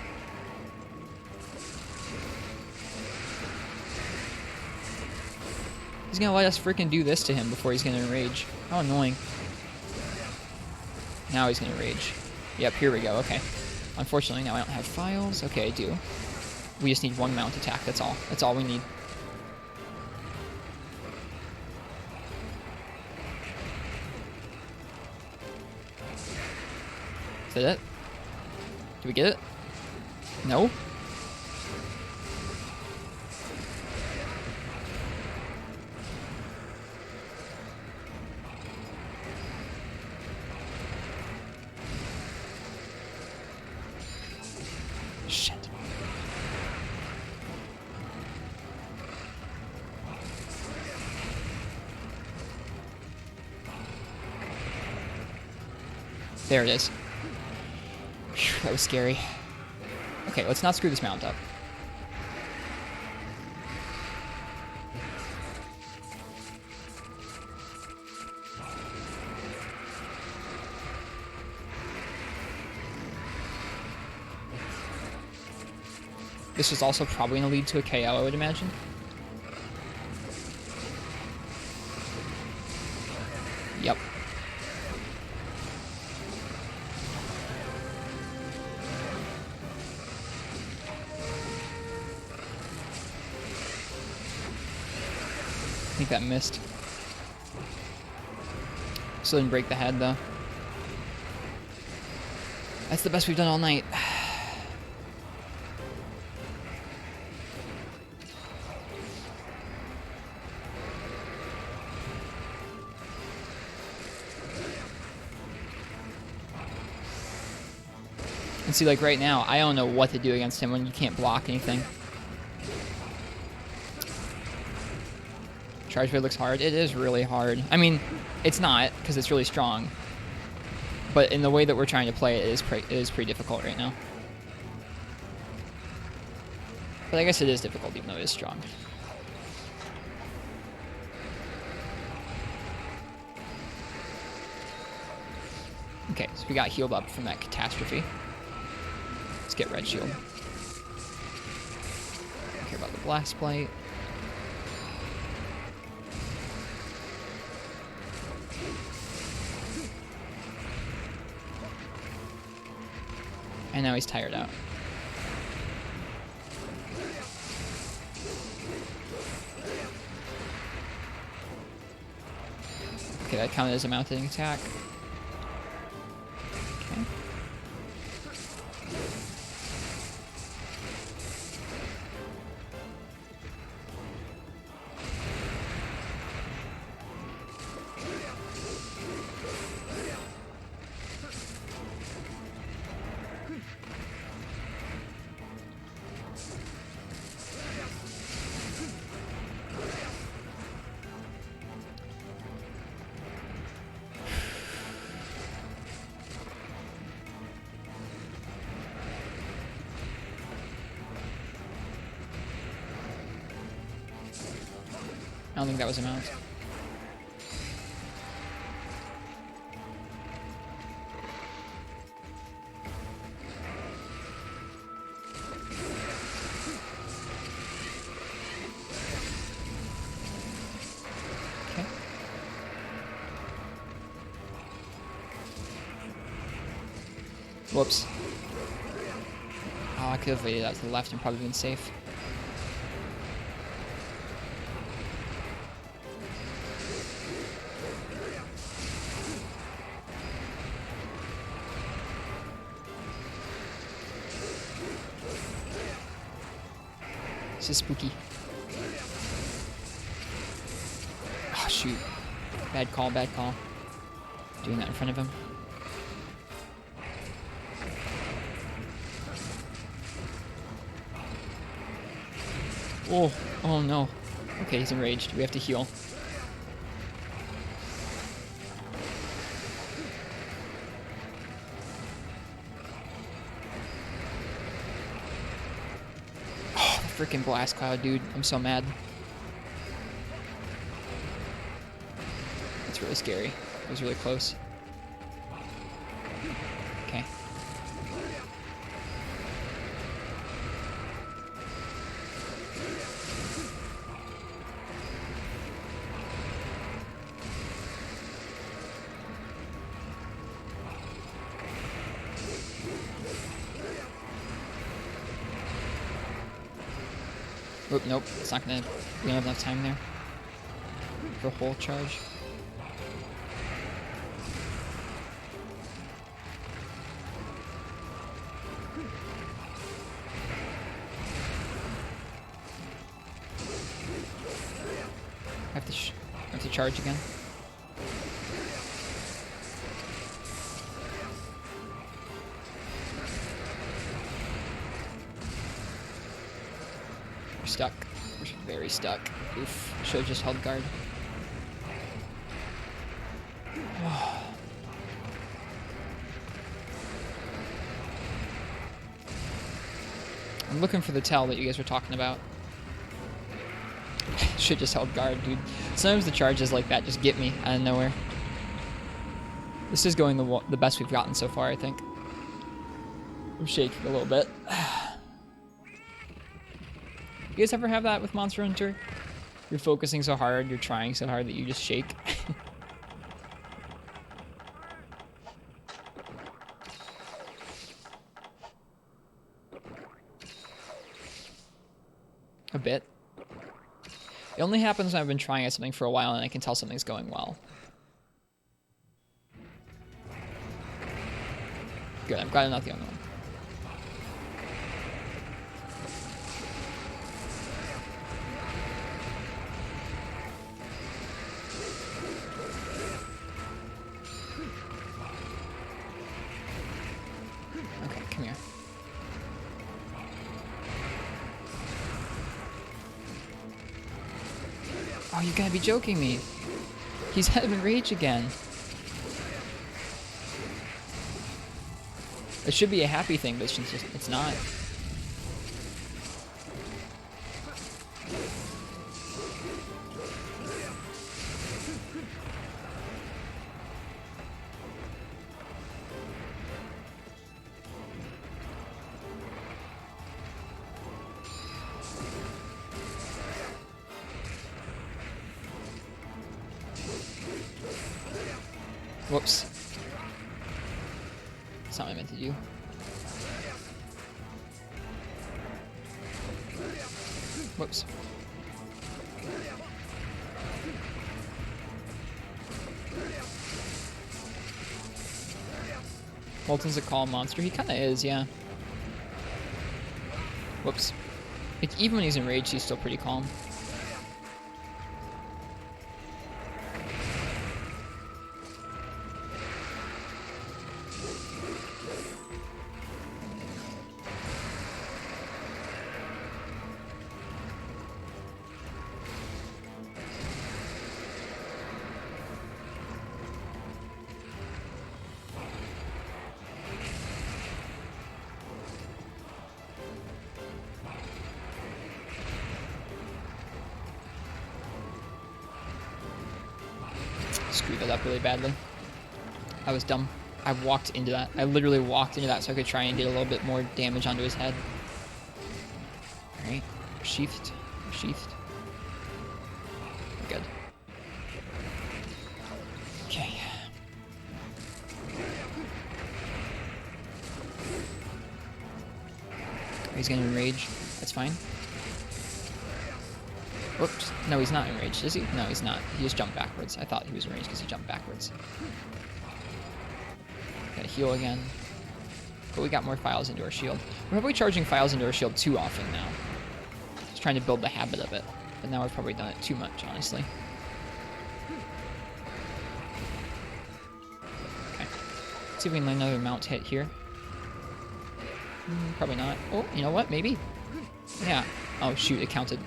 He's gonna let us freaking do this to him before he's gonna enrage. How annoying. Now he's gonna rage. Yep, here we go, okay. Unfortunately, now I don't have files. Okay, I do. We just need one mount attack, that's all. That's all we need. Is that it? Did we get it? No? Shit. There it is. Whew, that was scary. Okay, let's not screw this mount up. This is also probably going to lead to a KO, I would imagine. Yep. that missed. Still didn't break the head, though. That's the best we've done all night. And see, like right now, I don't know what to do against him when you can't block anything. Charge blade looks hard. It is really hard. I mean, it's not, because it's really strong. But in the way that we're trying to play it, it is pretty difficult right now. But I guess it is difficult, even though it is strong. Okay, so we got healed up from that catastrophe. Let's get red shield. Don't care about the blast plate. And now he's tired out. Okay, that counted as a mounting attack. Okay. I don't think that was a mount. Okay. Whoops. Oh, I could have waited out to the left and probably been safe. This is spooky. Oh, shoot. Bad call, bad call. Doing that in front of him. Oh, oh no. Okay, he's enraged. We have to heal. Freaking blast cloud, dude. I'm so mad. That's really scary. It was really close. Okay. Oop, nope, it's not gonna. We don't have enough time there for a whole charge. I have to charge again. We're stuck. We're very stuck. Oof. Should have just held guard. I'm looking for the tell that you guys were talking about. Should just held guard, dude. Sometimes the charges like that just get me out of nowhere. This is going the best we've gotten so far, I think. I'm shaking a little bit. You guys ever have that with Monster Hunter? You're focusing so hard, you're trying so hard that you just shake. A bit. It only happens when I've been trying at something for a while and I can tell something's going well. Good, I'm glad I'm not the only one. Okay, come here. Oh, you gotta be joking me. He's having rage again. It should be a happy thing, but it's not. Whoops. That's not what I meant to do. Whoops. Molten's a calm monster. He kind of is, yeah. Whoops. Like, even when he's enraged, he's still pretty calm. Screwed that up really badly. I was dumb. I walked into that. I literally walked into that so I could try and get a little bit more damage onto his head. Alright. Sheathed. Sheathed. Good. Okay. He's gonna enrage. That's fine. Whoops. No, he's not enraged, is he? No, he's not. He just jumped backwards. I thought he was enraged because he jumped backwards. Gotta heal again. But we got more files into our shield. We're probably charging files into our shield too often now. Just trying to build the habit of it. But now we've probably done it too much, honestly. Okay. Let's see if we can land another mount hit here. Probably not. Oh, you know what? Maybe. Yeah. Oh, shoot. It counted.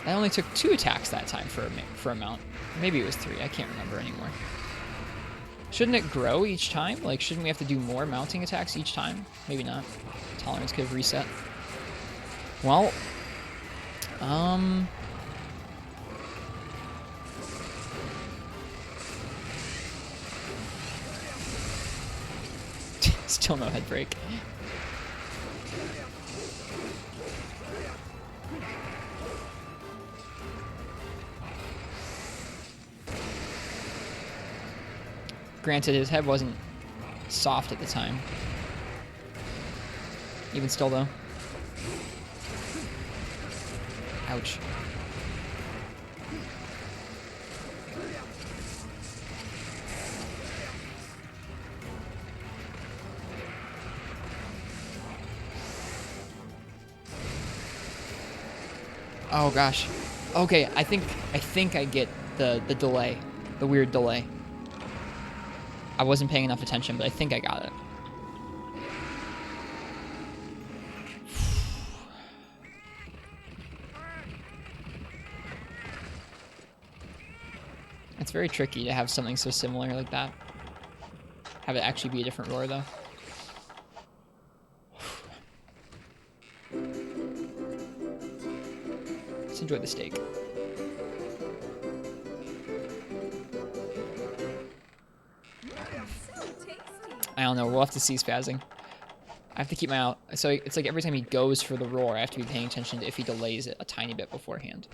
I only took 2 attacks that time for a mount. Maybe it was 3. I can't remember anymore. Shouldn't it grow each time? Like, shouldn't we have to do more mounting attacks each time? Maybe not. Tolerance could have reset. Well, still no head break. Granted, his head wasn't soft at the time. Even still, though. Ouch. Oh gosh. Okay, I think I get the delay. The weird delay. I wasn't paying enough attention, but I think I got it. It's very tricky to have something so similar like that. Have it actually be a different roar, though. Let's enjoy the steak. I don't know. We'll have to see spazzing. I have to keep my eye out. So it's like every time he goes for the roar, I have to be paying attention to if he delays it a tiny bit beforehand.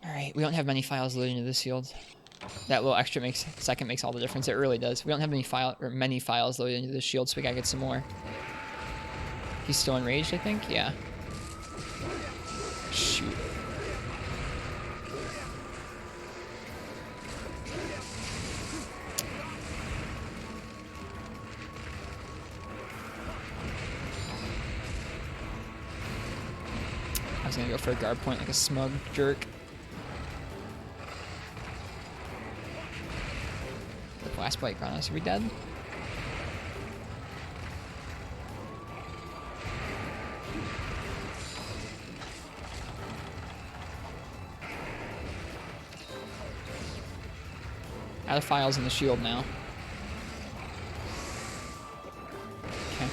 Alright, we don't have many files loaded into this field. That little extra second makes all the difference. It really does. We don't have many files loaded into this shield, so we gotta get some more. He's still enraged, I think? Yeah. was gonna go for a guard point like a smug jerk. The blast bite on us. Are we dead? Out of files in the shield now. Okay.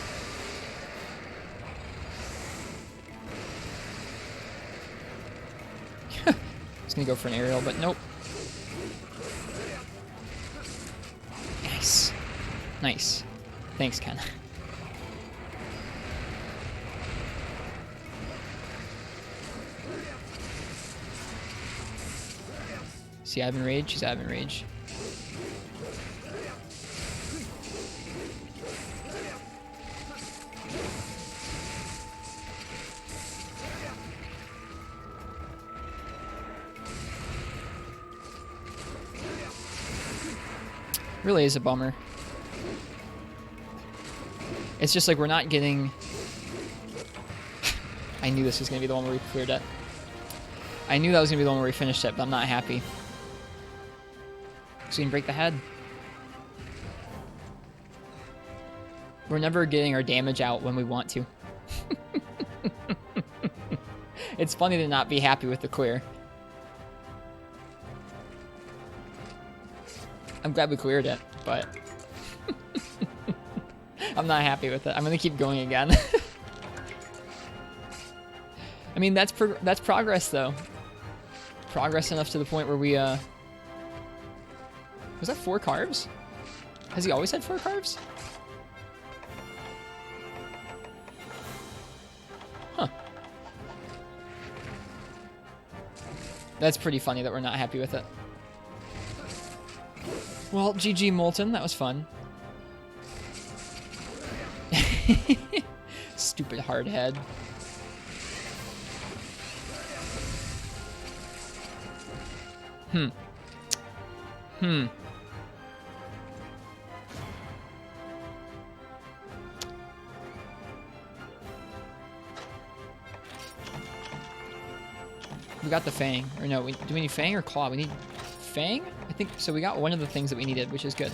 Just gonna go for an aerial, but nope. Nice. Nice. Thanks, Ken. Is he out of enrage? He's out of enrage. Really is a bummer. It's just like we're not getting... I knew this was going to be the one where we cleared it. I knew that was going to be the one where we finished it, but I'm not happy. So we can break the head. We're never getting our damage out when we want to. It's funny to not be happy with the clear. I'm glad we cleared it, but I'm not happy with it. I'm gonna keep going again. I mean, that's progress though. Progress enough to the point where we was that 4 carbs? Has he always had 4 carbs? Huh. That's pretty funny that we're not happy with it. Well, GG Molten, that was fun. Stupid hard head. Hmm. We got the Fang. Or no, do we need Fang or Claw? We need Fang? I think so. We got one of the things that we needed, which is good.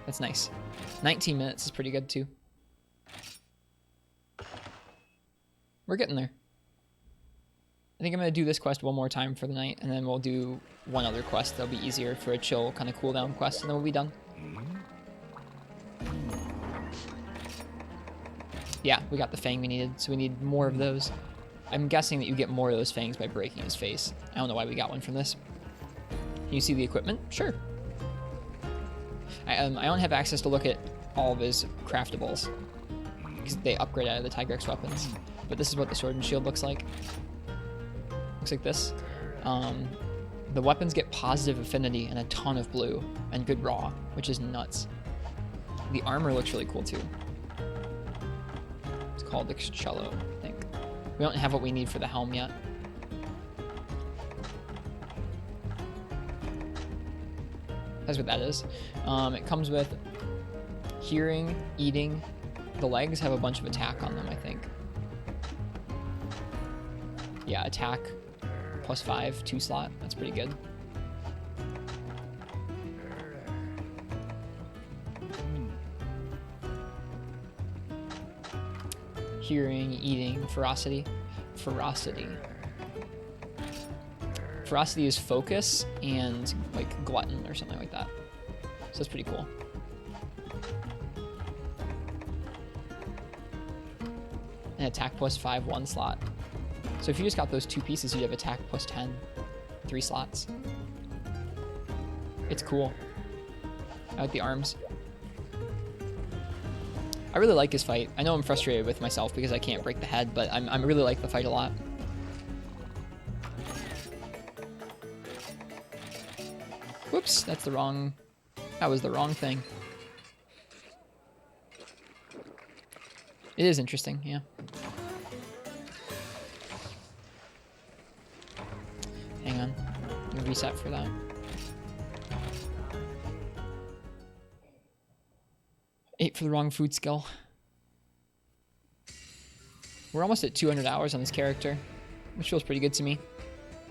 That's nice. 19 minutes is pretty good too. We're getting there. I think I'm going to do this quest one more time for the night, and then we'll do one other quest that'll be easier for a chill kind of cooldown quest, and then we'll be done. Yeah, we got the Fang we needed, so we need more of those. I'm guessing that you get more of those Fangs by breaking his face. I don't know why we got one from this. Can you see the equipment? Sure. I don't have access to look at all of his craftables, because they upgrade out of the Tigrex weapons. But this is what the sword and shield looks like. Looks like this. The weapons get positive affinity and a ton of blue, and good raw, which is nuts. The armor looks really cool too. It's called the Cello, I think. We don't have what we need for the helm yet. That's what that is. It comes with hearing, eating. The legs have a bunch of attack on them, I think. Yeah, attack +5, 2 slot. That's pretty good. Hearing, eating, ferocity. Ferocity. Ferocity is focus and like glutton or something like that. So that's pretty cool. And attack +5, 1 slot. So if you just got those 2 pieces, you'd have attack +10, 3 slots. It's cool. I like the arms. I really like his fight. I know I'm frustrated with myself because I can't break the head, but I really like the fight a lot. Whoops, that was the wrong thing. It is interesting, yeah. Hang on, let me reset for that. 8 for the wrong food skill. We're almost at 200 hours on this character, which feels pretty good to me.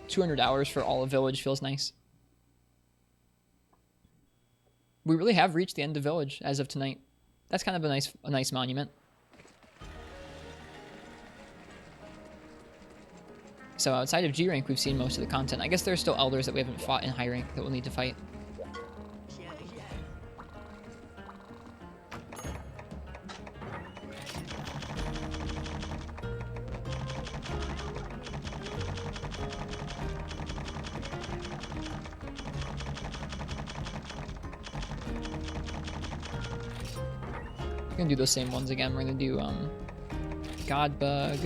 200 hours for all of Village feels nice. We really have reached the end of Village as of tonight. That's kind of a nice monument. So outside of G rank, we've seen most of the content. I guess there's still elders that we haven't fought in high rank that we'll need to fight. We're gonna do those same ones again. We're gonna do God Bug.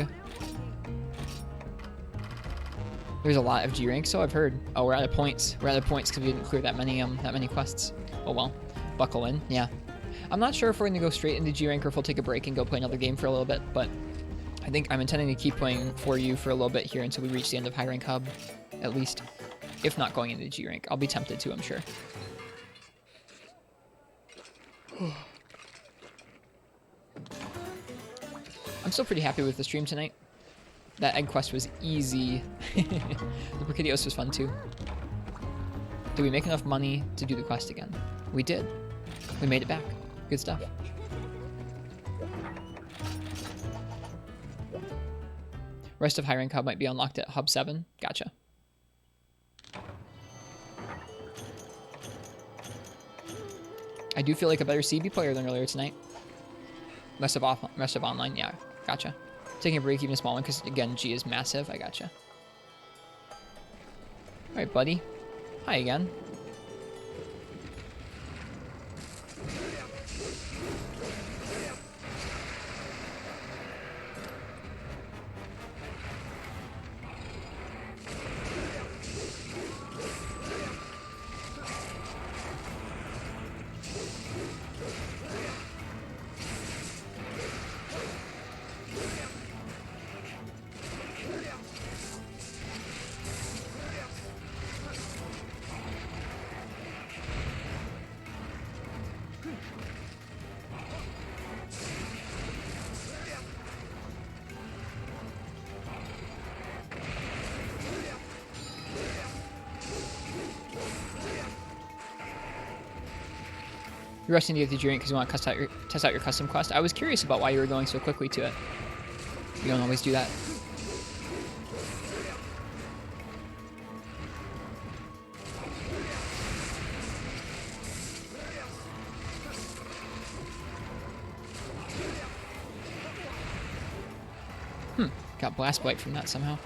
There's a lot of G rank, so I've heard. Oh, we're out of points. We're out of points because we didn't clear that many quests. Oh well, buckle in. Yeah, I'm not sure if we're gonna go straight into G rank or if we'll take a break and go play another game for a little bit. But I think I'm intending to keep playing 4U for a little bit here until we reach the end of high rank hub, at least. If not going into G rank, I'll be tempted to. I'm sure. I'm still pretty happy with the stream tonight. That egg quest was easy. The Brachydios was fun too. Did we make enough money to do the quest again? We did. We made it back. Good stuff. Rest of high rank hub might be unlocked at hub 7. Gotcha. I do feel like a better CB player than earlier tonight. Rest of online, yeah. Gotcha. Taking a break, even a small one, because again, G is massive. I gotcha. Alright, buddy. Hi again. You're rushing to get the G rank because you want to test out your custom quest. I was curious about why you were going so quickly to it. You don't always do that. Got Blast Bite from that somehow.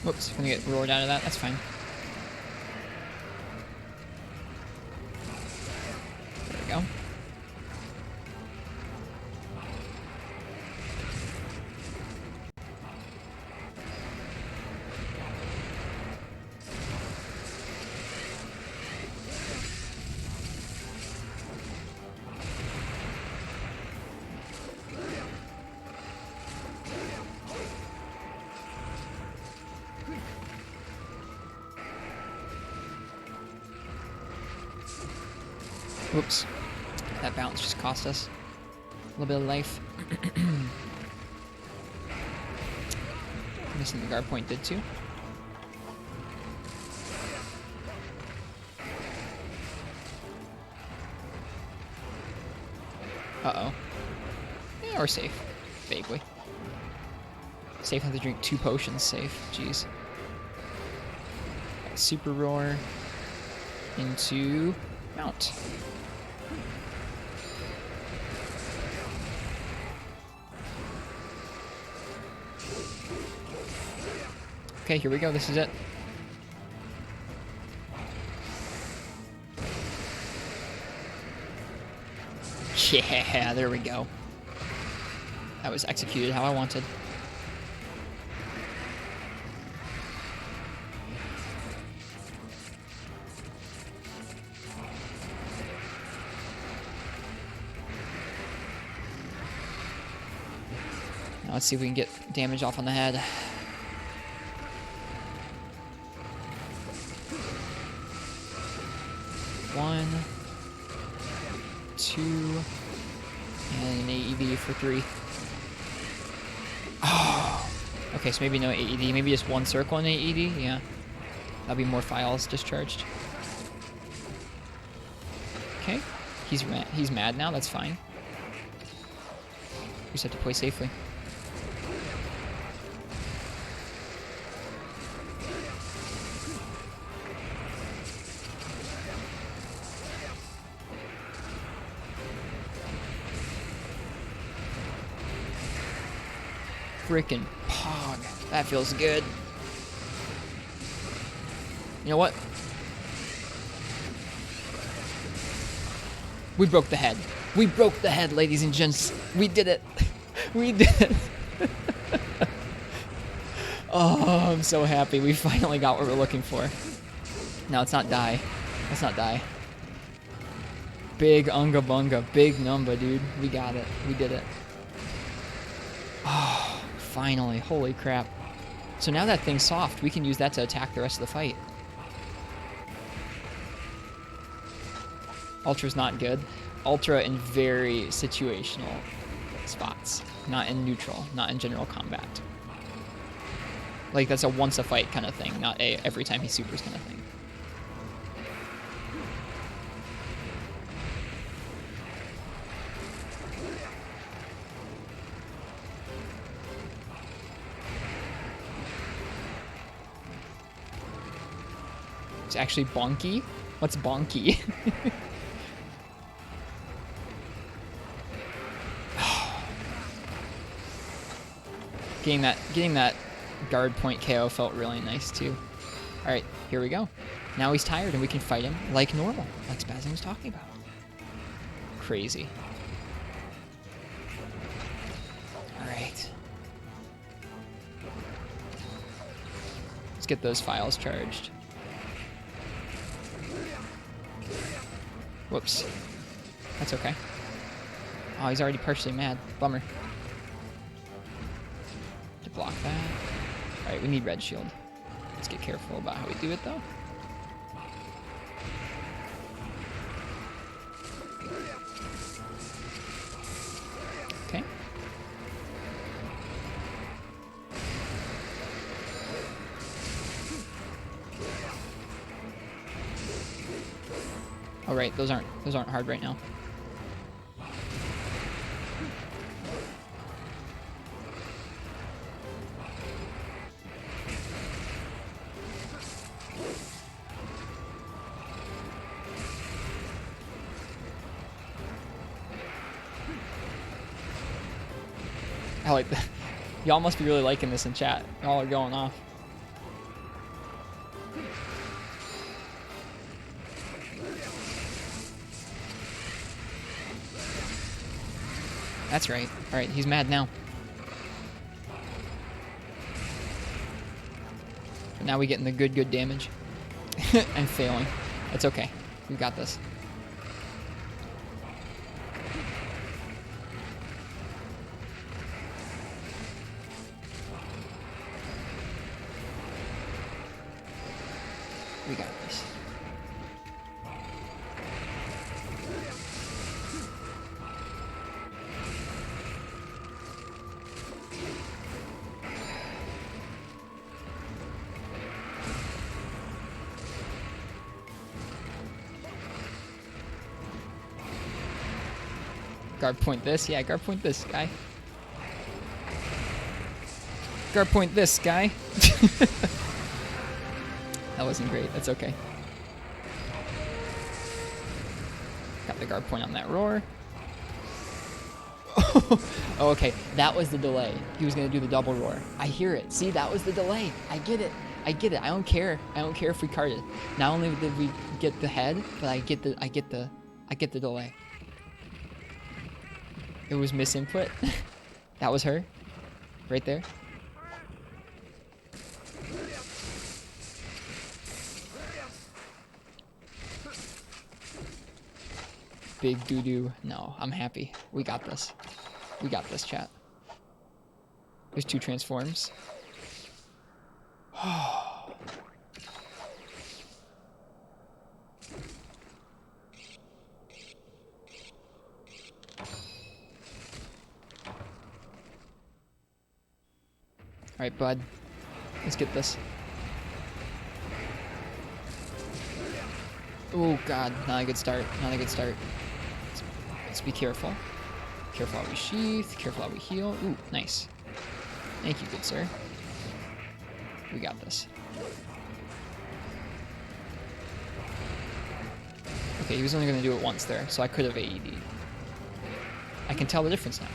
Whoops, gonna get roared out of that. That's fine. There we go. Whoops. That bounce just cost us a little bit of life. Missing the guard point did too. Uh-oh. Yeah, we're safe. Vaguely. Safe enough to drink 2 potions safe. Jeez. Super Roar into Mount. Okay, here we go. This is it. Yeah, there we go. That was executed how I wanted. Let's see if we can get damage off on the head. One, two, and an AED for 3. Oh, okay, so maybe no AED, maybe just 1 circle and AED, yeah. That'll be more files discharged. Okay, he's mad now, that's fine. We just have to play safely. Frickin' pog. That feels good. You know what? We broke the head. We broke the head, ladies and gents. We did it. We did it. Oh, I'm so happy. We finally got what we're looking for. No, it's not die. Let's not die. Big unga bunga. Big numba, dude. We got it. We did it. Oh, finally. Holy crap. So now that thing's soft, we can use that to attack the rest of the fight. Ultra's not good. Ultra in very situational spots. Not in neutral. Not in general combat. Like, that's a once a fight kind of thing, not a every time he supers kind of thing. It's actually bonky? What's bonky? Getting that guard point KO felt really nice too. Alright, here we go. Now he's tired and we can fight him like normal, like Spazing was talking about. Crazy. Alright. Let's get those files charged. Whoops. That's okay. Oh, he's already partially mad. Bummer. To block that. Alright, we need red shield. Let's get careful about how we do it, though. Okay. Oh, right, those aren't hard right now. I like that. Y'all must be really liking this in chat. Y'all are going off. That's right. Alright, he's mad now. But now we getting the good damage. I'm failing. It's okay. We got this. We got this. Guard point this? Yeah, guard point this, guy. Guard point this, guy. That wasn't great. That's okay. Got the guard point on that roar. Oh, okay. That was the delay. He was going to do the double roar. I hear it. See, that was the delay. I get it. I get it. I don't care. I don't care if we carded. Not only did we get the head, but I get the delay. It was misinput. That was her. Right there. Big doo-doo. No, I'm happy. We got this. We got this, chat. There's 2 transforms. Alright, bud. Let's get this. Oh god, not a good start. Not a good start. Let's be careful. Careful how we sheath. Careful how we heal. Ooh, nice. Thank you, good sir. We got this. Okay, he was only going to do it once there, so I could have AED'd. I can tell the difference now.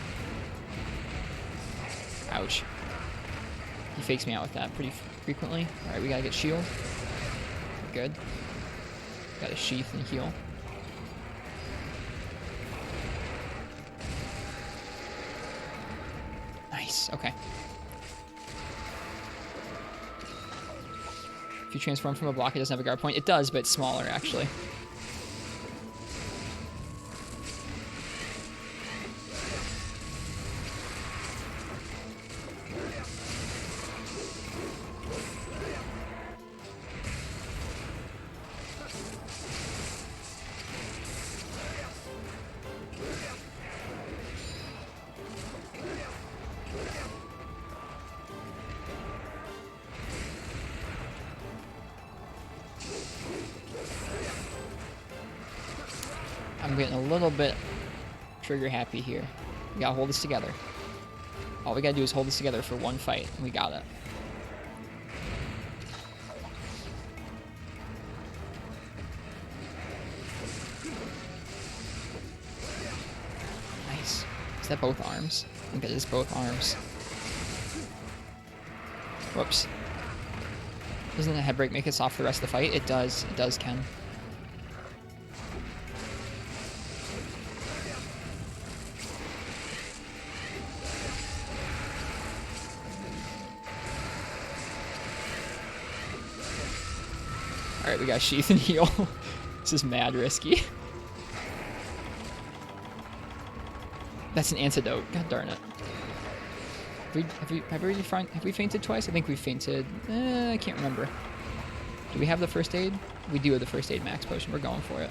Ouch. He fakes me out with that pretty frequently. Alright, we gotta get shield. Good. Gotta sheath and heal. Nice, okay. If you transform from a block, it doesn't have a guard point. It does, but it's smaller, actually. I'm getting a little bit trigger happy here. We gotta hold this together. All we gotta do is hold this together for one fight, and we got it. Nice. Is that both arms? I think that is both arms. Whoops. Doesn't the head break make us off the rest of the fight? It does. It does, Ken. Alright, we got sheath and heal. This is mad risky. That's an antidote. God darn it. Have we fainted twice? I think we fainted. I can't remember. Do we have the first aid? We do have the first aid max potion. We're going for it.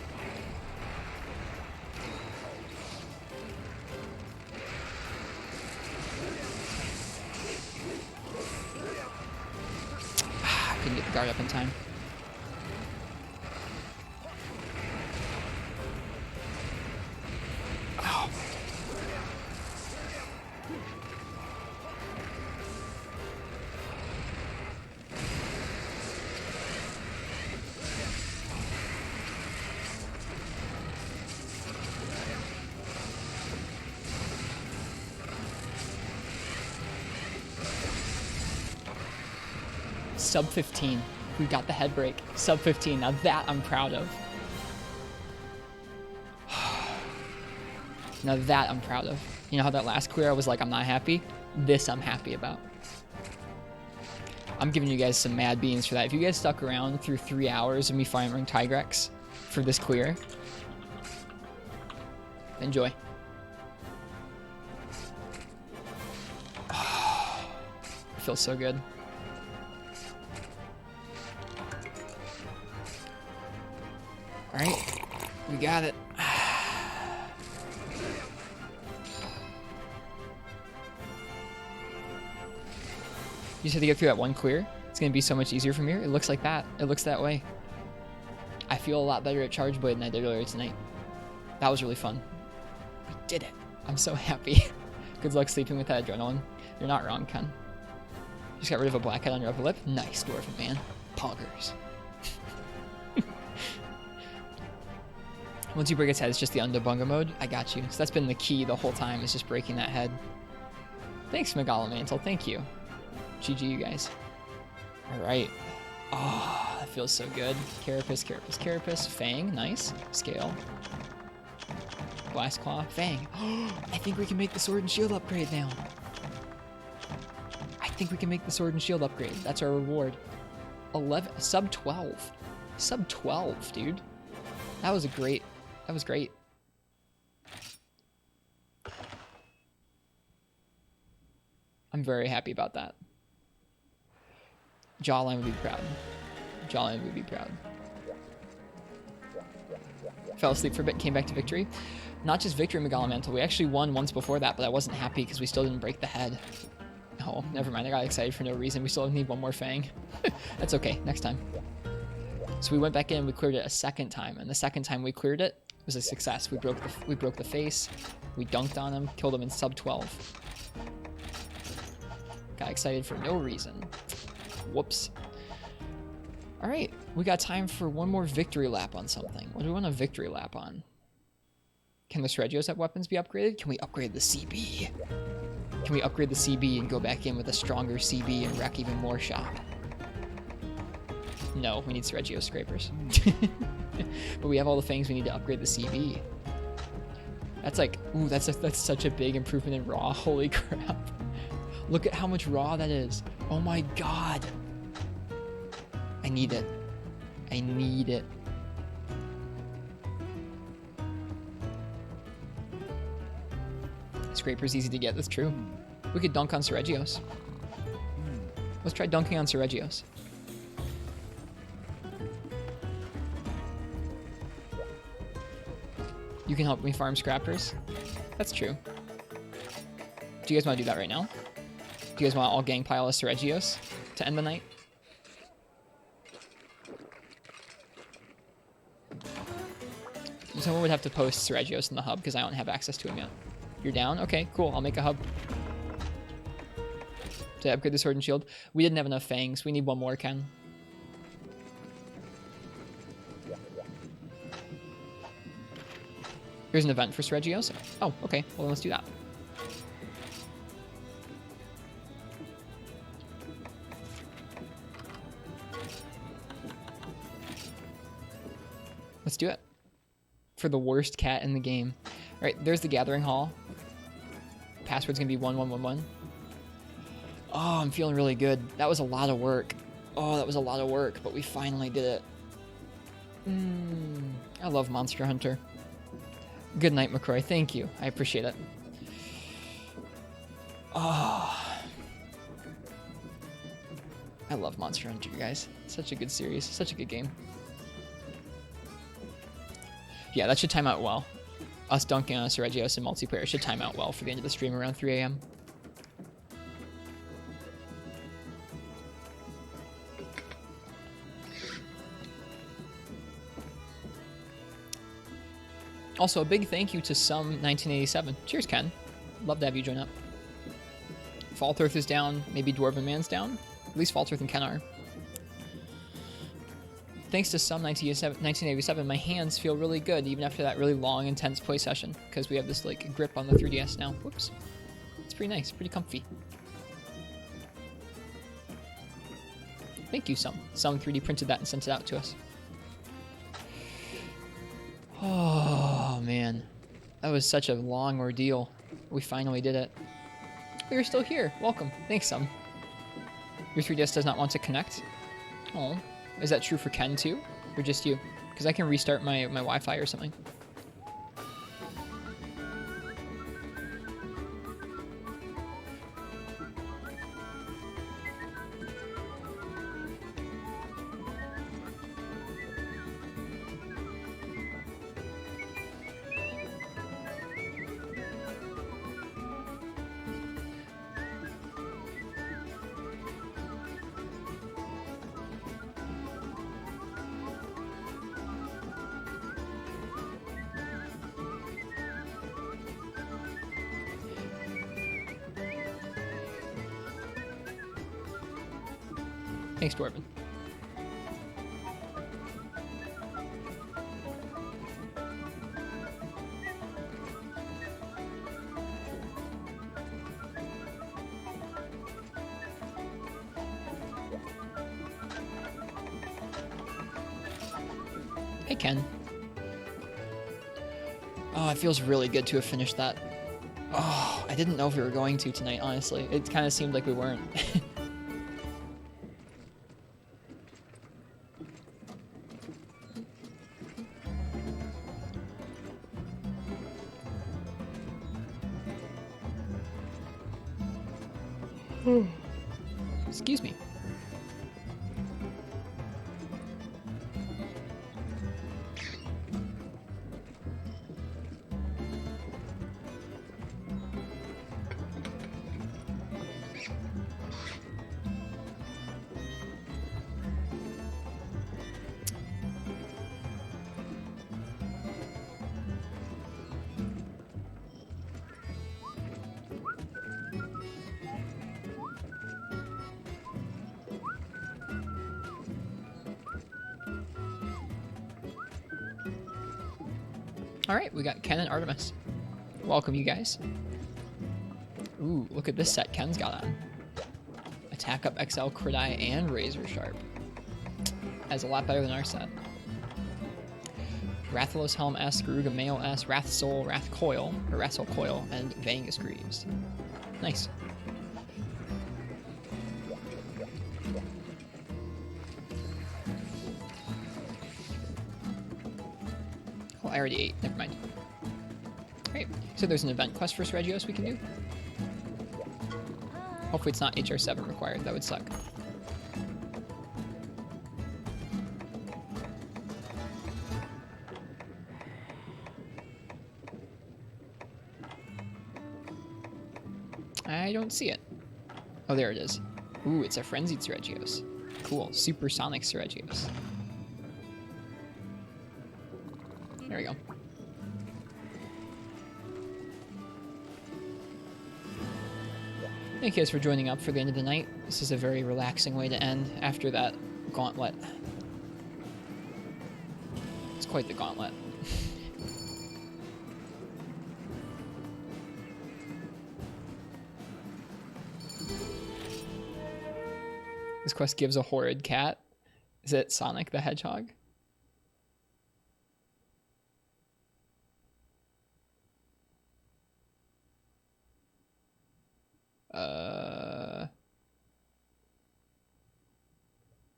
Couldn't get the guard up in time. Sub 15. We got the head break. Sub 15. Now that I'm proud of. Now that I'm proud of. You know how that last clear I was like, I'm not happy? This I'm happy about. I'm giving you guys some mad beans for that. If you guys stuck around through 3 hours of me firing Tigrex for this clear, enjoy. It feels so good. Alright, we got it. You just have to get through that one clear. It's going to be so much easier from here. It looks like that. It looks that way. I feel a lot better at Charge Blade than I did earlier tonight. That was really fun. We did it. I'm so happy. Good luck sleeping with that adrenaline. You're not wrong, Ken. Just got rid of a blackhead on your upper lip. Nice, Dwarven man. Poggers. Once you break its head, it's just the Undabunga mode. I got you. So that's been the key the whole time, is just breaking that head. Thanks, Megalomantle. Thank you. GG, you guys. Alright. Oh, that feels so good. Carapace, Carapace, Carapace. Fang, nice. Scale. Blast Claw. Fang. I think we can make the Sword and Shield upgrade now. I think we can make the Sword and Shield upgrade. That's our reward. 11. Sub 12. Sub 12, dude. That was a great... That was great. I'm I'm very happy about that. Jawline would be proud. Jawline would be proud. Fell asleep for a bit, came back to victory. Not just victory, Megalomantle. We actually won once before that, but I wasn't happy because we still didn't break the head. Oh, never mind. I got excited for no reason. We still need one more fang. That's okay. Next time. So we went back in. We cleared it a second time, and the second time we cleared it was a success. We broke the face. We dunked on him. Killed him in sub 12. Got excited for no reason. Whoops. All right, we got time for one more victory lap on something. What do we want a victory lap on? Can the Regios weapons be upgraded? Can we upgrade the CB? Can we upgrade the CB and go back in with a stronger CB and wreck even more shop? No, we need Regio scrapers. But we have all the things we need to upgrade the CB. That's like, ooh, that's such a big improvement in raw. Holy crap. Look at how much raw that is. Oh my god. I need it. I need it. Scraper's easy to get, that's true. We could dunk on Regios. Let's try dunking on Regios. You can help me farm scrappers? That's true. Do you guys want to do that right now? Do you guys want all gang pile of Regios to end the night? Someone would have to post Regios in the hub because I don't have access to him yet. You're down? Okay, cool. I'll make a hub. To upgrade the sword and shield. We didn't have enough fangs. We need one more, Ken. Here's an event for Regios. Oh, okay. Well, then let's do that. Let's do it. For the worst cat in the game. All right, there's the gathering hall. Password's gonna be 1111. Oh, I'm feeling really good. That was a lot of work. Oh, that was a lot of work, but we finally did it. I love Monster Hunter. Good night, McCroy. Thank you. I appreciate it. Oh. I love Monster Hunter, guys. Such a good series. Such a good game. Yeah, that should time out well. Us dunking on Regios in multiplayer should time out well for the end of the stream around 3 a.m. Also, a big thank you to some 1987. Cheers, Ken. Love to have you join up. Falterth is down. Maybe Dwarven Man's down. At least Falterth and Ken are. Thanks to some 1987, my hands feel really good even after that really long, intense play session because we have this like grip on the 3DS now. Whoops. It's pretty nice, pretty comfy. Thank you, some. Some 3D printed that and sent it out to us. Oh, man. That was such a long ordeal. We finally did it. Oh, you're still here. Welcome. Thanks, some. Your 3DS does not want to connect? Oh. Is that true for Ken too? Or just you? Because I can restart my Wi-Fi or something. Thanks, Dwarven. Hey, Ken. Oh, it feels really good to have finished that. Oh, I didn't know if we were going to tonight, honestly. It kind of seemed like we weren't. Excuse me. All right, we got Ken and Artemis. Welcome, you guys. Ooh, look at this set Ken's got on. Attack Up XL, Crit Eye, and Razor Sharp. That's a lot better than our set. Rathalos Helm S, Garuga Mail S, Wrath Soul, Wrath Coil, or Wrath Soul Coil, and Vangus Greaves. Nice. Oh, I already ate. Never mind. Alright, so there's an event quest for Regios we can do. Hopefully it's not HR7 required. That would suck. I don't see it. Oh, there it is. Ooh, it's a Frenzied Regios. Cool. Supersonic Regios. There we go. Thank you guys for joining up for the end of the night. This is a very relaxing way to end after that gauntlet. It's quite the gauntlet. This quest gives a horrid cat. Is it Sonic the Hedgehog?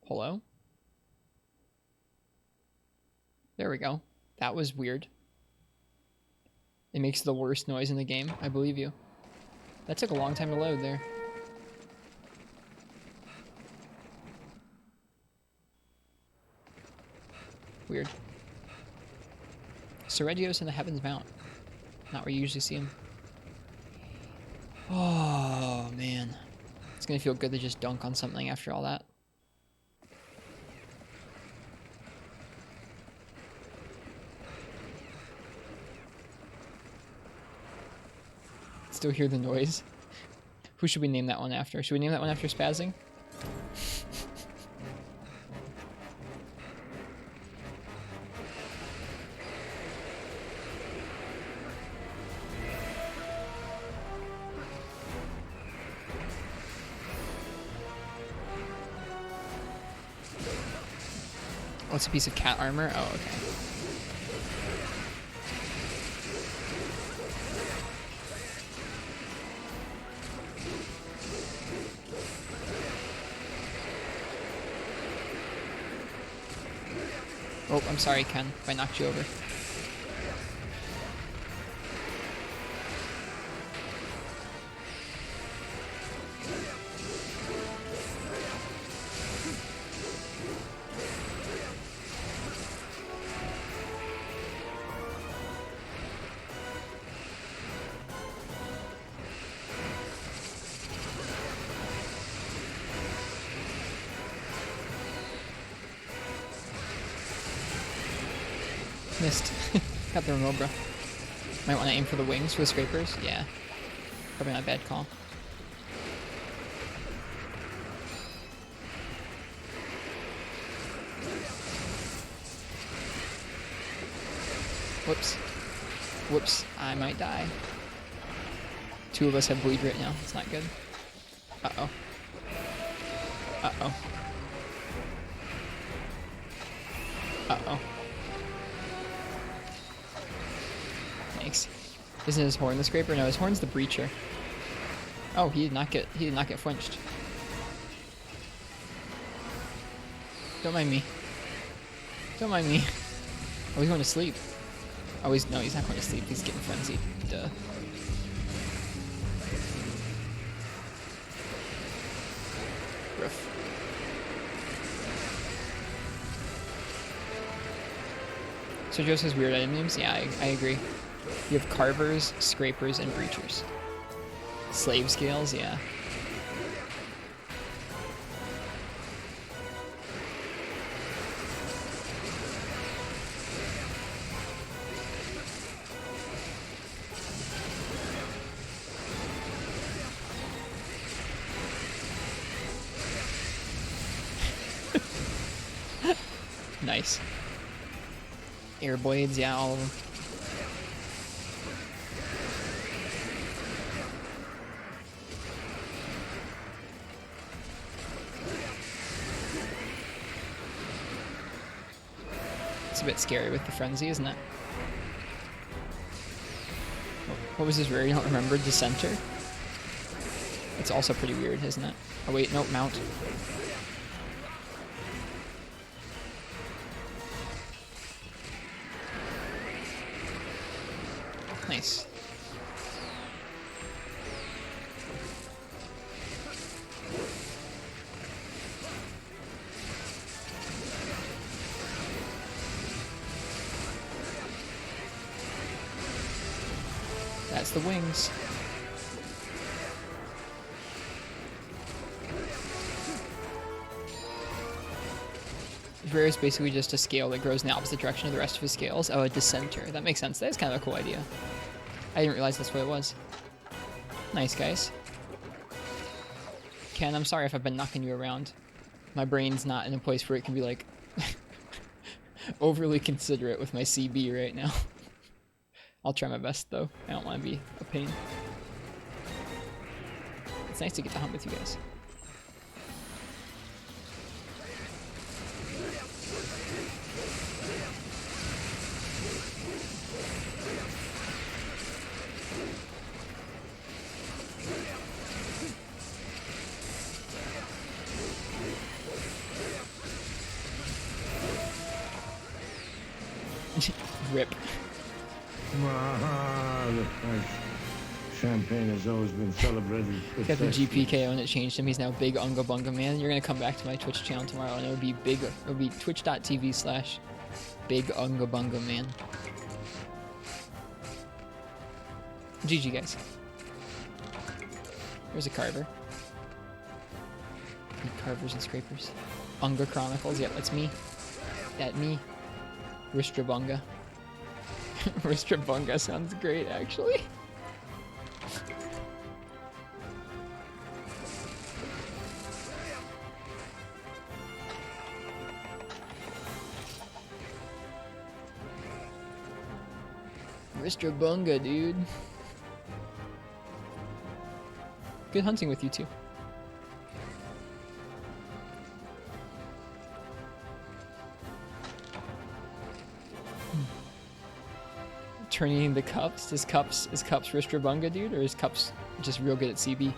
Hello? There we go. That was weird. It makes the worst noise in the game. I believe you. That took a long time to load there. Weird. Regios in the Heavens Mount. Not where you usually see him. Oh, man. It's gonna feel good to just dunk on something after all that. Still hear the noise. Who should we name that one after? Should we name that one after Spazzing? What's a piece of cat armor? Oh, okay. Oh, I'm sorry, Ken, if I knocked you over. Missed. Got the remote, bro. Might want to aim for the wings for the scrapers. Yeah. Probably not a bad call. Whoops. Whoops. I might die. Two of us have bleed right now. It's not good. Uh-oh. Uh-oh. Uh-oh. Thanks. Isn't his horn the scraper? No, his horn's the breacher. Oh, he did not get flinched. Don't mind me. Don't mind me. Oh, he's going to sleep. Oh, no, he's not going to sleep. He's getting frenzied. Duh. roof. So Joe says weird item names. Yeah, I agree. You have carvers, scrapers, and breachers. Slave scales, yeah. Nice. Air blades, yeah, all of them. It's a bit scary with the frenzy, isn't it? What was his rare? You don't remember? Dissenter? It's also pretty weird, isn't it? Oh wait, nope, mount. Nice. That's the wings. His rare is basically just a scale that grows in the opposite direction of the rest of his scales. Oh, a dissenter. That makes sense. That's kind of a cool idea. I didn't realize that's what it was. Nice, guys. Ken, I'm sorry if I've been knocking you around. My brain's not in a place where it can be, like, overly considerate with my CB right now. I'll try my best, though. I don't want to be a pain. It's nice to get to hunt with you guys. Rip. The French champagne has always been celebrated. Got the GPKO and it changed him. He's now Big Unga Bunga Man. You're gonna come back to my Twitch channel tomorrow and it'll be twitch.tv/Big Unga Bunga Man. GG guys. There's a carver. Carvers and scrapers. Unga Chronicles, yep, that's me. That me. Ristrabunga. Ristrabunga sounds great, actually. Ristrabunga, dude. Good hunting with you too. Turning the cups. Is cups Ristrabunga, dude, or is cups just real good at CB?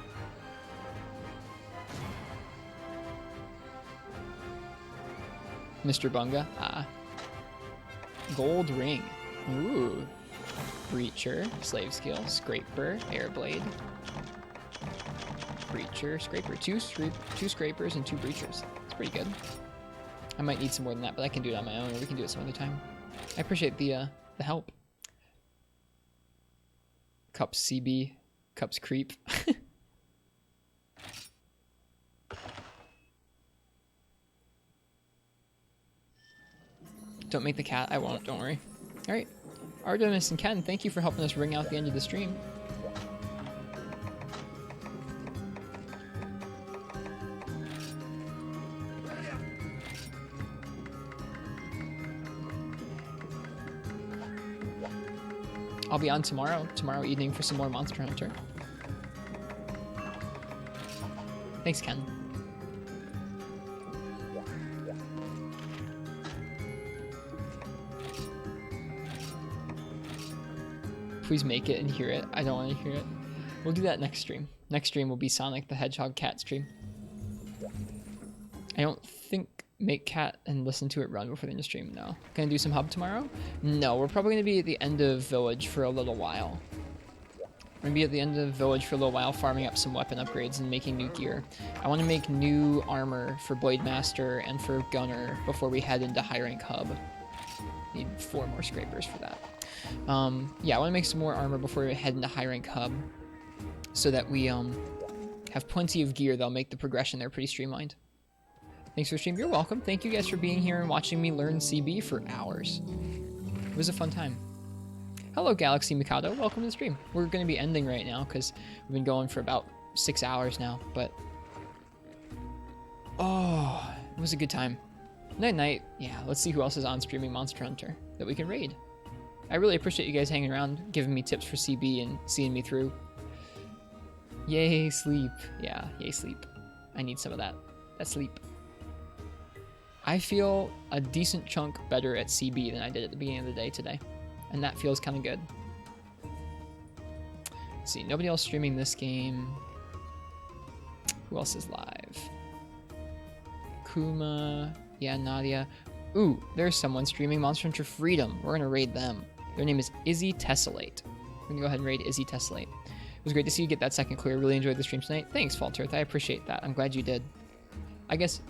Mr. Bunga. Ah. Gold ring. Ooh. Breacher, slave skill, scraper, airblade. Breacher, scraper. Two scrapers and two breachers. It's pretty good. I might need some more than that, but I can do it on my own, or we can do it some other time. I appreciate the help. Cups CB, cups creep. Don't make the cat. I won't, don't worry. Alright. Artemis and Ken, thank you for helping us ring out the end of the stream. I'll be on tomorrow evening for some more Monster Hunter. Thanks, Ken. Please make it and hear it. I don't want to hear it. We'll do that next stream. Next stream will be Sonic the Hedgehog cat stream. I don't think make cat and listen to it run before the end of stream. No. Gonna do some hub tomorrow? No, we're probably gonna be at the end of village for a little while. I'm gonna be at the end of the village for a little while, farming up some weapon upgrades and making new gear. I want to make new armor for Blade Master and for Gunner before we head into high rank hub. Need 4 more scrapers for that. Yeah, I want to make some more armor before we head into high rank hub, so that we have plenty of gear that'll make the progression there pretty streamlined. Thanks for the stream. You're welcome. Thank you guys for being here and watching me learn CB for hours. It was a fun time. Hello, Galaxy Mikado. Welcome to the stream. We're going to be ending right now because we've been going for about 6 hours now, but... Oh, it was a good time. Night-night. Yeah, let's see who else is on streaming Monster Hunter that we can raid. I really appreciate you guys hanging around, giving me tips for CB and seeing me through. Yay, sleep. Yeah, yay, sleep. I need some of that. That sleep. I feel a decent chunk better at CB than I did at the beginning of the day today. And that feels kind of good. Let's see, nobody else streaming this game. Who else is live? Kuma, yeah, Nadia. Ooh, there's someone streaming Monster Hunter Freedom. We're gonna raid them. Their name is Izzy Tessellate. We're gonna go ahead and raid Izzy Tessellate. It was great to see you get that second clear. Really enjoyed the stream tonight. Thanks, Fault Earth. I appreciate that. I'm glad you did. I guess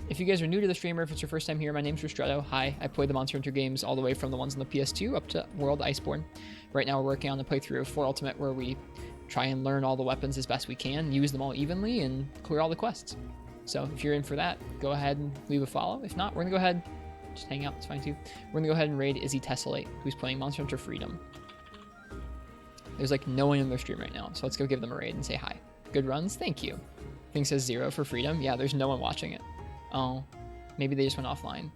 if you guys are new to the streamer, if it's your first time here, my name's Ristretto. Hi, I play the Monster Hunter games all the way from the ones on the PS2 up to World Iceborne. Right now we're working on a playthrough of 4 Ultimate where we try and learn all the weapons as best we can, use them all evenly, and clear all the quests. So if you're in for that, go ahead and leave a follow. If not, we're gonna go ahead, just hang out, it's fine too. We're gonna go ahead and raid Izzy Tessellate, who's playing Monster Hunter Freedom. There's like no one in their stream right now, so let's go give them a raid and say hi. Good runs, thank you. Thing says 0 for Freedom. Yeah, there's no one watching it. Oh, maybe they just went offline.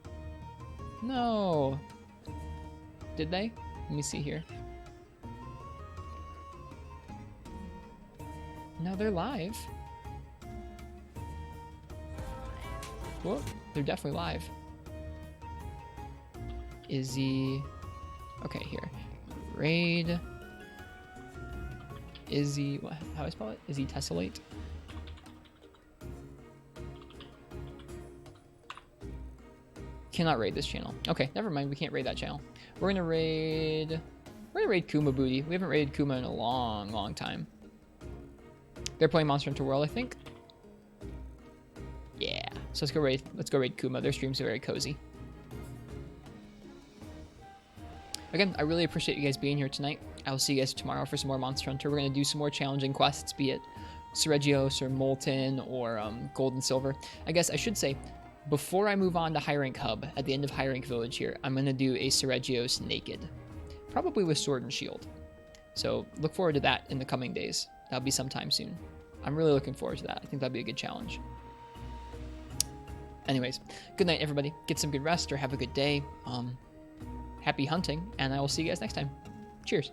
No. Did they? Let me see here. No, they're live. Whoa, they're definitely live. Izzy. Okay, here. Raid. Izzy. What, how do I spell it? Izzy Tessellate. Cannot raid this channel. Okay, never mind. We can't raid that channel. We're gonna raid Kuma Booty. We haven't raided Kuma in a long, long time. They're playing Monster Hunter World, I think. Yeah. So let's go raid Kuma. Their streams are very cozy. Again, I really appreciate you guys being here tonight. I will see you guys tomorrow for some more Monster Hunter. We're gonna do some more challenging quests, be it Seregios or Molten or Gold and Silver. I guess I should say, before I move on to High Rank Hub, at the end of High Rank Village here, I'm going to do a Seregios Naked. Probably with Sword and Shield. So look forward to that in the coming days. That'll be sometime soon. I'm really looking forward to that. I think that'll be a good challenge. Anyways, good night everybody. Get some good rest or have a good day. Happy hunting, and I will see you guys next time. Cheers.